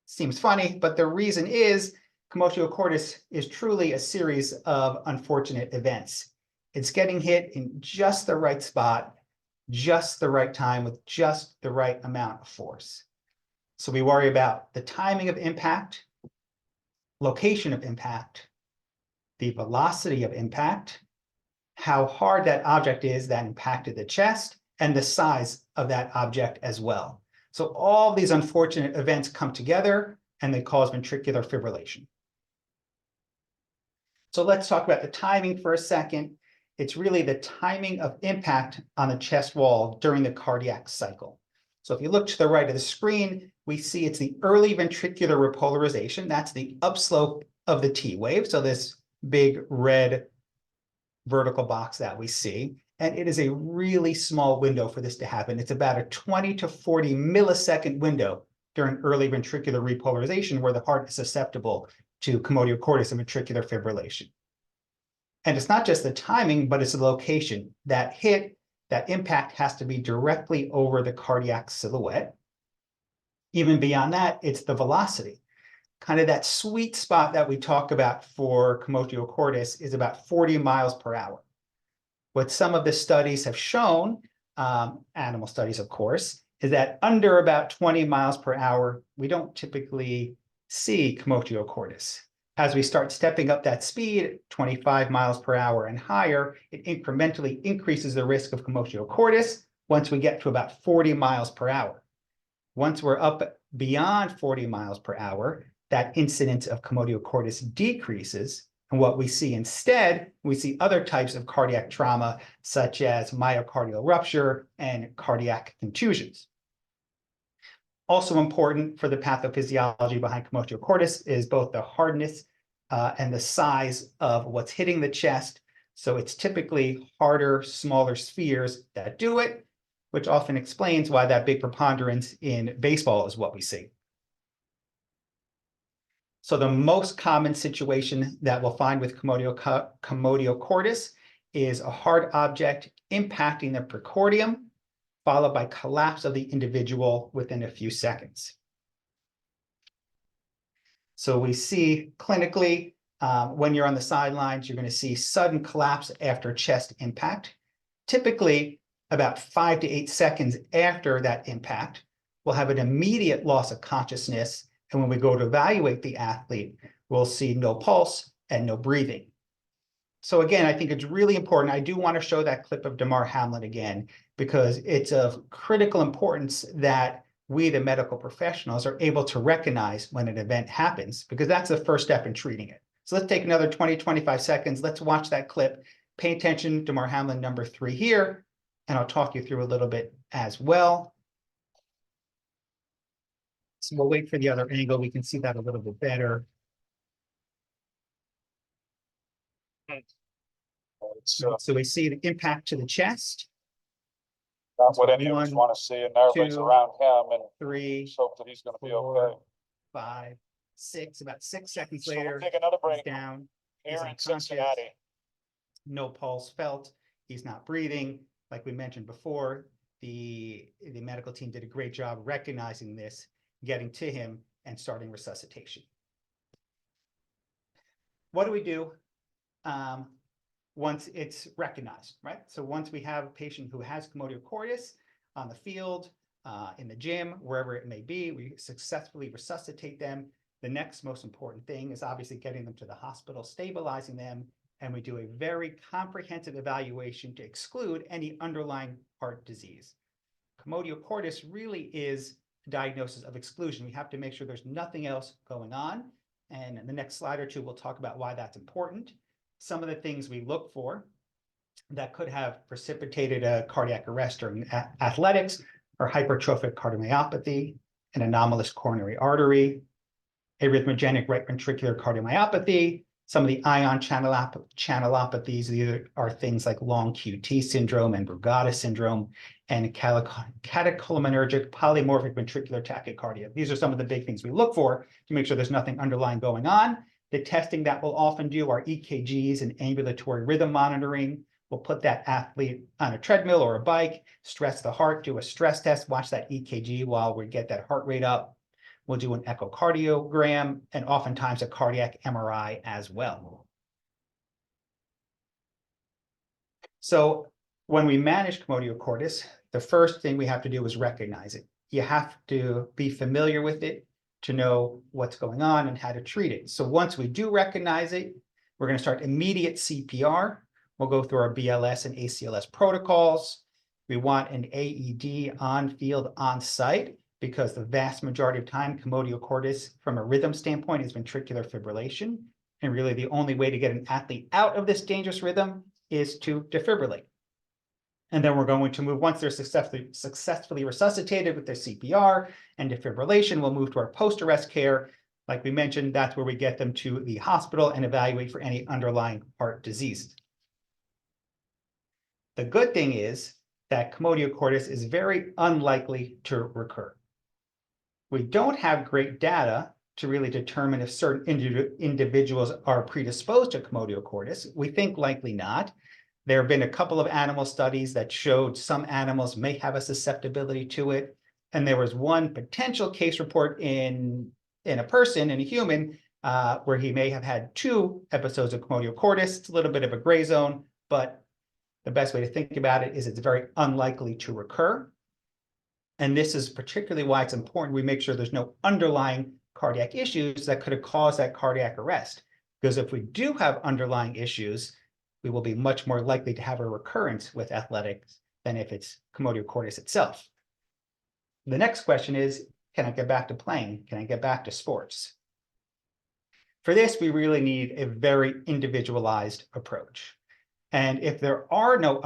Seems funny, but the reason is commotio cordis is truly a series of unfortunate events. It's getting hit in just the right spot, just the right time, with just the right amount of force. So we worry about the timing of impact, location of impact, the velocity of impact, how hard that object is that impacted the chest, and the size of that object as well. So all these unfortunate events come together and they cause ventricular fibrillation. So let's talk about the timing for a second. It's really the timing of impact on the chest wall during the cardiac cycle. So if you look to the right of the screen, we see it's the early ventricular repolarization. That's the upslope of the T wave. So this big red vertical box that we see. And it is a really small window for this to happen. It's about a 20 to 40 millisecond window during early ventricular repolarization where the heart is susceptible to commotio cordis and ventricular fibrillation. And it's not just the timing, but it's the location. That hit, that impact has to be directly over the cardiac silhouette. Even beyond that, it's the velocity. Kind of that sweet spot that we talk about for commotio cordis is about 40 miles per hour. What some of the studies have shown, animal studies, of course, is that under about 20 miles per hour, we don't typically see commotio cordis. As we start stepping up that speed, 25 miles per hour and higher, it incrementally increases the risk of commotio cordis once we get to about 40 miles per hour. Once we're up beyond 40 miles per hour, that incidence of commotio cordis decreases. And what we see instead, we see other types of cardiac trauma, such as myocardial rupture and cardiac contusions. Also important for the pathophysiology behind commotio cordis is both the hardness and the size of what's hitting the chest. So it's typically harder, smaller spheres that do it, which often explains why that big preponderance in baseball is what we see. So the most common situation that we'll find with commotio cordis is a hard object impacting the precordium, followed by collapse of the individual within a few seconds. So we see clinically, when you're on the sidelines, you're going to see sudden collapse after chest impact. Typically, about 5 to 8 seconds after that impact, we'll have an immediate loss of consciousness. And when we go to evaluate the athlete, we'll see no pulse and no breathing. So again, I think it's really important. I do want to show that clip of Damar Hamlin again, because it's of critical importance that we, the medical professionals, are able to recognize when an event happens, because that's the first step in treating it. So let's take another 20, 25 seconds. Let's watch that clip. Pay attention to Damar Hamlin number 3 here, and I'll talk you through a little bit as well. So we'll wait for the other angle. We can see that a little bit better. So we see the impact to the chest. Not what any of us want to see, and everybody's around him, and 3, just hope that he's going to be 4, okay. 5, 6. About 6 seconds So later, we'll take another break he's down. here He's in unconscious. Cincinnati. No pulse felt. He's not breathing. Like we mentioned before, the medical team did a great job recognizing this, getting to him, and starting resuscitation. What do we do once it's recognized, right? So once we have a patient who has commotio cordis on the field, in the gym, wherever it may be, we successfully resuscitate them. The next most important thing is obviously getting them to the hospital, stabilizing them, and we do a very comprehensive evaluation to exclude any underlying heart disease. Commotio cordis really is a diagnosis of exclusion. We have to make sure there's nothing else going on. And in the next slide or two, we'll talk about why that's important. Some of the things we look for that could have precipitated a cardiac arrest during athletics are hypertrophic cardiomyopathy, an anomalous coronary artery, arrhythmogenic right ventricular cardiomyopathy. Some of the ion channelopathies, these are things like long QT syndrome and Brugada syndrome, and catecholaminergic polymorphic ventricular tachycardia. These are some of the big things we look for to make sure there's nothing underlying going on. The testing that we'll often do are EKGs and ambulatory rhythm monitoring. We'll put that athlete on a treadmill or a bike, stress the heart, do a stress test, watch that EKG while we get that heart rate up. We'll do an echocardiogram and oftentimes a cardiac MRI as well. So when we manage commotio cordis, the first thing we have to do is recognize it. You have to be familiar with it to know what's going on and how to treat it. So once we do recognize it, we're going to start immediate CPR. We'll go through our BLS and ACLS protocols. We want an AED on field, on site, because the vast majority of time, commotio cordis from a rhythm standpoint is ventricular fibrillation. And really the only way to get an athlete out of this dangerous rhythm is to defibrillate. And then we're going to move, once they're successfully resuscitated with their CPR and defibrillation, we'll move to our post-arrest care. Like we mentioned, that's where we get them to the hospital and evaluate for any underlying heart disease. The good thing is that commotio cordis is very unlikely to recur. We don't have great data to really determine if certain individuals are predisposed to commotio cordis. We think likely not. There have been a couple of animal studies that showed some animals may have a susceptibility to it. And there was one potential case report in a person, in a human, where he may have had 2 episodes of commotio cordis. It's a little bit of a gray zone, but the best way to think about it is it's very unlikely to recur. And this is particularly why it's important we make sure there's no underlying cardiac issues that could have caused that cardiac arrest. Because if we do have underlying issues, we will be much more likely to have a recurrence with athletics than if it's commotio cordis itself. The next question is, can I get back to playing? Can I get back to sports? For this, we really need a very individualized approach. And if there are no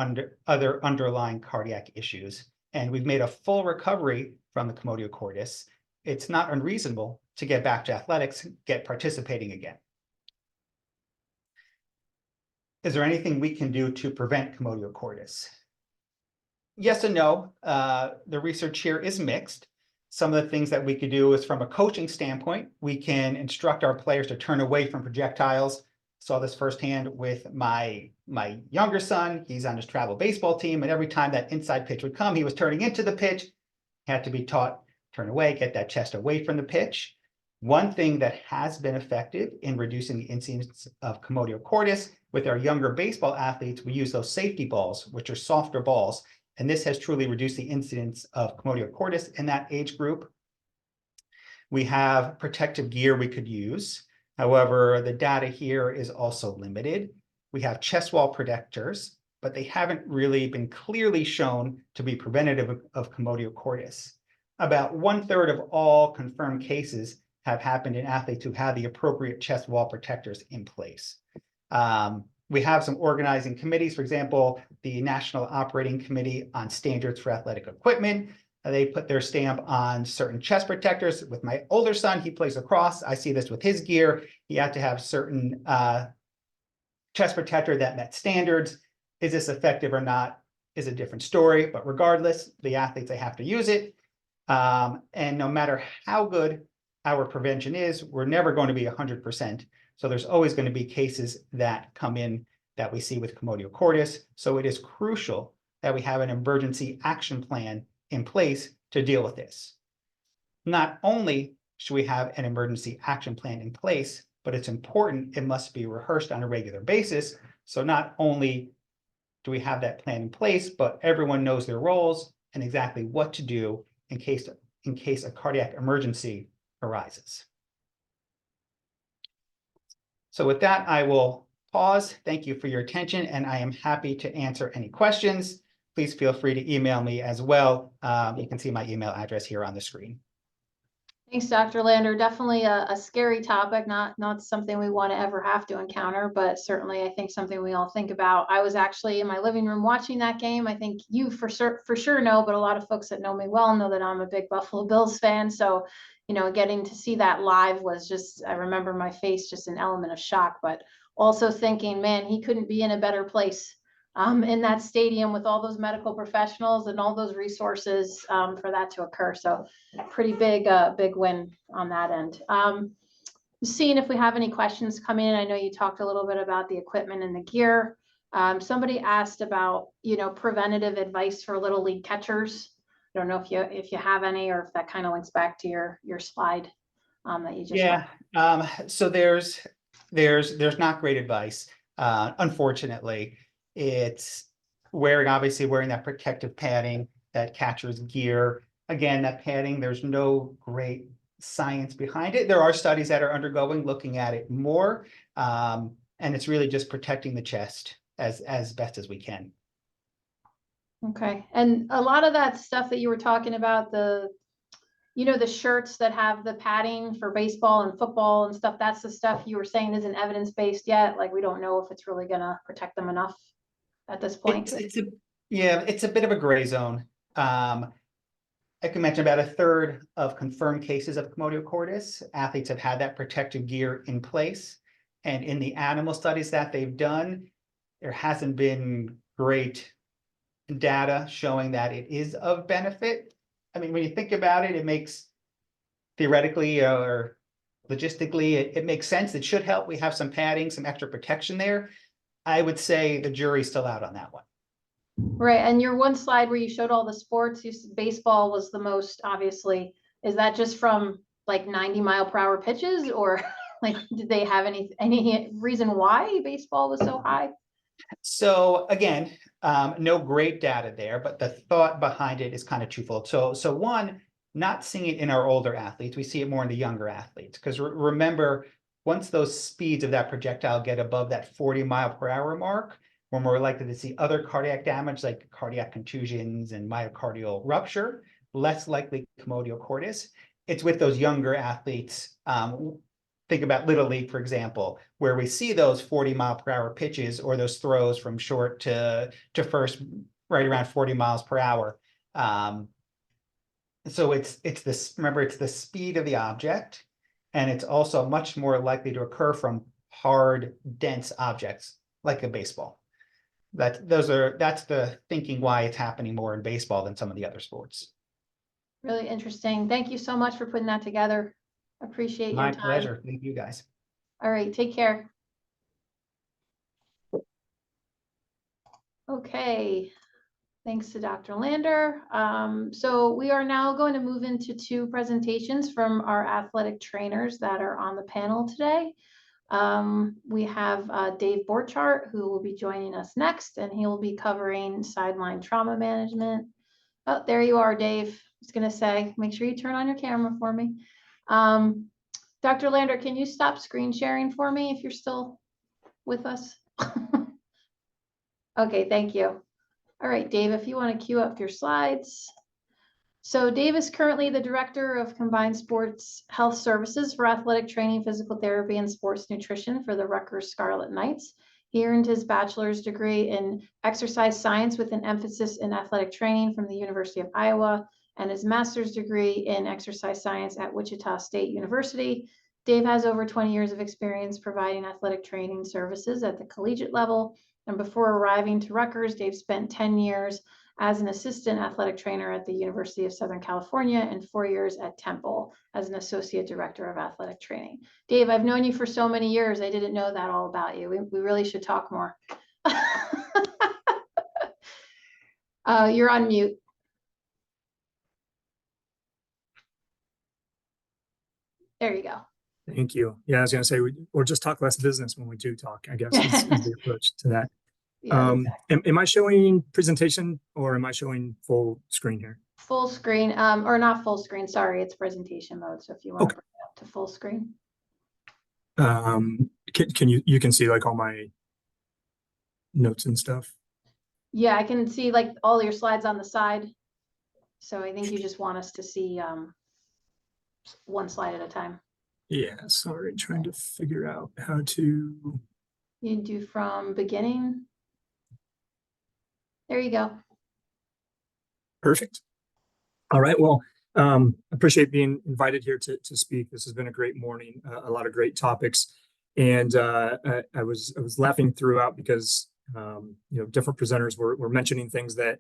other underlying cardiac issues, and we've made a full recovery from the commotio cordis, it's not unreasonable to get back to athletics, get participating again. Is there anything we can do to prevent commotio cordis? Yes and no. The research here is mixed. Some of the things that we could do is, from a coaching standpoint, we can instruct our players to turn away from projectiles. Saw this firsthand with my younger son. He's on his travel baseball team, and every time that inside pitch would come, he was turning into the pitch. He had to be taught, turn away, get that chest away from the pitch. One thing that has been effective in reducing the incidence of commotio cordis with our younger baseball athletes, we use those safety balls, which are softer balls. And this has truly reduced the incidence of commotio cordis in that age group. We have protective gear we could use. However, the data here is also limited. We have chest wall protectors, but they haven't really been clearly shown to be preventative of commotio cordis. About 1/3 of all confirmed cases have happened in athletes who have the appropriate chest wall protectors in place. We have some organizing committees, for example, the National Operating Committee on Standards for Athletic Equipment. They put their stamp on certain chest protectors. With my older son, he plays lacrosse. I see this with his gear. He had to have certain chest protector that met standards. Is this effective or not is a different story, but regardless, the athletes, they have to use it. And no matter how good our prevention is, we're never going to be 100%. So there's always going to be cases that come in that we see with commotio cordis. So it is crucial that we have an emergency action plan in place to deal with this. Not only should we have an emergency action plan in place, but it's important it must be rehearsed on a regular basis. So not only do we have that plan in place, but everyone knows their roles and exactly what to do in case a cardiac emergency arises. So with that, I will pause. Thank you for your attention, and I am happy to answer any questions. Please feel free to email me as well. You can see my email address here on the screen. Thanks, Dr. Lander. Definitely a scary topic, not something we want to ever have to encounter, but certainly I think something we all think about. I was actually in my living room watching that game. I think you for sure know, but a lot of folks that know me well know that I'm a big Buffalo Bills fan. So, you know, getting to see that live was just, I remember my face, just an element of shock, but also thinking, man, he couldn't be in a better place in that stadium with all those medical professionals and all those resources for that to occur. So pretty big win on that end. Seeing if we have any questions come in. I know you talked a little bit about the equipment and the gear. Somebody asked about, you know, preventative advice for little league catchers. I don't know if you have any, or if that kind of links back to your slide that you just so there's not great advice. Unfortunately, it's obviously wearing that protective padding, that catcher's gear. Again, that padding, there's no great science behind it. There are studies that are undergoing looking at it more, and it's really just protecting the chest as best as we can. Okay. And a lot of that stuff that you were talking about, the shirts that have the padding for baseball and football and stuff, that's the stuff you were saying isn't evidence-based yet. Like, we don't know if it's really going to protect them enough at this point. It's a bit of a gray zone. I can mention about 1/3 of confirmed cases of commotio cordis, athletes have had that protective gear in place. And in the animal studies that they've done, there hasn't been great data showing that it is of benefit. I mean, when you think about it, it makes theoretically or logistically, it makes sense. It should help. We have some padding, some extra protection there. I would say the jury's still out on that one. Right, and your one slide where you showed all the sports, you said baseball was the most, obviously. Is that just from like 90-mile-per-hour pitches, or like did they have any reason why baseball was so high? So again, no great data there, but the thought behind it is kind of twofold. So one, not seeing it in our older athletes, we see it more in the younger athletes. Because remember, once those speeds of that projectile get above that 40-mile-per-hour mark, we're more likely to see other cardiac damage like cardiac contusions and myocardial rupture, less likely commotio cordis. It's with those younger athletes. Think about Little League, for example, where we see those 40-mile-per-hour pitches or those throws from short to first right around 40 miles per hour. So it's this, remember, it's the speed of the object, and it's also much more likely to occur from hard, dense objects like a baseball. That's the thinking why it's happening more in baseball than some of the other sports. Really interesting. Thank you so much for putting that together. Appreciate your My time. pleasure. Thank you, guys. All right, take care. Okay, thanks to Dr. Lander. So we are now going to move into 2 presentations from our athletic trainers that are on the panel today. We have Dave Borchardt, who will be joining us next, and he will be covering sideline trauma management. Oh, there you are, Dave. I was going to say, make sure you turn on your camera for me. Dr. Lander, can you stop screen sharing for me if you're still with us? Okay, thank you. All right, Dave, if you want to queue up your slides. So Dave is currently the Director of Combined Sports Health Services for Athletic Training, Physical Therapy, and Sports Nutrition for the Rutgers Scarlet Knights. He earned his bachelor's degree in exercise science with an emphasis in athletic training from the University of Iowa, and his master's degree in exercise science at Wichita State University. Dave has over 20 years of experience providing athletic training services at the collegiate level. And before arriving to Rutgers, Dave spent 10 years as an assistant athletic trainer at the University of Southern California and 4 years at Temple as an associate director of athletic training. Dave, I've known you for so many years. I didn't know that all about you. We really should talk more. You're on mute. There you go. Thank you. Yeah, I was going to say, or just talk less business when we do talk, I guess, is the approach to that. Yeah, exactly. Am I showing presentation or am I showing full screen here? Full screen, or not full screen, sorry, it's presentation mode. So if you want to bring it up to full screen. Can you can see like all my notes and stuff? Yeah, I can see like all your slides on the side. So I think you just want us to see one slide at a time. Yeah, sorry, trying to figure out how to. You do from beginning. There you go. Perfect. All right, well, appreciate being invited here to speak. This has been a great morning, a lot of great topics. And I was laughing throughout because different presenters were mentioning things that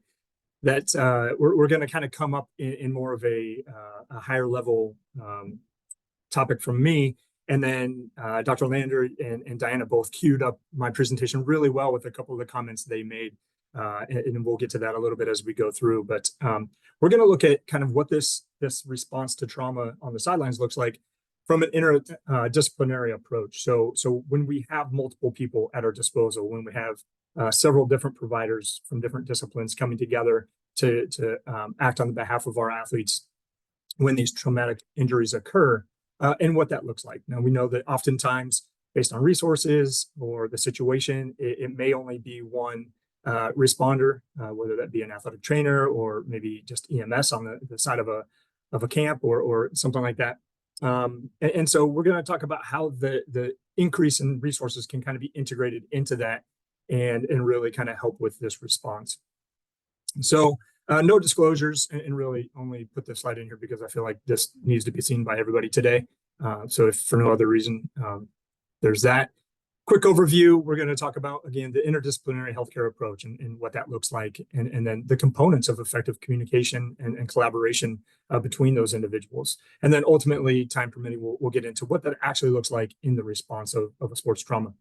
we're going to kind of come up in more of a higher level topic from me. And then Dr. Lander and Diana both queued up my presentation really well with a couple of the comments they made. And we'll get to that a little bit as we go through. But we're going to look at kind of what this response to trauma on the sidelines looks like from an interdisciplinary approach. So when we have multiple people at our disposal, when we have several different providers from different disciplines coming together to act on behalf of our athletes when these traumatic injuries occur, and what that looks like. Now, we know that oftentimes, based on resources or the situation, it may only be one responder, whether that be an athletic trainer or maybe just EMS on the side of a camp or something like that. And so we're going to talk about how the increase in resources can kind of be integrated into that and really kind of help with this response. So no disclosures, and really only put this slide in here because I feel like this needs to be seen by everybody today. So if for no other reason, there's that. Quick overview, we're going to talk about, again, the interdisciplinary healthcare approach and what that looks like, and then the components of effective communication and collaboration between those individuals. And then ultimately, time permitting, we'll get into what that actually looks like in the response of a sports trauma.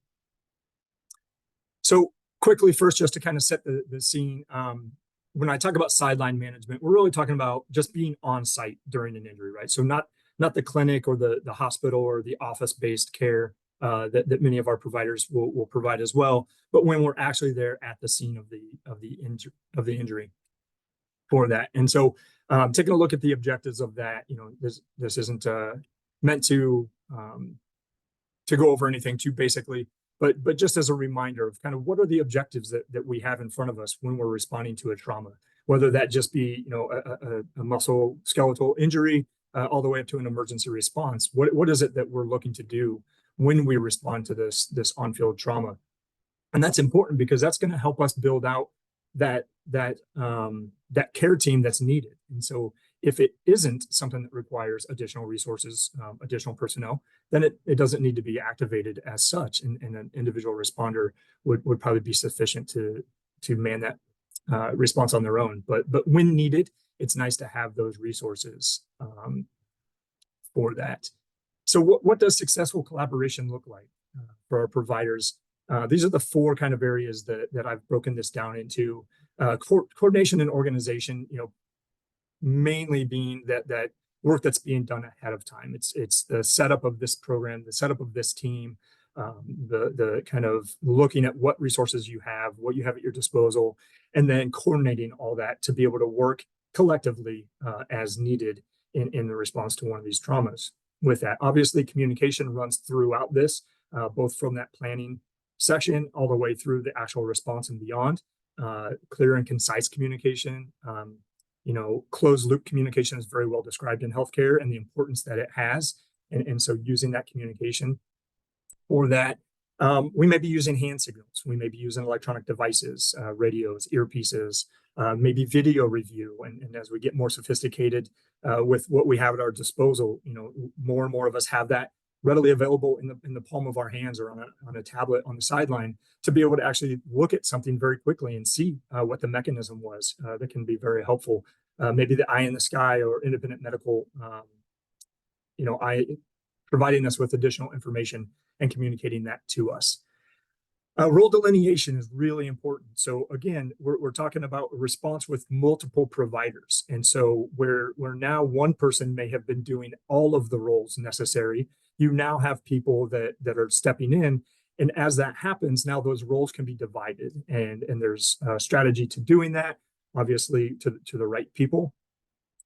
So quickly first, just to kind of set the scene, when I talk about sideline management, we're really talking about just being on site during an injury, right? So not the clinic or the hospital or the office-based care that many of our providers will provide as well, but when we're actually there at the scene of the injury for that. And so taking a look at the objectives of that, this isn't meant to go over anything too basically, but just as a reminder of kind of what are the objectives that we have in front of us when we're responding to a trauma, whether that just be a musculoskeletal injury all the way up to an emergency response. What is it that we're looking to do when we respond to this on-field trauma? And that's important because that's going to help us build out that care team that's needed. And so if it isn't something that requires additional resources, additional personnel, then it doesn't need to be activated as such, and an individual responder would probably be sufficient to man that response on their own. But when needed, it's nice to have those resources for that. So what does successful collaboration look like for our providers? These are the four kind of areas that I've broken this down into. Coordination and organization, mainly being that work that's being done ahead of time. It's the setup of this program, the setup of this team, the kind of looking at what resources you have, what you have at your disposal, and then coordinating all that to be able to work collectively as needed in the response to one of these traumas. With that, obviously, communication runs throughout this, both from that planning section all the way through the actual response and beyond. Clear and concise communication. Closed loop communication is very well described in healthcare and the importance that it has. And so using that communication for that, we may be using hand signals. We may be using electronic devices, radios, earpieces, maybe video review. And as we get more sophisticated with what we have at our disposal, more and more of us have that readily available in the palm of our hands or on a tablet on the sideline to be able to actually look at something very quickly and see what the mechanism was. That can be very helpful. Maybe the eye in the sky or independent medical, providing us with additional information and communicating that to us. Role delineation is really important. So again, we're talking about a response with multiple providers. And so where now one person may have been doing all of the roles necessary, you now have people that are stepping in. And as that happens, now those roles can be divided. And there's a strategy to doing that, obviously to the right people.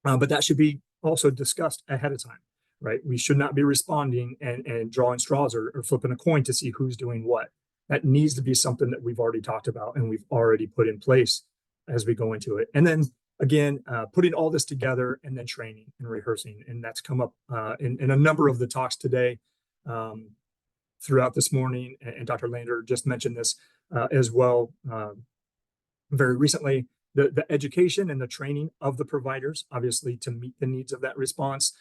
But that should be also discussed ahead of time, right? We should not be responding and drawing straws or flipping a coin to see who's doing what. That needs to be something that we've already talked about and we've already put in place as we go into it. And then again, putting all this together and then training and rehearsing. And that's come up in a number of the talks today throughout this morning. And Dr. Lander just mentioned this as well very recently. The education and the training of the providers, obviously to meet the needs of that response,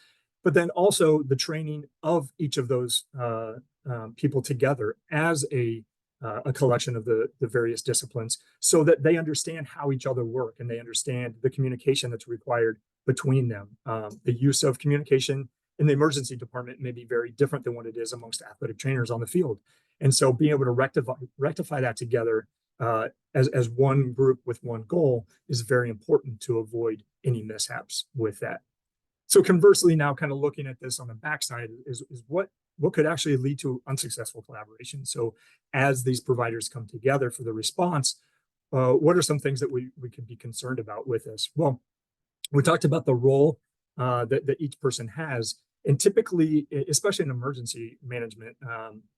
but then also the training of each of those people together as a collection of the various disciplines so that they understand how each other work and they understand the communication that's required between them. The use of communication in the emergency department may be very different than what it is amongst athletic trainers on the field. And so being able to rectify that together as one group with one goal is very important to avoid any mishaps with that. So conversely, now kind of looking at this on the backside is what could actually lead to unsuccessful collaboration. So as these providers come together for the response, what are some things that we could be concerned about with this? Well, we talked about the role that each person has, and typically, especially in emergency management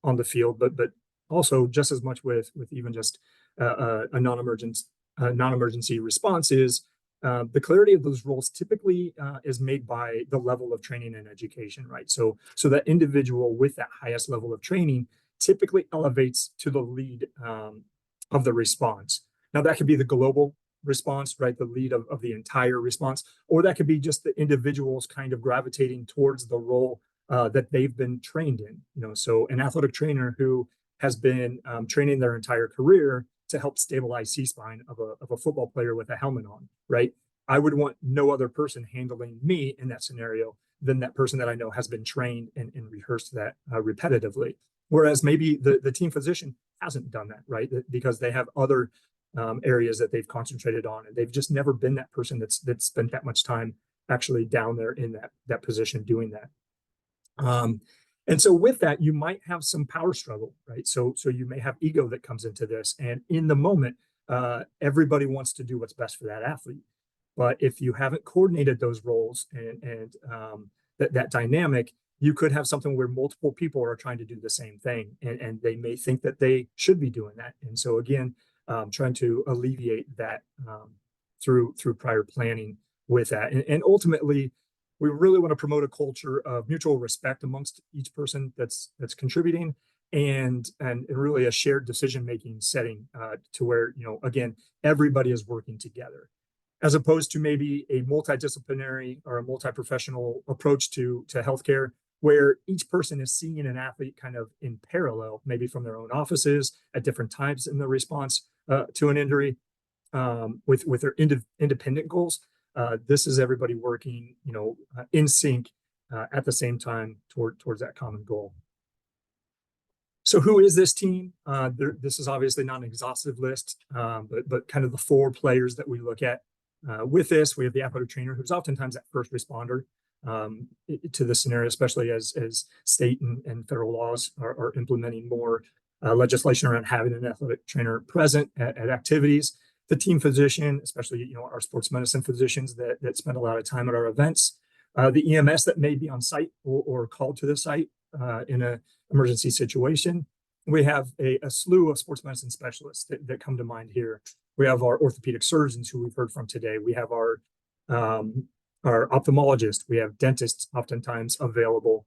on the field, but also just as much with even just a non-emergency response is the clarity of those roles typically is made by the level of training and education, right? So that individual with that highest level of training typically elevates to the lead of the response. Now that could be the global response, right? The lead of the entire response, or that could be just the individuals kind of gravitating towards the role that they've been trained in. So an athletic trainer who has been training their entire career to help stabilize C-spine of a football player with a helmet on, right? I would want no other person handling me in that scenario than that person that I know has been trained and rehearsed that repetitively. Whereas maybe the team physician hasn't done that, right? Because they have other areas that they've concentrated on, and they've just never been that person that's spent that much time actually down there in that position doing that. And so with that, you might have some power struggle, right? So you may have ego that comes into this, and in the moment, everybody wants to do what's best for that athlete. But if you haven't coordinated those roles and that dynamic, you could have something where multiple people are trying to do the same thing, and they may think that they should be doing that. And so again, trying to alleviate that through prior planning with that, and ultimately, we really want to promote a culture of mutual respect amongst each person that's contributing, and really a shared decision-making setting to where, again, everybody is working together, as opposed to maybe a multidisciplinary or a multi-professional approach to healthcare, where each person is seeing an athlete kind of in parallel, maybe from their own offices at different times in the response to an injury, with their independent goals. This is everybody working, in sync at the same time towards that common goal. So who is this team? This is obviously not an exhaustive list, but kind of the 4 players that we look at. With this, we have the athletic trainer, who's oftentimes that first responder to the scenario, especially as state and federal laws are implementing more legislation around having an athletic trainer present at activities. The team physician, especially our sports medicine physicians that spend a lot of time at our events, the EMS that may be on site or called to the site in an emergency situation. We have a slew of sports medicine specialists that come to mind here. We have our orthopedic surgeons, who we've heard from today. We have our ophthalmologist. We have dentists oftentimes available.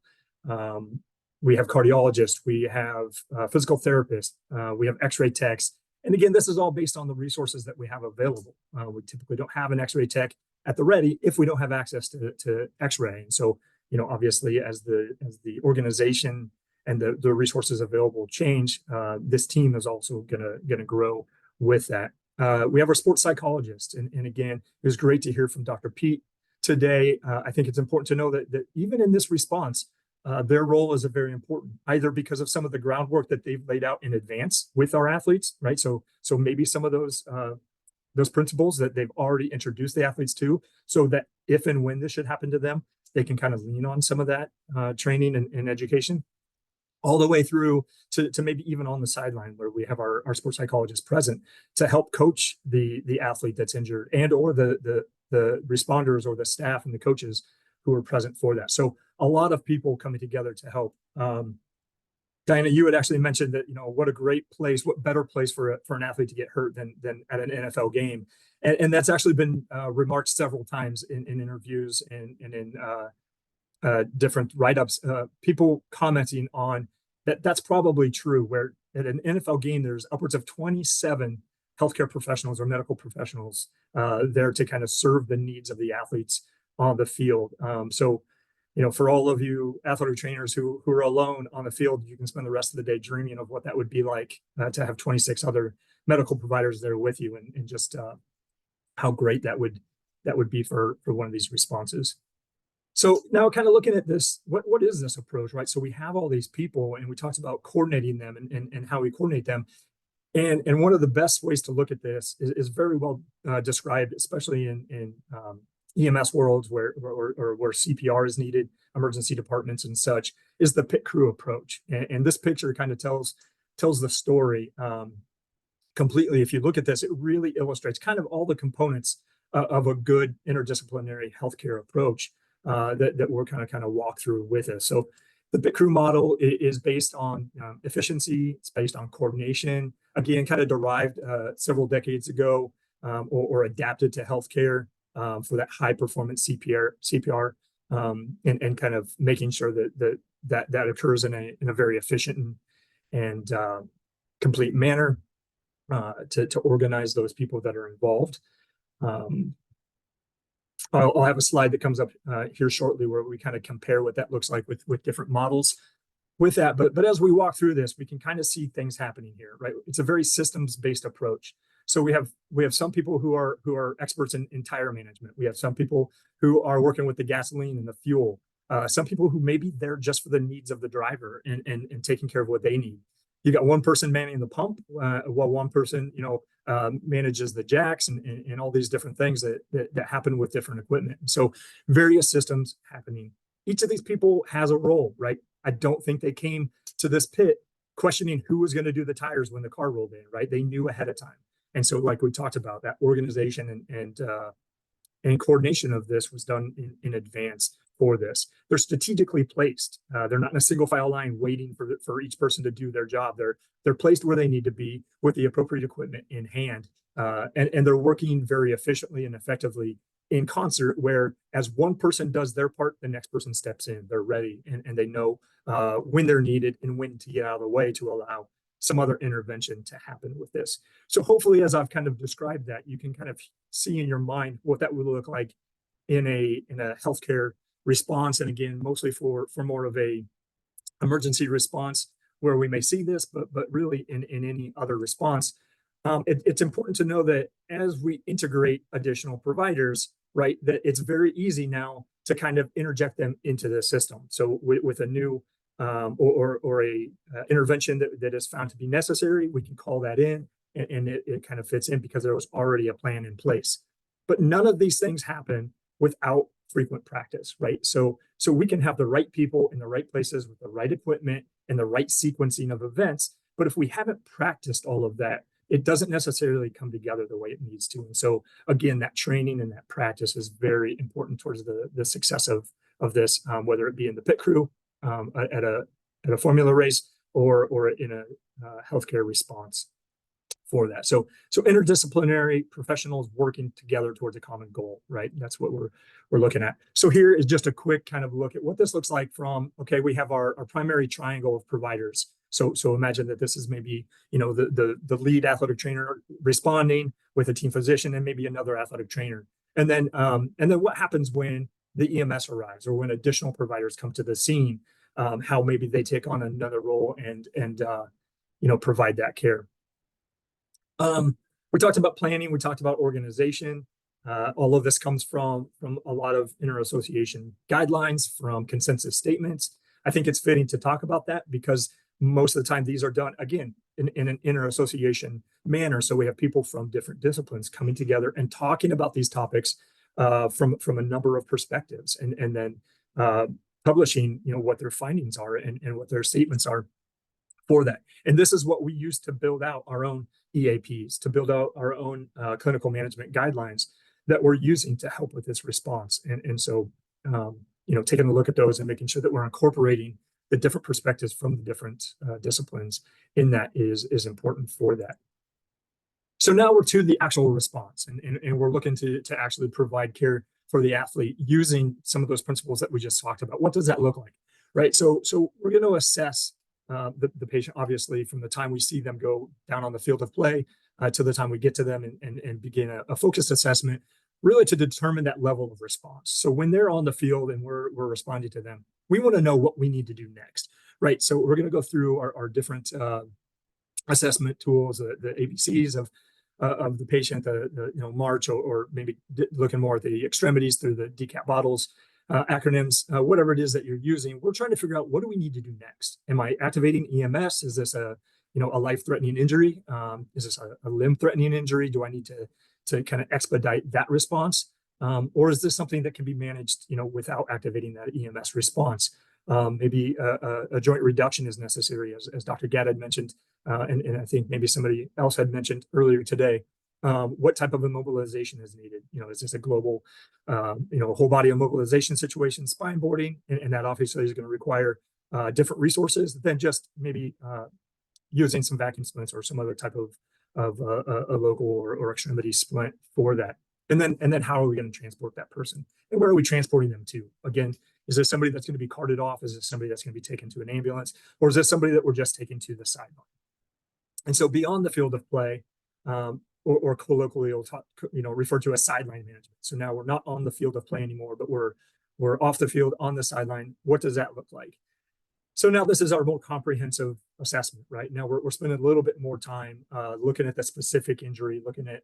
We have cardiologists. We have physical therapists. We have x-ray techs. And again, this is all based on the resources that we have available. We typically don't have an x-ray tech at the ready if we don't have access to x-ray. And so, obviously, as the organization and the resources available change, this team is also gonna grow with that. We have our sports psychologist, and again, it was great to hear from Dr. Pete today. I think it's important to know that even in this response, their role is very important, either because of some of the groundwork that they've laid out in advance with our athletes, right? So maybe some of those principles that they've already introduced the athletes to, so that if and when this should happen to them, they can kind of lean on some of that training and education, all the way through to maybe even on the sideline, where we have our sports psychologist present to help coach the athlete that's injured, and or the responders or the staff and the coaches who are present for that. So a lot of people coming together to help. Diana, you had actually mentioned that, what a great place, what better place for an athlete to get hurt than at an NFL game. And that's actually been remarked several times in interviews and in different write-ups, people commenting on that's probably true, where at an NFL game, there's upwards of 27 healthcare professionals or medical professionals there to kind of serve the needs of the athletes on the field. So, for all of you athletic trainers who are alone on the field, you can spend the rest of the day dreaming of what that would be like to have 26 other medical providers there with you, and just how great that would be for one of these responses. So now, kind of looking at this, what is this approach, right? So we have all these people, and we talked about coordinating them and how we coordinate them. And one of the best ways to look at this is very well described, especially in EMS worlds where CPR is needed, emergency departments and such, is the pit crew approach. And this picture kind of tells the story completely. If you look at this, it really illustrates kind of all the components of a good interdisciplinary healthcare approach that we're kind of walk through with us. So the pit crew model is based on efficiency. It's based on coordination. Again, kind of derived several decades ago or adapted to healthcare for that high performance CPR and kind of making sure that occurs in a very efficient and complete manner to organize those people that are involved. I'll have a slide that comes up here shortly where we kind of compare what that looks like with different models with that. But as we walk through this, we can kind of see things happening here, right? It's a very systems-based approach. So we have some people who are experts in tire management. We have some people who are working with the gasoline and the fuel. Some people who may be there just for the needs of the driver and taking care of what they need. you got one person manning the pump, while one person, manages the jacks and all these different things that happen with different equipment. So various systems happening. Each of these people has a role, right? I don't think they came to this pit questioning who was going to do the tires when the car rolled in, right? They knew ahead of time. And so, like we talked about, that organization and coordination of this was done in advance for this. They're strategically placed. They're not in a single file line waiting for each person to do their job. They're placed where they need to be with the appropriate equipment in hand. And they're working very efficiently and effectively in concert, where as one person does their part, the next person steps in. They're ready and they know when they're needed and when to get out of the way to allow some other intervention to happen with this. So hopefully, as I've kind of described that, you can kind of see in your mind what that would look like in a healthcare response. And again, mostly for more of a emergency response where we may see this, but really in any other response. It's important to know that as we integrate additional providers, right, that it's very easy now to kind of interject them into the system. So with a new or a intervention that is found to be necessary, we can call that in, and it kind of fits in because there was already a plan in place. But none of these things happen without frequent practice, right? So we can have the right people in the right places with the right equipment and the right sequencing of events. But if we haven't practiced all of that, it doesn't necessarily come together the way it needs to. And so again, that training and that practice is very important towards the success of this, whether it be in the pit crew, at a formula race, or in a healthcare response for that. So interdisciplinary professionals working together towards a common goal, right? That's what we're looking at. So here is just a quick kind of look at what this looks like from, okay, we have our primary triangle of providers. So imagine that this is maybe, the lead athletic trainer responding with a team physician and maybe another athletic trainer. And then what happens when the EMS arrives or when additional providers come to the scene, how maybe they take on another role and provide that care. We talked about planning, we talked about organization. All of this comes from a lot of inter-association guidelines, from consensus statements. I think it's fitting to talk about that because most of the time these are done, again, in an inter-association manner. So we have people from different disciplines coming together and talking about these topics from a number of perspectives, and then publishing, what their findings are and what their statements are for that. And this is what we use to build out our own EAPs, to build out our own clinical management guidelines that we're using to help with this response. And so, taking a look at those and making sure that we're incorporating the different perspectives from the different disciplines in that is important for that. So now we're to the actual response, and we're looking to actually provide care for the athlete using some of those principles that we just talked about. What does that look like, right? So we're going to assess the patient, obviously, from the time we see them go down on the field of play to the time we get to them and begin a focused assessment, really to determine that level of response. So when they're on the field and we're responding to them, we want to know what we need to do next, right? So we're going to go through our different assessment tools, the ABCs of the patient, the march, or maybe looking more at the extremities through the DCAP bottles, acronyms, whatever it is that you're using. We're trying to figure out, what do we need to do next? Am I activating EMS? Is this a life-threatening injury? Is this a limb-threatening injury? Do I need to kind of expedite that response? Or is this something that can be managed, without activating that EMS response? Maybe a joint reduction is necessary, as Dr. Gadd had mentioned, and I think maybe somebody else had mentioned earlier today. What type of immobilization is needed? Is this a global, whole body immobilization situation, spine boarding, and that obviously is going to require different resources than just maybe using some vacuum splints or some other type of a local or extremity splint for that. And then how are we going to transport that person? And where are we transporting them to? Again, is this somebody that's going to be carted off? Is this somebody that's going to be taken to an ambulance? Or is this somebody that we're just taking to the sideline? And so beyond the field of play, or colloquially, referred to as sideline management. So now we're not on the field of play anymore, but we're off the field on the sideline. What does that look like? So now this is our more comprehensive assessment, right? Now we're spending a little bit more time looking at the specific injury, looking at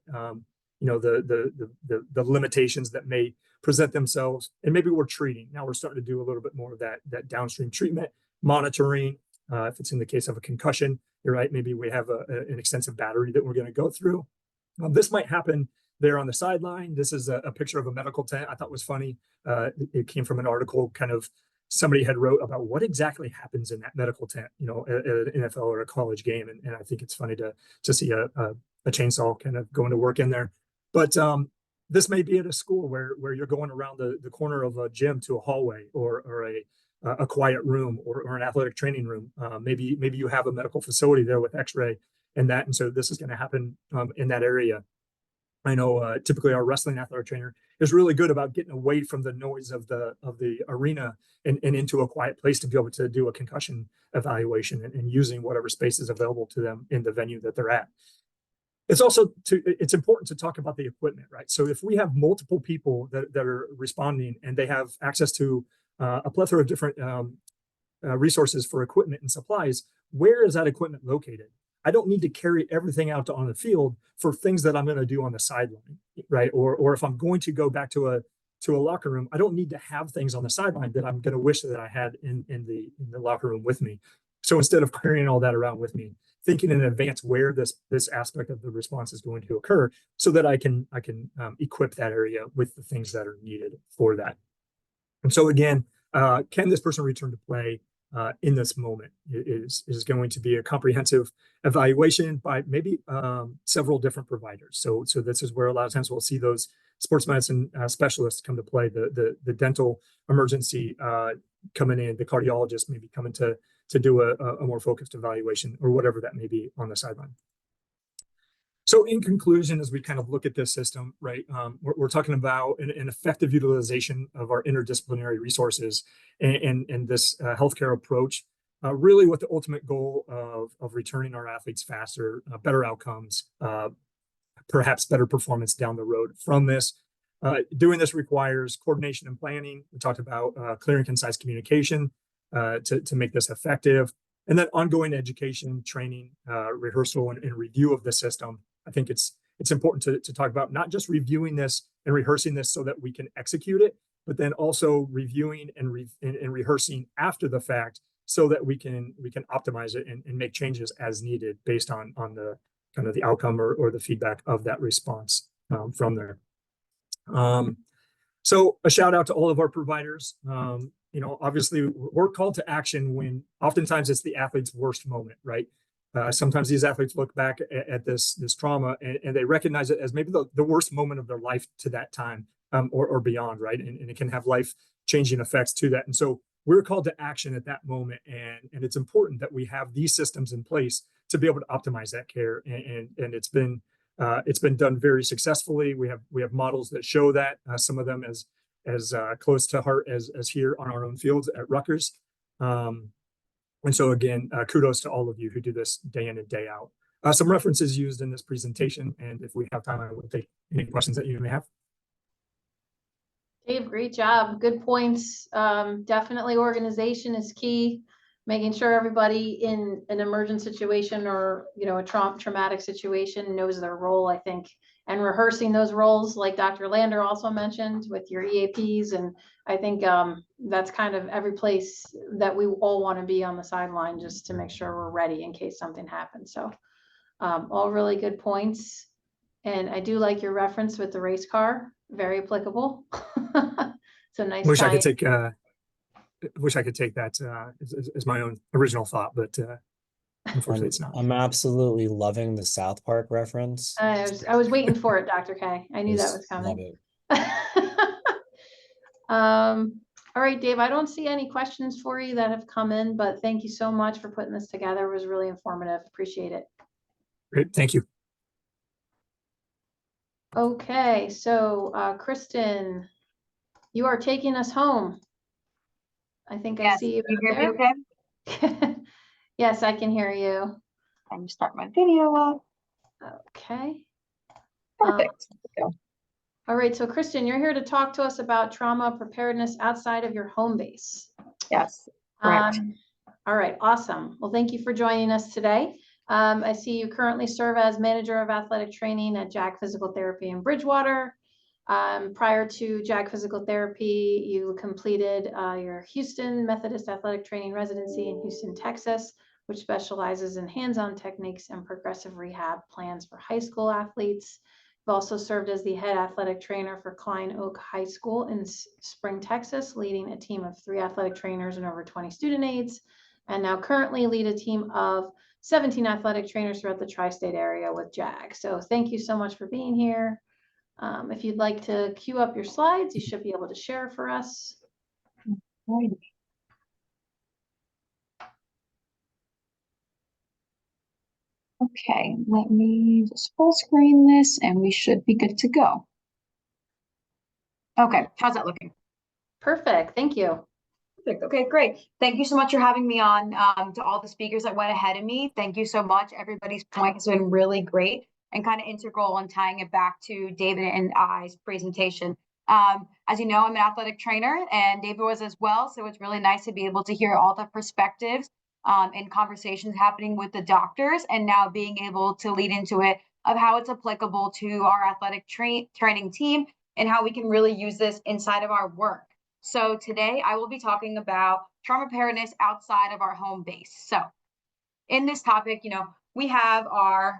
the limitations that may present themselves, and maybe we're treating. Now we're starting to do a little bit more of that downstream treatment, monitoring. If it's in the case of a concussion, You're right. Maybe we have an extensive battery that we're going to go through. This might happen there on the sideline. This is a picture of a medical tent. I thought was funny. It came from an article kind of somebody had wrote about what exactly happens in that medical tent, you know, at an NFL or a college game. And I think it's funny to see a chainsaw kind of going to work in there. But this may be at a school where you're going around the corner of a gym to a hallway or a quiet room or an athletic training room. Maybe you have a medical facility there with X-ray and that. And so this is going to happen in that area. I know typically our wrestling athletic trainer is really good about getting away from the noise of the arena and into a quiet place to be able to do a concussion evaluation and using whatever space is available to them in the venue that they're at. It's important to talk about the equipment, right? So if we have multiple people that are responding and they have access to a plethora of different resources for equipment and supplies, where is that equipment located? I don't need to carry everything out on the field for things that I'm going to do on the sideline, right? Or if I'm going to go back to a locker room, I don't need to have things on the sideline that I'm going to wish that I had in the locker room with me. So instead of carrying all that around with me, thinking in advance where this aspect of the response is going to occur, so that I can equip that area with the things that are needed for that. And so again, can this person return to play in this moment? Is going to be a comprehensive evaluation by maybe several different providers. So this is where a lot of times we'll see those sports medicine specialists come to play, the dental emergency coming in, the cardiologist maybe coming to do a more focused evaluation or whatever that may be on the sideline. So in conclusion, as we kind of look at this system, right, we're talking about an effective utilization of our interdisciplinary resources and this healthcare approach, really with the ultimate goal of returning our athletes faster, better outcomes, perhaps better performance down the road from this. Doing this requires coordination and planning. We talked about clear and concise communication to make this effective. And then ongoing education, training, rehearsal, and review of the system. I think it's important to talk about not just reviewing this and rehearsing this so that we can execute it, but then also reviewing and rehearsing after the fact so that we can optimize it and make changes as needed based on the kind of the outcome or the feedback of that response from there. So a shout out to all of our providers. You know, obviously we're called to action when oftentimes it's the athlete's worst moment, right? Sometimes these athletes look back at this trauma and they recognize it as maybe the worst moment of their life to that time or beyond, right? And it can have life-changing effects to that. And so we're called to action at that moment. And it's important that we have these systems in place to be able to optimize that care. And it's been done very successfully. We have models that show that, some of them as close to heart as here on our own fields at Rutgers. And so again, kudos to all of you who do this day in and day out. Some references used in this presentation, and if we have time, I will take any questions that you may have. Dave, great job. Good points. Definitely organization is key. Making sure everybody in an emergent situation or, you know, a traumatic situation knows their role, I think, and rehearsing those roles like Dr. Lander also mentioned with your EAPs. And I think that's kind of every place that we all want to be on the sideline just to make sure we're ready in case something happens. So all really good points. And I do like your reference with the race car, very applicable. So nice. Wish I could take that as my own original thought, but unfortunately it's not. I'm absolutely loving the South Park reference. I was waiting for it, Dr. K. I knew that was coming. Love it. All right, Dave, I don't see any questions for you that have come in, but thank you so much for putting this together. It was really informative. Appreciate it. Great, thank you. Okay, so Kristen, you are taking us home. I think I see you. Can you hear me okay? Yes, I can hear you. I'm going to start my video up. Okay. Perfect. All right, so Kristen, you're here to talk to us about trauma preparedness outside of your home base. Yes, correct. All right, awesome. Well, thank you for joining us today. I see you currently serve as manager of athletic training at JAG Physical Therapy in Bridgewater. Prior to JAG Physical Therapy, you completed your Houston Methodist Athletic Training residency in Houston, Texas, which specializes in hands-on techniques and progressive rehab plans for high school athletes. You've also served as the head athletic trainer for Klein Oak High School in Spring, Texas, leading a team of 3 athletic trainers and over 20 student aides, and now currently lead a team of 17 athletic trainers throughout the tri-state area with JAG. So thank you so much for being here. If you'd like to queue up your slides, you should be able to share for us. Okay, let me just full screen this and we should be good to go. Okay, how's that looking? Perfect, thank you. Perfect. Okay, great. Thank you so much for having me on. To all the speakers that went ahead of me, thank you so much. Everybody's point has been really great and kind of integral in tying it back to David and I's presentation. As you know, I'm an athletic trainer and David was as well. So it's really nice to be able to hear all the perspectives and conversations happening with the doctors and now being able to lead into it of how it's applicable to our athletic training team and how we can really use this inside of our work. So today I will be talking about trauma preparedness outside of our home base. So in this topic, you know, we have our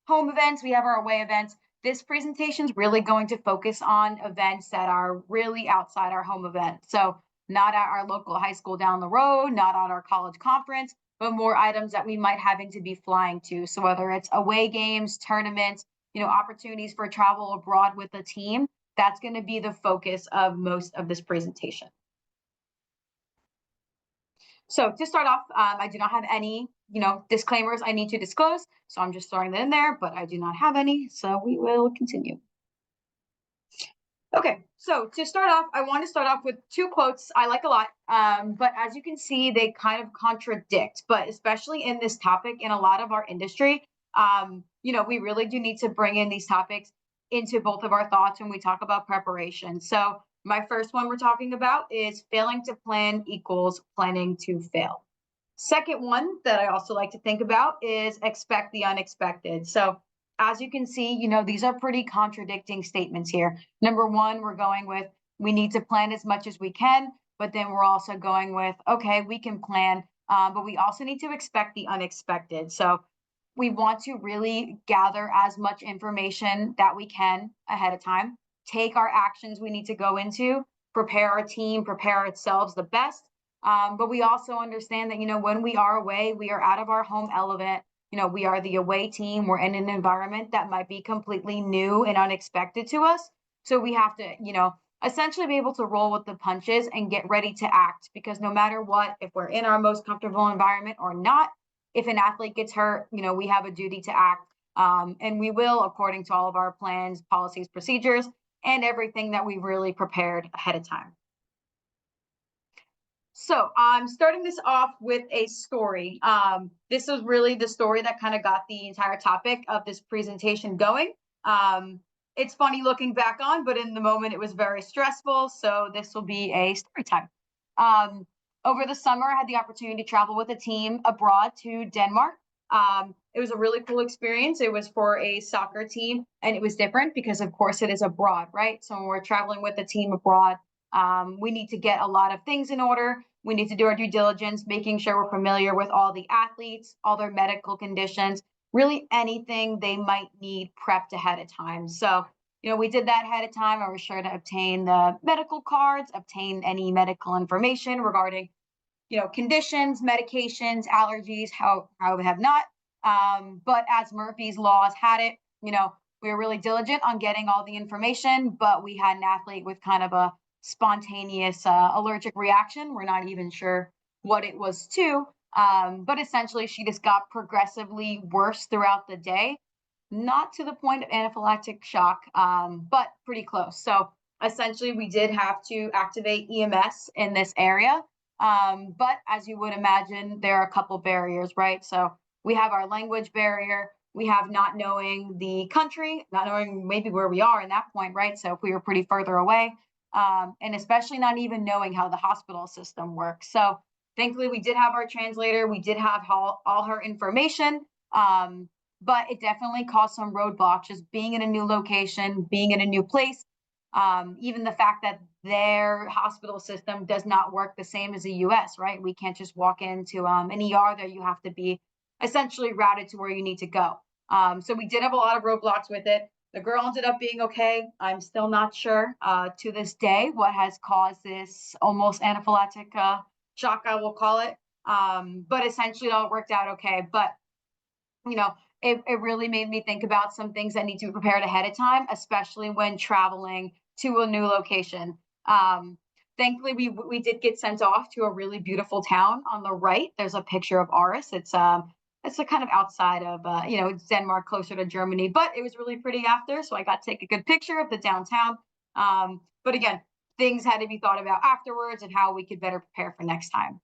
home events, we have our away events. This presentation is really going to focus on events that are really outside our home event. So not at our local high school down the road, not at our college conference, but more items that we might having to be flying to. So whether it's away games, tournaments, you know, opportunities for travel abroad with the team, that's going to be the focus of most of this presentation. So to start off, I do not have any, you know, disclaimers I need to disclose. So I'm just throwing that in there, but I do not have any. So we will continue. Okay, so to start off, I want to start off with 2 quotes I like a lot, but as you can see, they kind of contradict, but especially in this topic in a lot of our industry, you know, we really do need to bring in these topics into both of our thoughts when we talk about preparation. So my first one we're talking about is failing to plan equals planning to fail. Second one that I also like to think about is expect the unexpected. So as you can see, you know, these are pretty contradicting statements here. Number one, we're going with, we need to plan as much as we can, but then we're also going with, okay, we can plan, but we also need to expect the unexpected. So we want to really gather as much information that we can ahead of time, take our actions we need to go into, prepare our team, prepare ourselves the best. But we also understand that, you know, when we are away, we are out of our home element. You know, we are the away team. We're in an environment that might be completely new and unexpected to us. So we have to, you know, essentially be able to roll with the punches and get ready to act, because no matter what, if we're in our most comfortable environment or not, if an athlete gets hurt, you know, we have a duty to act. And we will, according to all of our plans, policies, procedures, and everything that we really prepared ahead of time. So I'm starting this off with a story. This was really the story that kind of got the entire topic of this presentation going. It's funny looking back on, but in the moment it was very stressful. So this will be a story time. Over the summer, I had the opportunity to travel with a team abroad to Denmark. It was a really cool experience. It was for a soccer team, and it was different because, of course, it is abroad, right? So when we're traveling with a team abroad, we need to get a lot of things in order. We need to do our due diligence, making sure we're familiar with all the athletes, all their medical conditions, really anything they might need prepped ahead of time. So, you know, we did that ahead of time. I was sure to obtain the medical cards, obtain any medical information regarding, you know, conditions, medications, allergies, how we have not. But as Murphy's Laws had it, you know, we were really diligent on getting all the information, but we had an athlete with kind of a spontaneous allergic reaction. We're not even sure what it was to, but essentially she just got progressively worse throughout the day, not to the point of anaphylactic shock, but pretty close. So essentially we did have to activate EMS in this area. But as you would imagine, there are a couple barriers, right? So we have our language barrier. We have not knowing the country, not knowing maybe where we are in that point, right? So if we were pretty further away, and especially not even knowing how the hospital system works. So thankfully we did have our translator. We did have all her information, but it definitely caused some roadblocks, just being in a new location, being in a new place. Even the fact that their hospital system does not work the same as the US, right? We can't just walk into an ER there. You have to be essentially routed to where you need to go. So we did have a lot of roadblocks with it. The girl ended up being okay. I'm still not sure to this day what has caused this almost anaphylactic shock, I will call it. But essentially it all worked out okay. But, you know, it really made me think about some things that need to be prepared ahead of time, especially when traveling to a new location. Thankfully, we did get sent off to a really beautiful town on the right. There's a picture of Aarhus. It's a kind of outside of, it's Denmark, closer to Germany, but it was really pretty after. So I got to take a good picture of the downtown. But again, things had to be thought about afterwards and how we could better prepare for next time.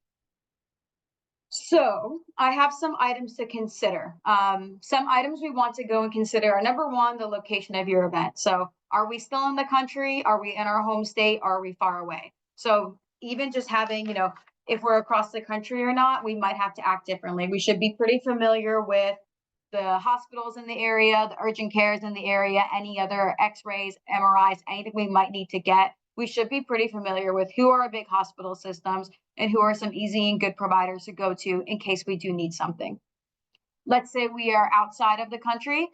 So I have some items to consider. Some items we want to go and consider are, number one, the location of your event. So are we still in the country? Are we in our home state? Are we far away? So even just having, if we're across the country or not, we might have to act differently. We should be pretty familiar with the hospitals in the area, the urgent cares in the area, any other x-rays, MRIs, anything we might need to get. We should be pretty familiar with who are our big hospital systems and who are some easy and good providers to go to in case we do need something. Let's say we are outside of the country.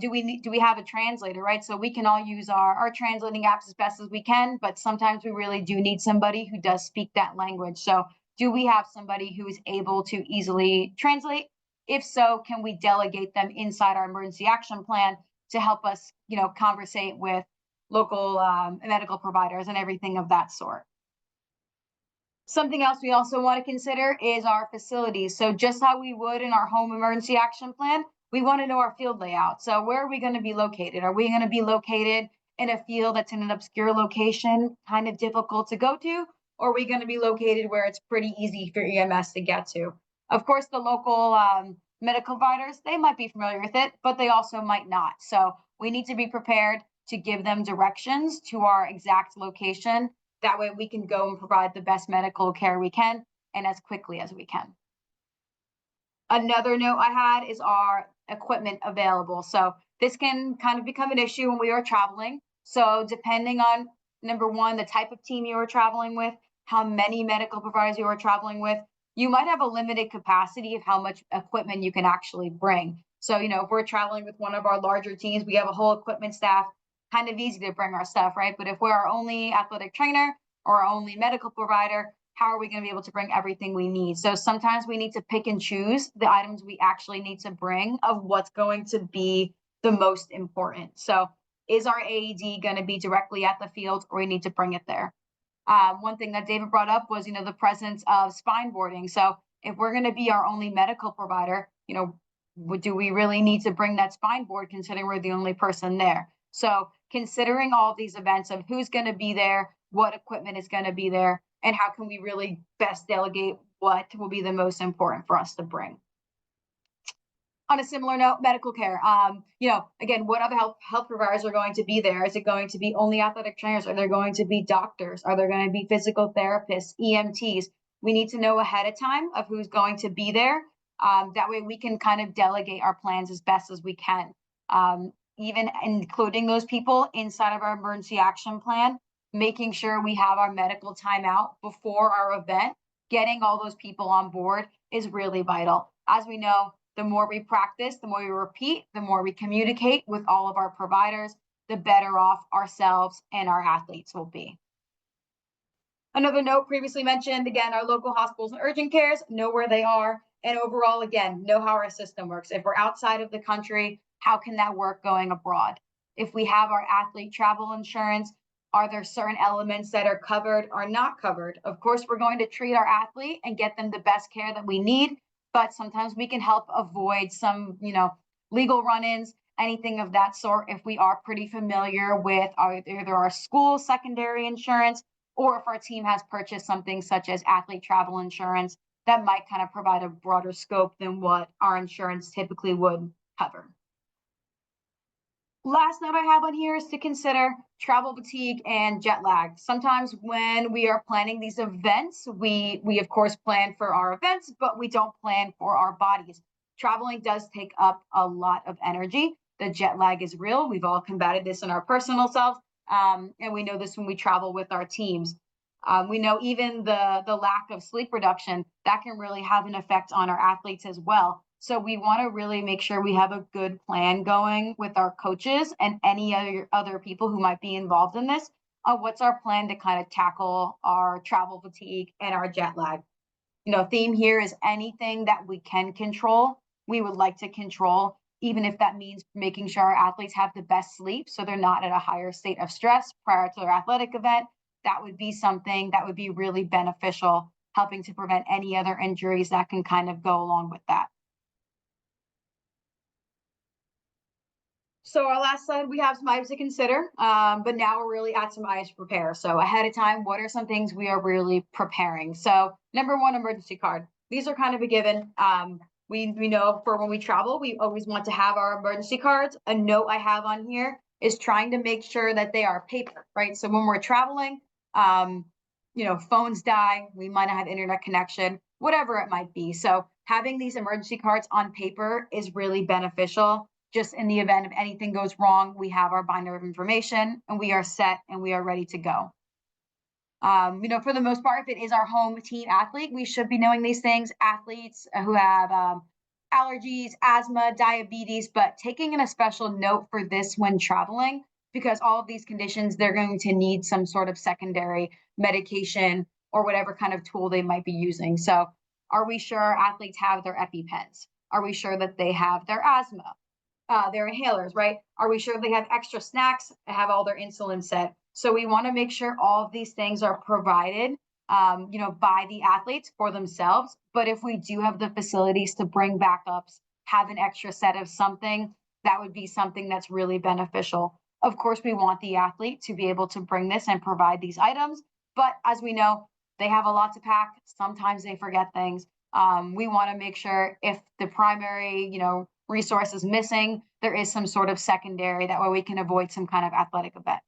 Do we have a translator, right? So we can all use our translating apps as best as we can, but sometimes we really do need somebody who does speak that language. So do we have somebody who is able to easily translate? If so, can we delegate them inside our emergency action plan to help us, conversate with local medical providers and everything of that sort? Something else we also want to consider is our facilities. So just how we would in our home emergency action plan, we want to know our field layout. So where are we going to be located? Are we going to be located in a field that's in an obscure location, kind of difficult to go to? Or are we going to be located where it's pretty easy for EMS to get to? Of course, the local medical providers, they might be familiar with it, but they also might not. So we need to be prepared to give them directions to our exact location. That way we can go and provide the best medical care we can and as quickly as we can. Another note I had is our equipment available. So this can kind of become an issue when we are traveling. So depending on, number one, the type of team you are traveling with, how many medical providers you are traveling with, you might have a limited capacity of how much equipment you can actually bring. So, if we're traveling with one of our larger teams, we have a whole equipment staff, kind of easy to bring our stuff, right? But if we're our only athletic trainer or our only medical provider, how are we going to be able to bring everything we need? So sometimes we need to pick and choose the items we actually need to bring of what's going to be the most important. So is our AED going to be directly at the field, or we need to bring it there? One thing that David brought up was, the presence of spine boarding. So if we're going to be our only medical provider, do we really need to bring that spine board considering we're the only person there? So considering all these events of who's going to be there, what equipment is going to be there, and how can we really best delegate what will be the most important for us to bring. On a similar note, medical care. Again, what other health providers are going to be there? Is it going to be only athletic trainers? Are there going to be doctors? Are there going to be physical therapists, EMTs? We need to know ahead of time of who's going to be there. That way we can kind of delegate our plans as best as we can. Even including those people inside of our emergency action plan, making sure we have our medical timeout before our event, getting all those people on board is really vital. As we know, the more we practice, the more we repeat, the more we communicate with all of our providers, the better off ourselves and our athletes will be. Another note previously mentioned, again, our local hospitals and urgent cares, know where they are. And overall, again, know how our system works. If we're outside of the country, how can that work going abroad? If we have our athlete travel insurance, are there certain elements that are covered or not covered? Of course, we're going to treat our athlete and get them the best care that we need, but sometimes we can help avoid some, legal run-ins, anything of that sort, if we are pretty familiar with either our school secondary insurance, or if our team has purchased something such as athlete travel insurance that might kind of provide a broader scope than what our insurance typically would cover. Last note I have on here is to consider travel fatigue and jet lag. Sometimes when we are planning these events, we of course plan for our events, but we don't plan for our bodies. Traveling does take up a lot of energy. The jet lag is real. We've all combated this in our personal selves. And we know this when we travel with our teams. We know even the lack of sleep reduction, that can really have an effect on our athletes as well. So we want to really make sure we have a good plan going with our coaches and any other people who might be involved in this. What's our plan to kind of tackle our travel fatigue and our jet lag? Theme here is anything that we can control, we would like to control, even if that means making sure our athletes have the best sleep so they're not at a higher state of stress prior to their athletic event. That would be something that would be really beneficial, helping to prevent any other injuries that can kind of go along with that. So our last slide, we have some items to consider, but now we're really at some items to prepare. So ahead of time, what are some things we are really preparing? So number one, emergency card. These are kind of a given. We know for when we travel, we always want to have our emergency cards. A note I have on here is trying to make sure that they are paper, right? So when we're traveling, phones die, we might not have internet connection, whatever it might be. So having these emergency cards on paper is really beneficial. Just in the event if anything goes wrong, we have our binder of information and we are set and we are ready to go. For the most part, if it is our home team athlete, we should be knowing these things. Athletes who have allergies, asthma, diabetes, but taking in a special note for this when traveling, because all of these conditions, they're going to need some sort of secondary medication or whatever kind of tool they might be using. So are we sure our athletes have their EpiPens? Are we sure that they have their asthma? Their inhalers, right? Are we sure they have extra snacks, have all their insulin set? So we want to make sure all of these things are provided, by the athletes for themselves. But if we do have the facilities to bring backups, have an extra set of something, that would be something that's really beneficial. Of course, we want the athlete to be able to bring this and provide these items. But as we know, they have a lot to pack. Sometimes they forget things. We want to make sure if the primary, resource is missing, there is some sort of secondary, that way we can avoid some kind of athletic event.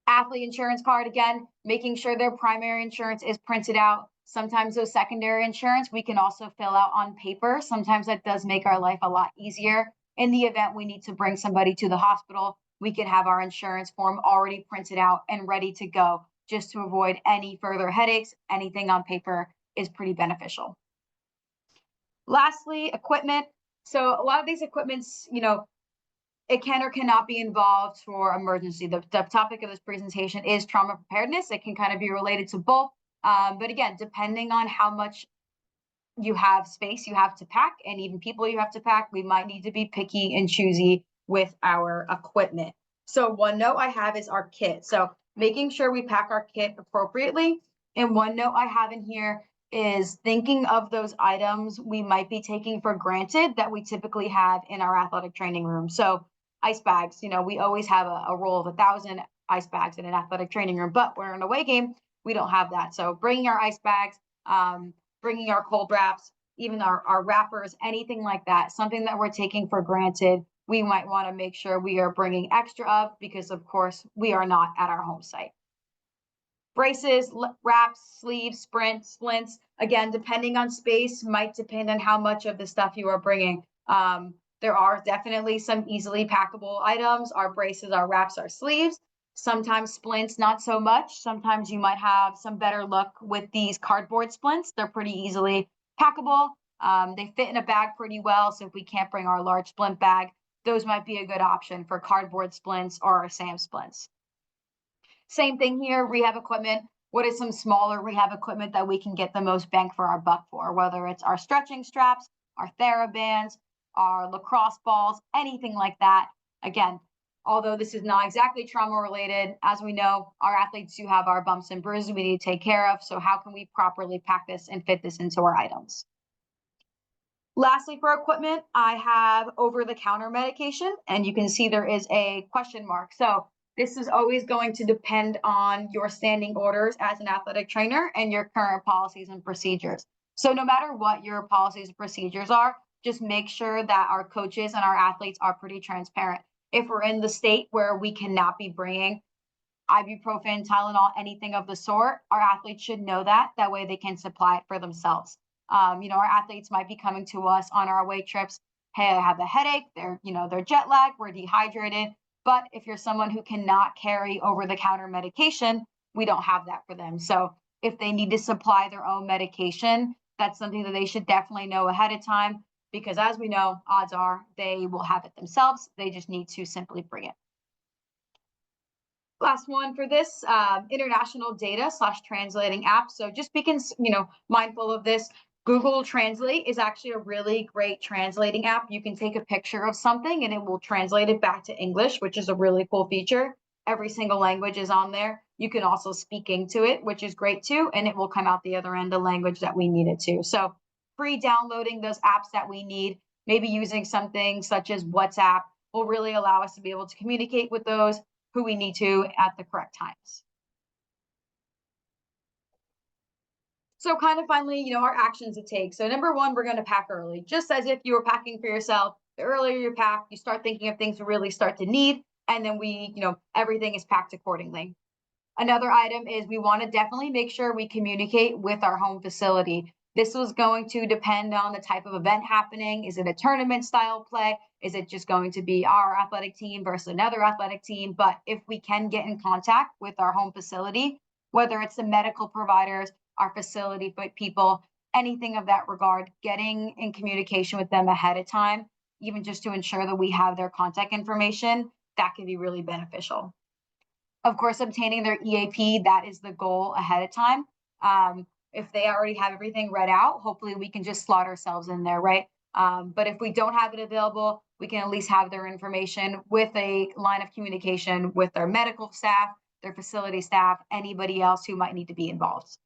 Athlete insurance card, again, making sure their primary insurance is printed out. Sometimes those secondary insurance we can also fill out on paper. Sometimes that does make our life a lot easier. In the event we need to bring somebody to the hospital, we can have our insurance form already printed out and ready to go, just to avoid any further headaches. Anything on paper is pretty beneficial. Lastly, equipment. So a lot of these equipments, it can or cannot be involved for emergency. The topic of this presentation is trauma preparedness. It can kind of be related to both. But again, depending on how much you have space you have to pack and even people you have to pack, we might need to be picky and choosy with our equipment. So one note I have is our kit. So making sure we pack our kit appropriately. And one note I have in here is thinking of those items we might be taking for granted that we typically have in our athletic training room. So ice bags, we always have a roll of 1,000 ice bags in an athletic training room, but we're in an away game, we don't have that. So bringing our ice bags, bringing our cold wraps, even our wrappers, anything like that, something that we're taking for granted, we might want to make sure we are bringing extra of, because of course we are not at our home site. Braces, wraps, sleeves, splints, again, depending on space, might depend on how much of the stuff you are bringing. There are definitely some easily packable items, our braces, our wraps, our sleeves. Sometimes splints, not so much. Sometimes you might have some better luck with these cardboard splints. They're pretty easily packable. They fit in a bag pretty well. So if we can't bring our large splint bag, those might be a good option for cardboard splints or our SAM splints. Same thing here, rehab equipment. What is some smaller rehab equipment that we can get the most bang for our buck for? Whether it's our stretching straps, our TheraBands, our lacrosse balls, anything like that. Again, although this is not exactly trauma related, as we know, our athletes do have our bumps and bruises we need to take care of. So how can we properly pack this and fit this into our items? Lastly, for equipment, I have over-the-counter medication, and you can see there is a question mark. So this is always going to depend on your standing orders as an athletic trainer and your current policies and procedures. So no matter what your policies and procedures are, just make sure that our coaches and our athletes are pretty transparent. If we're in the state where we cannot be bringing ibuprofen, Tylenol, anything of the sort, our athletes should know that. That way they can supply it for themselves. Our athletes might be coming to us on our away trips. Hey, I have a headache. They're jet lagged. We're dehydrated. But if you're someone who cannot carry over-the-counter medication, we don't have that for them. So if they need to supply their own medication, that's something that they should definitely know ahead of time, because as we know, odds are they will have it themselves. They just need to simply bring it. Last one for this, international data / translating app. So just be mindful of this. Google Translate is actually a really great translating app. You can take a picture of something and it will translate it back to English, which is a really cool feature. Every single language is on there. You can also speak into it, which is great too, and it will come out the other end the language that we need it to. So pre-downloading those apps that we need, maybe using something such as WhatsApp, will really allow us to be able to communicate with those who we need to at the correct times. So kind of finally, our actions to take. So number one, we're going to pack early, just as if you were packing for yourself. The earlier you pack, you start thinking of things you really start to need, and then everything is packed accordingly. Another item is we want to definitely make sure we communicate with our home facility. This was going to depend on the type of event happening. Is it a tournament style play? Is it just going to be our athletic team versus another athletic team? But if we can get in contact with our home facility, whether it's the medical providers, our facility people, anything of that regard, getting in communication with them ahead of time, even just to ensure that we have their contact information, that can be really beneficial. Of course, obtaining their EAP, that is the goal ahead of time. If they already have everything read out, hopefully we can just slot ourselves in there, right? But if we don't have it available, we can at least have their information with a line of communication with their medical staff, their facility staff, anybody else who might need to be involved.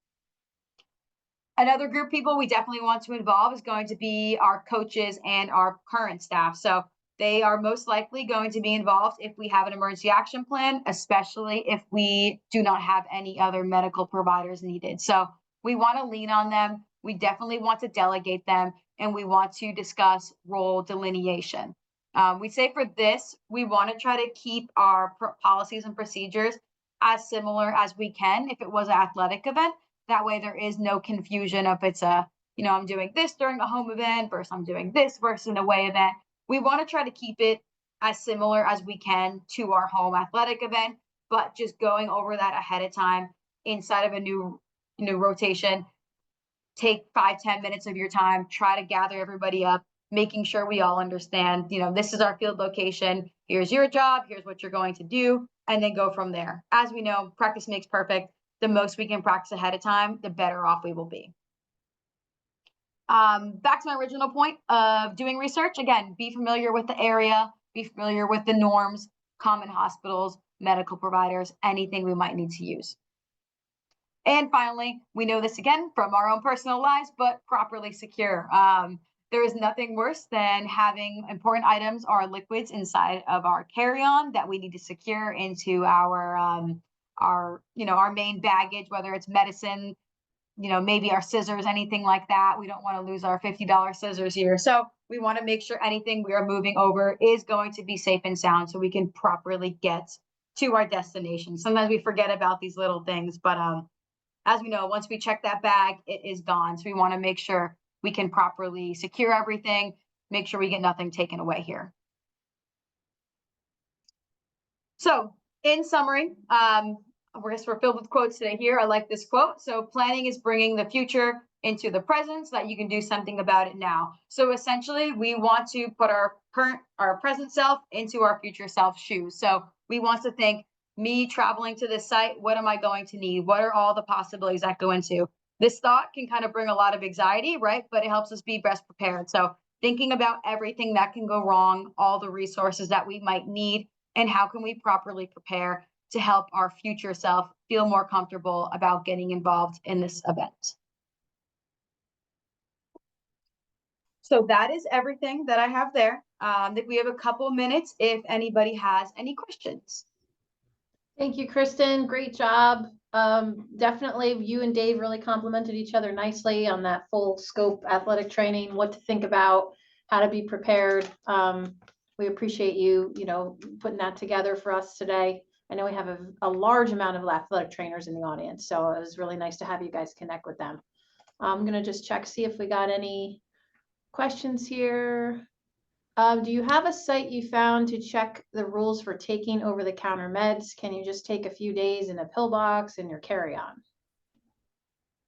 Another group of people we definitely want to involve is going to be our coaches and our current staff. So they are most likely going to be involved if we have an emergency action plan, especially if we do not have any other medical providers needed. So we want to lean on them. We definitely want to delegate them, and we want to discuss role delineation. We say for this, we want to try to keep our policies and procedures as similar as we can if it was an athletic event. That way there is no confusion if it's I'm doing this during a home event versus I'm doing this versus an away event. We want to try to keep it as similar as we can to our home athletic event, but just going over that ahead of time inside of a new rotation. Take 5-10 minutes of your time, try to gather everybody up, making sure we all understand, this is our field location, here's your job, here's what you're going to do, and then go from there. As we know, practice makes perfect. The most we can practice ahead of time, the better off we will be. Back to my original point of doing research. Again, be familiar with the area, be familiar with the norms, common hospitals, medical providers, anything we might need to use. And finally, we know this again from our own personal lives, but properly secure. There is nothing worse than having important items or liquids inside of our carry-on that we need to secure into our main baggage, whether it's medicine, maybe our scissors, anything like that. We don't want to lose our $50 scissors here. So we want to make sure anything we are moving over is going to be safe and sound so we can properly get to our destination. Sometimes we forget about these little things, but as we know, once we check that bag, it is gone. So we want to make sure we can properly secure everything, make sure we get nothing taken away here. So in summary, we're filled with quotes today here. I like this quote. So planning is bringing the future into the present so that you can do something about it now. So essentially, we want to put our present self into our future self's shoes. So we want to think, me traveling to this site, what am I going to need? What are all the possibilities that go into? This thought can kind of bring a lot of anxiety, right? But it helps us be best prepared. So thinking about everything that can go wrong, all the resources that we might need, and how can we properly prepare to help our future self feel more comfortable about getting involved in this event. So that is everything that I have there. I think we have a couple minutes if anybody has any questions. Thank you, Kristen. Great job. Definitely you and Dave really complemented each other nicely on that full scope athletic training, what to think about, how to be prepared. We appreciate you, putting that together for us today. I know we have a large amount of athletic trainers in the audience, so it was really nice to have you guys connect with them. I'm going to just check, see if we got any questions here. Do you have a site you found to check the rules for taking over-the-counter meds? Can you just take a few days in a pill box in your carry-on?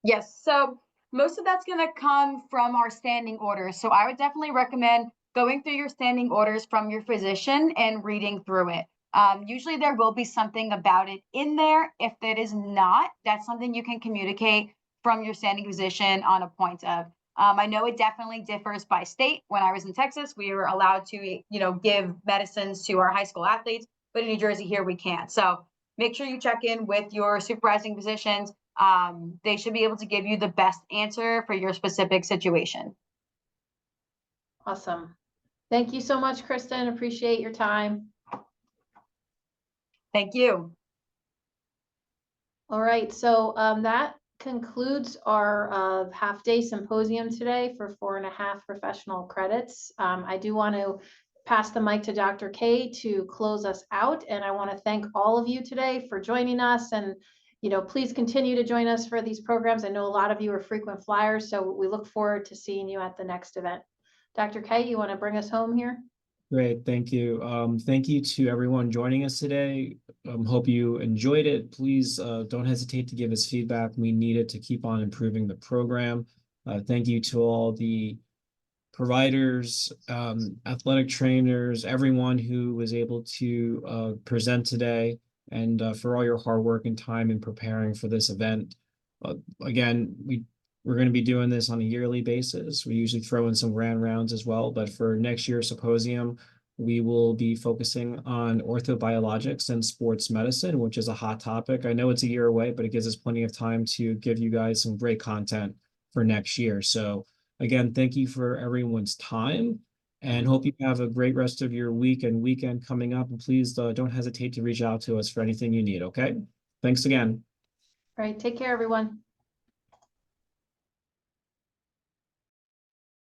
Yes, so most of that's going to come from our standing orders. So I would definitely recommend going through your standing orders from your physician and reading through it. Usually there will be something about it in there. If it is not, that's something you can communicate from your standing physician on a point of. I know it definitely differs by state. When I was in Texas, we were allowed to, give medicines to our high school athletes, but in New Jersey here we can't. So make sure you check in with your supervising physicians. They should be able to give you the best answer for your specific situation. Awesome. Thank you so much, Kristen. Appreciate your time. Thank you. All right, so that concludes our half-day symposium today for 4.5 professional credits. I do want to pass the mic to Dr. K to close us out, and I want to thank all of you today for joining us, and please continue to join us for these programs. I know a lot of you are frequent flyers, so we look forward to seeing you at the next event. Dr. K, you want to bring us home here? Great, thank you. Thank you to everyone joining us today. Hope you enjoyed it. Please don't hesitate to give us feedback. We need it to keep on improving the program. Thank you to all the providers, athletic trainers, everyone who was able to present today, and for all your hard work and time in preparing for this event. Again, we're going to be doing this on a yearly basis. We usually throw in some grand rounds as well, but for next year's symposium, we will be focusing on orthobiologics and sports medicine, which is a hot topic. I know it's a year away, but it gives us plenty of time to give you guys some great content for next year. So again, thank you for everyone's time, and hope you have a great rest of your week and weekend coming up. And please don't hesitate to reach out to us for anything you need, okay? Thanks again. All right, take care, everyone.